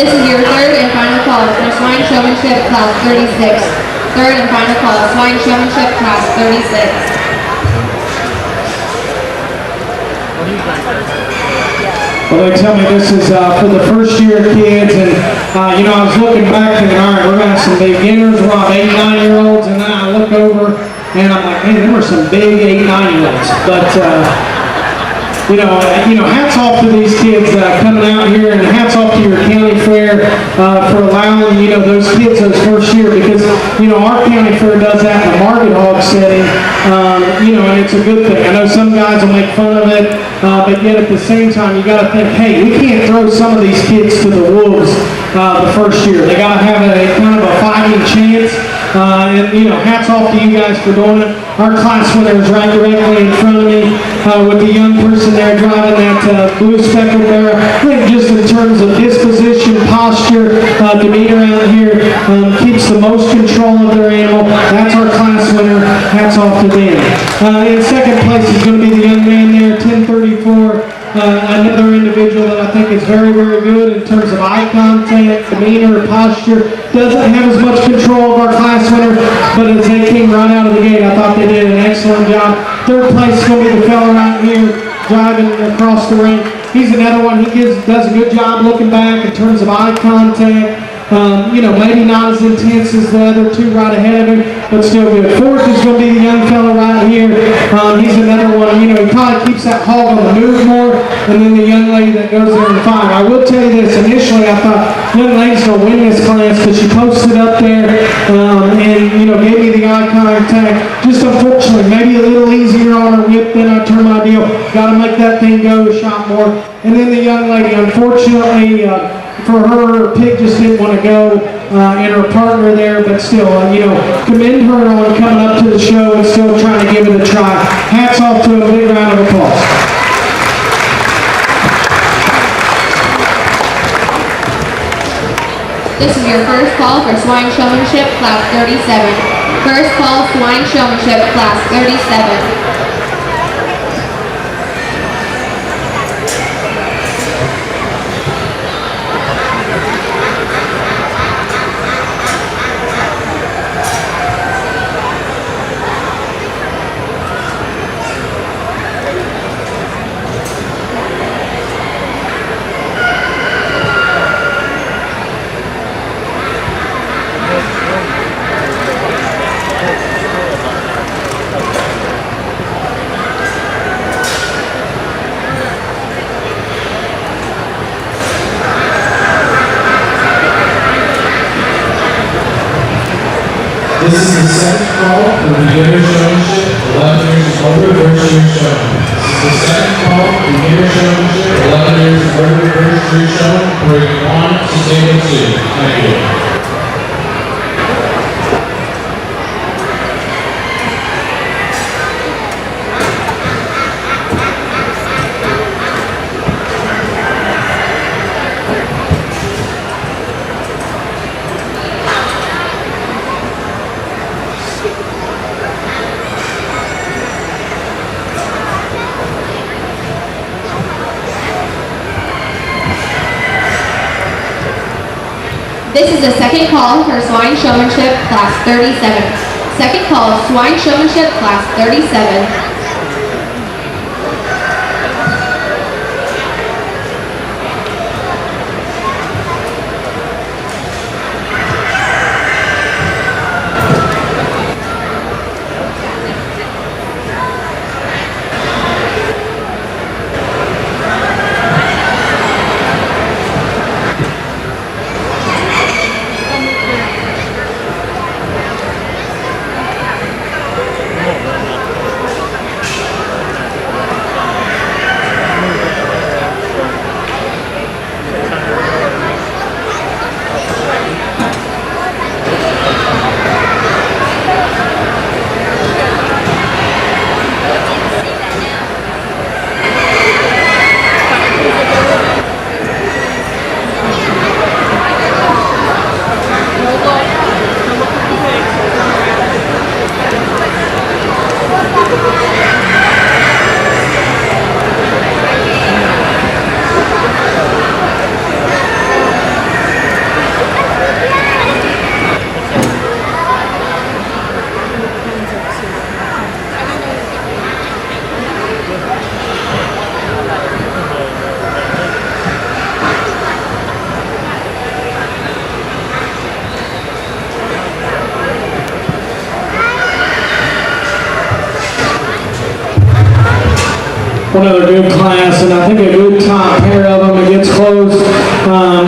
This is your third and final call for swine showmanship class 36. Third and final call, swine showmanship class 36. Well, they tell me this is for the first year kids, and I was looking back thinking, all right, we're going to have some beginners, we're on 8, 9-year-olds, and then I look over and I'm like, man, there were some big 8, 9-year-olds. But hats off to these kids coming out here, and hats off to your county fair for allowing, those kids those first year, because, our county fair does that in a market hog setting, and it's a good thing. I know some guys will make fun of it, but yet at the same time, you got to think, hey, we can't throw some of these kids to the wolves the first year. They got to have a kind of a fighting chance. And, you know, hats off to you guys for doing it. Our class winner is right directly in front of me with the young person there driving that blue speckled bear. I think just in terms of disposition, posture, demeanor out here, keeps the most control of their animal. That's our class winner. Hats off to them. In second place is going to be the young man there, 1034. Another individual that I think is very, very good in terms of eye contact, demeanor, posture. Doesn't have as much control of our class winner, but as they came right out of the gate, I thought they did an excellent job. Third place is going to be the fellow right here driving across the ring. He's another one. He does a good job looking back in terms of eye contact. You know, maybe not as intense as the other two right ahead of him, but still good. Fourth is going to be the young fellow right here. He's another one, you know, he kind of keeps that hog on the move more, and then the young lady that goes there in five. I will tell you this, initially I thought young lady's going to win this class because she posted up there and, you know, gave me the eye contact. Just unfortunately, maybe a little easier on her whip than I turned my deal. Got to make that thing go a shot more. And then the young lady, unfortunately, for her pig just didn't want to go, and her partner there, but still, you know, commend her on coming up to the show and still trying to give it a try. Hats off to a big round of applause. This is your first call for swine showmanship, class 37. First call, swine showmanship, class 37. This is the second call for beginner showmanship, 11 years over, first year showman. This is the second call for beginner showmanship, 11 years over, first year showman, breaking 1 to table 2. Thank you. This is the second call for swine showmanship, class 37. Second call, swine showmanship, class 37. Another good class, and I think a good top pair of them. It gets close,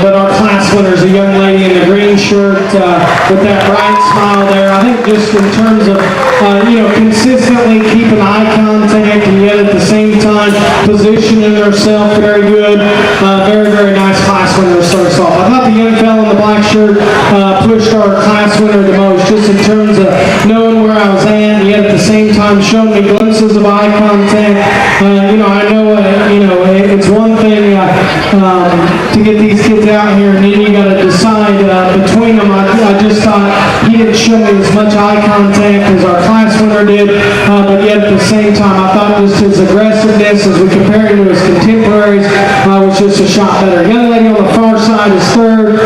but our class winner is a young lady in the green shirt with that bright smile there. I think just in terms of, you know, consistently keeping eye contact and yet at the same time positioning herself very good. Very, very nice class winner starts off. I thought the young fellow in the black shirt pushed our class winner the most, just in terms of knowing where I was at, and yet at the same time showing me glimpses of eye contact. I know, it's one thing to get these kids out here, and then you got to decide between them. I just thought he didn't show me as much eye contact as our class winner did, but yet at the same time, I thought just his aggressiveness, as we compare him to his contemporaries, was just a shot better. Young lady on the far side is third.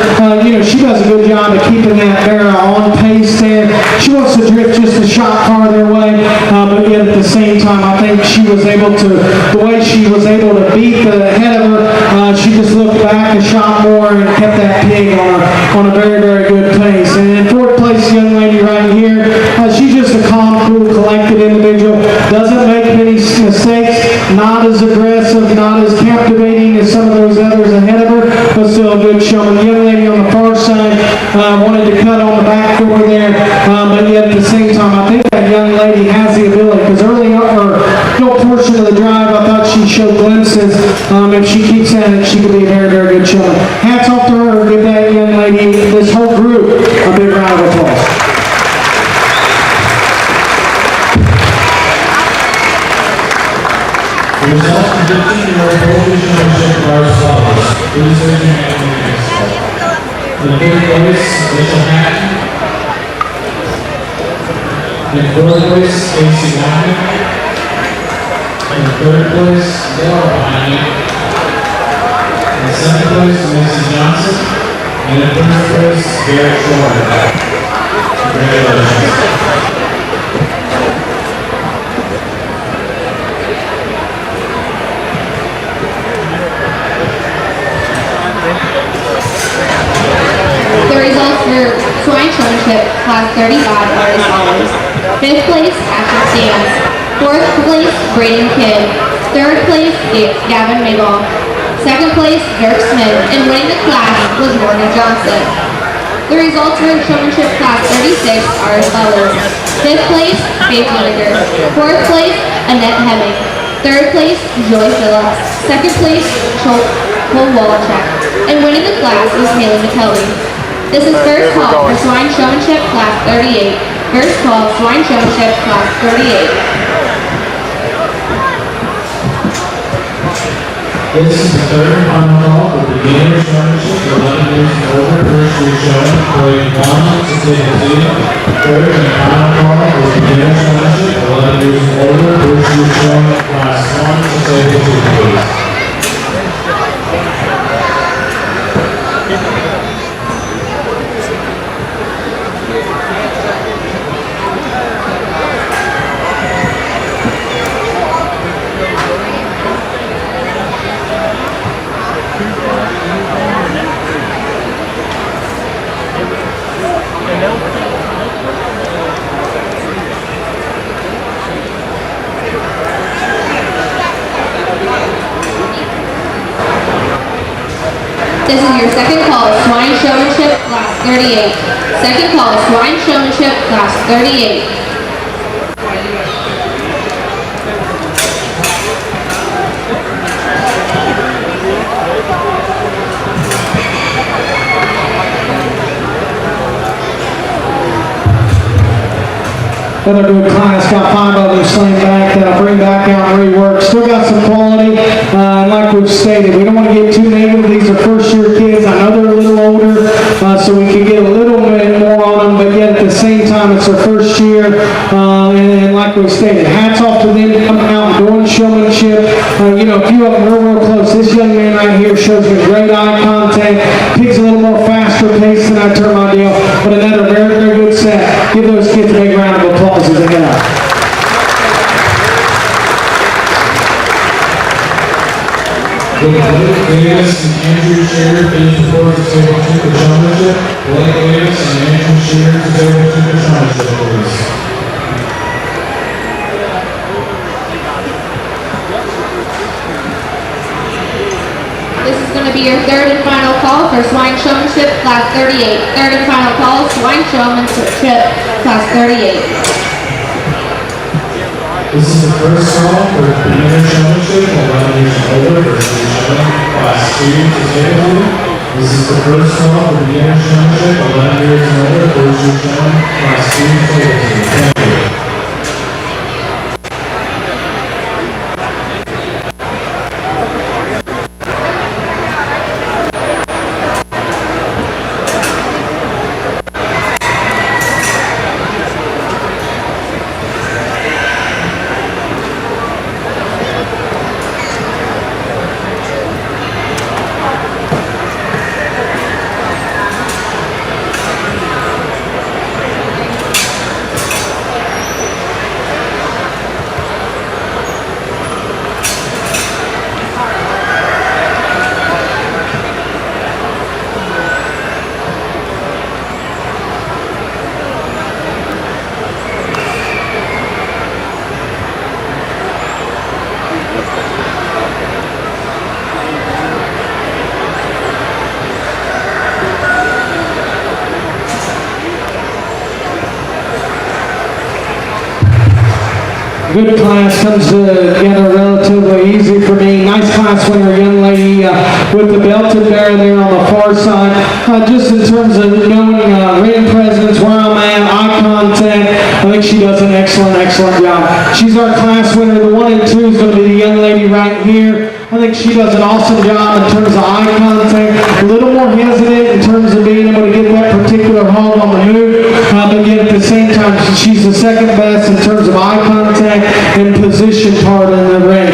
She does a good job of keeping that barrel on pace there. She wants to drift just a shot farther away, but yet at the same time, I think she was able to, the way she was able to beat the head of her, she just looked back a shot more and kept that pig on a very, very good pace. And in fourth place, young lady right here, she's just a calm, cool, collected individual. Doesn't make many mistakes, not as aggressive, not as captivating as some of those others ahead of her, but still a good showman. The young lady on the far side wanted to cut on the back door there, but yet at the same time, I think that young lady has the ability, because early on, or no portion of the drive, I thought she showed glimpses. If she keeps at it, she could be a very, very good showman. Hats off to her. Give that young lady, this whole group, a big round of applause. The results predicting your Polish Championship are as follows. Please raise your hand when you start. In third place, Rachel Hatton. In fourth place, Casey Wyman. In third place, Laura Wyman. In second place, Macy Johnson. And in first place, Garrett Schwarber. Congratulations. The results for Swine Showmanship Class 35 are as follows. 5th place, Asher Stans. 4th place, Braden Kidd. 3rd place, Gavin Mayball. 2nd place, Dirk Smith. And winning the class was Morgan Johnson. The results for Showmanship Class 36 are as follows. 5th place, Faith Whitaker. 4th place, Annette Hemming. 3rd place, Joy Phillips. 2nd place, Cole Wallachek. And winning the class was Haley McKelvey. This is first call for Swine Showmanship Class 38. First call, Swine Showmanship Class 38. This is the third and final call for the beginner showmanship for 11 years and over. First year showing, Chloe Bond, Cecilia Zia. Third and final call for the beginner showmanship for 11 years and over. First year showing, Class 1, Cecilia Zia, please. This is your second call, Swine Showmanship Class 38. Second call, Swine Showmanship Class 38. Another good class, got 5 of them slammed back that I'll bring back out and rework. Still got some quality, and like we've stated, we don't want to get too negative. These are first year kids. I know they're a little older, so we can get a little bit more on them, but yet at the same time, it's their first year, and like we've stated, hats off to them coming out and doing showmanship. A few of them real close. This young man right here shows me great eye contact, picks a little more faster pace than I turn my deal, but another very, very good set. Give those kids a big round of applause as they head out. Blake Davis and Andrew Shearer, please report to table 2 for showmanship. Blake Davis and Andrew Shearer to table 2 for showmanship, please. This is going to be your third and final call for Swine Showmanship Class 38. Third and final call, Swine Showmanship Class 38. This is the first call for the beginner showmanship, 11 years and older, versus showing Class 2 to table 2. This is the first call for beginner showmanship, 11 years and older, first year showman, class 3 table 2. Thank you. Good class comes together relatively easy for me. Nice class winner, young lady with the belted bear there on the far side. Just in terms of knowing ring presence, where I'm at, eye contact, I think she does an excellent job. She's our class winner. The 1 and 2 is going to be the young lady right here. I think she does an awesome job in terms of eye contact. A little more hesitant in terms of being able to get that particular hold on the move, but yet at the same time, she's the second best in terms of eye contact and position part in the ring.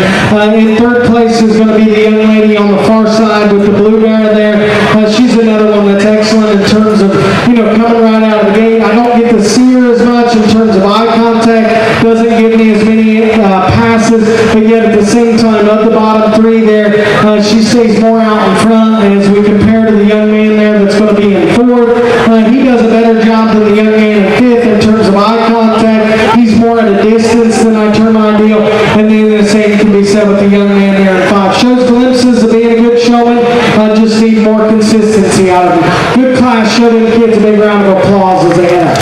In third place is going to be the young lady on the far side with the blue bear there. She's another one that's excellent in terms of, coming right out of the gate. I don't get to see her as much in terms of eye contact. Doesn't give me as many passes, but yet at the same time, of the bottom 3 there, she stays more out in front. And as we compare to the young man there that's going to be in 4th, he does a better job than the young man in 5th in terms of eye contact. He's more at a distance than I term ideal, and then the same can be said with the young man there in 5. Shows glimpses of being a good showman, just need more consistency out of him. Good class, show them kids a big round of applause as they head up.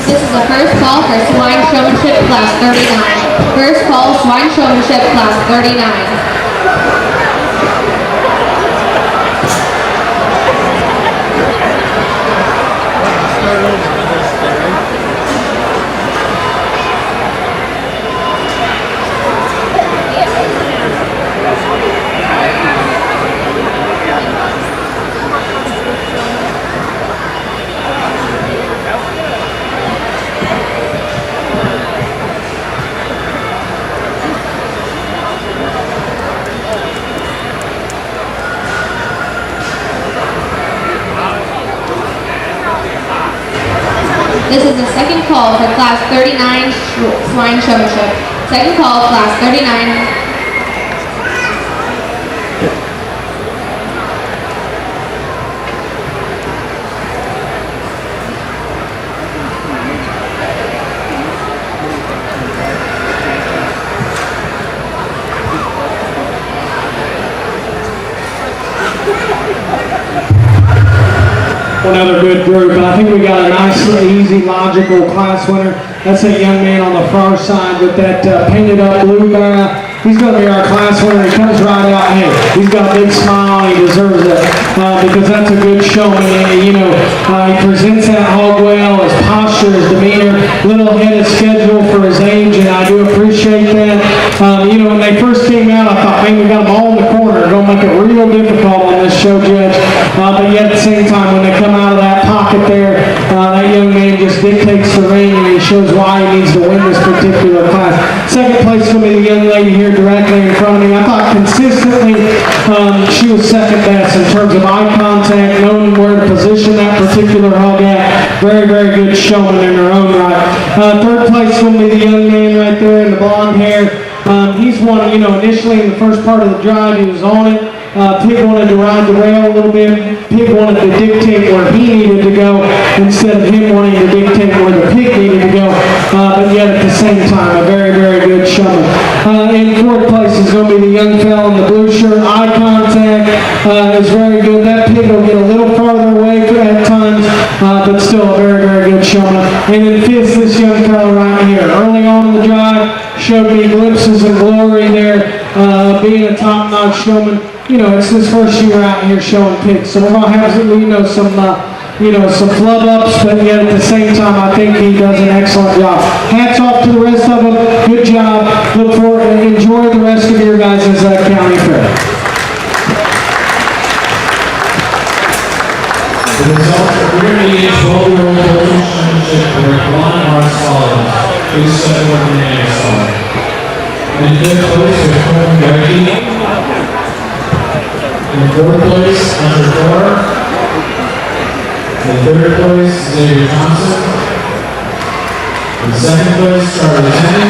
This is the first call for Swine Showmanship Class 39. First call, Swine Showmanship Class 39. This is the second call for Class 39 Swine Showmanship. Second call, Class 39. Another good group. I think we got a nice, easy, logical class winner. That's a young man on the far side with that painted up blue bear. He's going to be our class winner. He comes right out. Hey, he's got a big smile. He deserves it because that's a good showman. He presents that hog well. His posture, his demeanor, little ahead of schedule for his age, and I do appreciate that. When they first came out, I thought, man, we got them all in the corner. They're going to make it real difficult on this show, Judge. But yet at the same time, when they come out of that pocket there, that young man just dictates the ring, and he shows why he needs to win this particular class. Second place is going to be the young lady here directly in front of me. I thought consistently she was second best in terms of eye contact, knowing where to position that particular hog at. Very, very good showman in her own right. Third place will be the young man right there in the blonde hair. He's one, initially in the first part of the drive, he was on it. Pig wanted to ride the rail a little bit. Pig wanted to dictate where he needed to go instead of him wanting to dictate where the pig needed to go. But yet at the same time, a very, very good showman. In fourth place is going to be the young fellow in the blue shirt. Eye contact is very good. That pig will get a little farther away at times, but still a very, very good showman. And then fifth, this young fellow right here. Early on in the drive, showed me glimpses of glory there, being a top-notch showman. It's his first year out here showing pigs, so we're gonna have some flub ups, but yet at the same time, I think he does an excellent job. Hats off to the rest of them. Good job. Look forward and enjoy the rest of your guys' county fair. The results of the Rear 12-year-old Poultry Championship were one are as follows. Please step forward and name yourself. In fifth place was Colton Greggy. In fourth place, Hunter Thor. In third place, Xavier Johnson. In second place, Charlie Tenney.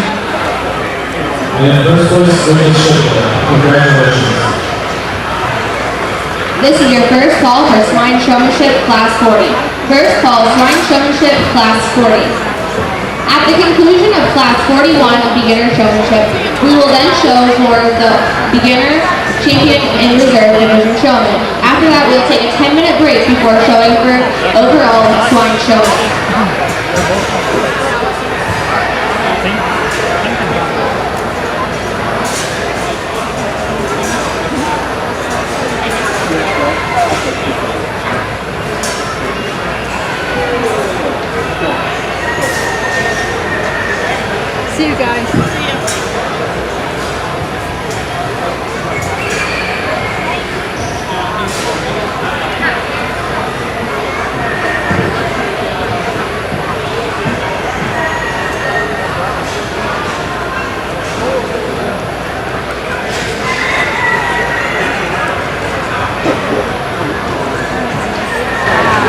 And in first place, Lucas Shipper. Congratulations. This is your first call for Swine Showmanship Class 40. First call, Swine Showmanship Class 40. At the conclusion of Class 41 of Beginner Showmanship, we will then show for the Beginner, Champion, and Reserve Division Showman. After that, we'll take a 10-minute break before showing for overall Swine Showman. See you guys.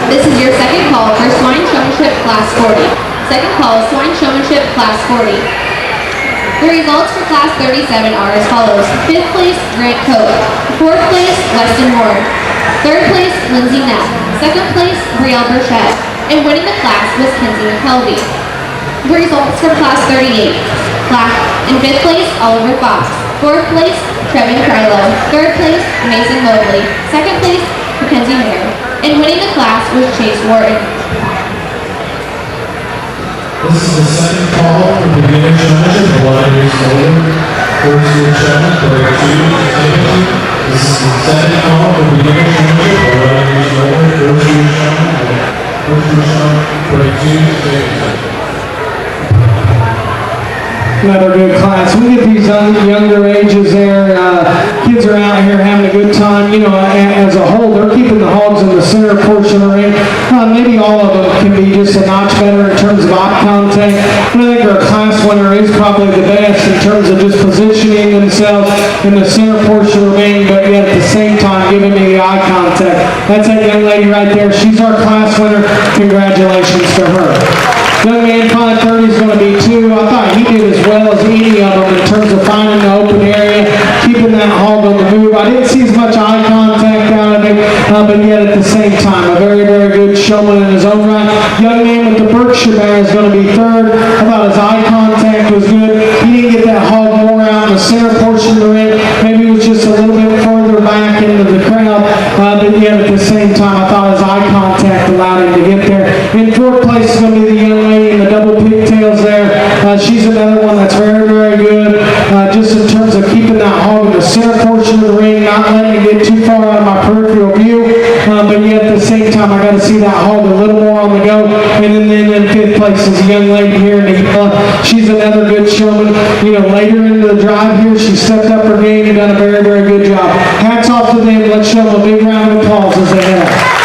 This is your second call for Swine Showmanship Class 40. Second call, Swine Showmanship Class 40. The results for Class 37 are as follows. 5th place, Grant Cope. 4th place, Weston Ward. 3rd place, Lindsay Knapp. 2nd place, Brielle Burchette. And winning the class was Kenzie McKelvey. The results for Class 38. In 5th place, Oliver Fox. 4th place, Trevin Carlo. 3rd place, Mason Mobley. 2nd place, Mackenzie Mayer. And winning the class was Chase Wharton. This is the second call for the Beginner Showmanship, 11 years older. First year showman, grade 2 to 17. This is the second call for the Beginner Showmanship, 11 years older. First year showman, grade 2 to 17. Another good class. We get these younger ages there. Kids are out here having a good time. As a whole, they're keeping the hogs in the center portion of the ring. Maybe all of them can be just a notch better in terms of eye contact. And I think our class winner is probably the best in terms of just positioning themselves in the center portion of the ring, but yet at the same time giving me the eye contact. That's that young lady right there. She's our class winner. Congratulations to her. Young man 530 is going to be 2. I thought he did as well as any of them in terms of finding the open area, keeping that hog on the move. I didn't see as much eye contact out of him, but yet at the same time, a very, very good showman in his own right. Young man with the Berkshire Bear is going to be 3rd. I thought his eye contact was good. He didn't get that hog more out in the center portion of the ring. Maybe it was just a little bit further back into the crowd, but yet at the same time, I thought his eye contact allowed him to get there. In 4th place is going to be the young lady in the double pigtails there. She's another one that's very, very good, just in terms of keeping that hog in the center portion of the ring, not letting it get too far out of my peripheral view, but yet at the same time, I got to see that hog a little more on the go. And then in 5th place is a young lady here, and she's another good showman. Later into the drive here, she stepped up her game and done a very, very good job. Hats off to them. Let's show them a big round of applause as they have.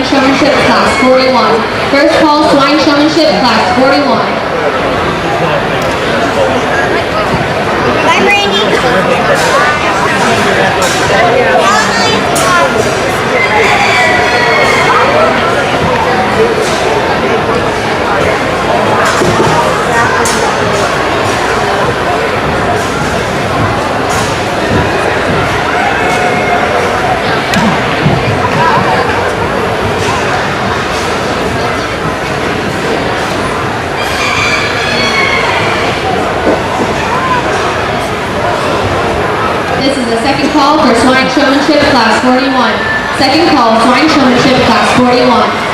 Showmanship Class 41. First call, Swine Showmanship Class 41. Bye, Brandy. This is the second call for Swine Showmanship Class 41. Second call, Swine Showmanship Class 41.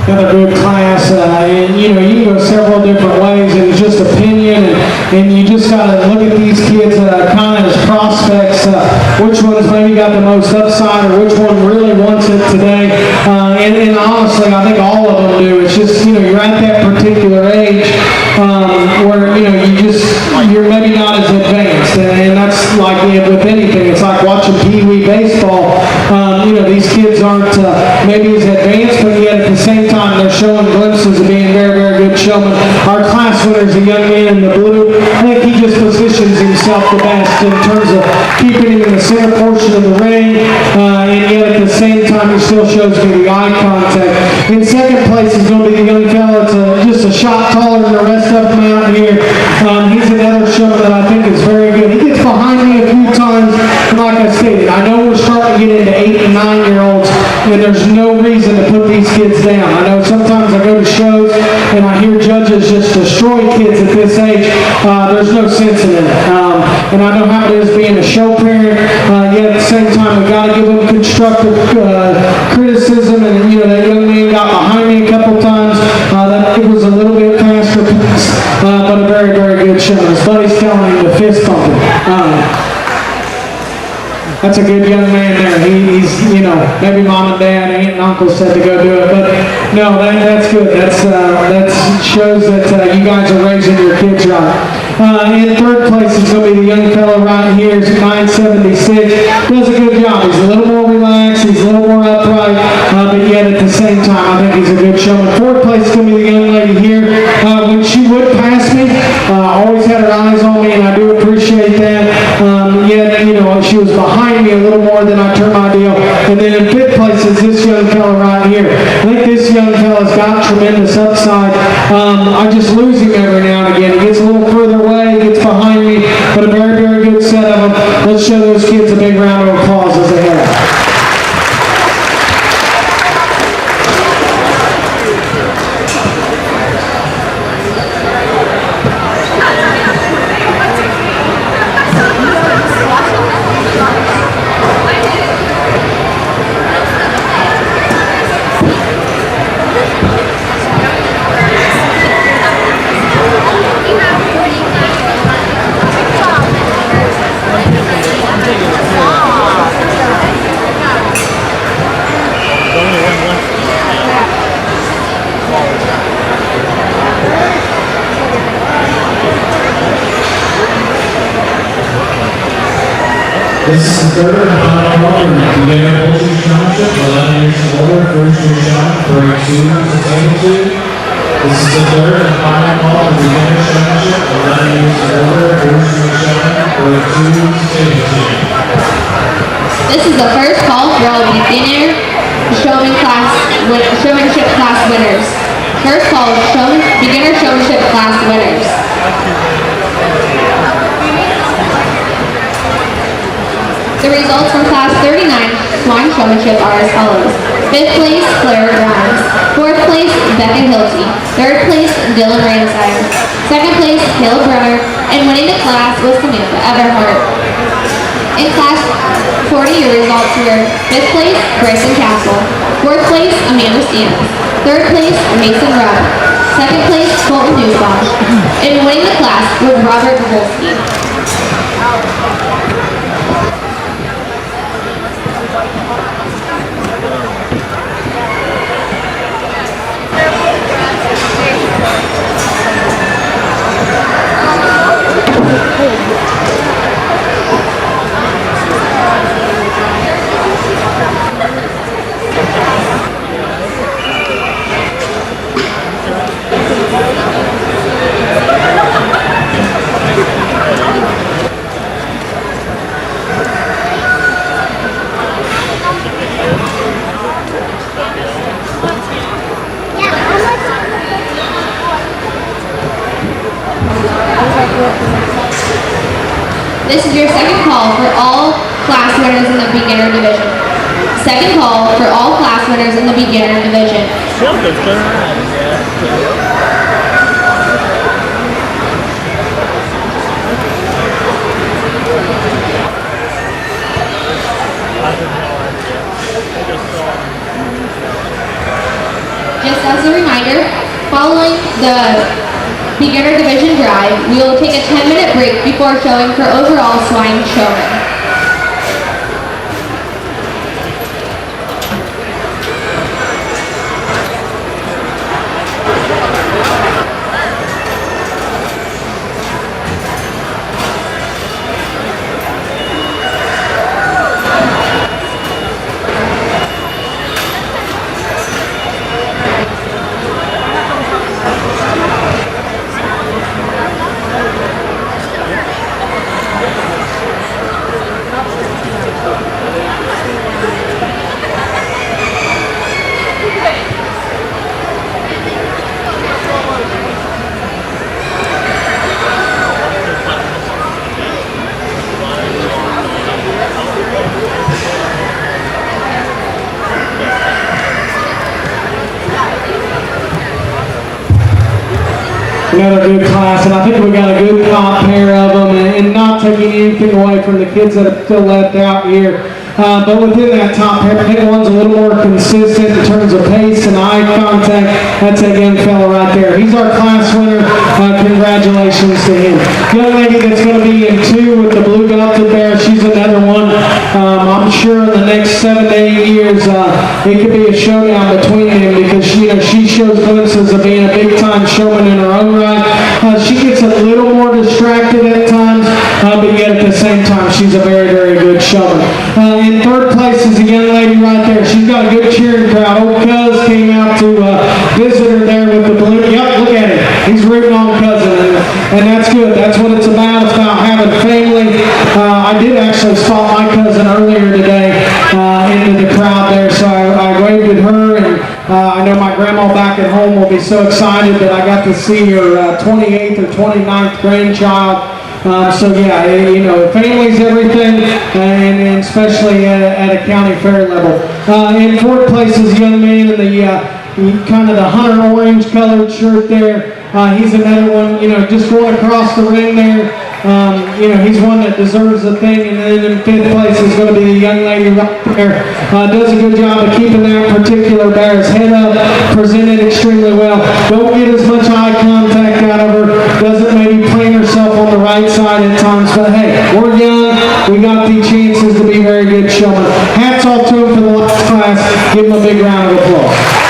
Another good class, and you know, you can go several different ways, and it's just opinion, and you just gotta look at these kids kind of as prospects, which one's maybe got the most upside, or which one really wants it today, and honestly, I think all of them do. It's just, you know, you're at that particular age, where, you know, you're maybe not as advanced, and that's like with anything. It's like watching Pee Wee baseball. You know, these kids aren't maybe as advanced, but yet at the same time they're showing glimpses of being very, very good showmen. Our class winner is a young man in the blue. I think he just positions himself the best in terms of keeping him in the center portion of the ring, and yet at the same time he still shows me the eye contact. In second place is going to be the young fella that's just a shot taller than the rest of them out here. He's another showman that I think is very good. He gets behind me a few times, and like I stated, I know we're starting to get into 8 and 9-year-olds, and there's no reason to put these kids down. I know sometimes I go to shows and I hear judges just destroy kids at this age. There's no sense in it. And I know how it is being a show parent, yet at the same time we've got to give them constructive criticism, and you know, that young man got behind me a couple times. It was a little bit faster pace, but a very, very good show. His buddy's telling him to fist pump him. That's a good young man there. He's, you know, maybe mom and dad, aunt and uncle said to go do it, but no, that's good. That shows that you guys are raising your kids right. In third place is going to be the young fellow right here. He's 976. Does a good job. He's a little more relaxed. He's a little more upright, but yet at the same time, I think he's a good showman. Fourth place is going to be the young lady here. When she would pass me, always had her eyes on me, and I do appreciate that. Yet, you know, she was behind me a little more than I turned my deal. And then in fifth place is this young fella right here. I think this young fella's got tremendous upside. I just lose him every now and again. He gets a little further away, gets behind me, but a very, very good set of them. Let's show those kids a big round of applause as they have. This is the third and final call for the beginner Poultry Showmanship, 11 years and older, first year showman, grade 2 to table 2. This is the third and final call for the beginner showmanship, 11 years and older, first year showman, grade 2 to table 2. This is the first call for all beginner showmanship class winners. First call, beginner showmanship class winners. The results from Class 39 Swine Showmanship are as follows. 5th place, Claire Grimes. 4th place, Becca Hilty. 3rd place, Dylan Ransire. 2nd place, Caleb Brunner. And winning the class was Samantha Everhart. In Class 40, your results were 5th place, Bryson Castle. 4th place, Amanda Stevens. 3rd place, Mason Rupp. 2nd place, Colton Newsbaum. And winning the class was Robert Volsky. This is your second call for all class winners in the beginner division. Second call for all class winners in the beginner division. Just as a reminder, following the beginner division drive, we will take a 10-minute break before showing for overall swine showman. Another good class, and I think we got a good top pair of them, and not taking anything away from the kids that are still left out here. But within that top pair, I think one's a little more consistent in terms of pace and eye contact. That's that young fella right there. He's our class winner. Congratulations to him. Young lady that's going to be in 2 with the blue belted bear, she's another one. I'm sure in the next 7 to 8 years, it could be a showdown between them because she shows glimpses of being a big time showman in her own right. She gets a little more distracted at times, but yet at the same time, she's a very, very good showman. In 3rd place is a young lady right there. She's got a good cheering crowd. Old Cuz came out to visit her there with the balloon. Yep, look at him. He's rooting on Cousin, and that's good. That's what it's about. It's about having family. I did actually spot my cousin earlier today into the crowd there, so I waved at her, and I know my grandma back at home will be so excited that I got to see her 28th or 29th grandchild. So yeah, family's everything, and especially at a county fair level. In 4th place is a young man in the kind of the hunter orange colored shirt there. He's another one, just going across the ring there. He's one that deserves a thing. And then in 5th place is going to be the young lady right there. Does a good job of keeping that particular bear's head up, presented extremely well. Don't get as much eye contact out of her. Doesn't maybe plant herself on the right side at times. But hey, we're young. We got the chances to be very good showmen. Hats off to him for the last class. Give him a big round of applause.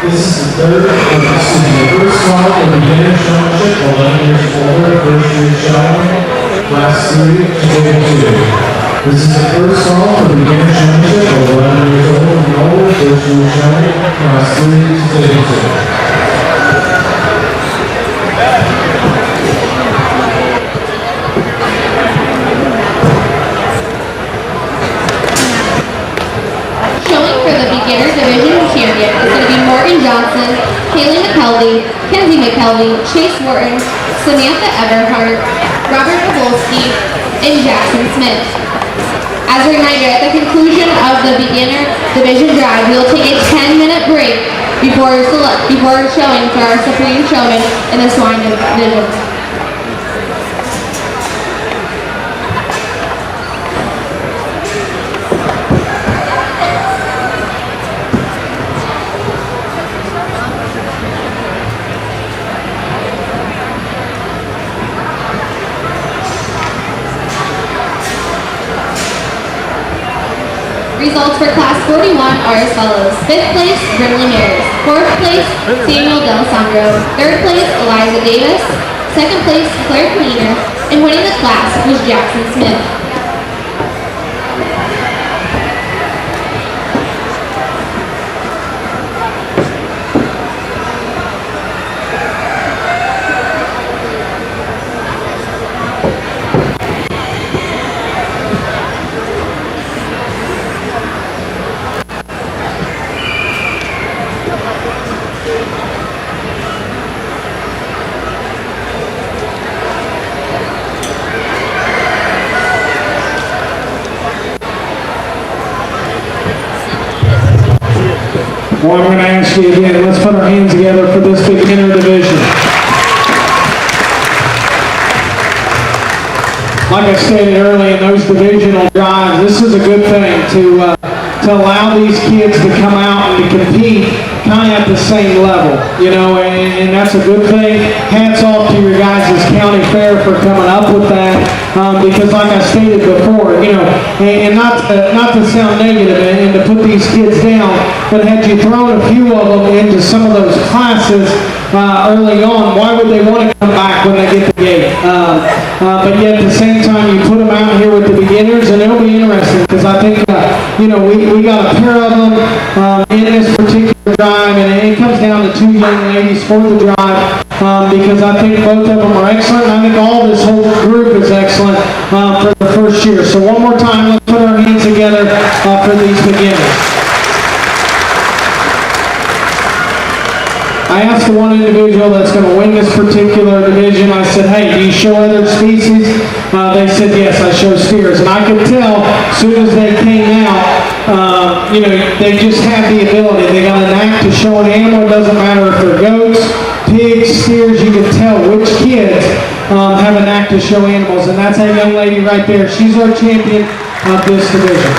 This is the first call for the beginner showmanship, 11 years older, first year showman, class 3 to table 2. This is the first call for the beginner showmanship, 11 years old and older, first year showman, class 3 to table 2. McKelvey, Kenzie McKelvey, Chase Wharton, Samantha Everhart, Robert Obolsky, and Jackson Smith. As a reminder, at the conclusion of the beginner division drive, we will take a 10-minute break before showing for our Supreme Showman in the swine division. Results for Class 41 are as follows. 5th place, Brimley Harris. 4th place, Samuel D'Alessandro. 3rd place, Eliza Davis. 2nd place, Claire Cleaner. And winning the class was Jackson Smith. Well, I'm going to ask you again, let's put our hands together for this beginner division. Like I stated earlier, in those divisional drives, this is a good thing to allow these kids to come out and to compete kind of at the same level, you know, and that's a good thing. Hats off to your guys' county fair for coming up with that, because like I stated before, you know, and not to sound negative and to put these kids down, but had you thrown a few of them into some of those classes early on, why would they want to come back when they get the gate? But yet at the same time, you put them out here with the beginners, and it'll be interesting because I think, you know, we got a pair of them in this particular drive, and it comes down to 2 young ladies for the drive because I think both of them are excellent. I think all this whole group is excellent for the first year. So one more time, let's put our hands together for these beginners. I asked the one individual that's going to win this particular division, I said, hey, do you show other species? They said, yes, I show steers. And I could tell as soon as they came out, you know, they just have the ability. They got an knack to show an animal. It doesn't matter if they're goats, pigs, steers, you can tell which kids have an knack to show animals. And that's that young lady right there. She's our champion of this division.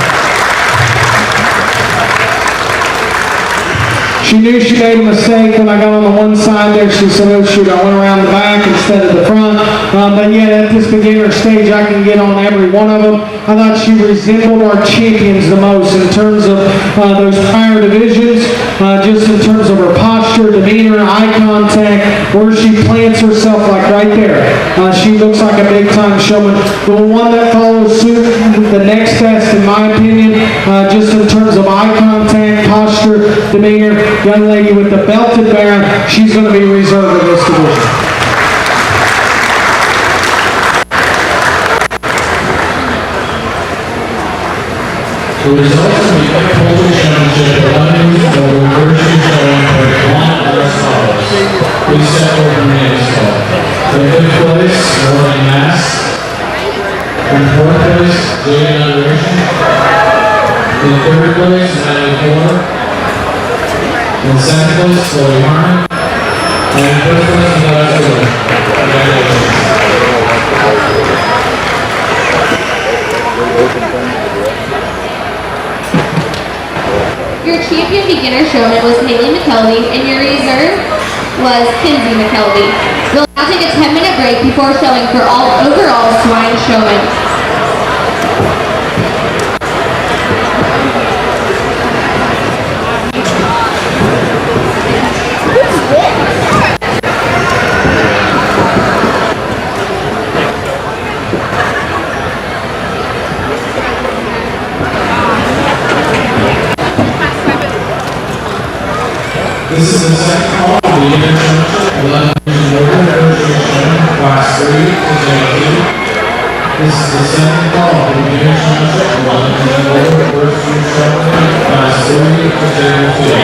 She knew she made a mistake when I got on the one side there. She said, oh shoot, I went around the back instead of the front. But yet at this beginner stage, I can get on every one of them. I thought she resembled our champions the most in terms of those prior divisions, just in terms of her posture, demeanor, eye contact, where she plants herself, like right there. She looks like a big-time showman. The one that follows suit, the next best in my opinion, just in terms of eye contact, posture, demeanor, young lady with the belted bear, she's going to be reserved in this division. The results of the Poultry Championship are the first year showing for Vermont are as follows. Please step over and name is called. In 5th place, Lauren Mass. In 4th place, Jaden Underation. In 3rd place, Natalie Ford. In 2nd place, Chloe Harmon. And in 1st place, Natalie Ford. Congratulations. Your champion beginner showman was Haley McKelvey, and your reserve was Kenzie McKelvey. We'll now take a 10-minute break before showing for all overall swine showman. This is the second call of the beginner championship, 11 years older, first year showman, class 3 to J2. This is the second call of the beginner championship, 11 years older, first year showman, class 3 to J2.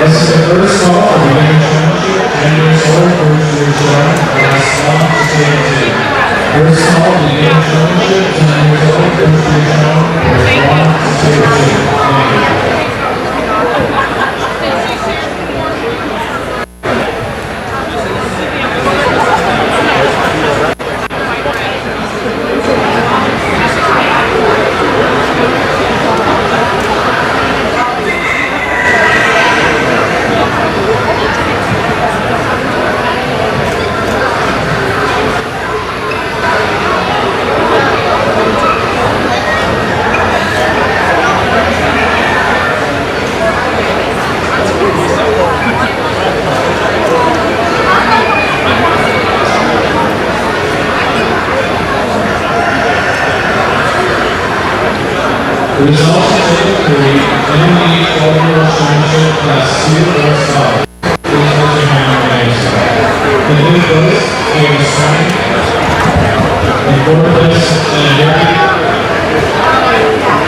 This is the first call for the Union Township, January 4th, first year zone, class 1 to 2. First call for the Union Township, January 4th, first year zone, class 1 to 2. Thank you. Results of Table 3, ME 12-year-old Township, Class 2 first call. Please raise your hand on the side. The new votes, Davis 20. In fourth place, Shannon Derby.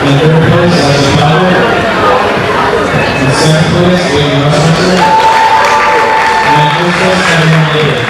In third place, Elijah Powell. In second place, Wayne Russell. And in first place, Cameron David.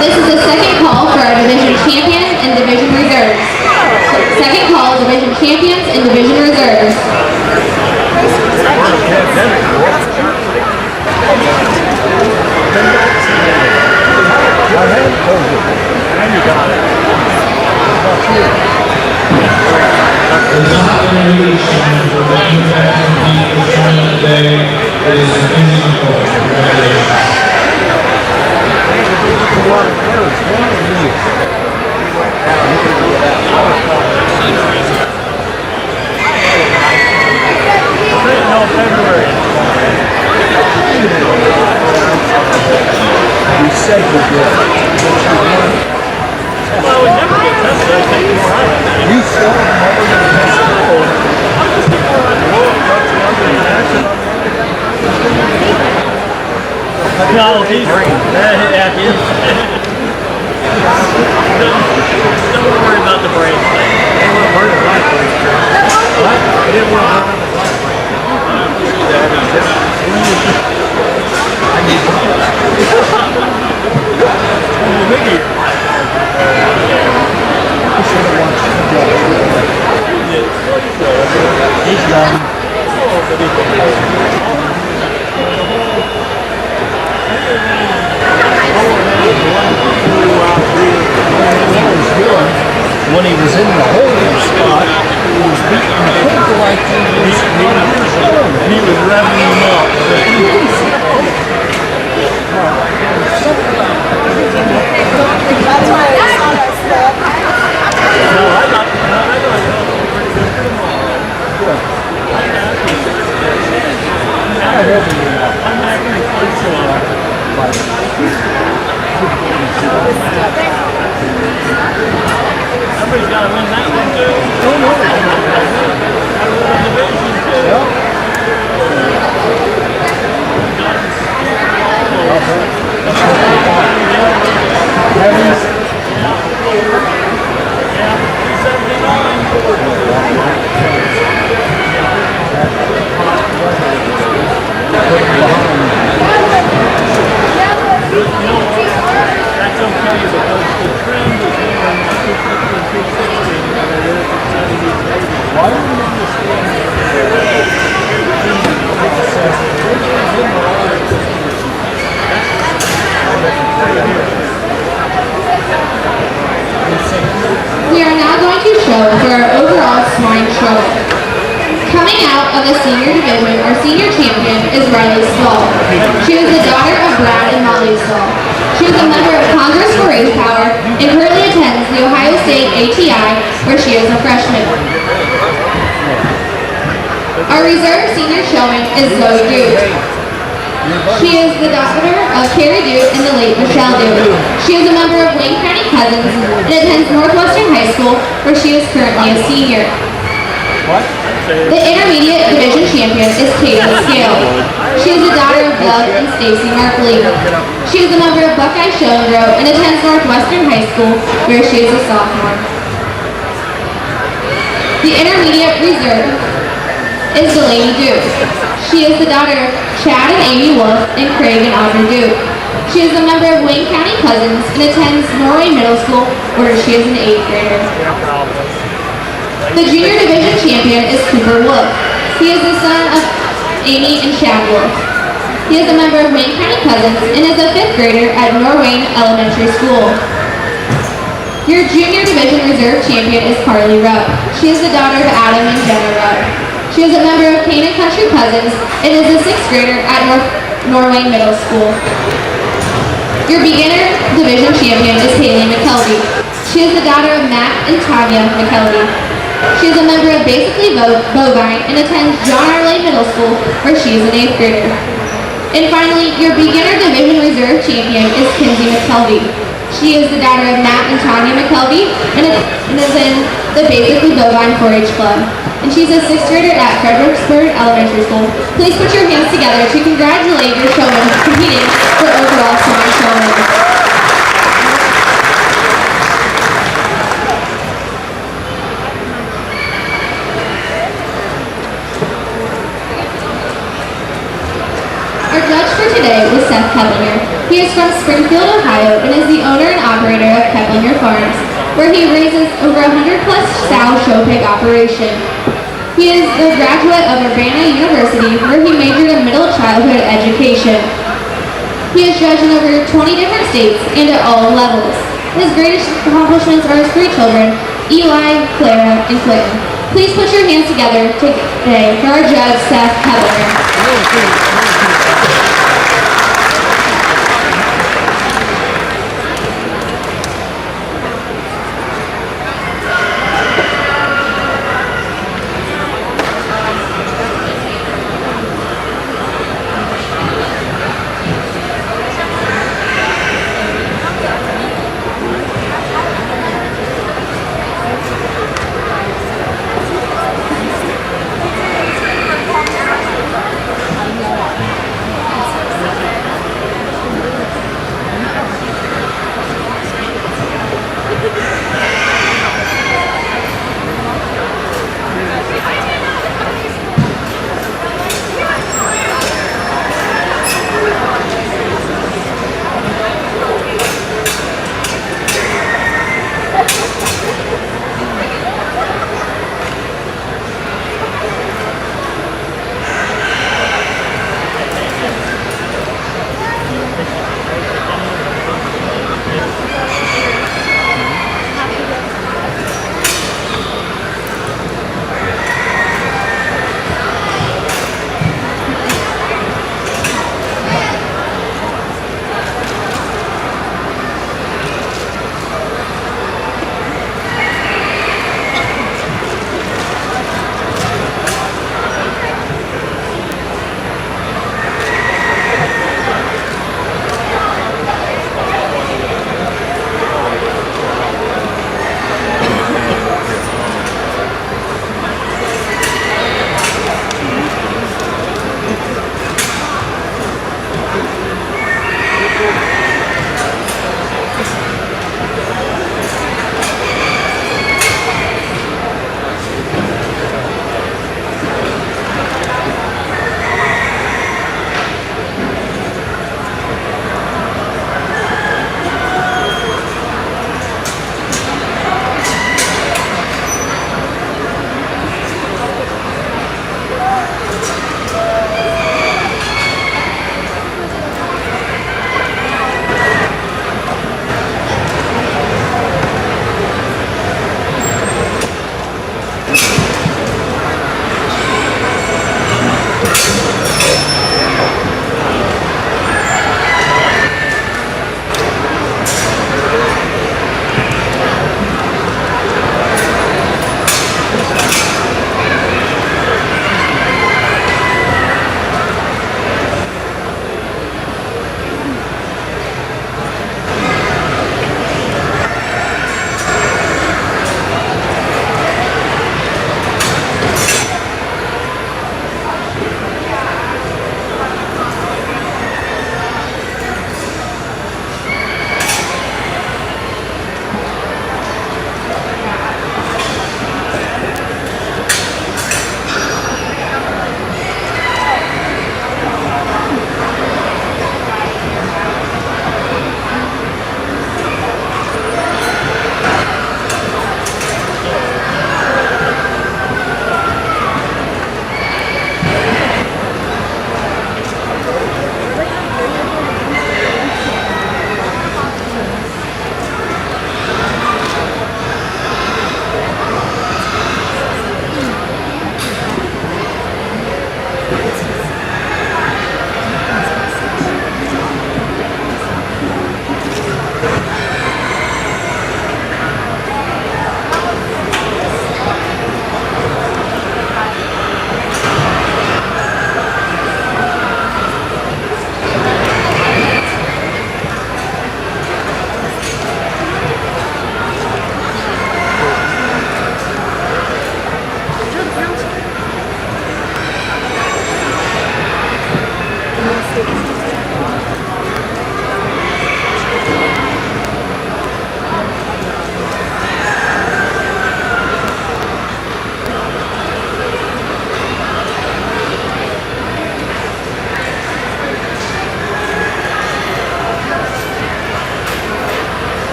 This is the second call for our division champions and division reserves. Second call, division champions and division reserves. The top variation for the manufacturing team is showing today is Mackenzie McCoy. Congratulations. We said we did. Well, we never get tested. I think more out of it. You said never get tested. No, he's at him. Don't worry about the brain thing. They weren't worried about the brain. What? They didn't want to hurt the He's young. When he was in the holding spot, he was beating the hook like he was revving him up. That's why I saw that stuff. No, I thought somebody's got to win that one too. of the senior division, our senior champion, is Riley Stahl. She is the daughter of Brad and Molly Stahl. She is a member of Congress for Race Power and currently attends the Ohio State ATI, where she is a freshman. Our reserve senior showman is Zoe Duke. She is the daughter of Carrie Duke and the late Michelle Duke. She is a member of Wayne County Cousins and attends Northwestern High School, where she is currently a senior. The intermediate division champion is Katie Scale. She is the daughter of Doug and Stacy Markley. She is a member of Buckeye Shillenborough and attends Northwestern High School, where she is a sophomore. The intermediate reserve is Delaney Duke. She is the daughter of Chad and Amy Wolf and Craig and Audrey Duke. She is a member of Wayne County Cousins and attends Norway Middle School, where she is an 8th grader. The junior division champion is Cooper Wolf. He is the son of Amy and Chad Wolf. He is a member of Wayne County Cousins and is a 5th grader at Norwayne Elementary School. Your junior division reserve champion is Carly Rupp. She is the daughter of Adam and Jenna Rupp. She is a member of Canaan Country Cousins and is a 6th grader at Norwayne Middle School. Your beginner division champion is Haley McKelvey. She is the daughter of Matt and Tanya McKelvey. She is a member of Basically Bovine and attends John R. Lane Middle School, where she is an 8th grader. And finally, your beginner division reserve champion is Kinsey McKelvey. She is the daughter of Matt and Tanya McKelvey and is in the Basically Bovine 4-H Club. And she's a 6th grader at Fredericksburg Elementary School. Please put your hands together to congratulate your showman competing for overall summer showman. Our judge for today was Seth Keplinger. He is from Springfield, Ohio, and is the owner and operator of Keplinger Farms, where he raises over 100-plus sow show pig operation. He is the graduate of Urbana University, where he majored in middle childhood education. He is judged in over 20 different states and at all levels. His greatest accomplishments are his 3 children, Eli, Clara, and Clinton. Please put your hands together today for our judge, Seth Keplinger.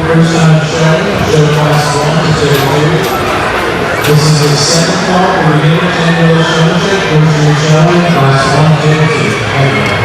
first time show class 1 to table 2. This is the second call for beginning table showmanship, first year showing, class 1 to table 2. Thank you.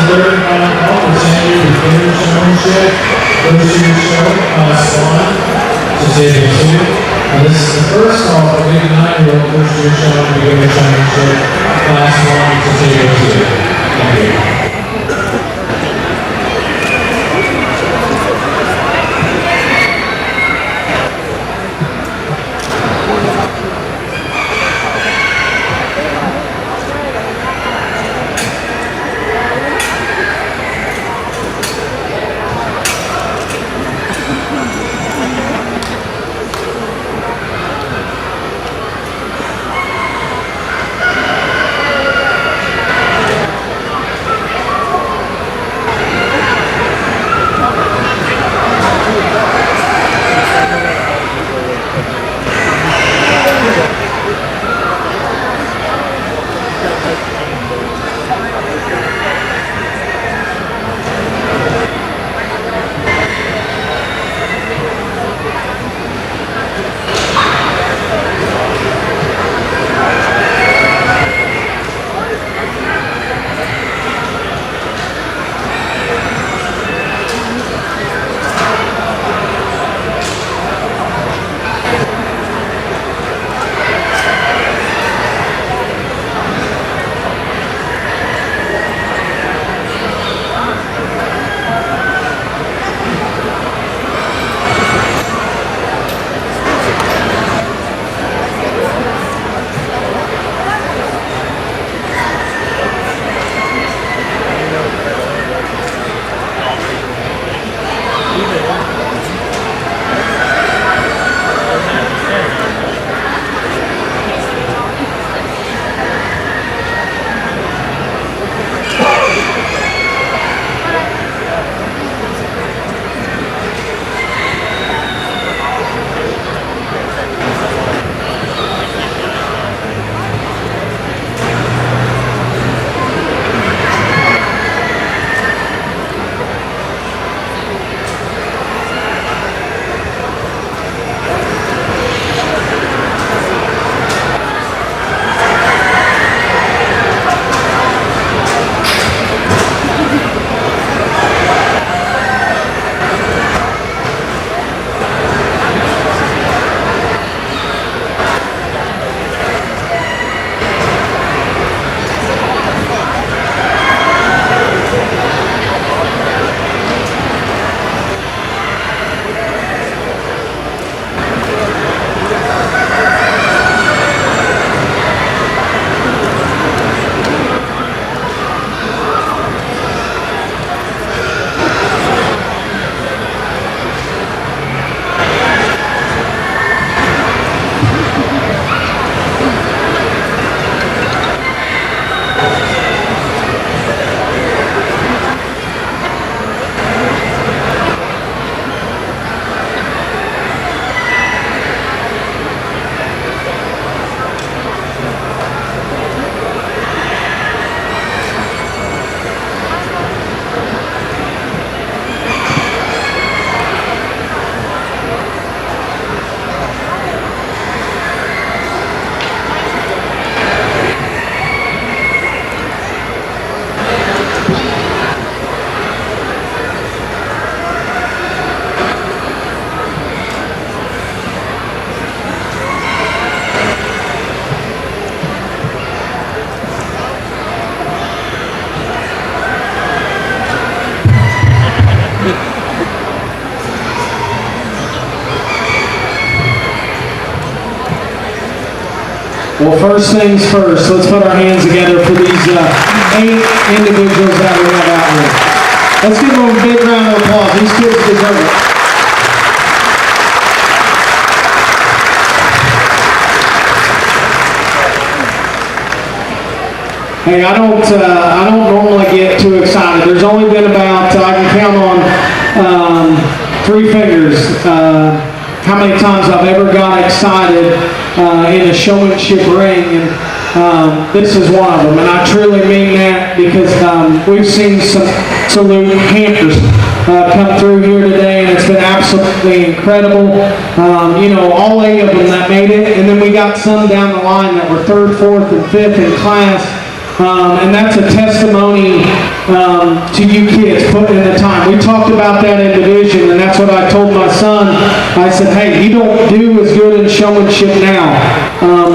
Third and final call for Sandy beginner showmanship, first year show, class 1 to table 2. This is the first call for 59-year-old first year show, beginner showmanship, class 1 to table 2. Thank you. Well, first things first, let's put our hands together for these 8 individuals that we have out here. Let's give them a big round of applause. These kids deserve it. Hey, I don't normally get too excited. There's only been about, I can count on 3 fingers how many times I've ever got excited in a showmanship ring, and this is one of them. And I truly mean that because we've seen some absolute hampers come through here today, and it's been absolutely incredible. All 8 of them that made it, and then we got some down the line that were 3rd, 4th, and 5th in class. And that's a testimony to you kids putting in the time. We talked about that in division, and that's what I told my son. I said, hey, you don't do as good in showmanship now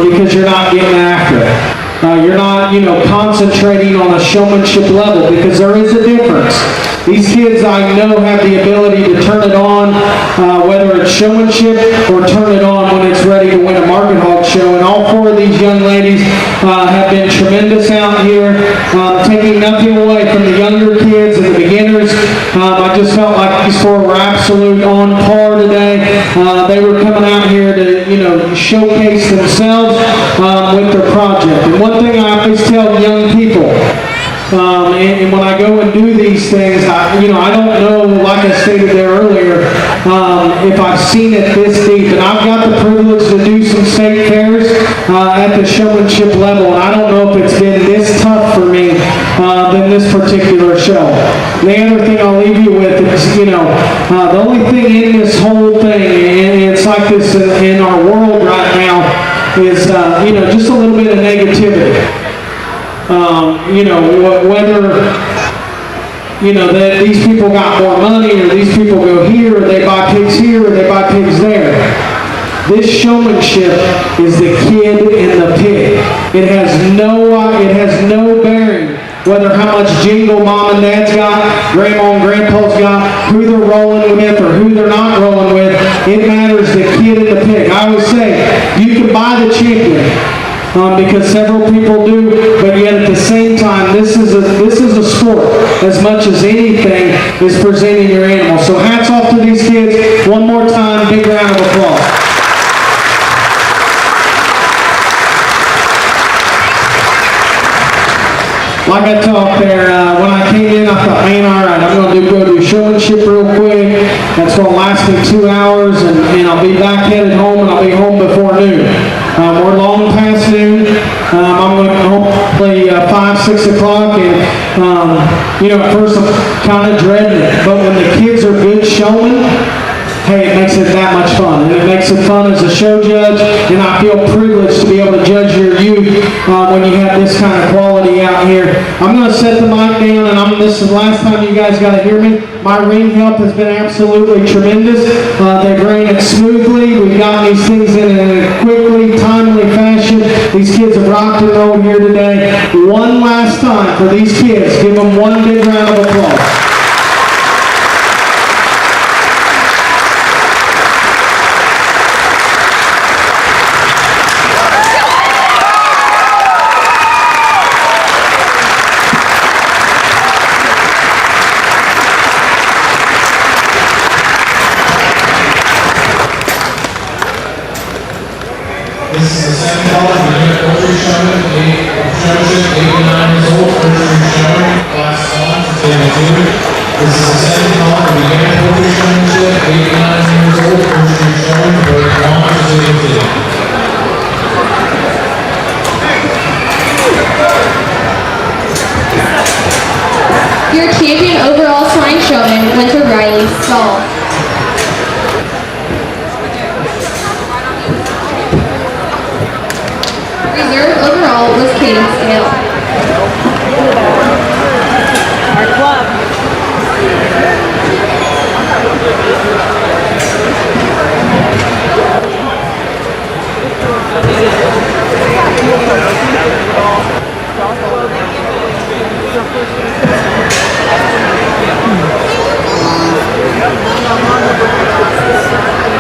because you're not getting after it. You're not, concentrating on a showmanship level because there is a difference. These kids, I know, have the ability to turn it on, whether it's showmanship or turn it on when it's ready to win a Market Hog show. And all 4 of these young ladies have been tremendous out here, taking nothing away from the younger kids and the beginners. I just felt like these 4 were absolute on par today. They were coming out here to, showcase themselves with their project. And one thing I always tell young people, and when I go and do these things, I don't know, like I stated there earlier, if I've seen it this deep. And I've got the privilege to do some state fairs at the showmanship level, and I don't know if it's been this tough for me than this particular show. The other thing I'll leave you with is, the only thing in this whole thing, and it's like this in our world right now, is, just a little bit of negativity. Whether, that these people got more money, or these people go here, or they buy pigs here, or they buy pigs there. This showmanship is the kid and the pig. It has no bearing whether how much jingle mom and dad's got, grandma and grandpa's got, who they're rolling with or who they're not rolling with. It matters the kid and the pig. I always say, you can buy the champion. Because several people do, but yet at the same time, this is a sport as much as anything is presenting your animal. So hats off to these kids. One more time, big round of applause. Like I talked there, when I came in, I thought, man, all right, I'm going to go do showmanship real quick. That's going to last me 2 hours, and I'll be back headed home, and I'll be home before noon. We're long past noon. I'm going to go home probably 5, 6 o'clock, and at first I'm kind of dreading it, but when the kids are good showmen, hey, it makes it that much fun. And it makes it fun as a show judge, and I feel privileged to be able to judge your youth when you have this kind of quality out here. I'm going to set the mic down, and this is the last time you guys got to hear me. My ring help has been absolutely tremendous. They've ran it smoothly. We've gotten these things in a quickly, timely fashion. These kids have rocked and rolled here today. One last time for these kids. Give them one big round of applause. This is the second call for the poultry showman, showmanship, 8 to 9 years old, first year showman, class 1 to table 2. This is the second call for the poultry showmanship, 8 to 9 years old, first year showman, grade 1 to table 2. Your champion overall swine showman, Winter Riley, Saul. Reserve overall was Katie Scale. Our club.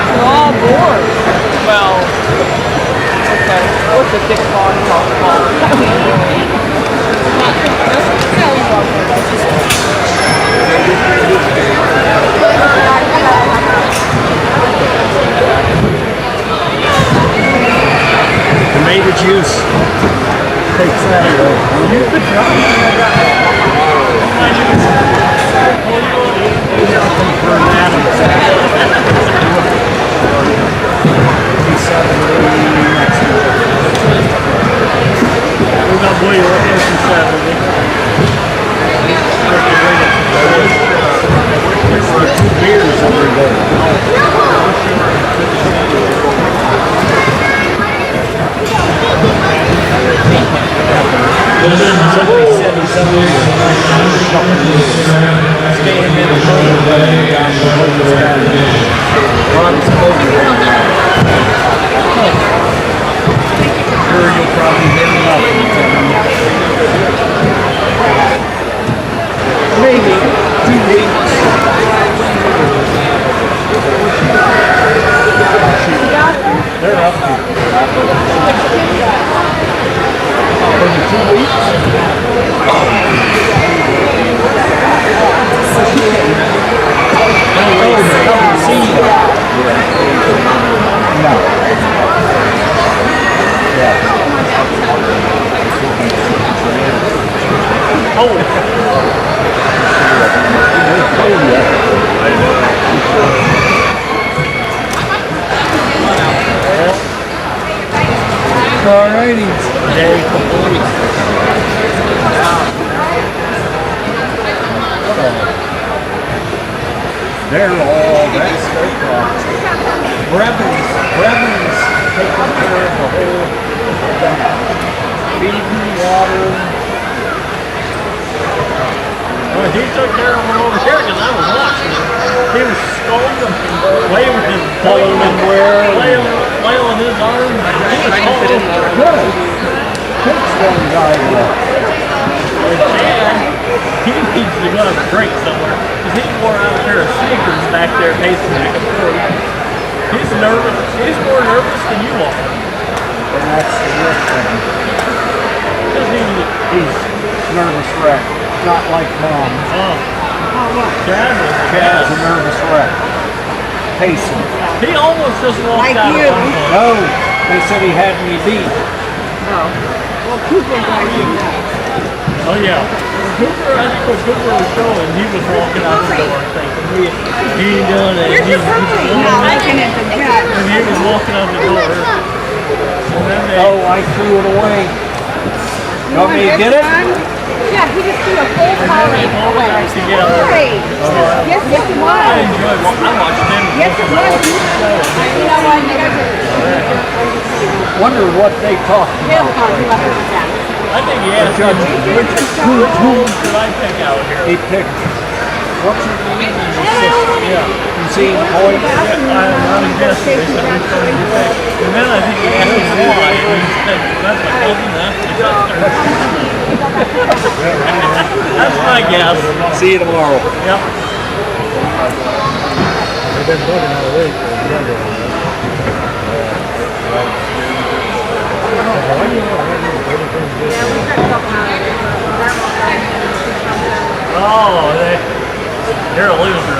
We're all bored. Well, okay. What's the thick bar? juice takes that away. You could try. We're not boiling up here from Saturday. Two beers every day. Somebody said he's sure you'll probably hear nothing. Maybe 2 weeks. They're up to 2 weeks. All righty. Day complete. They're all that's their crops. Brevins taking care of the whole feeding, water. Well, he took care of them over here because I was watching him. He was scolding them, waving his flailing his arms. He was scolding them. Good. Takes one guy left. And he needs to go have a drink somewhere because he wore out a pair of sneakers back there pacing back and forth. He's nervous. He's more nervous than you are. And that's the real thing. He's nervous wreck. Not like Mom. Oh. Chad's a nervous wreck. Pacing. He almost just walked out of one. No, they said he had me beat. Oh. Well, Cooper got you. Oh yeah. Cooper, I think when Cooper was showing, he was walking out the door thinking, he ain't doing it. He was walking out the door. Oh, I threw it away. You want me to get it? Yeah, he just threw a whole collie away. Together. Right. Yes, it was. I watched him. Yes, it was. You know what? You guys are... Wonder what they talked They'll about. call you up in the back. I think he asked him, which homes did I pick out here? He picked. What's your name? Yeah. You see him point? Yeah, I'm guessing. They said, which one did you pick? And then I think he asked him why, and he said, that's my cousin, that's my guess. See you tomorrow. Yep. I've been looking all week. Oh, they're a loser.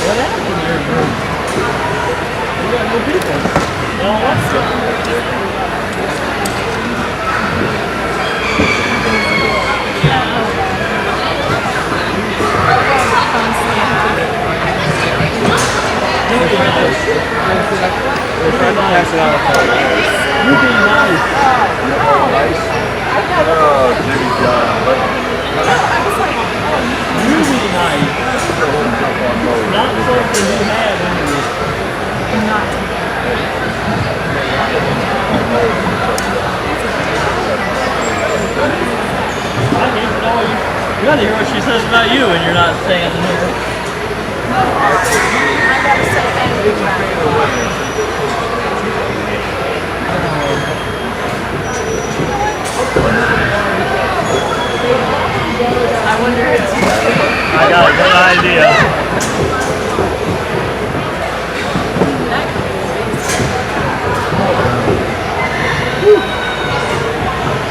What happened to your group? You got new people. Well, what's You be nice. Jimmy John. You be nice. Not something you have in you. I hate it all. You gotta hear what she says about you when you're not saying anything. I wonder if it's... I got a good idea.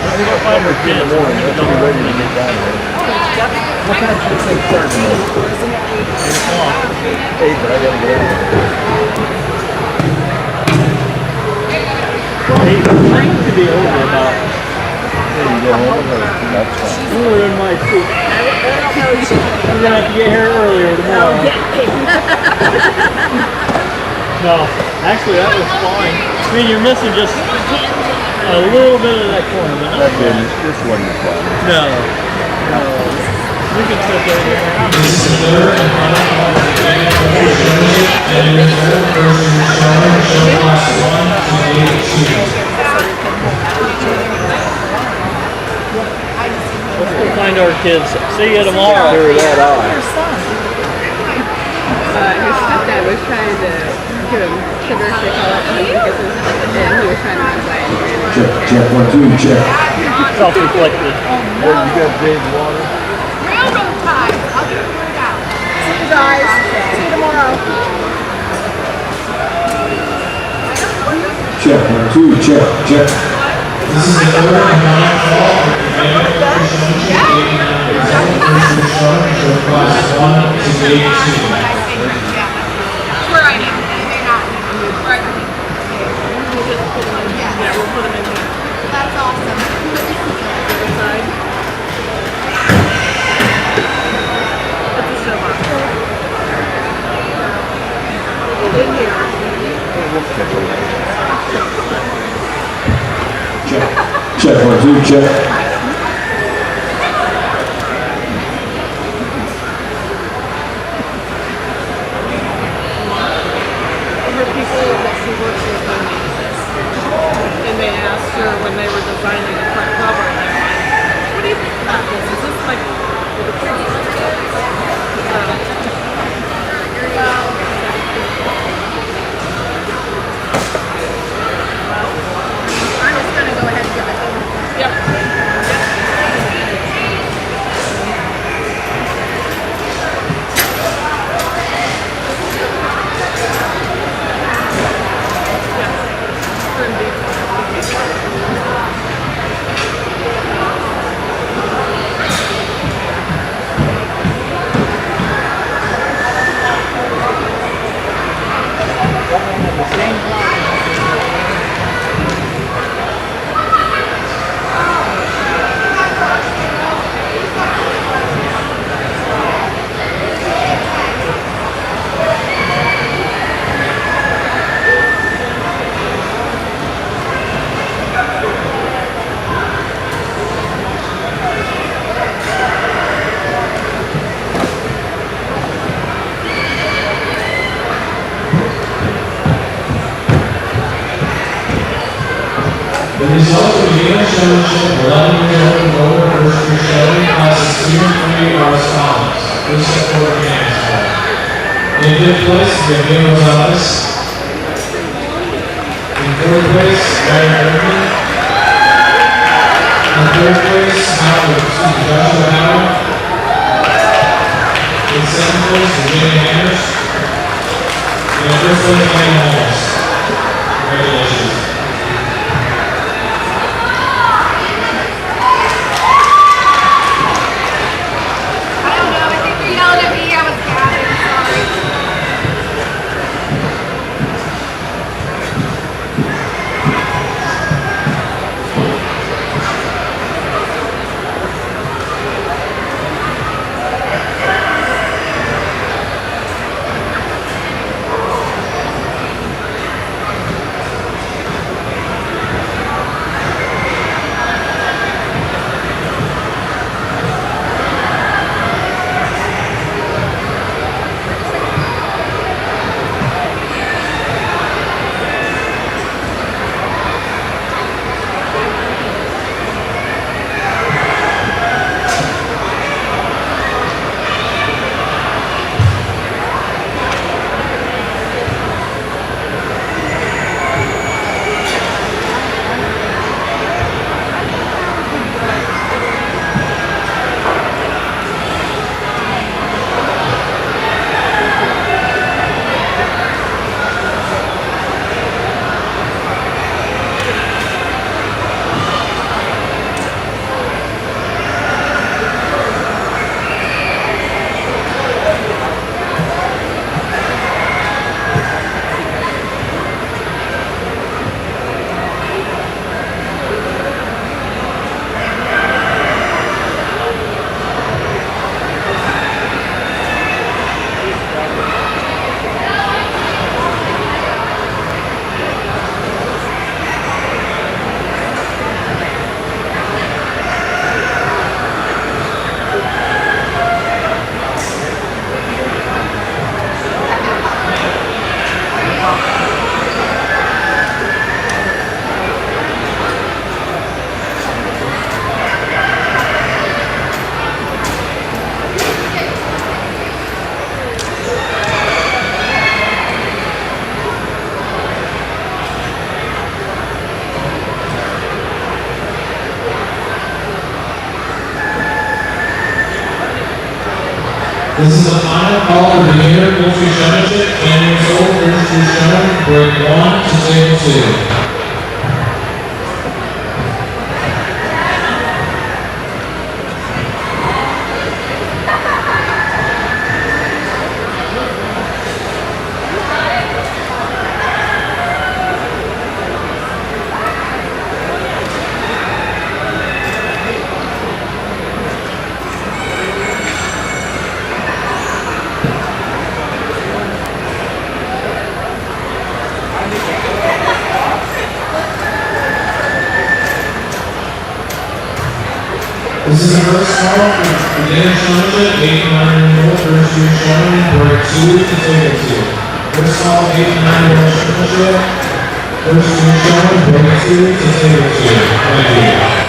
Let's go find her kids. We're gonna go ready to get down there. Hey, but I gotta get out. Hey, mine could be over about. Hey, you go home or that's fine. We're in my seat. We're gonna have to get here earlier tomorrow. No, actually that was fine. I mean, you're missing just a little bit of that corner, but not bad. This one is fine. No. We can sit there. This is the third and final call for the game of the championship, and in return, first in return, show class 1 to gate 2. Let's go find our kids. See you tomorrow. Clear that out. His stepdad was trying to give him sugar stick all that time because he was trying to run by it. Check, 1, 2, check. Self-reflected. Well, you got James Water? Railroad time. I'll get it out. See you guys. See you tomorrow. Check, 1, 2, check. This is the third and final call for the game of the championship, gate 9. First in return, show class 1 to gate 2. Where I need. They're not. Right. Yeah, we'll put them in here. That's awesome. Other side. That's a silver. In here. Check, 1, 2, check. And they asked her when they were designing the front cover, and they're like, what do you think about this? Is this like I'm just gonna go ahead and give it to them. Yep. The results of the English Championship 11-year-old and older first year showing classes 2 and 3 are as follows. Please step forward and answer. In 5th place, Gabriel Rosales. In 4th place, Ryan Irving. In 3rd place, Joshua Howard. In 2nd place, Virginia Hammers. And in 1st place, Manny Holmes. Congratulations. The This is the final call for the Inter-Poultry Showmanship, Canyon Soul, first two shown, break 1 to table 2. This is the first call for the Inter-Showmanship, 8-9-year-old, first two shown, break 2 to table 2. First call, 8-9-year-old Showmanship, first two shown, break 2 to table 2. Thank you.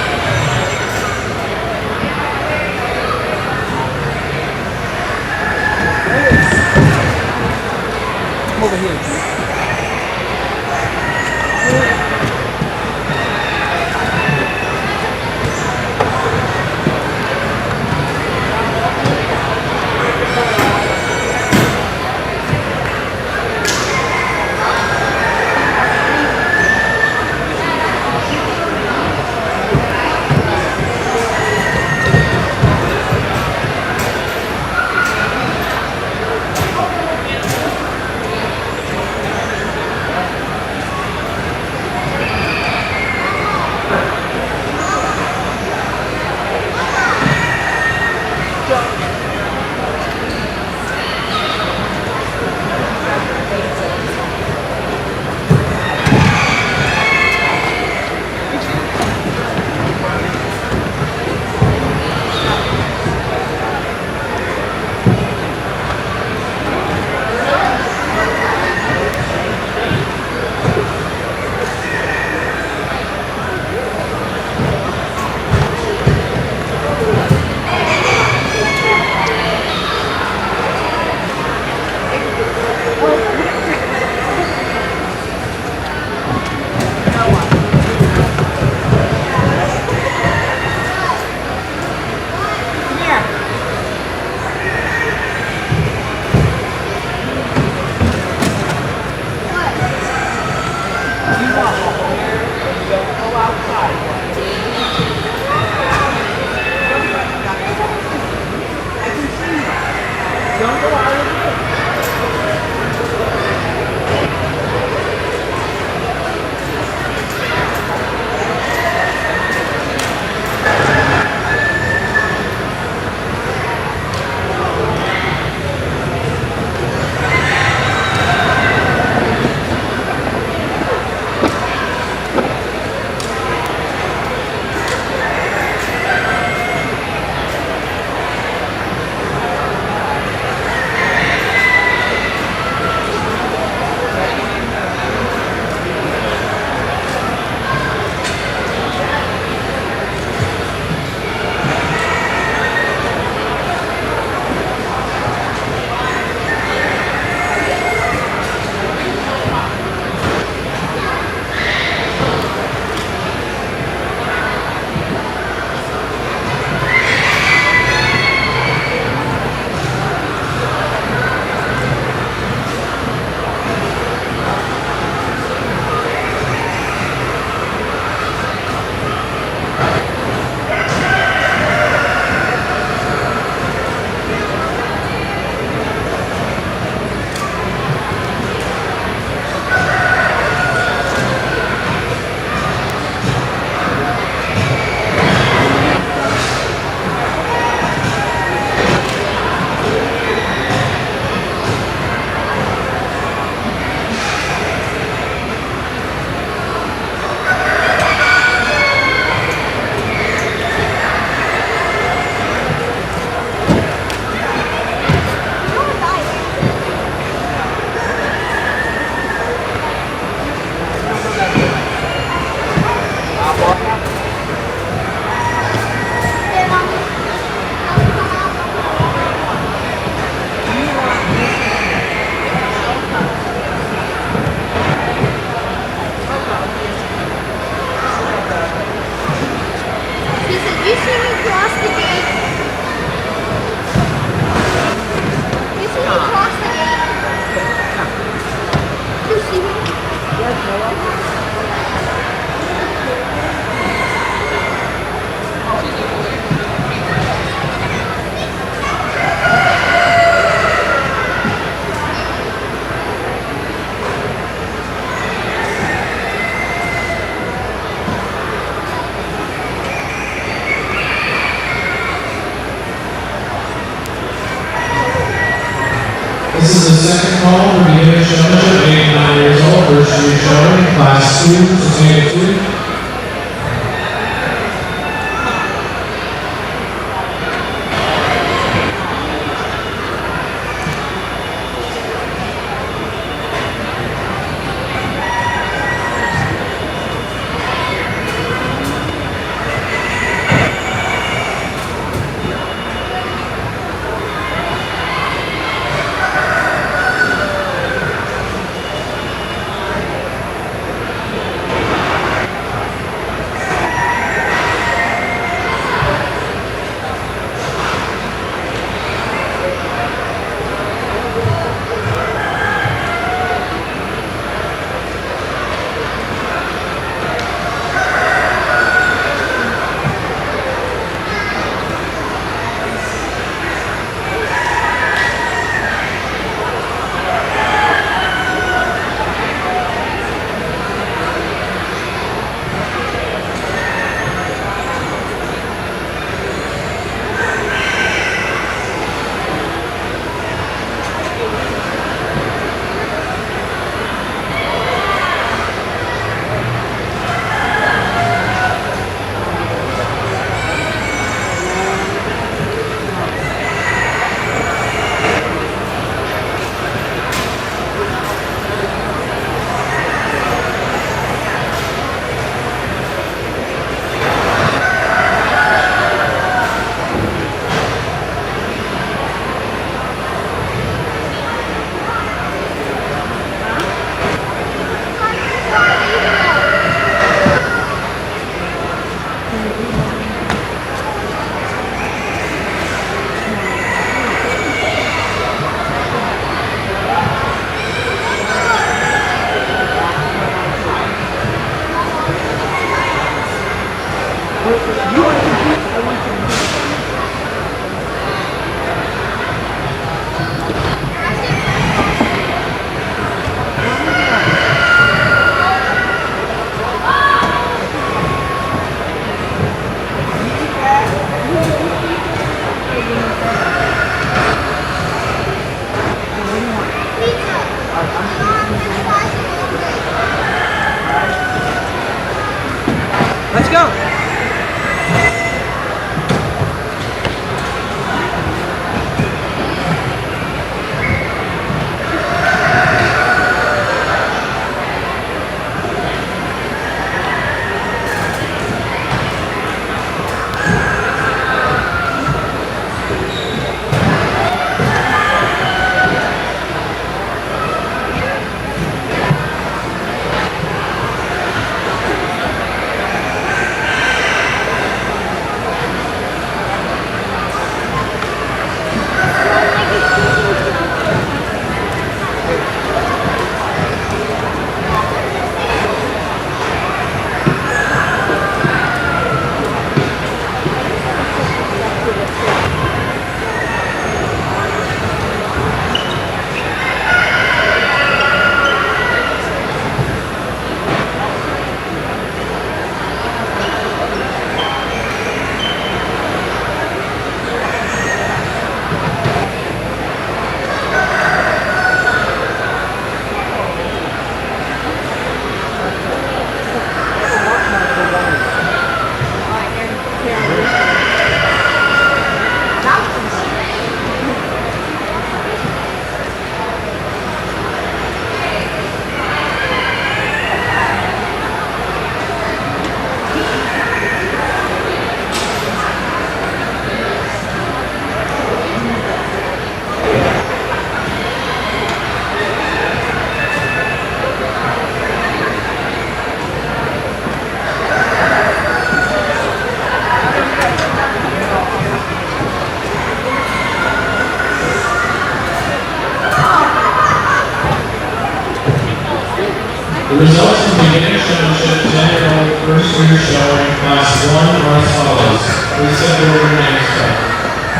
The results from the beginning showmanship 10-year-old first year showing class 1 are as follows. Please send over your names up.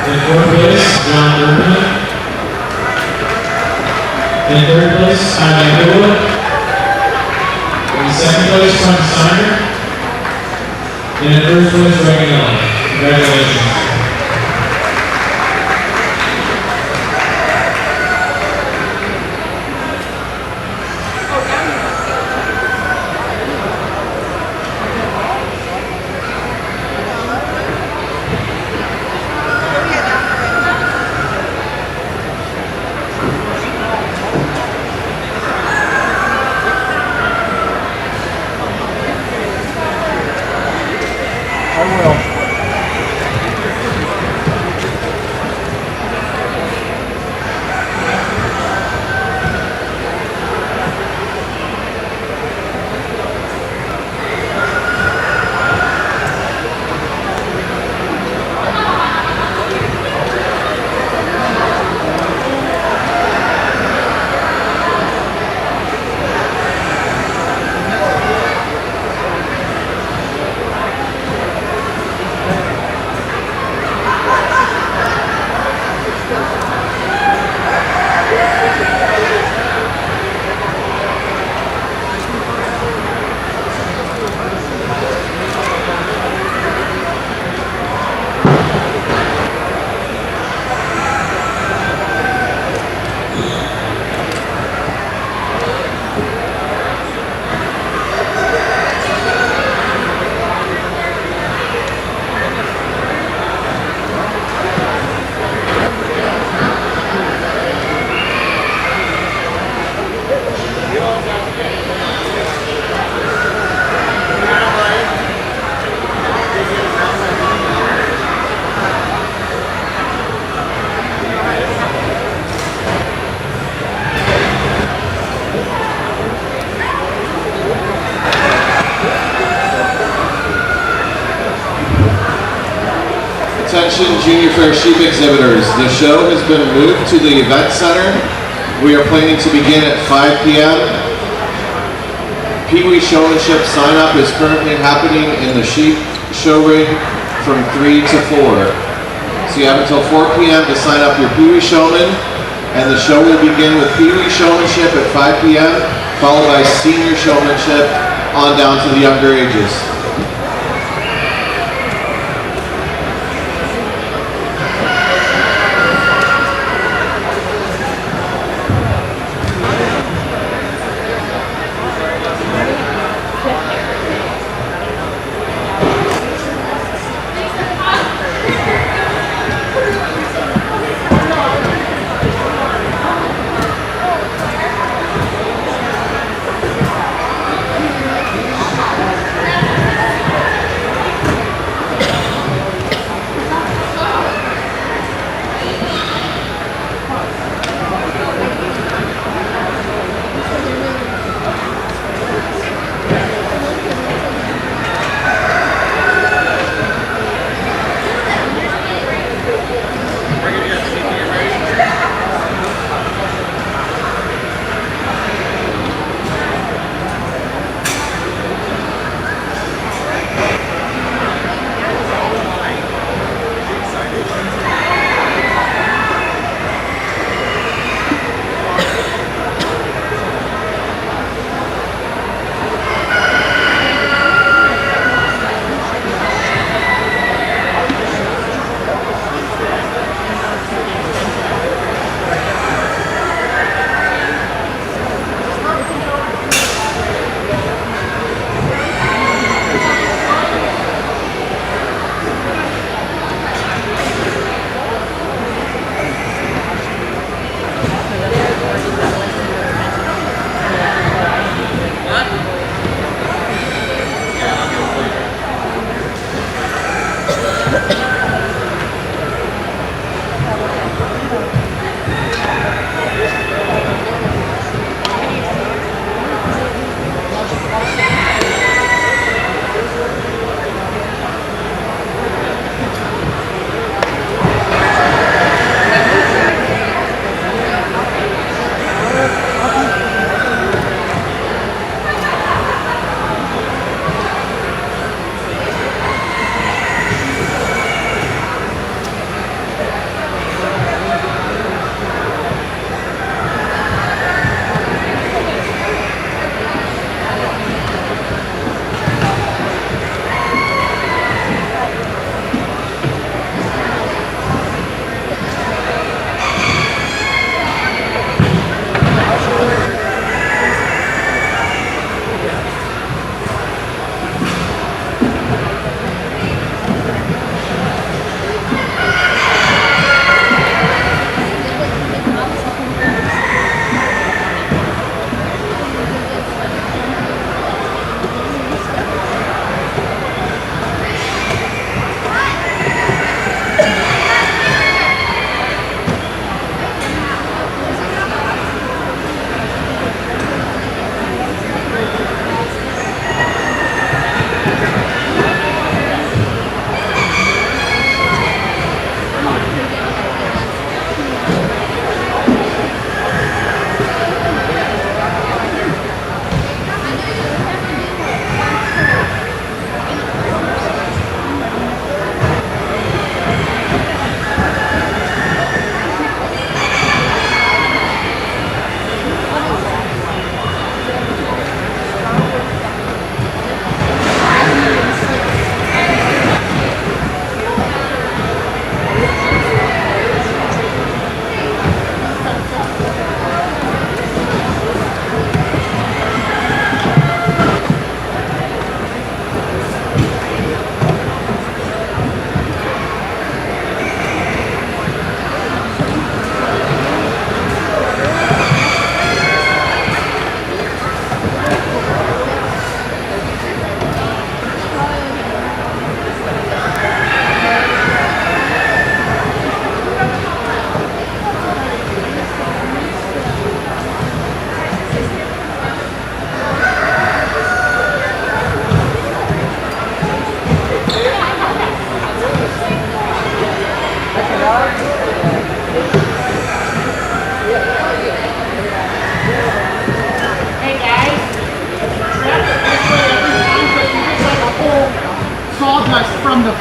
In fourth place, John Durban. In third place, Tyler Underwood. In second place, Tom Steiner. And in first place, Reagan Allen. Congratulations. Attention Junior Fair sheep exhibitors, the show has been moved to the event center. We are planning to begin at 5 p.m. Pee Wee Showmanship sign up is currently happening in the sheep show ring from 3 to 4. So you have until 4 p.m. to sign up your Pee Wee Showman, and the show will begin with Pee Wee Showmanship at 5 p.m. followed by Senior Showmanship on down to the younger ages.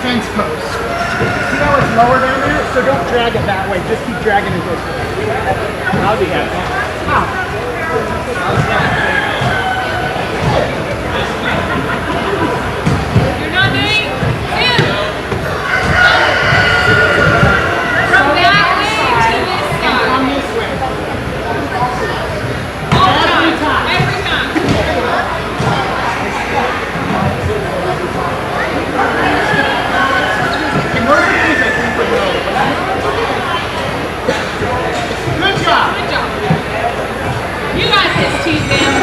fence post. See how it's lower down there? So don't drag it that way. Just keep dragging it this way. I'll be happy. You're not doing two. From that way to this side. On this way. All the time. Every time. And most of these I think are low. Good job. Good job. You got this, T-Sam.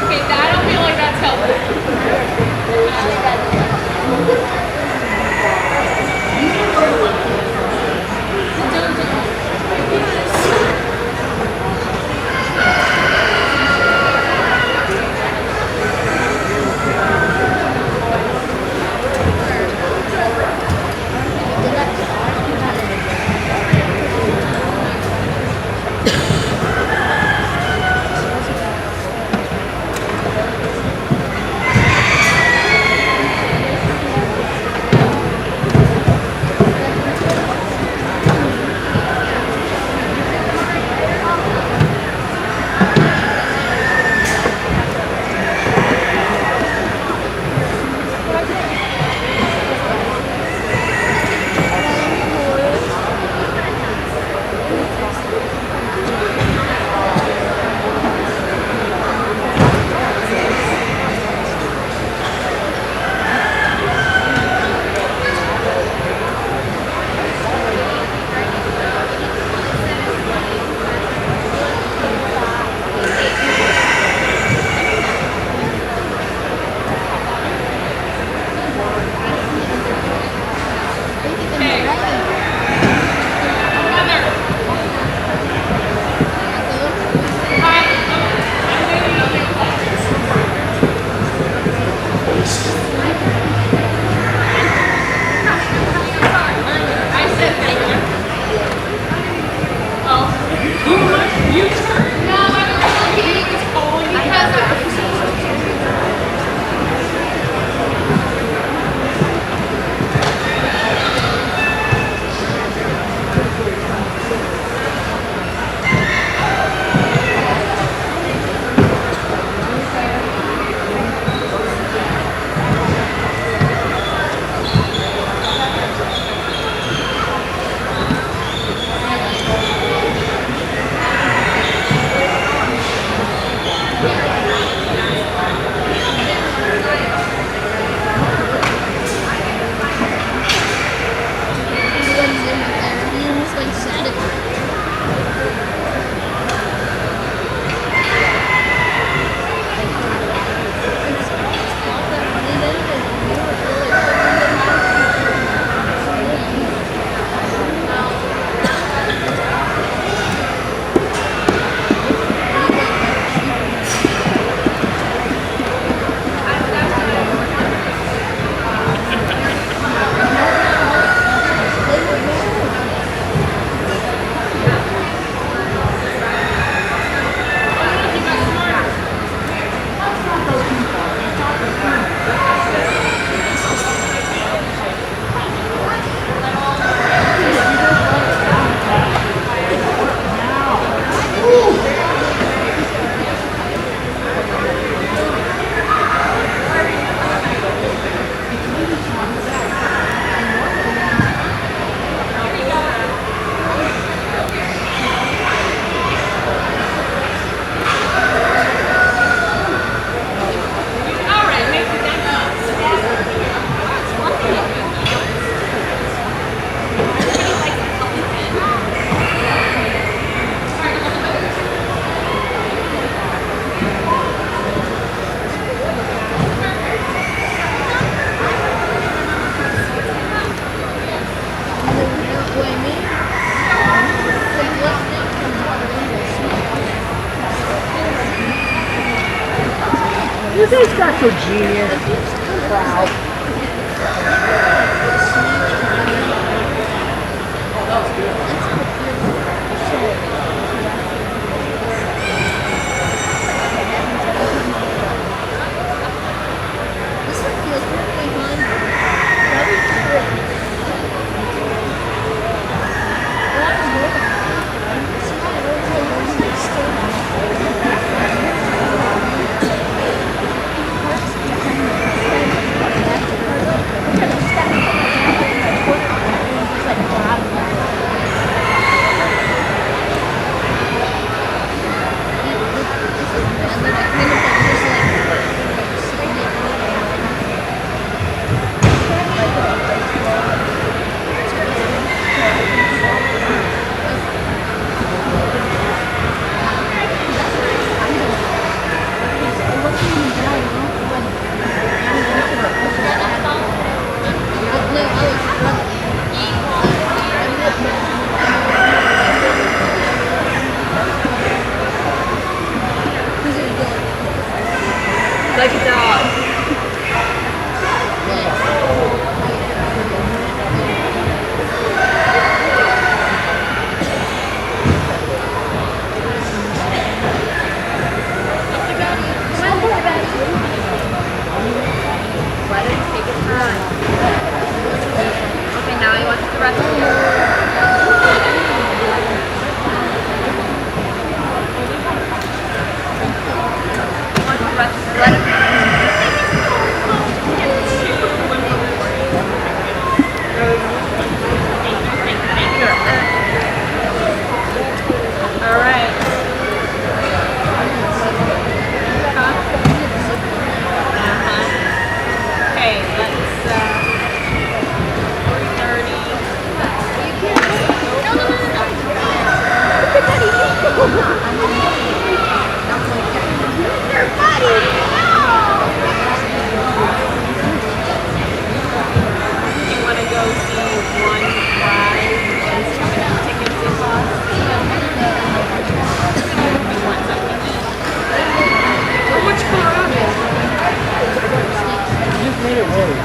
Okay, I don't feel like that's helpful. You guys got so genius. Wow. the rest of you. All right. Okay, let's 30. You want to go see one ride and see how many tickets it costs? You want something? Which car are you? Just made it work.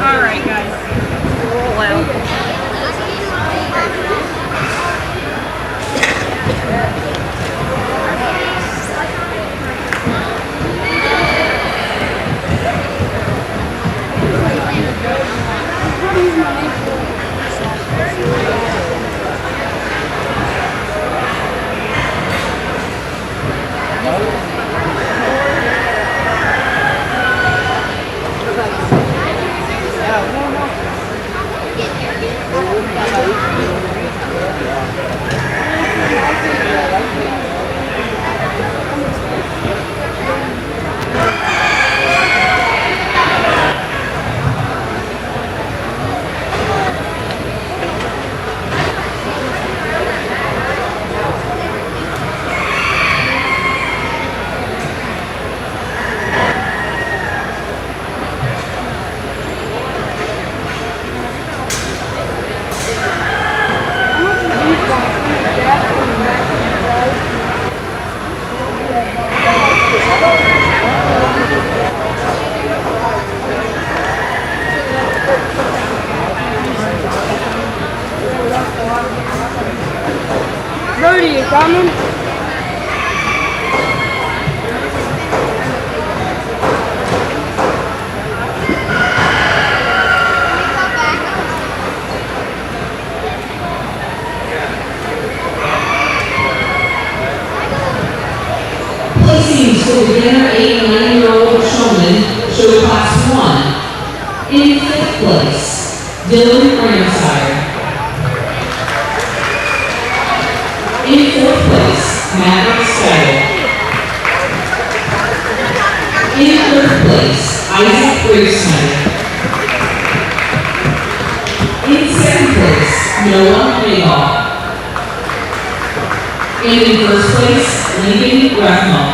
All right, guys. Roll out. Brody, you coming? Placings for the beginner 8 and 9-year-old showman show class 1. In 5th place, Dylan Ramsire. In 4th place, Maverick Style. In 3rd place, Isaac Gravesnider. In 2nd place, Noah Mayhaw. And in 1st place, Lincoln Rathmall.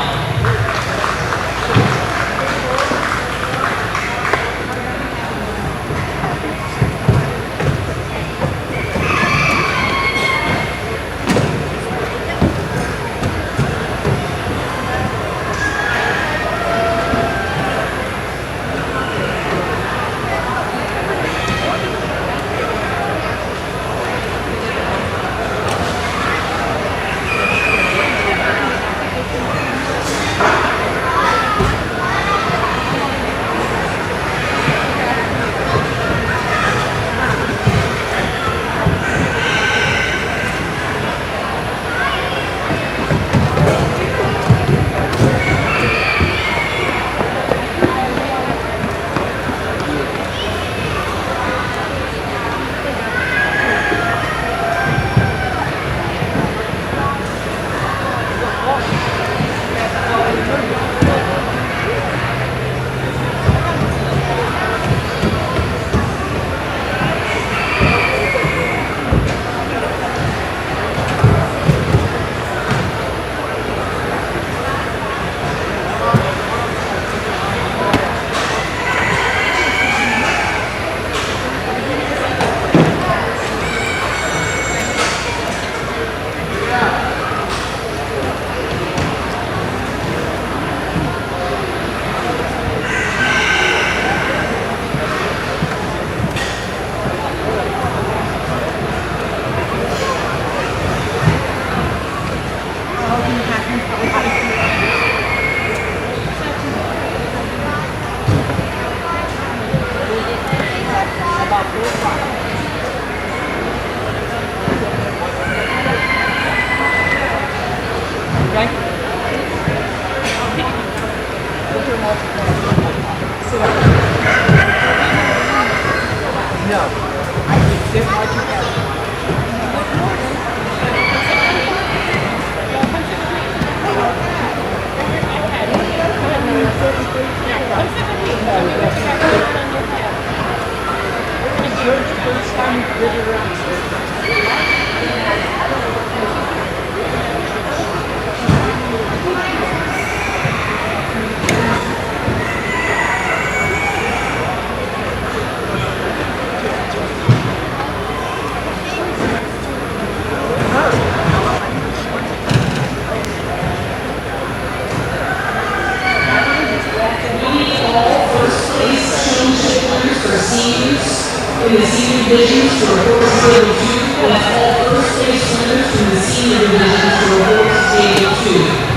divisions to report to table 2. That's all first place winners from the senior divisions to report to table 2.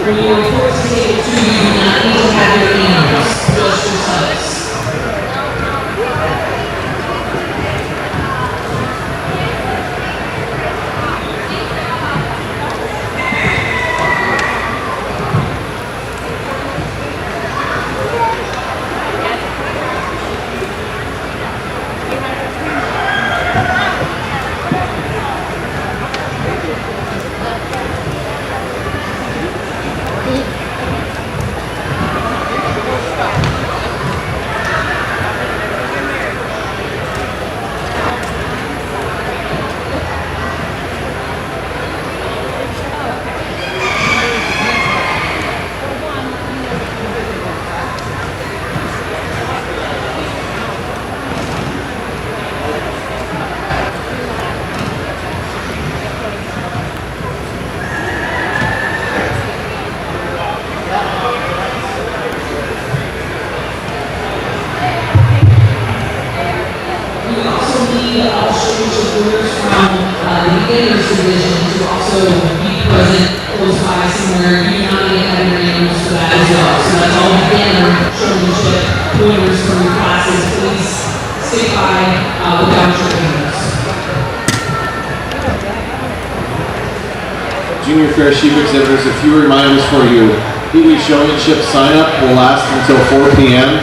When you report to table 2, you do not need to have your names, just your subs. Beginners division to also be present close by somewhere. You do not need to have your names for that as well. So that's all beginner showmanship winners from your classes. Please stick by without your names. Junior Fair Sheep exhibitors, a few reminders for you. Pee-wee Showmanship sign-up will last until 4 p.m.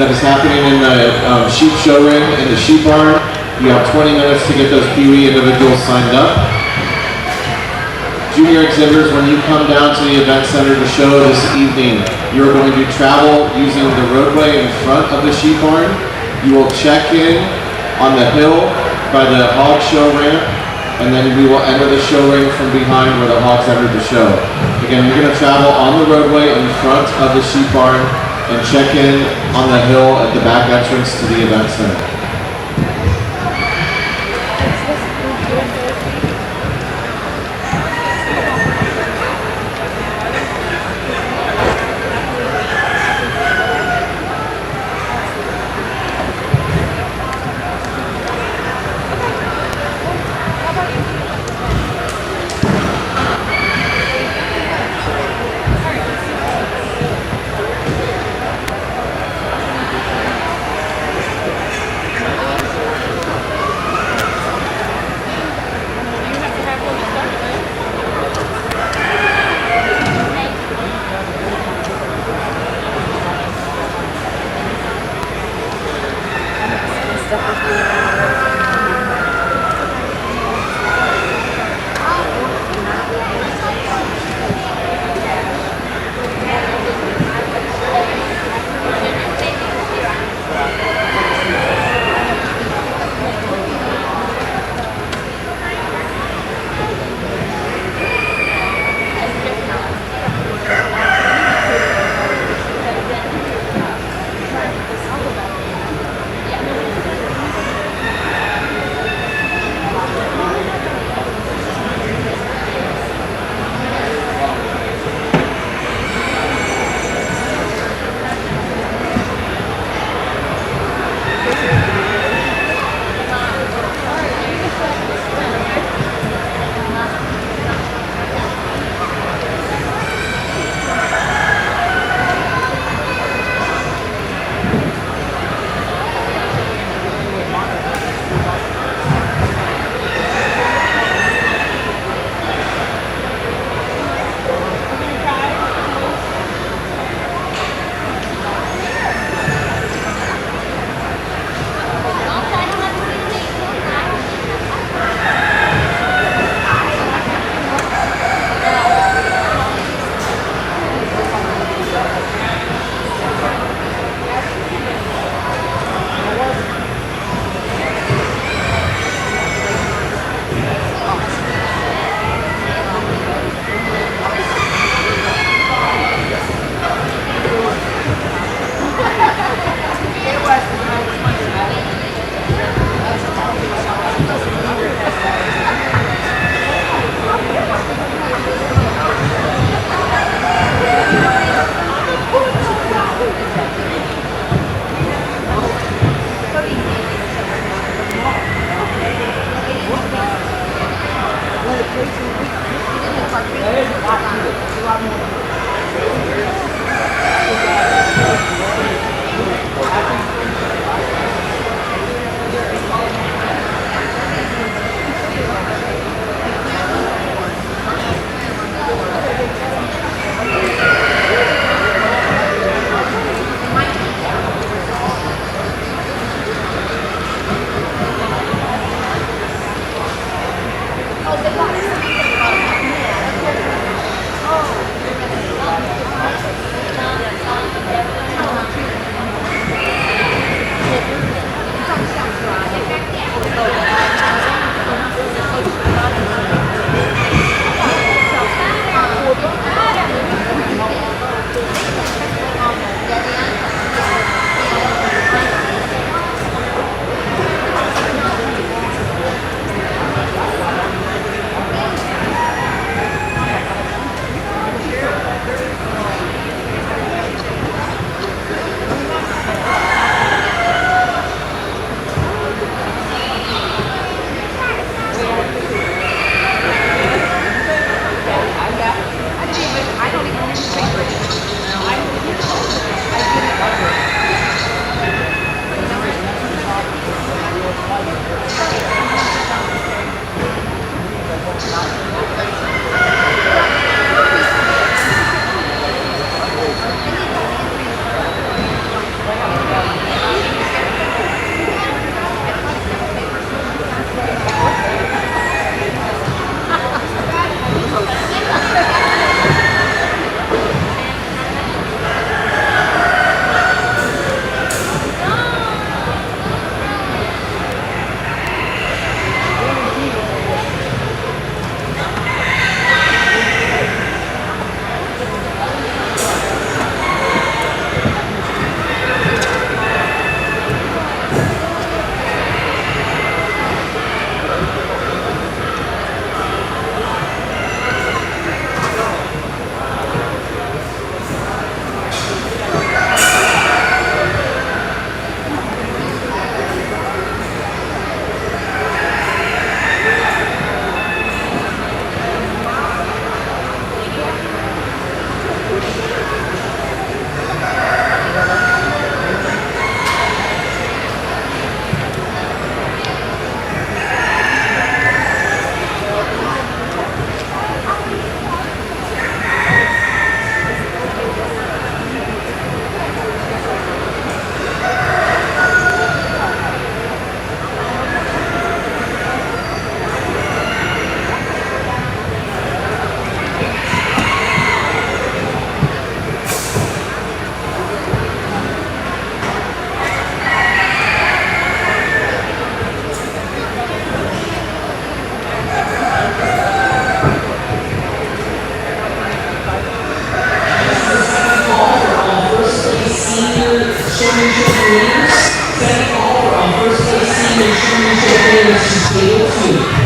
That is happening in the sheep show ring in the sheep barn. You have 20 minutes to get those Pee-wee individuals signed up. Junior exhibitors, when you come down to the event center to show this evening, you're going to travel using the roadway in front of the sheep barn. You will check in on the hill by the hog show ramp, and then we will enter the show ring from behind where the hogs entered the show. Again, you're going to travel on the roadway in front of the sheep barn and check in on the hill at the back entrance to the event center. Showmanship winners, second call for all first place team and showmanship winners to table 2.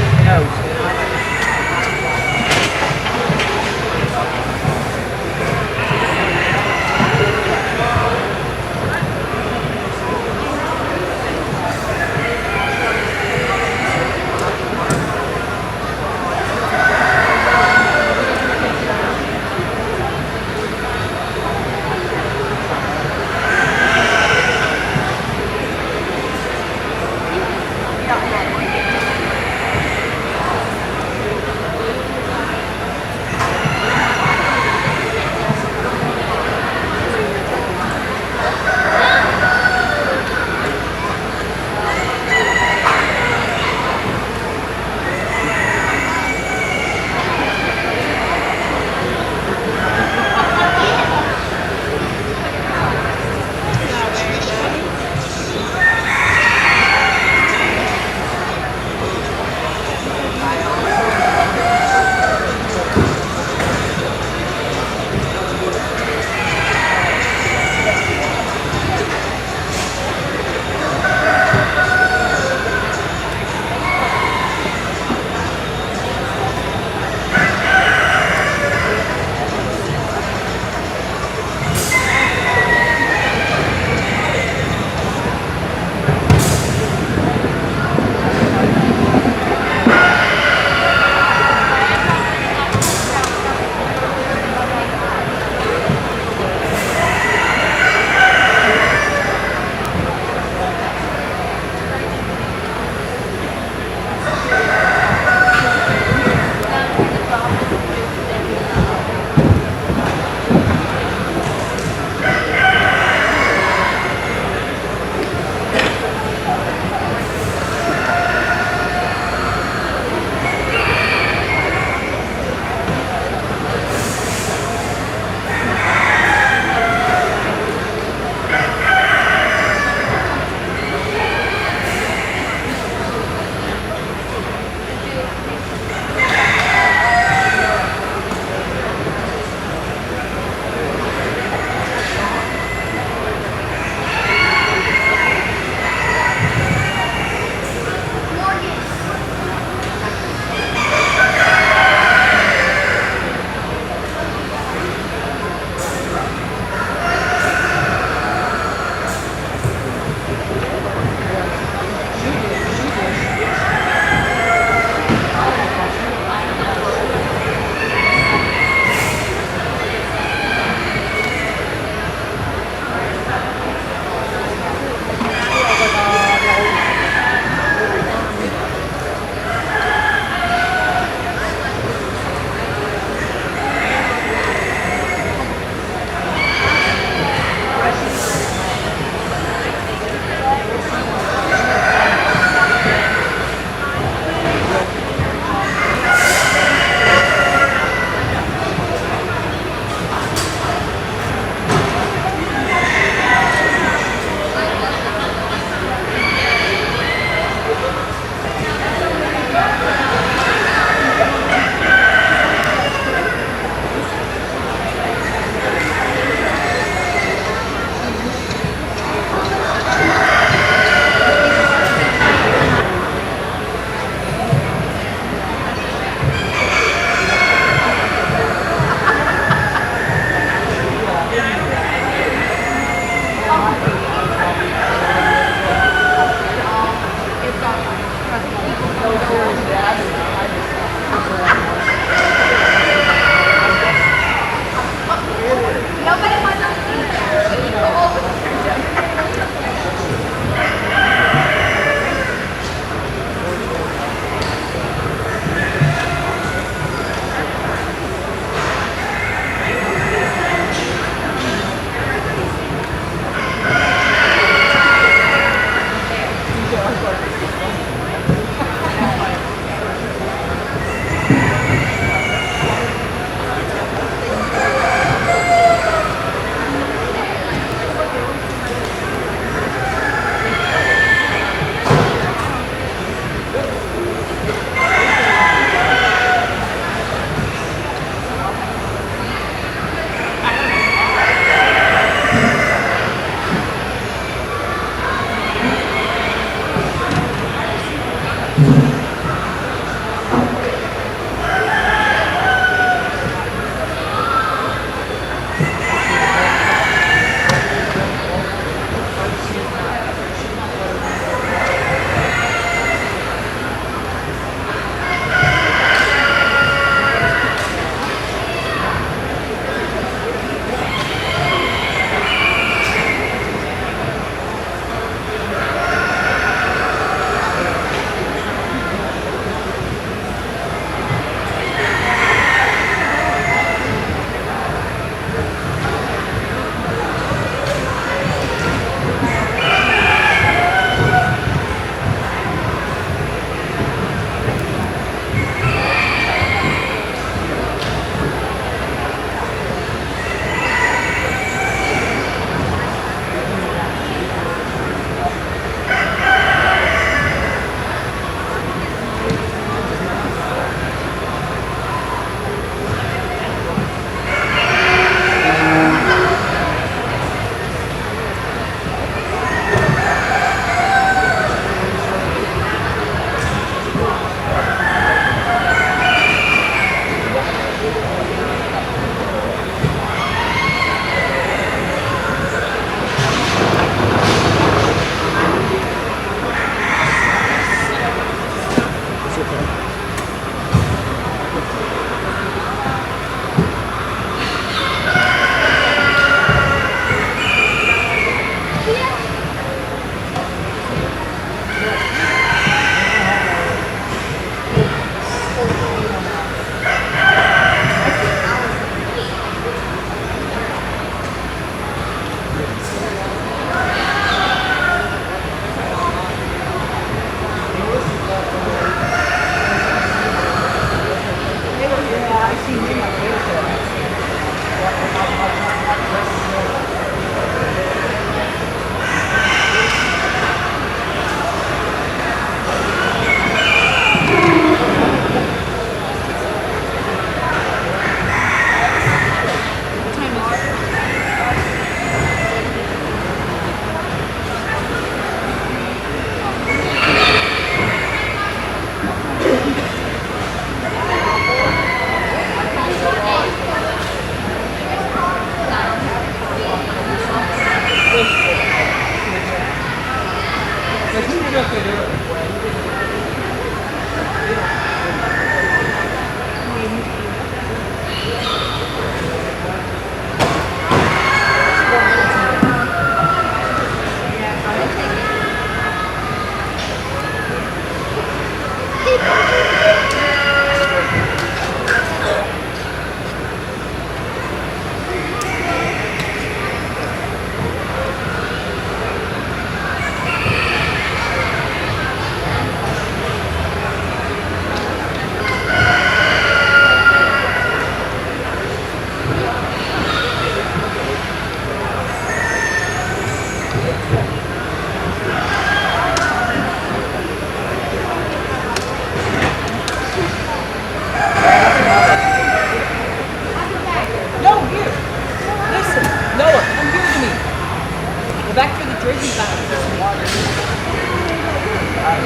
Go back for the drinking fountain. There's some water.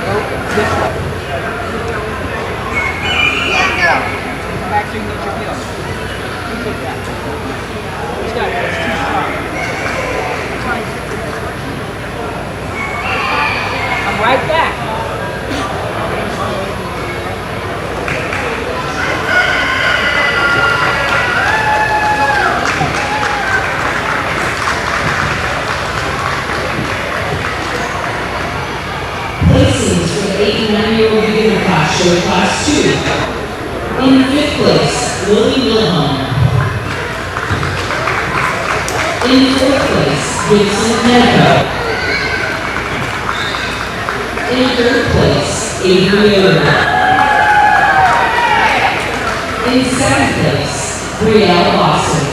Go this way. Yeah. Come back so you can get your meal. You take that. It's got it. It's too strong. I'm right back. Placings for the 8 and 9-year-old beginner class show class 2. In 5th place, Lily Wilhelm. In 4th place, Vincent Neto. In 3rd place, Avery Yoder. In 2nd place, Brielle Lawson.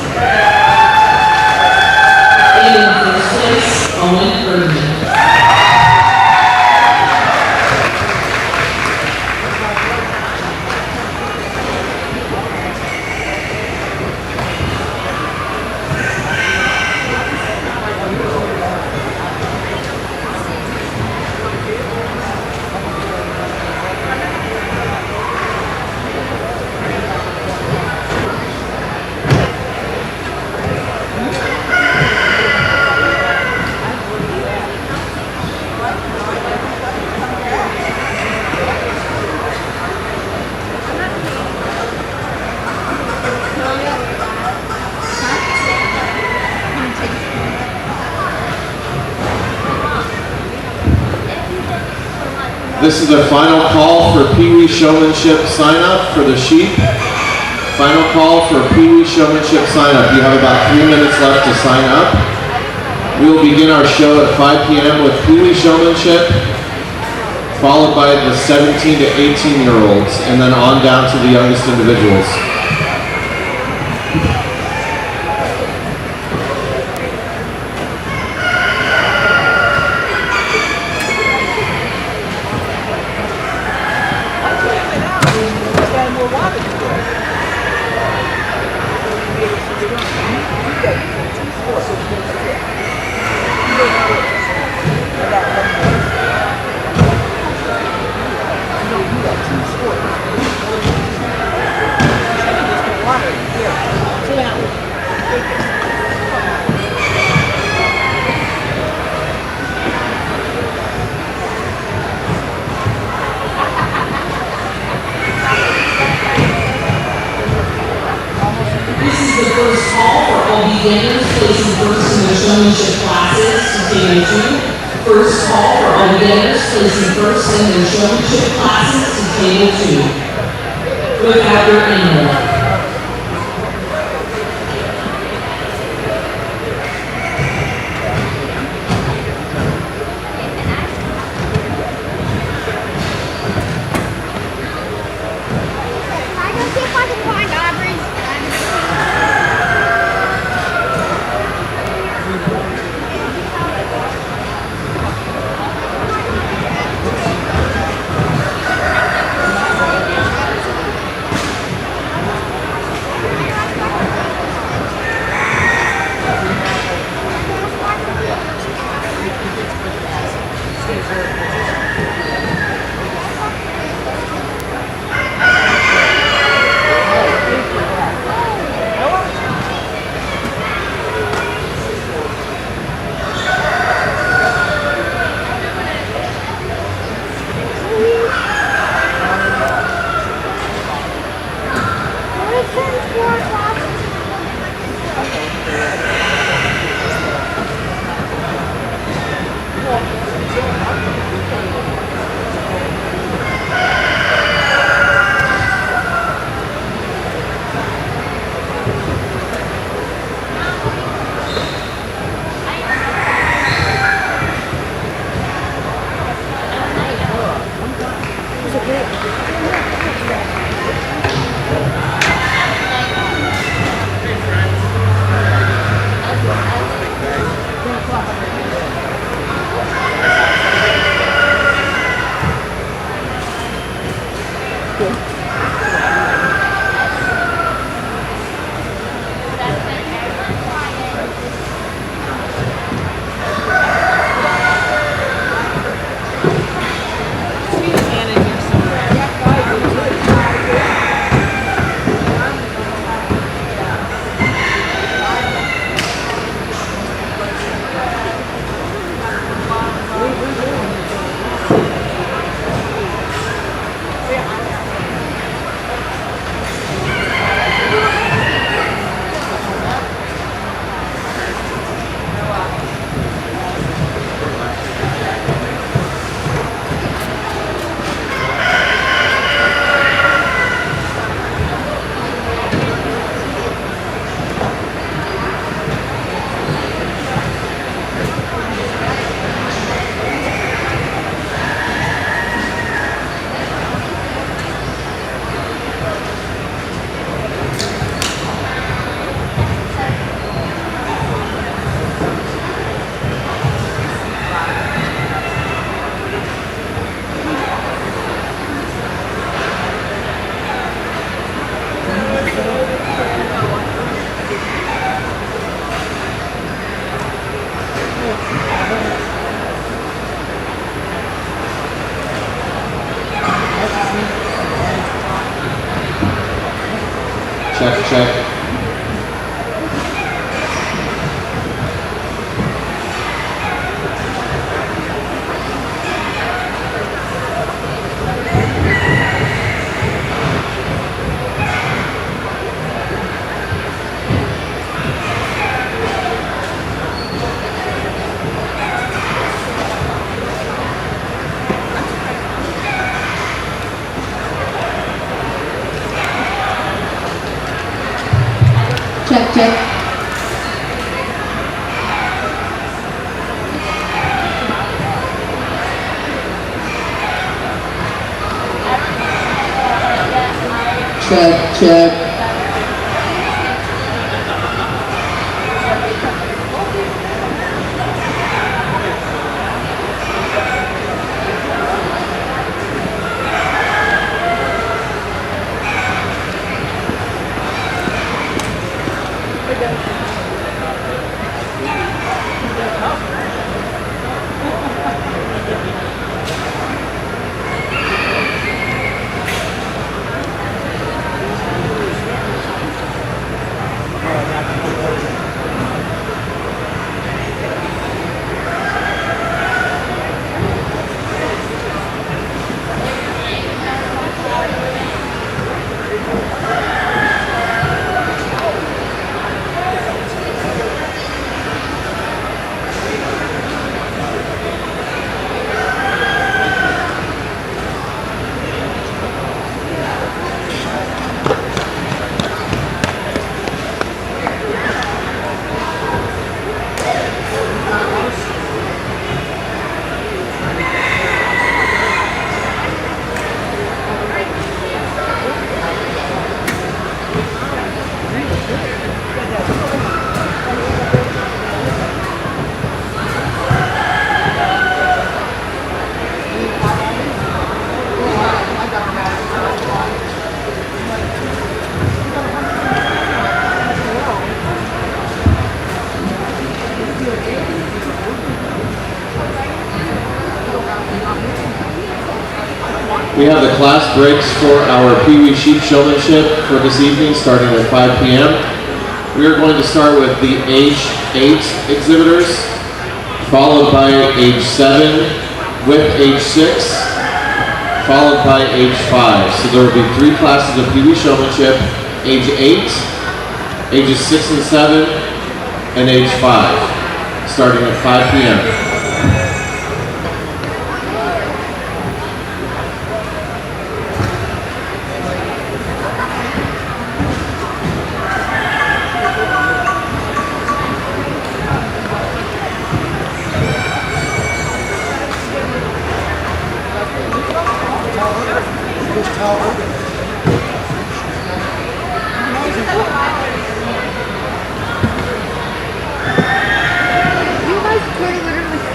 In 1st place, Owen Erdman. This is the final call for Pee Wee Showmanship sign-up for the sheep. Final call for Pee Wee Showmanship sign-up. You have about 3 minutes left to sign up. We will begin our show at 5 p.m. with Pee Wee Showmanship, followed by the 17 to 18-year-olds, and then on down to the youngest individuals. Beginners placing first in their showmanship classes to table 2. First call for all beginners placing first in their showmanship classes to table 2. Without your animal. Check, check. Check, check. Check, check. We have the class breaks for our Pee Wee Sheep Showmanship for this evening, starting at 5 p.m. We are going to start with the age 8 exhibitors, followed by age 7, with age 6, followed by age 5. So there will be 3 classes of Pee Wee Showmanship, age 8, ages 6 and 7, and age 5, starting at 5 p.m. You guys could literally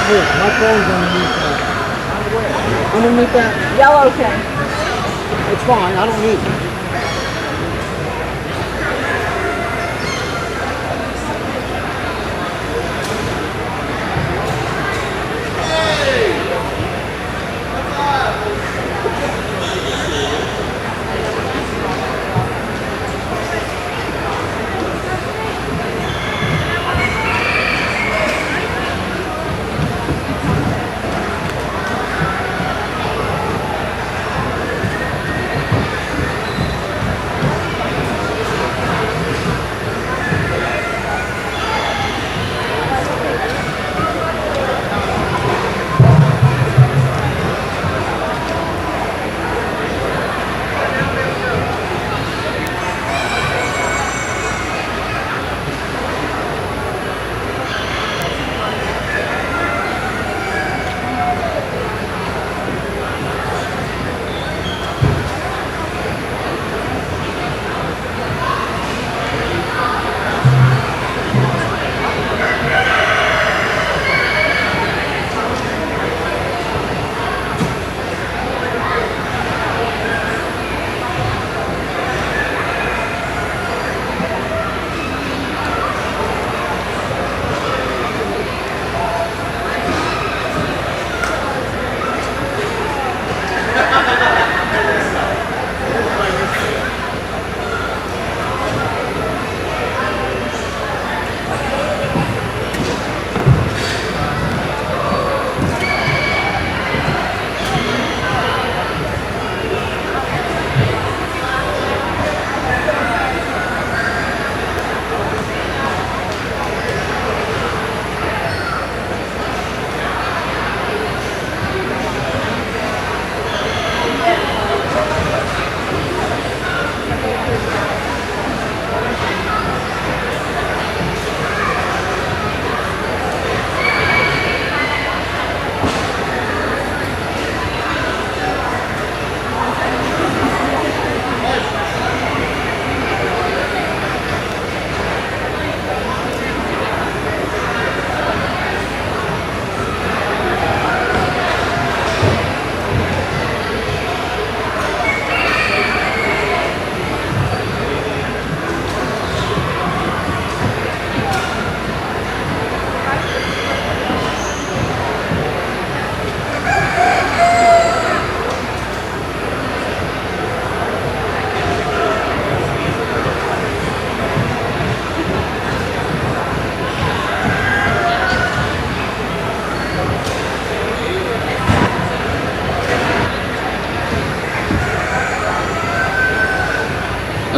My phone's underneath that. Underneath that yellow thing. It's fine, I don't need it.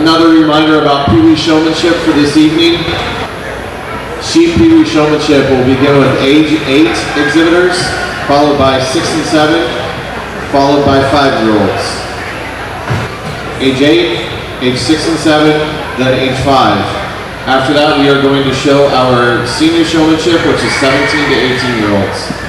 Another reminder about Pee Wee showmanship for this evening. Sheep Pee Wee showmanship will begin with age 8 exhibitors, followed by 6 and 7, followed by 5-year-olds. Age 8, age 6 and 7, then age 5. After that, we are going to show our senior showmanship, which is 17 to 18-year-olds.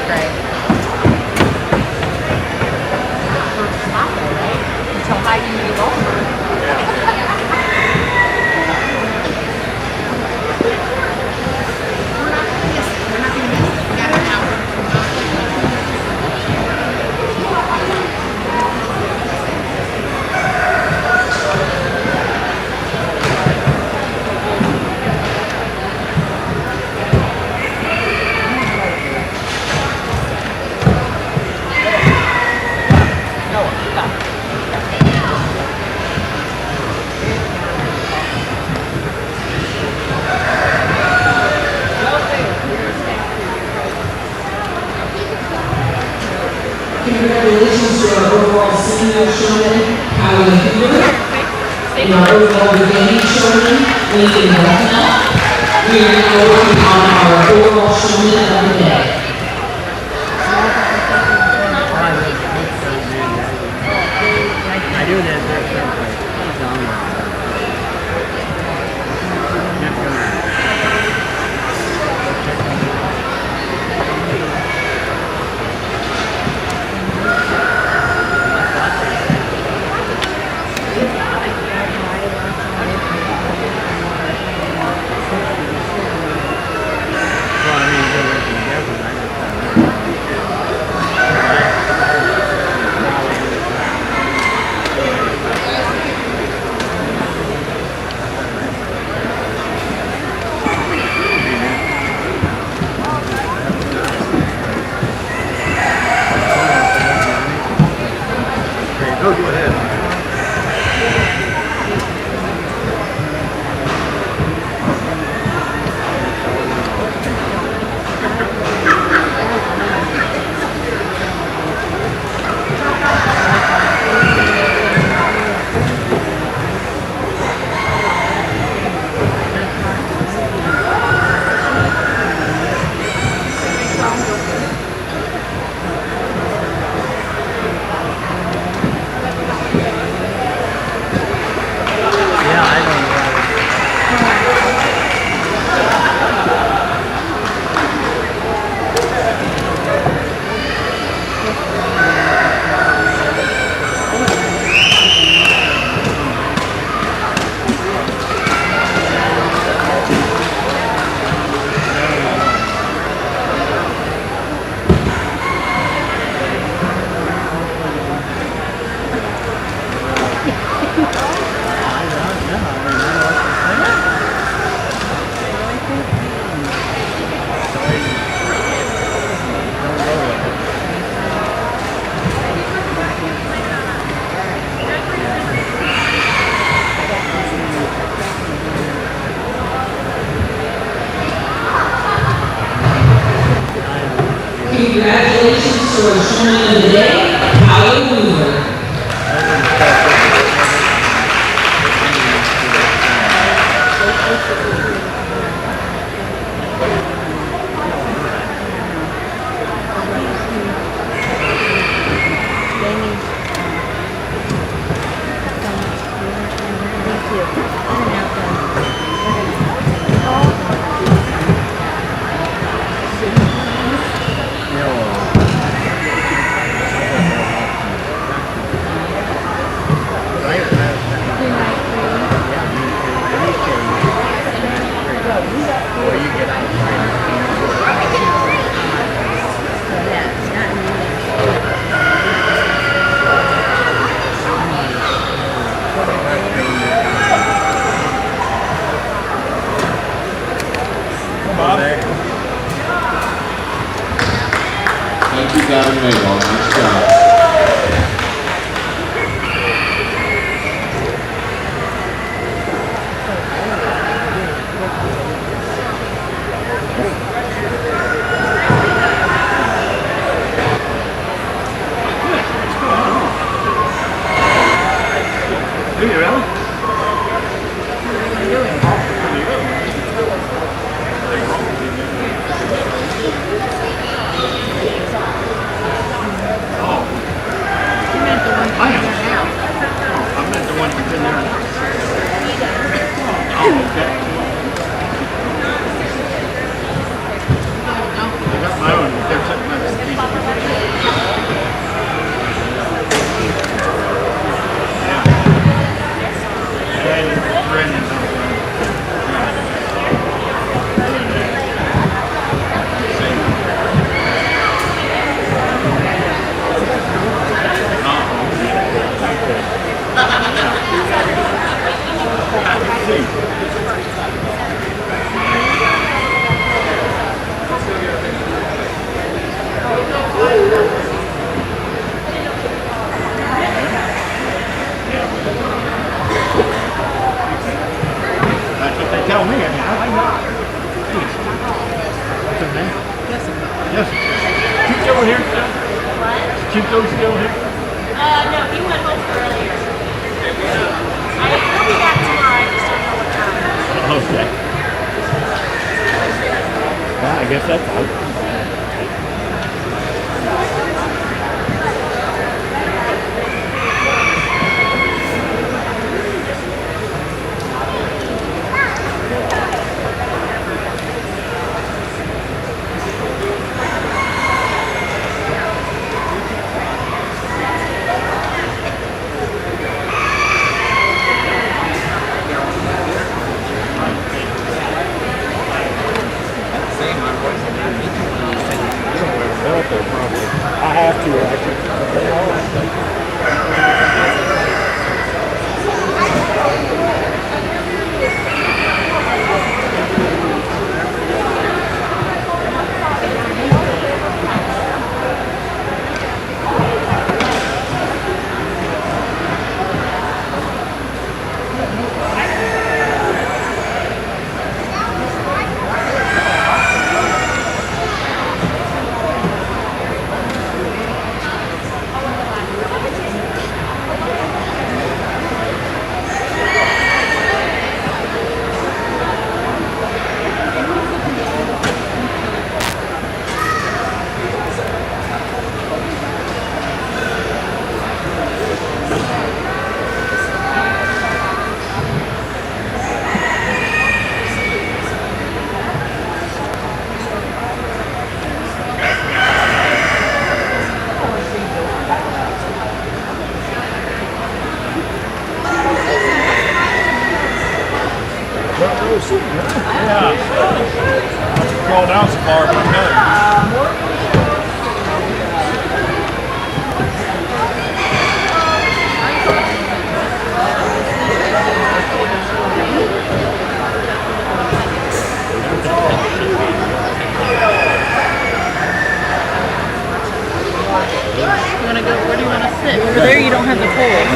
great. Until Heidi moved over. Congratulations to our overall senior showman, Howie Hoover, and our overall beginning showman, Lincoln Bucknell. We are now working on our overall showman of the day. I do this. Go ahead. Congratulations to our showman of the day, Howie Hoover. Thank you, Gavin Mayball. Nice job. Do you really? I got my own. They're sitting there. Yes. Chico over here still? What? Chico still here? No, he went home earlier. He'll be back tomorrow, I just don't know what time. Okay. Well, I guess that's out. I have to, actually. Yeah. I'm going down so far, but no. You wanna go, where do you wanna sit? Over there you don't have the pole.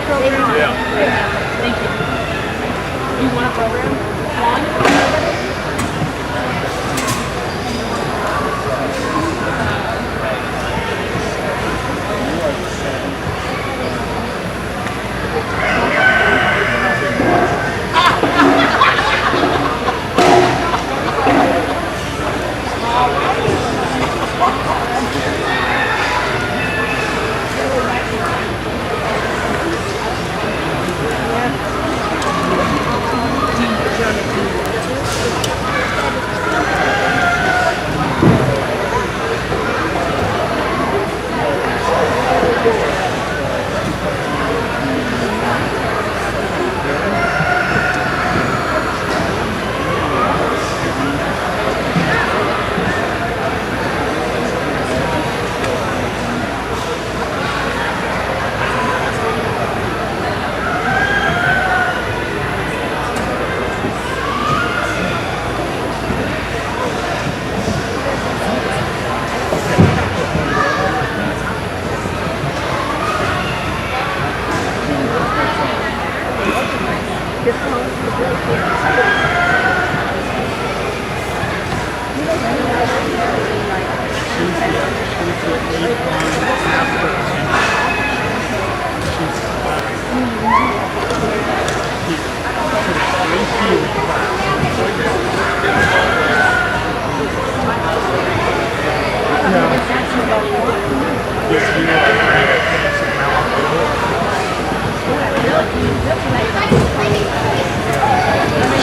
program? Yeah. Thank you. You want a program? One?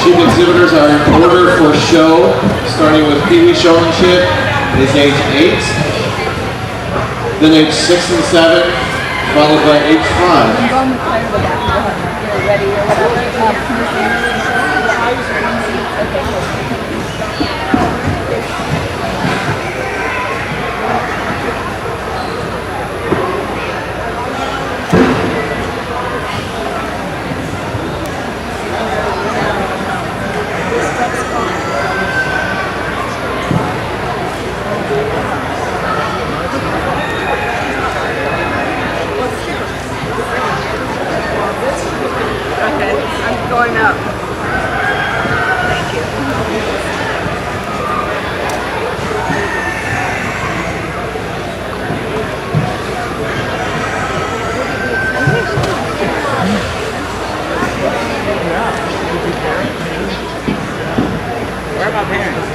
Sheep exhibitors are in order for show, starting with Pee Wee Showmanship, is age 8, then age 6 and 7, followed by age 5. Okay, I'm going up. Thank you. Where are my parents?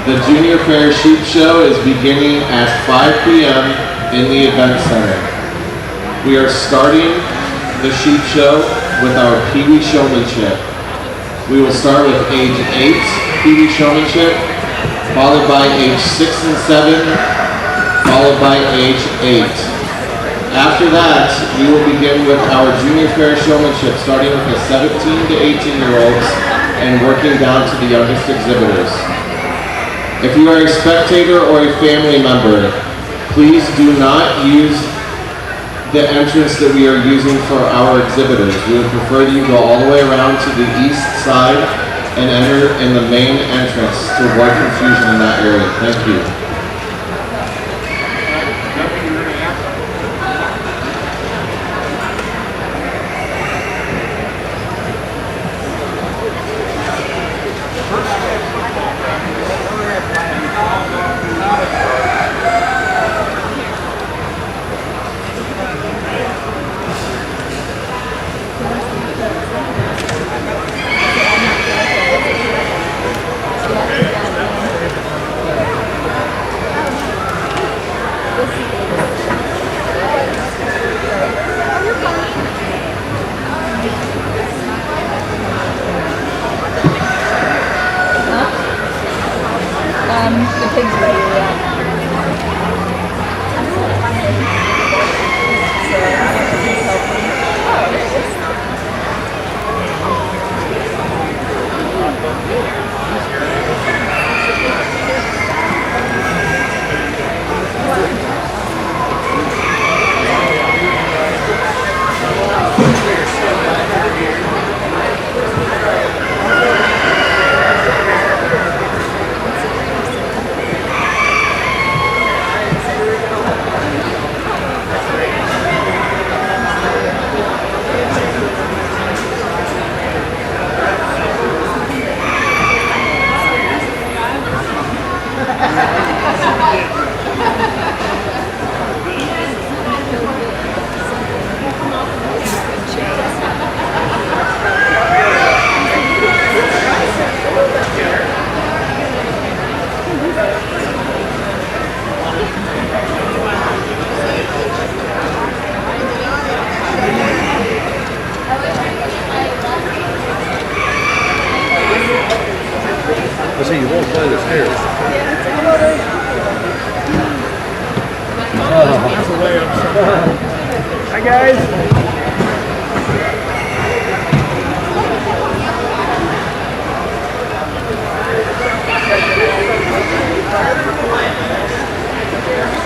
The Junior Fair Sheep Show is beginning at 5 p.m. in the event center. We are starting the sheep show with our Pee Wee showmanship. We will start with age 8 Pee Wee showmanship, followed by age 6 and 7, followed by age 8. After that, we will begin with our Junior Fair showmanship, starting with the 17 to 18-year-olds and working down to the youngest exhibitors. If you are a spectator or a family member, please do not use the entrance that we are using for our exhibitors. We would prefer that you go all the way around to the east side and enter in the main entrance to avoid confusion in that area. Thank you. The pig's ready, yeah. I see you won't play the stairs. Hi guys.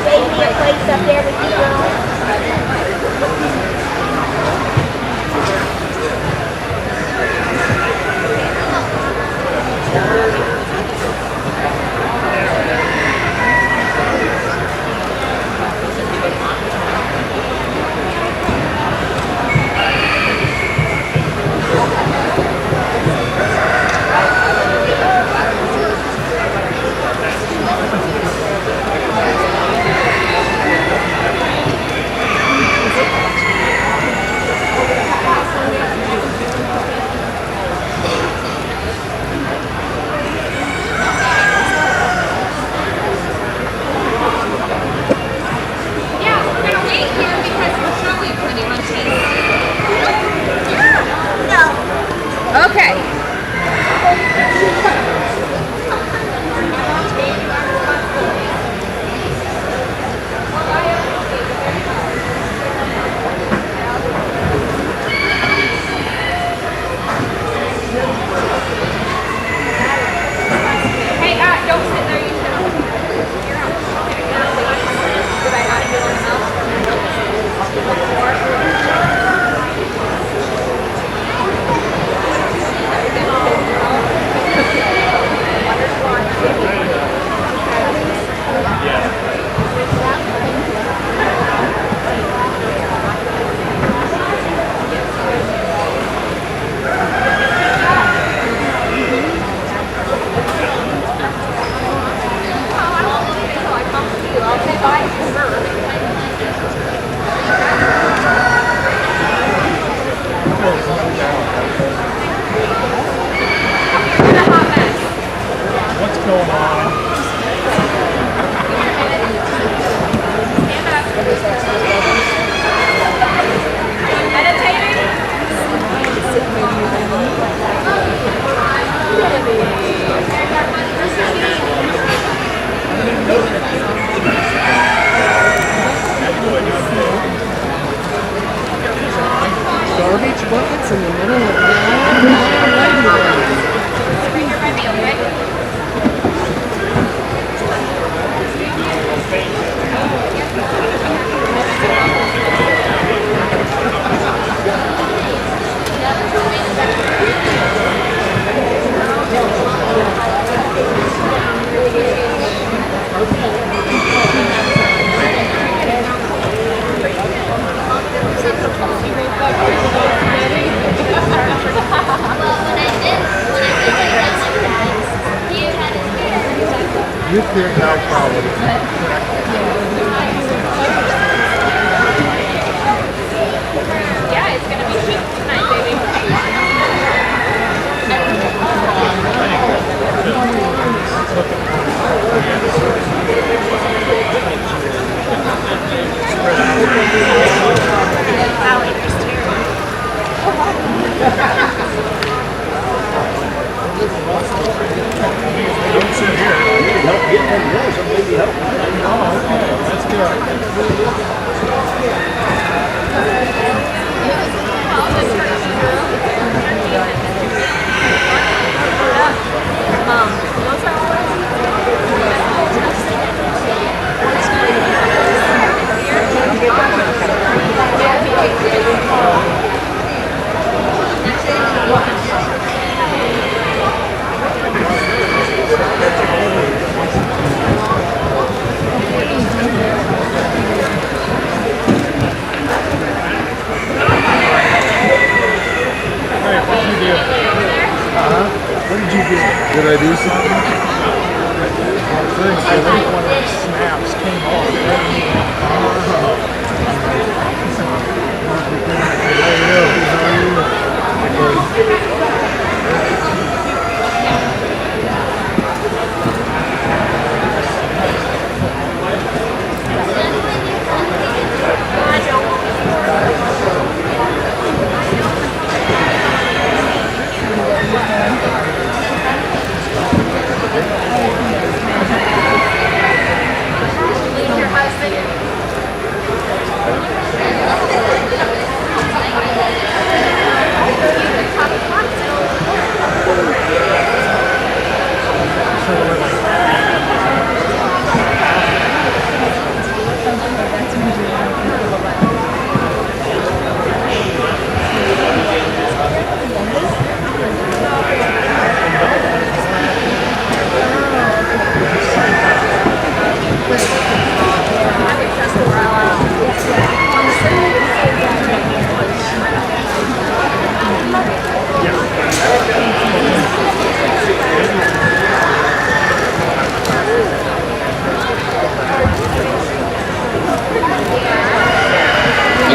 Save me a place up there with you girls. You can't have problems. Yeah, it's gonna be cheap tonight, baby. Don't sit here. You need help getting in there, so maybe help. Oh, okay. That's What did you do? Did I do something? I think one of the snaps came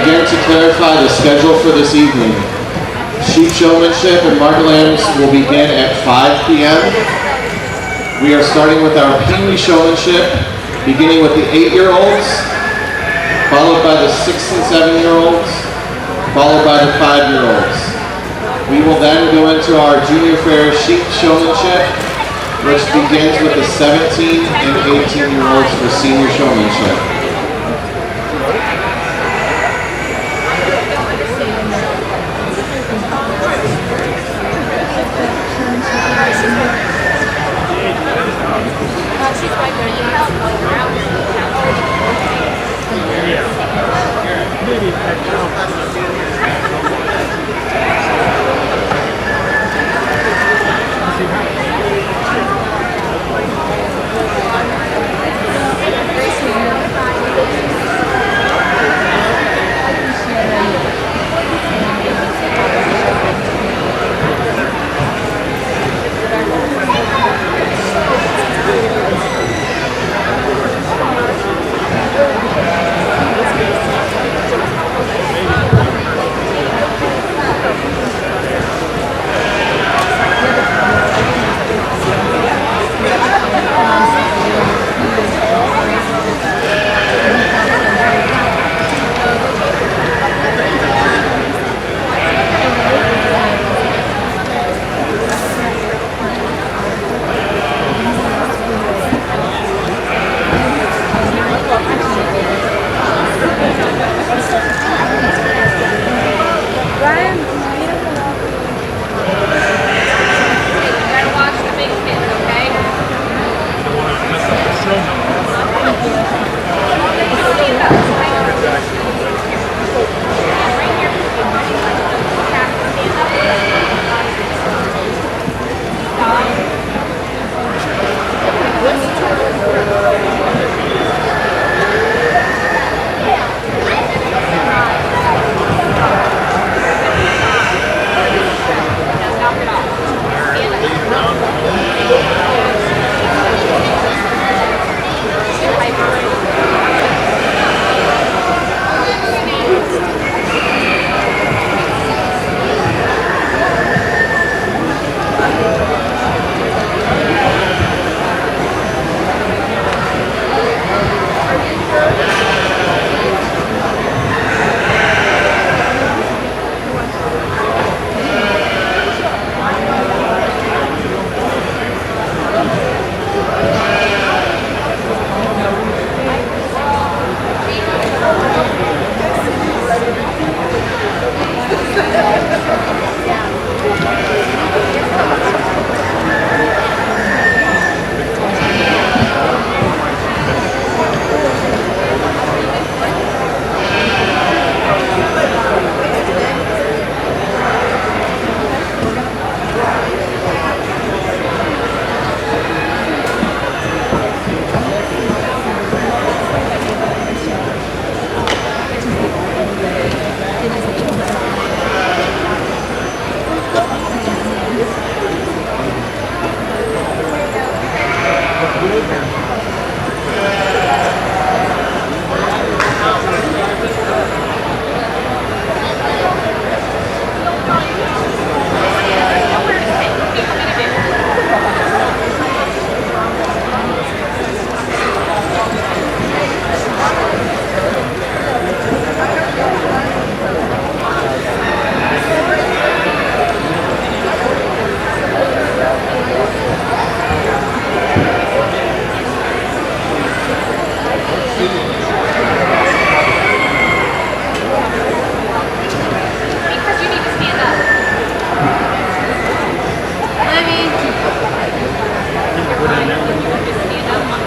Again, to clarify the schedule for this evening, sheep showmanship and market lambs will begin at 5 p.m. We are starting with our Pee-wee showmanship, beginning with the 8-year-olds, followed by the 6 and 7-year-olds, followed by the 5-year-olds. We will then go into our junior fair sheep showmanship, which begins with the 17 and 18-year-olds for senior showmanship. Because you need to stand up. Let me. Just stand up on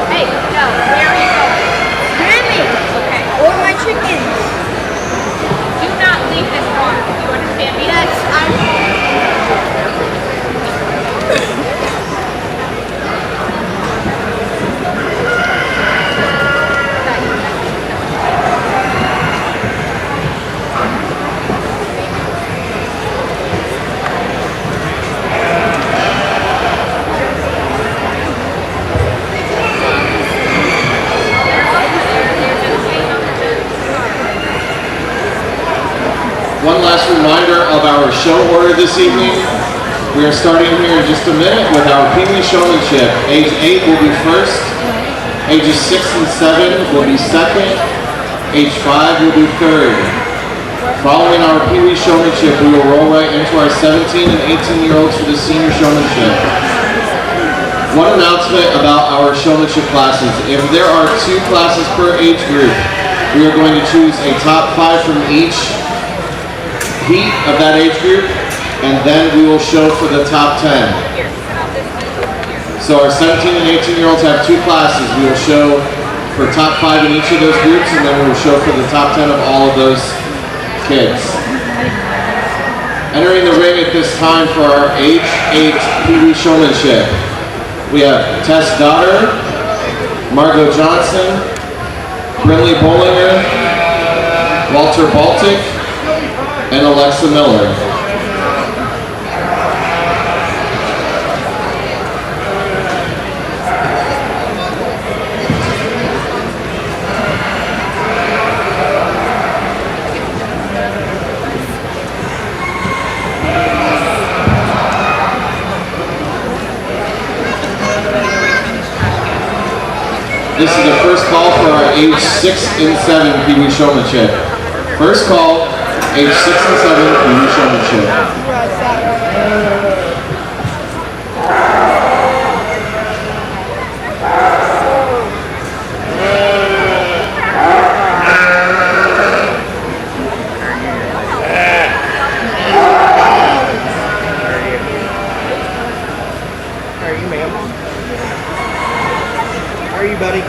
Hey, no, where are you going? Really? Okay. Or my chickens. Do not leave this farm. You understand me? Yes, One last reminder of our show order this evening. We are starting here in just a minute with our Pee Wee Showmanship. Age 8 will be first. Ages 6 and 7 will be second. Age 5 will be third. Following our Pee Wee Showmanship, we will roll right into our 17 and 18-year-olds for the Senior Showmanship. One announcement about our showmanship classes. If there are 2 classes per age group, we are going to choose a top 5 from each heat of that age group, and then we will show for the top 10. So our 17 and 18-year-olds have 2 classes. We will show for top 5 in each of those groups, and then we will show for the top 10 of all of those kids. Entering the ring at this time for our age 8 Pee Wee Showmanship, we have Tess Goddard, Margot Johnson, Brinley Bollinger, Walter Baltic, and Alexa Miller. This is the first call for our age 6 and 7 Pee Wee Showmanship. First call, age 6 and 7 Pee Wee Showmanship. How are you, buddy?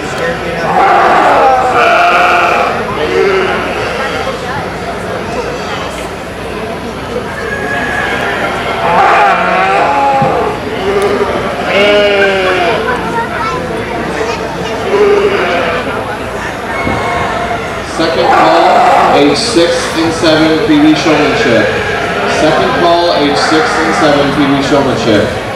Scared to get Second call, age 6 and 7 Pee Wee Showmanship. Second call, age 6 and 7 Pee Wee Showmanship.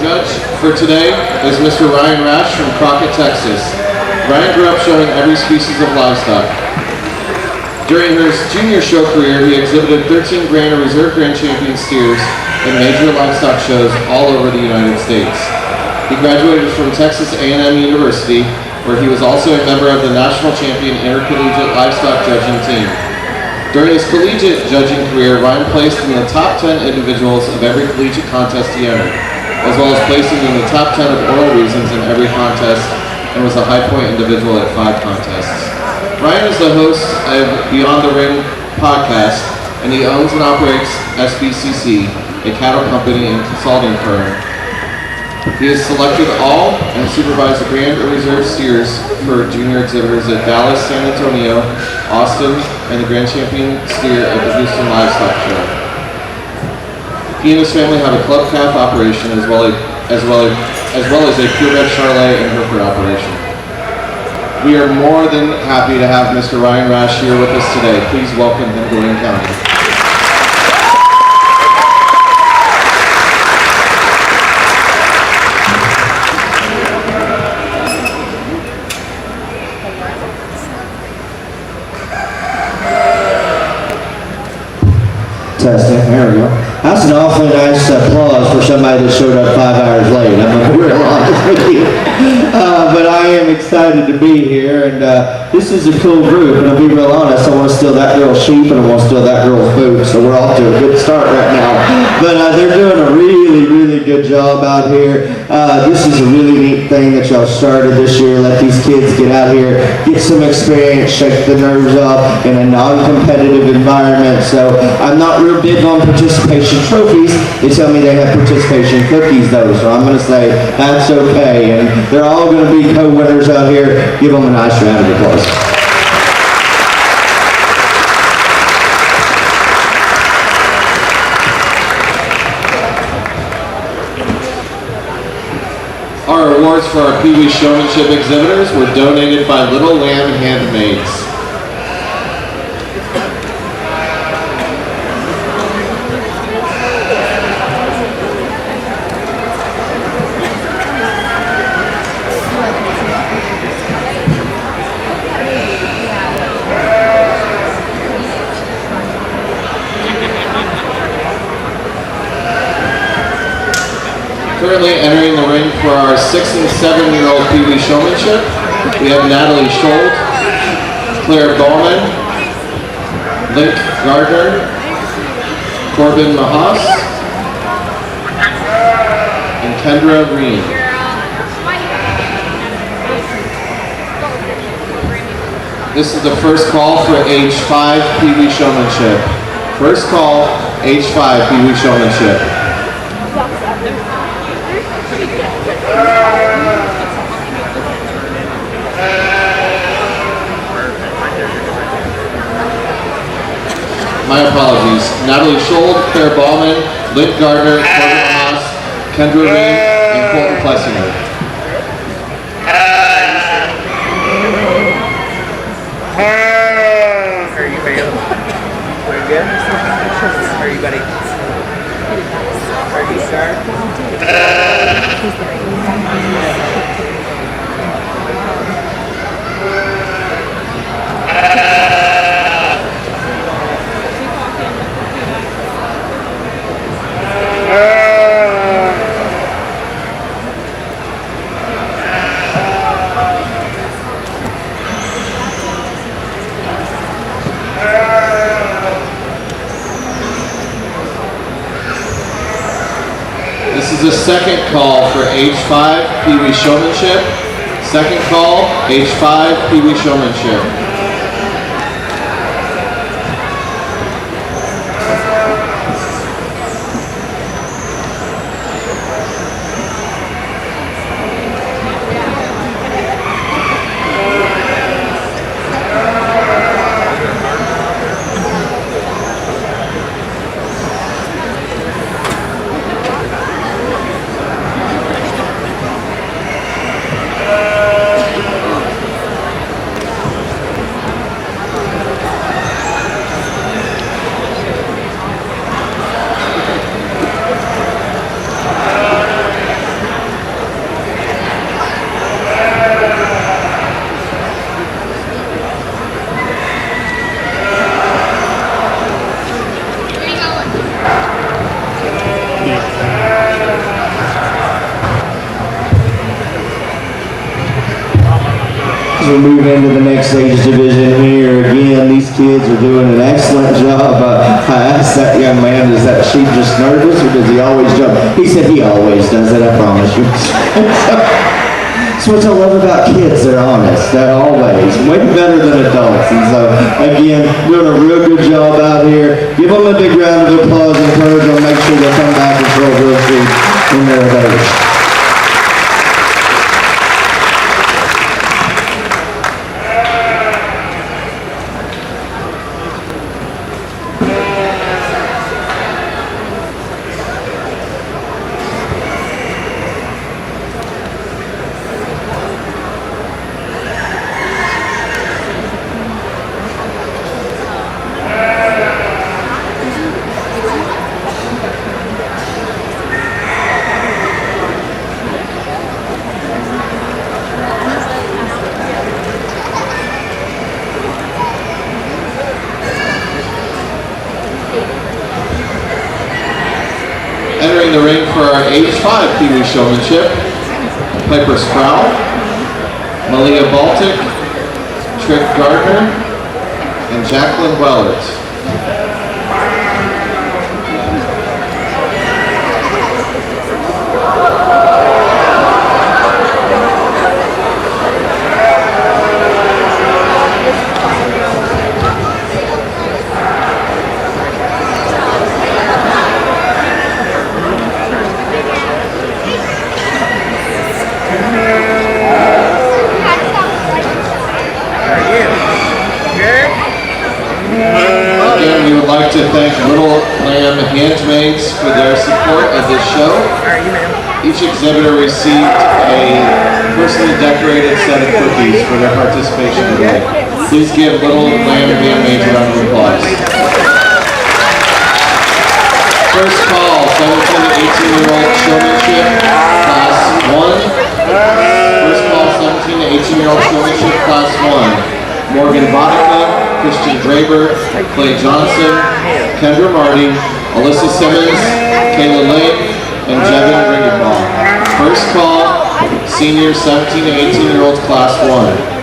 judge for today is Mr. Ryan Rash from Crockett, Texas. Ryan grew up showing every species of livestock. During his junior show career, he exhibited 13 Grand and Reserve Grand Champion steers in major livestock shows all over the United States. He graduated from Texas A&M University, where he was also a member of the national champion intercollegiate livestock judging team. During his collegiate judging career, Ryan placed in the top 10 individuals of every collegiate contest he entered, as well as placing in the top 10 of oral reasons in every contest, and was a high point individual at 5 contests. Ryan is the host of Beyond the Ring podcast, and he owns and operates SBCC, a cattle company and consulting firm. He has selected all and supervised the Grand or Reserve steers for junior exhibitors at Dallas, San Antonio, Austin, and the Grand Champion steer at the Houston Livestock Show. He and his family have a club calf operation as well as a purebred Charolais and Hereford operation. We are more than happy to have Mr. Ryan Rash here with us today. Please welcome him to Wayne County. Testing, there we go. That's an awfully nice applause for somebody that showed up 5 hours late. I'm going to be real honest with you. But I am excited to be here, and this is a cool group, and I'll be real honest, I want to steal that girl's sheep, and I want to steal that girl's boots, so we're off to a good start right now. But they're doing a really, really good job out here. This is a really neat thing that y'all started this year. Let these kids get out here, get some experience, shake the nerves off in a non-competitive environment. So I'm not real big on participation trophies. They tell me they have participation cookies though, so I'm going to say that's okay. And they're all going to be co-winners out here. Give them a nice round of applause. Our awards for our Pee Wee Showmanship exhibitors were donated by Little Lamb Handmaids. Currently entering the ring for our 6 and 7-year-old Pee Wee Showmanship, we have Natalie Schold, Claire Bowman, Link Gardner, Corbin Mahas, and Kendra Green. This is the first call for age 5 Pee Wee Showmanship. First call, age 5 Pee Wee Showmanship. My apologies. Natalie Schold, Claire Ballman, Link Gardner, Corbin Mahas, Kendra Ring, and Colton Plessinger. How are you, man? Are you good? How are you, buddy? Are you sure? This is the second call for age 5 Pee Wee Showmanship. Second call, age 5 Pee Wee Showmanship. As we move into the next age division here, again, these kids are doing an excellent job. I asked that young man, is that sheep just nervous or does he always jump? He said he always does it, I promise you. That's what I love about kids, they're honest, they're always, way better than adults. And so, again, doing a real good job out here. Give them a big round of applause and encourage them, make sure they come back and throw real food when they're of age. Entering the ring for our age 5 Pee Wee Showmanship, Piper Sproul, Malia Baltic, Trick Gardner, and Jacqueline Wellers. Again, we would like to thank Little Lamb Handmaids for their support of this show. Each exhibitor received a personally decorated set of cookies for their participation today. Please give Little Lamb Handmaids a round of applause. First call, 17 to 18-year-old showmanship, class 1. First call, 17 to 18-year-old showmanship, class 1. Morgan Vodka, Christian Draper, Clay Johnson, Kendra Marty, Alyssa Simmons, Kayla Lane, and Jevin Ringenbaum. First call, senior 17 to 18-year-olds, class 1.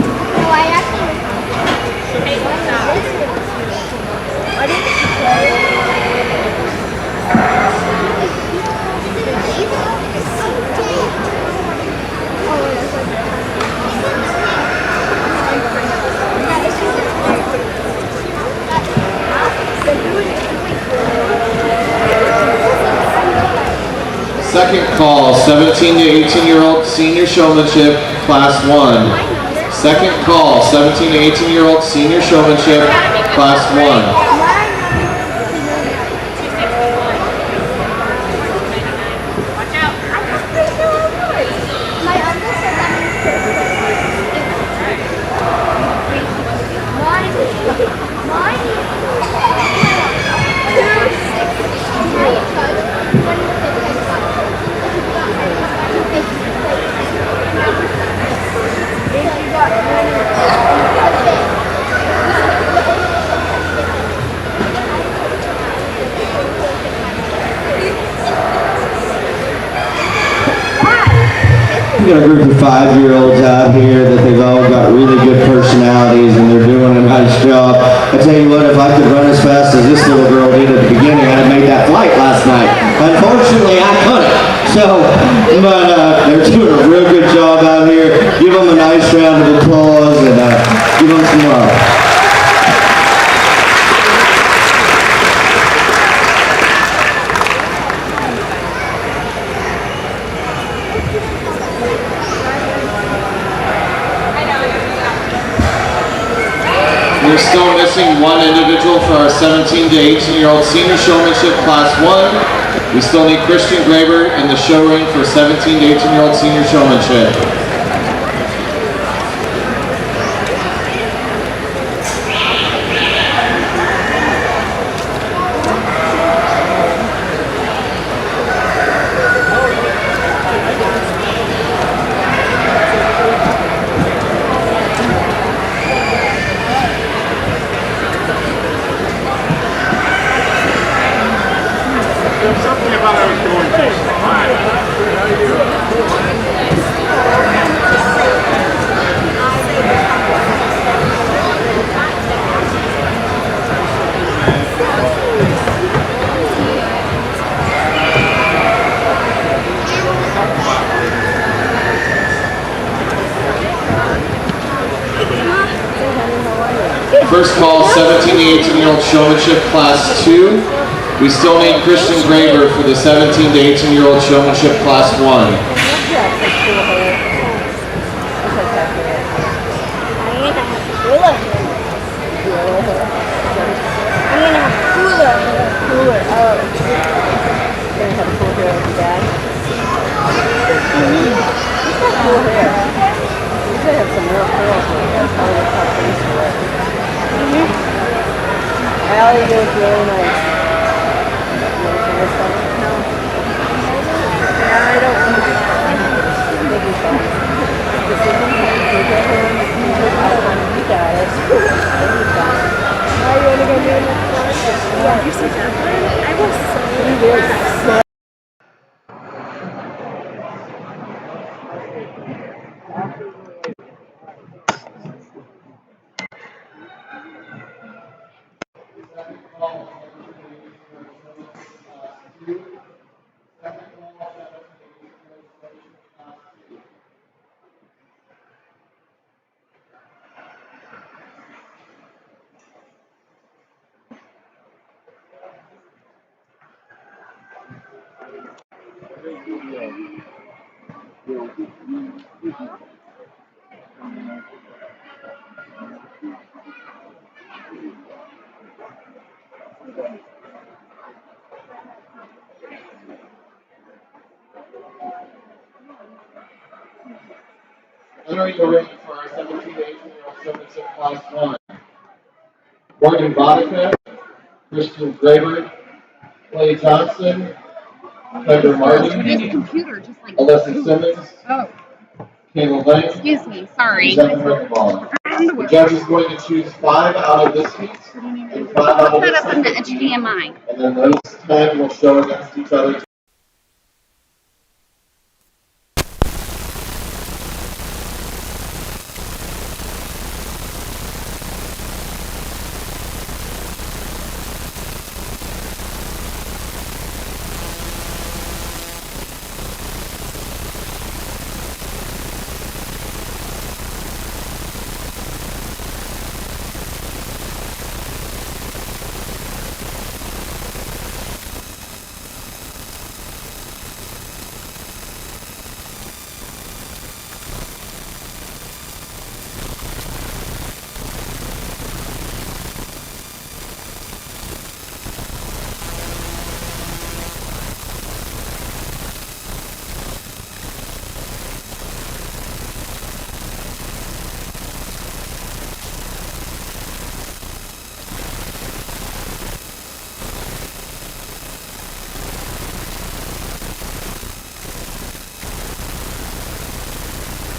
Second call, 17 to 18-year-old senior showmanship, class 1. Second call, 17 to 18-year-old senior showmanship, class 1. We got a group of 5-year-olds out here that they've all got really good personalities and they're doing a nice job. I tell you what, if I could run as fast as this little girl did at the beginning, I'd have made that flight last night. Unfortunately, I couldn't. So, but they're doing a real good job out here. Give them a nice round of applause and give them some love. We're still missing one individual for our 17 to 18-year-old senior showmanship, class 1. We still need Christian Graber in the show ring for 17 to 18-year-old senior showmanship. There's something about I was going to. First call, 17 to 18-year-old showmanship class 2. We still need Christian Graber for the 17 to 18-year-old showmanship class 1. Allie goes really nice. Yeah, I don't want to. You got it. Are you only going to do it next time? Yeah, you're so good. I was so good. Entering the ring for our 17 to 18-year-old showmanship class 1. Morgan Vodka, Christian Graber, Clay Johnson, Heather Martin, Alyssa Simmons, Kayla Lane, Excuse me, sorry. and Devin Rickenbaugh. The judge is going to choose 5 out of this heat and 5 out of Set this up in the heat. HDMI. And then those 10 will show against each other.